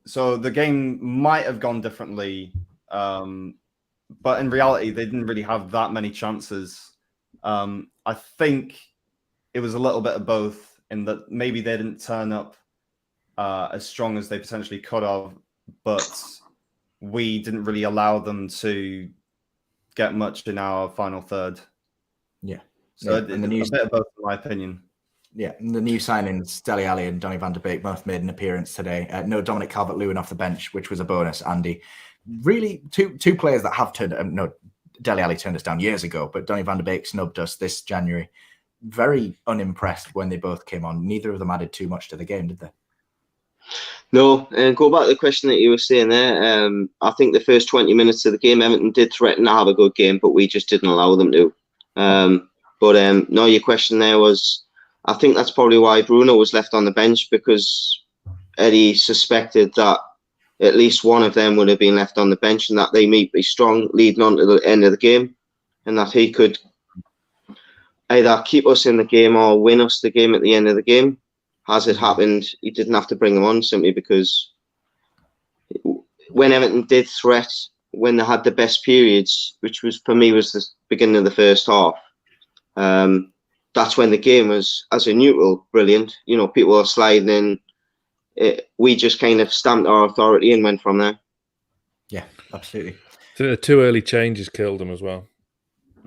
Speaker 7: So the game might have gone differently, but in reality, they didn't really have that many chances. I think it was a little bit of both, in that maybe they didn't turn up as strong as they potentially could have, but we didn't really allow them to get much in our final third.
Speaker 1: Yeah.
Speaker 7: So a bit of both, in my opinion.
Speaker 1: Yeah, and the new signings, Dele Alli and Donny van de Beek, both made an appearance today. No Dominic Calvert-Lewin off the bench, which was a bonus, Andy. Really, two players that have turned... no, Dele Alli turned us down years ago, but Donny van de Beek snubbed us this January. Very unimpressed when they both came on. Neither of them added too much to the game, did they?
Speaker 6: No, and go back to the question that you were saying there. I think the first 20 minutes of the game, Everton did threaten to have a good game, but we just didn't allow them to. No, your question there was, I think that's probably why Bruno was left on the bench, because Eddie suspected that at least one of them would have been left on the bench, and that they might be strong leading on to the end of the game, and that he could either keep us in the game or win us the game at the end of the game. As it happened, he didn't have to bring them on, simply because when Everton did threat, when they had the best periods, which was for me was the beginning of the first half. That's when the game was, as a neutral, brilliant. You know, people are sliding in. We just kind of stamped our authority and went from there.
Speaker 1: Yeah, absolutely.
Speaker 2: The 2 early changes killed them as well.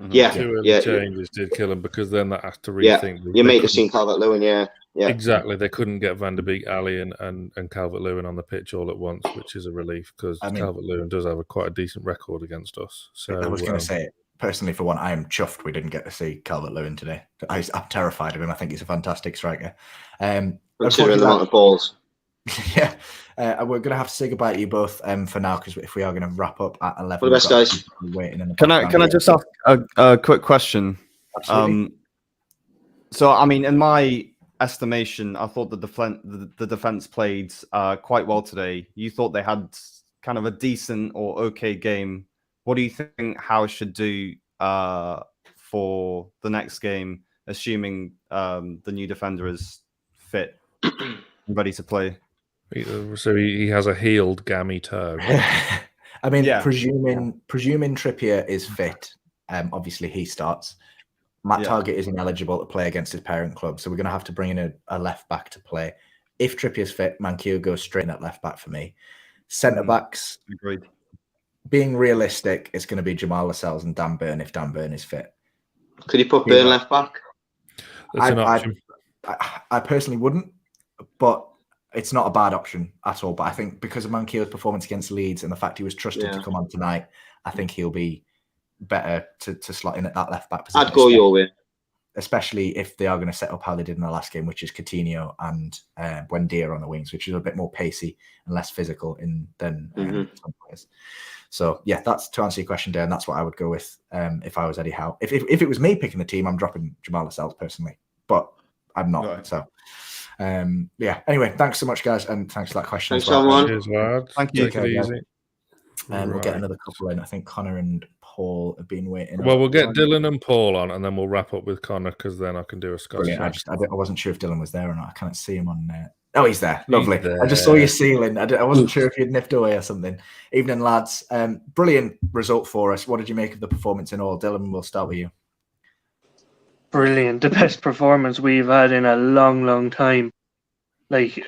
Speaker 6: Yeah,
Speaker 2: 2 early changes did kill them, because then that has to rethink.
Speaker 6: Yeah, you might have seen Calvert-Lewin, yeah.
Speaker 2: Exactly. They couldn't get Van der Beek, Alli and Calvert-Lewin on the pitch all at once, which is a relief, because Calvert-Lewin does have quite a decent record against us. So
Speaker 1: I was going to say, personally, for one, I am chuffed we didn't get to see Calvert-Lewin today. I'm terrified of him. I think he's a fantastic striker.
Speaker 6: Considering the amount of balls.
Speaker 1: Yeah. We're going to have to say goodbye to you both for now, because if we are going to wrap up at 11.
Speaker 6: All the best, guys.
Speaker 7: Can I just ask a quick question?
Speaker 1: Absolutely.
Speaker 7: So, I mean, in my estimation, I thought the defense played quite well today. You thought they had kind of a decent or okay game. What do you think Howe should do for the next game, assuming the new defender is fit and ready to play?
Speaker 2: So he has a healed gammy toe.
Speaker 1: I mean, presuming Trippier is fit, obviously he starts. Matt Targett is ineligible to play against his parent club, so we're going to have to bring in a left back to play. If Trippier's fit, Manquillo goes straight in at left back for me. Centre backs,
Speaker 7: agreed.
Speaker 1: Being realistic, it's going to be Jamal Lascelles and Dan Burn if Dan Burn is fit.
Speaker 6: Could you put Burn left back?
Speaker 2: That's an option.
Speaker 1: I personally wouldn't, but it's not a bad option at all. But I think because of Manquillo's performance against Leeds and the fact he was trusted to come on tonight, I think he'll be better to slot in at that left back position.
Speaker 6: I'd go your way.
Speaker 1: Especially if they are going to set up how they did in the last game, which is Coutinho and Buendia on the wings, which is a bit more pacey and less physical than some players. So, yeah, that's to answer your question, Dan. That's what I would go with if I was Eddie Howe. If it was me picking the team, I'm dropping Jamal Lascelles personally, but I'm not. Right. So, yeah. Anyway, thanks so much, guys, and thanks for that question.
Speaker 6: Thanks, everyone.
Speaker 2: Cheers, lads.
Speaker 7: Thank you.
Speaker 2: Take it easy.
Speaker 1: We'll get another couple in. I think Connor and Paul have been waiting.
Speaker 2: Well, we'll get Dylan and Paul on, and then we'll wrap up with Connor, because then I can do a Scottish.
Speaker 1: I wasn't sure if Dylan was there or not. I can't see him on there. Oh, he's there. Lovely. He's there. I just saw your ceiling. I wasn't sure if you'd nipped away or something. Evening, lads. Brilliant result for us. What did you make of the performance in all? Dylan, we'll start with you.
Speaker 8: Brilliant. The best performance we've had in a long, long time. Like,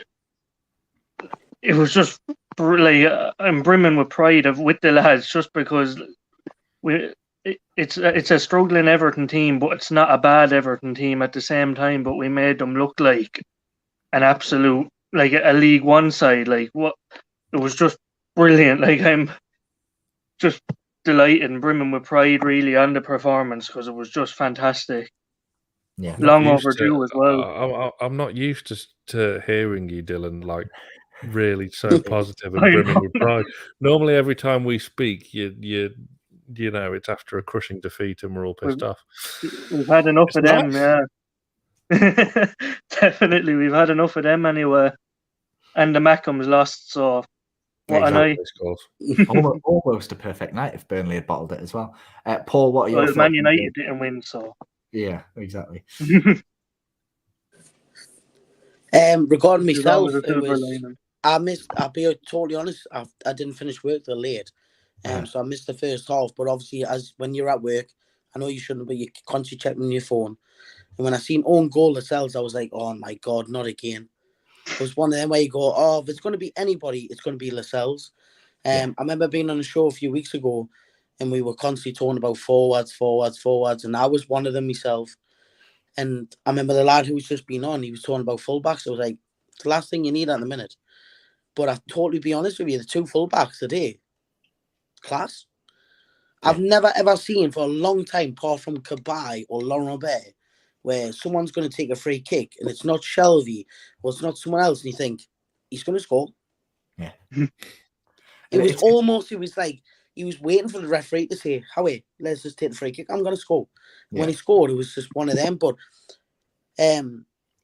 Speaker 8: it was just like I'm brimming with pride with the lads, just because it's a struggling Everton team, but it's not a bad Everton team at the same time. But we made them look like an absolute, like a League One side. Like, what, it was just brilliant. Like, I'm just delighted and brimming with pride really on the performance, because it was just fantastic.
Speaker 1: Yeah,
Speaker 8: long overdue as well.
Speaker 2: I'm not used to hearing you, Dylan, like really so positive and brimming with pride. Normally, every time we speak, you know, it's after a crushing defeat and we're all pissed off.
Speaker 8: We've had enough of them, yeah. Definitely, we've had enough of them anyway. And the Mackems lost, so what a night.
Speaker 1: Almost a perfect night if Burnley had bottled it as well. Paul, what are your thoughts?
Speaker 8: Man United didn't win, so.
Speaker 1: Yeah, exactly.
Speaker 9: Regarding myself, I'll be totally honest, I didn't finish work till late. So I missed the first half. But obviously, when you're at work, I know you shouldn't, but you're constantly checking your phone. And when I seen own goal Lascelles, I was like, oh my God, not again. It was one of them where you go, oh, if it's going to be anybody, it's going to be Lascelles. I remember being on a show a few weeks ago, and we were constantly talking about forwards, and I was one of them myself. And I remember the lad who was just been on, he was talking about fullbacks. I was like, it's the last thing you need at the minute. But I totally be honest with you, the two fullbacks today, class. Yeah. I've never ever seen for a long time, apart from Kabay or Laurent Robert, where someone's going to take a free kick and it's not Shelby or it's not someone else, and you think he's going to score.
Speaker 1: Yeah.
Speaker 9: It was like he was waiting for the referee to say, Howie, let's just take the free kick. I'm going to score. Yeah. When he scored, it was just one of them. But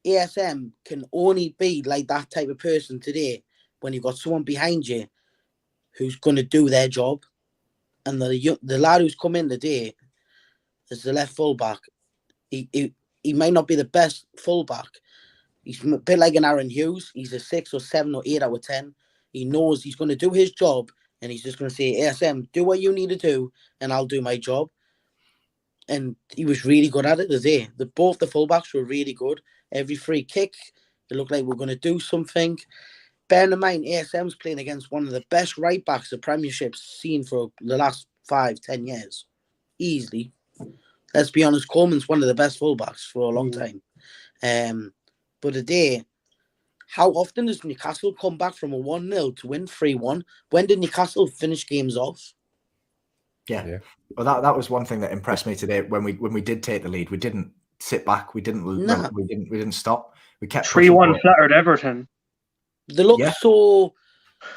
Speaker 9: ASM can only be like that type of person today when you've got someone behind you who's going to do their job. And the lad who's come in today is the left fullback. He might not be the best fullback. He's a bit like an Aaron Hughes. He's a 6 or 7 or 8 out of 10. He knows he's going to do his job and he's just going to say, ASM, do what you need to do, and I'll do my job. And he was really good at it today. Both the fullbacks were really good. Every free kick, it looked like we're going to do something. Bearing in mind, ASM's playing against one of the best right-backs the Premiership's seen for the last 5-10 years. Easily. Let's be honest, Coleman's one of the best fullbacks for a long time. But today, how often does Newcastle come back from a 1-0 to win 3-1? When did Newcastle finish games off?
Speaker 1: Yeah. Well, that was one thing that impressed me today. When we did take the lead, we didn't sit back. We didn't stop. We kept
Speaker 8: 3-1 flattered Everton.
Speaker 9: They look so.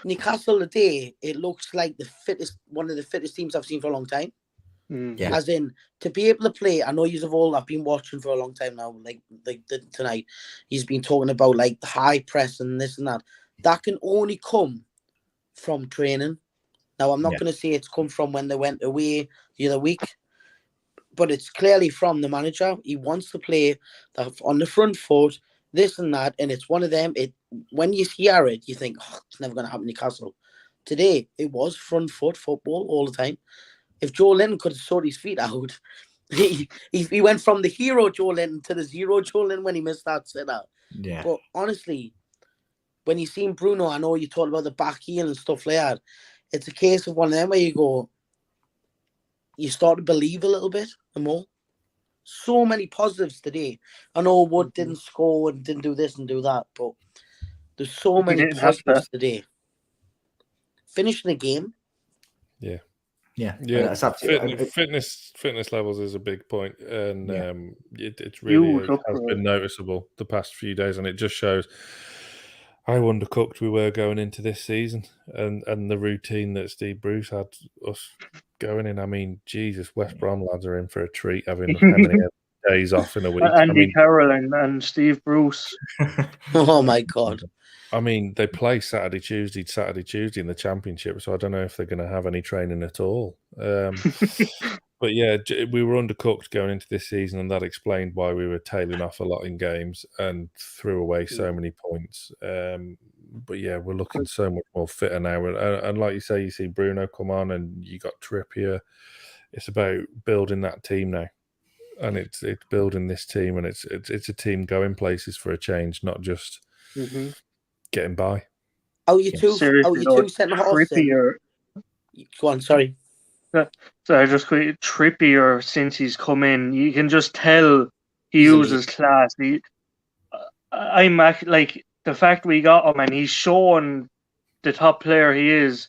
Speaker 9: Newcastle today, it looks like one of the fittest teams I've seen for a long time.
Speaker 1: Yeah.
Speaker 9: As in, to be able to play, I know I've been watching for a long time now, like tonight. He's been talking about like the high press and this and that. That can only come from training. Now, I'm not going to say it's come from when they went away the other week, but it's clearly from the manager. He wants to play on the front foot, this and that, and it's one of them. When you hear it, you think, it's never going to happen in Newcastle. Today, it was front foot football all the time. If Joe Linton could have sorted his feet out, he went from the hero Joe Linton to the zero Joe Linton when he missed that sitter.
Speaker 1: Yeah.
Speaker 9: But honestly, when you seen Bruno, I know you talked about the back heel and stuff like that. It's a case of one of them where you start to believe a little bit more. So many positives today. I know Wood didn't score and didn't do this and do that, but there's so many positives today. Finishing the game.
Speaker 1: Yeah.
Speaker 2: Fitness levels is a big point, and it's really has been noticeable the past few days, and it just shows how undercooked we were going into this season, and the routine that Steve Bruce had us going in. I mean, Jesus, West Brom lads are in for a treat, having how many days off in a week.
Speaker 8: Andy Carroll and Steve Bruce.
Speaker 9: Oh my God.
Speaker 2: I mean, they play Saturday, Tuesday in the Championship, so I don't know if they're going to have any training at all. But yeah, we were undercooked going into this season, and that explained why we were tailing off a lot in games and threw away so many points. But yeah, we're looking so much more fitter now. And like you say, you see Bruno come on, and you got Trippier. It's about building that team now, and it's building this team, and it's a team going places for a change, not just getting by.
Speaker 9: You two centre halves. Go on, sorry.
Speaker 8: So I just quickly, Trippier, since he's come in, you can just tell he uses class. I'm like the fact we got him, and he's shown the top player he is,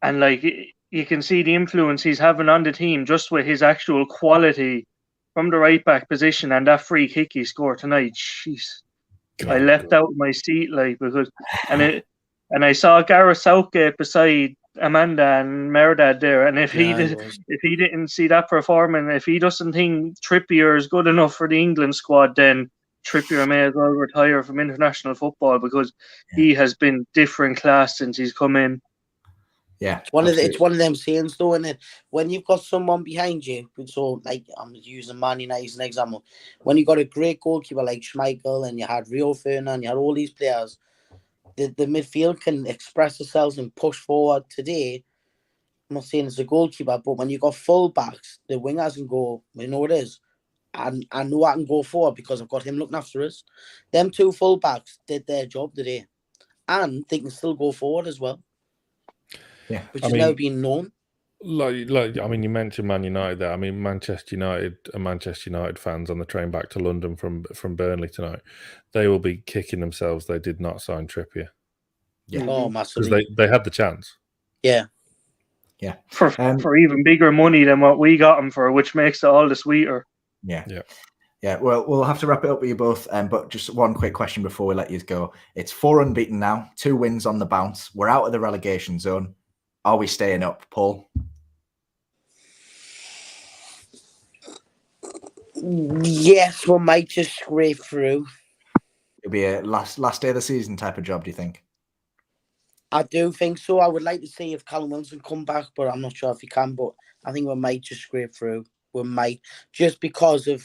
Speaker 8: and like you can see the influence he's having on the team just with his actual quality from the right back position and that free kick he scored tonight. Jeez. I left out my seat and I saw Gareth Southgate beside Amanda and Merdad there, and if he didn't see that performance, if he doesn't think Trippier is good enough for the England squad, then Trippier may as well retire from international football, because he has been different class since he's come in.
Speaker 1: Yeah,
Speaker 9: it's one of them sayings though, isn't it? When you've got someone behind you, so like I'm using Man United as an example, when you got a great goalkeeper like Schmeichel, and you had Rio Ferdinand, you had all these players, the midfield can express themselves and push forward. Today, I'm not saying it's a goalkeeper, but when you got full backs, the wingers can go, you know what it is, and I know I can go forward because I've got him looking after us. Them two full backs did their job today, and they can still go forward as well.
Speaker 1: Yeah,
Speaker 9: which has now been known.
Speaker 2: Like, I mean, you mentioned Man United there. I mean, Manchester United fans on the train back to London from Burnley tonight, they will be kicking themselves they did not sign Trippier.
Speaker 9: Yeah, massively.
Speaker 2: Because they had the chance.
Speaker 9: Yeah.
Speaker 8: For even bigger money than what we got him for, which makes it all the sweeter.
Speaker 1: Yeah. Well, we'll have to wrap it up with you both. But just one quick question before we let you go. It's 4 unbeaten now, 2 wins on the bounce. We're out of the relegation zone. Are we staying up, Paul?
Speaker 9: Yes, we might just scrape through.
Speaker 1: It'll be a last day of the season type of job, do you think?
Speaker 9: I do think so. I would like to see if Callum Wilson come back, but I'm not sure if he can. But I think we might just scrape through. We might, just because of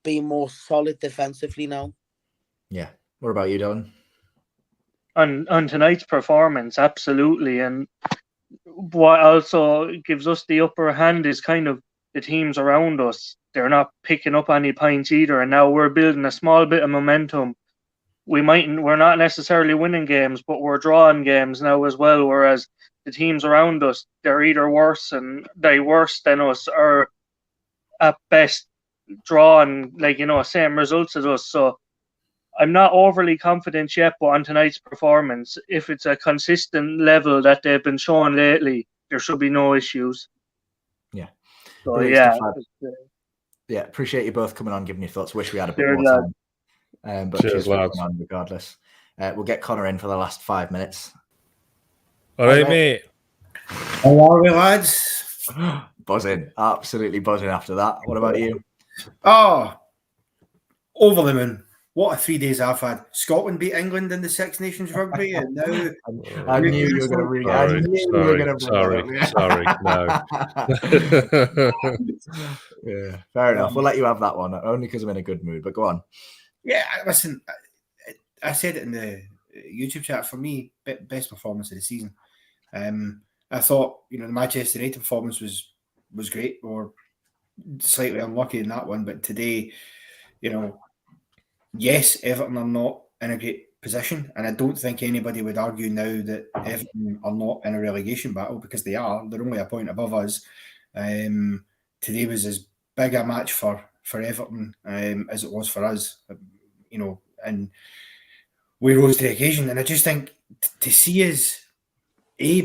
Speaker 9: being more solid defensively now.
Speaker 1: Yeah. What about you, Don?
Speaker 8: On tonight's performance, absolutely. And what also gives us the upper hand is kind of the teams around us. They're not picking up any points either, and now we're building a small bit of momentum. We're not necessarily winning games, but we're drawing games now as well. Whereas the teams around us, they're either worse than us, or at best drawing same results as us. So I'm not overly confident yet, but on tonight's performance, if it's a consistent level that they've been showing lately, there should be no issues.
Speaker 1: Yeah.
Speaker 8: So
Speaker 1: yeah, appreciate you both coming on, giving your thoughts. Wish we had a bit more time. But cheers for coming on regardless. We'll get Connor in for the last 5 minutes.
Speaker 2: All right, mate.
Speaker 10: How are we, lads?
Speaker 1: Buzzing. Absolutely buzzing after that. What about you?
Speaker 10: Oh, over the moon. What a 3 days I've had. Scotland beat England in the Six Nations rugby, and now
Speaker 1: I knew you were going to bring it.
Speaker 2: Sorry, no.
Speaker 1: Yeah, fair enough. We'll let you have that one, only because I'm in a good mood. But go on.
Speaker 10: Yeah, listen, I said it in the YouTube chat. For me, best performance of the season. I thought, the Manchester United performance was great, or slightly unlucky in that one. But today, yes, Everton are not in a great position, and I don't think anybody would argue now that Everton are not in a relegation battle, because they are. They're only a point above us. Today was as big a match for Everton as it was for us, and we rose to the occasion. And I just think to see us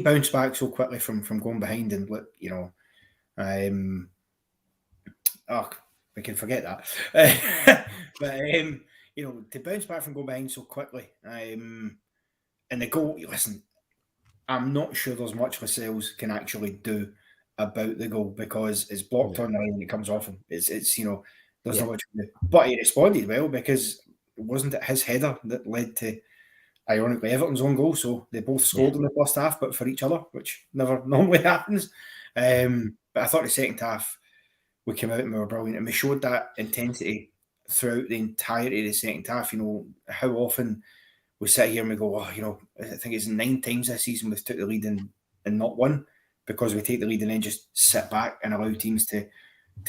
Speaker 10: bounce back so quickly from going behind, and we can forget that. But to bounce back from going behind so quickly, and the goal. Listen, I'm not sure there's much Lascelles can actually do about the goal, because it's blocked on the line and it comes off him. It's there's not much to do. But he responded well, because wasn't it his header that led to, ironically, Everton's own goal? So they both scored in the first half, but for each other, which never normally happens. But I thought the second half we came out and we were brilliant, and we showed that intensity throughout the entirety of the second half. How often we sit here and we go, I think it's 9 times this season we've took the lead and not won, because we take the lead and then just sit back and allow teams to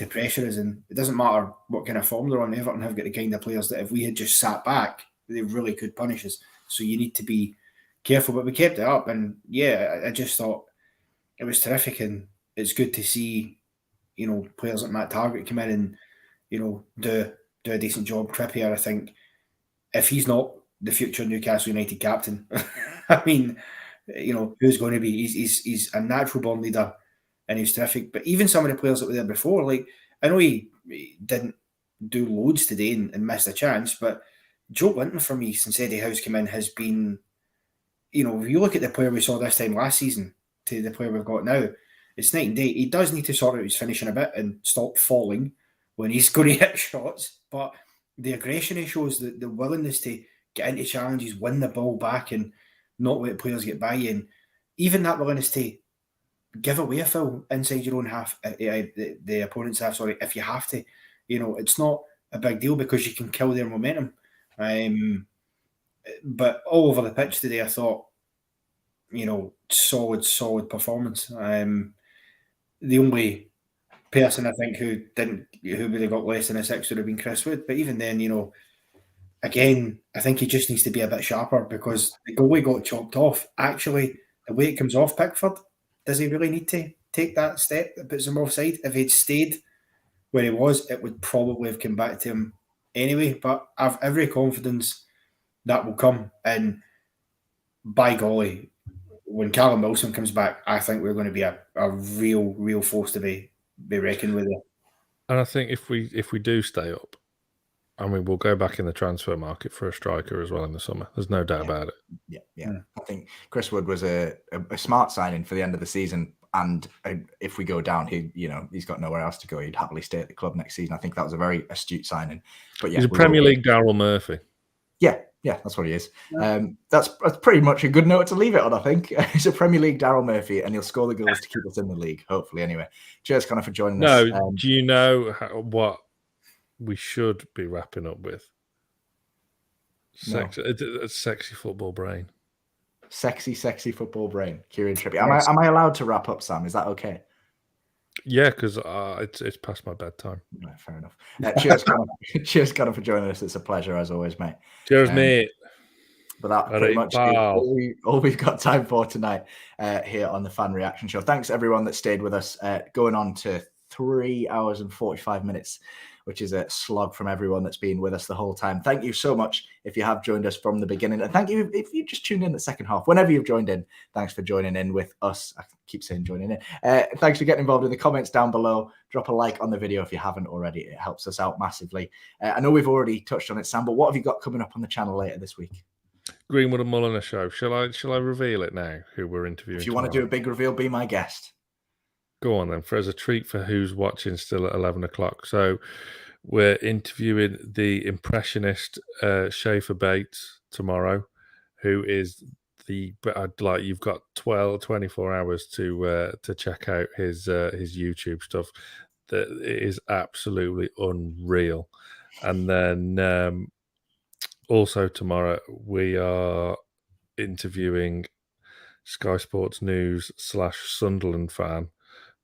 Speaker 10: pressure us. And it doesn't matter what kind of form they're on. Everton have got the kind of players that if we had just sat back, they really could punish us. So you need to be careful. But we kept it up, and I just thought it was terrific, and it's good to see players like Matt Targett come in and do a decent job. Trippier, I think, if he's not the future Newcastle United captain, I mean, who's going to be? He's a natural born leader, and he's terrific. But even some of the players that were there before, I know he didn't do loads today and missed a chance, but Joe Linton, for me, since Eddie Howe's come in, has been, if you look at the player we saw this time last season to the player we've got now, it's night and day. He does need to sort out his finishing a bit and stop falling when he's going to hit shots, but the aggression he shows, the willingness to get into challenges, win the ball back, and not let players get by you, and even that willingness to give away a foul inside your own half, the opponent's half, if you have to. It's not a big deal, because you can kill their momentum. But all over the pitch today, I thought, solid performance. The only person I think who would have got less than a 6 would have been Chris Wood. But even then, again, I think he just needs to be a bit sharper, because the goalie got chopped off. Actually, the way it comes off Pickford, does he really need to take that step that puts him offside? If he'd stayed where he was, it would probably have come back to him anyway. But I've every confidence that will come. And by golly, when Callum Wilson comes back, I think we're going to be a real force to be reckoned with.
Speaker 2: And I think if we do stay up, we'll go back in the transfer market for a striker as well in the summer. There's no doubt about it.
Speaker 1: Yeah. I think Chris Wood was a smart signing for the end of the season. And if we go down, he's got nowhere else to go. He'd happily stay at the club next season. I think that was a very astute signing. But
Speaker 2: he's a Premier League Daryl Murphy.
Speaker 1: Yeah, that's what he is. That's pretty much a good note to leave it on, I think. He's a Premier League Daryl Murphy, and he'll score the goals to keep us in the league, hopefully, anyway. Cheers, Connor, for joining us.
Speaker 2: Do you know what we should be wrapping up with? Sexy football brain.
Speaker 1: Sexy football brain. Kieran Trippier. Am I allowed to wrap up, Sam? Is that okay?
Speaker 2: Yeah, because it's past my bedtime.
Speaker 1: Right, fair enough. Cheers, Connor. Cheers, Connor, for joining us. It's a pleasure as always, mate.
Speaker 2: Cheers, mate.
Speaker 1: But that pretty much is all we've got time for tonight here on the Fan Reaction Show. Thanks everyone that stayed with us. Going on to 3 hours and 45 minutes, which is a slog from everyone that's been with us the whole time. Thank you so much if you have joined us from the beginning. And thank you if you just tuned in the second half. Whenever you've joined in, thanks for joining in with us. I keep saying joining in. Thanks for getting involved in the comments down below. Drop a like on the video if you haven't already. It helps us out massively. I know we've already touched on it, Sam, but what have you got coming up on the channel later this week?
Speaker 2: Greenwood and Mulliner show. Shall I reveal it now, who we're interviewing?
Speaker 1: If you want to do a big reveal, be my guest.
Speaker 2: Go on then, as a treat for who's watching still at 11 o'clock. So we're interviewing the impressionist Schaefer Bates tomorrow, who is you've got 24 hours to check out his YouTube stuff. That is absolutely unreal. And then also tomorrow we are interviewing Sky Sports News / Sunderland fan,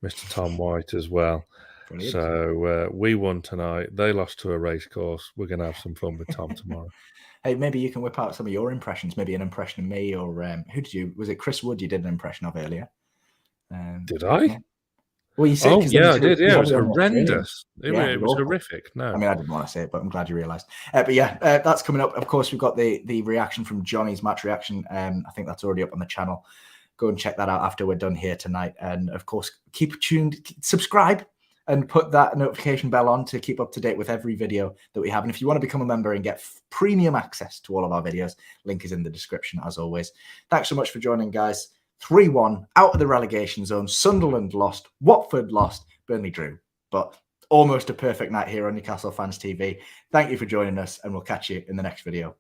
Speaker 2: Mr. Tom White, as well. Brilliant. So we won tonight. They lost to a race course. We're going to have some fun with Tom tomorrow.
Speaker 1: Hey, maybe you can whip out some of your impressions. Maybe an impression of me, or who did you? Was it Chris Wood? You did an impression of earlier.
Speaker 2: Did I?
Speaker 1: Yeah. Well, you said.
Speaker 2: Oh yeah, I did. Yeah, it was horrendous. It was horrific. No,
Speaker 1: I mean, I didn't want to say it, but I'm glad you realised. But yeah, that's coming up. Of course, we've got the reaction from Johnny's match reaction. I think that's already up on the channel. Go and check that out after we're done here tonight. And of course, keep tuned, subscribe, and put that notification bell on to keep up to date with every video that we have. And if you want to become a member and get premium access to all of our videos, link is in the description as always. Thanks so much for joining, guys. 3-1 out of the relegation zone. Sunderland lost, Watford lost, Burnley drew. But almost a perfect night here on Newcastle Fans TV. Thank you for joining us, and we'll catch you in the next video.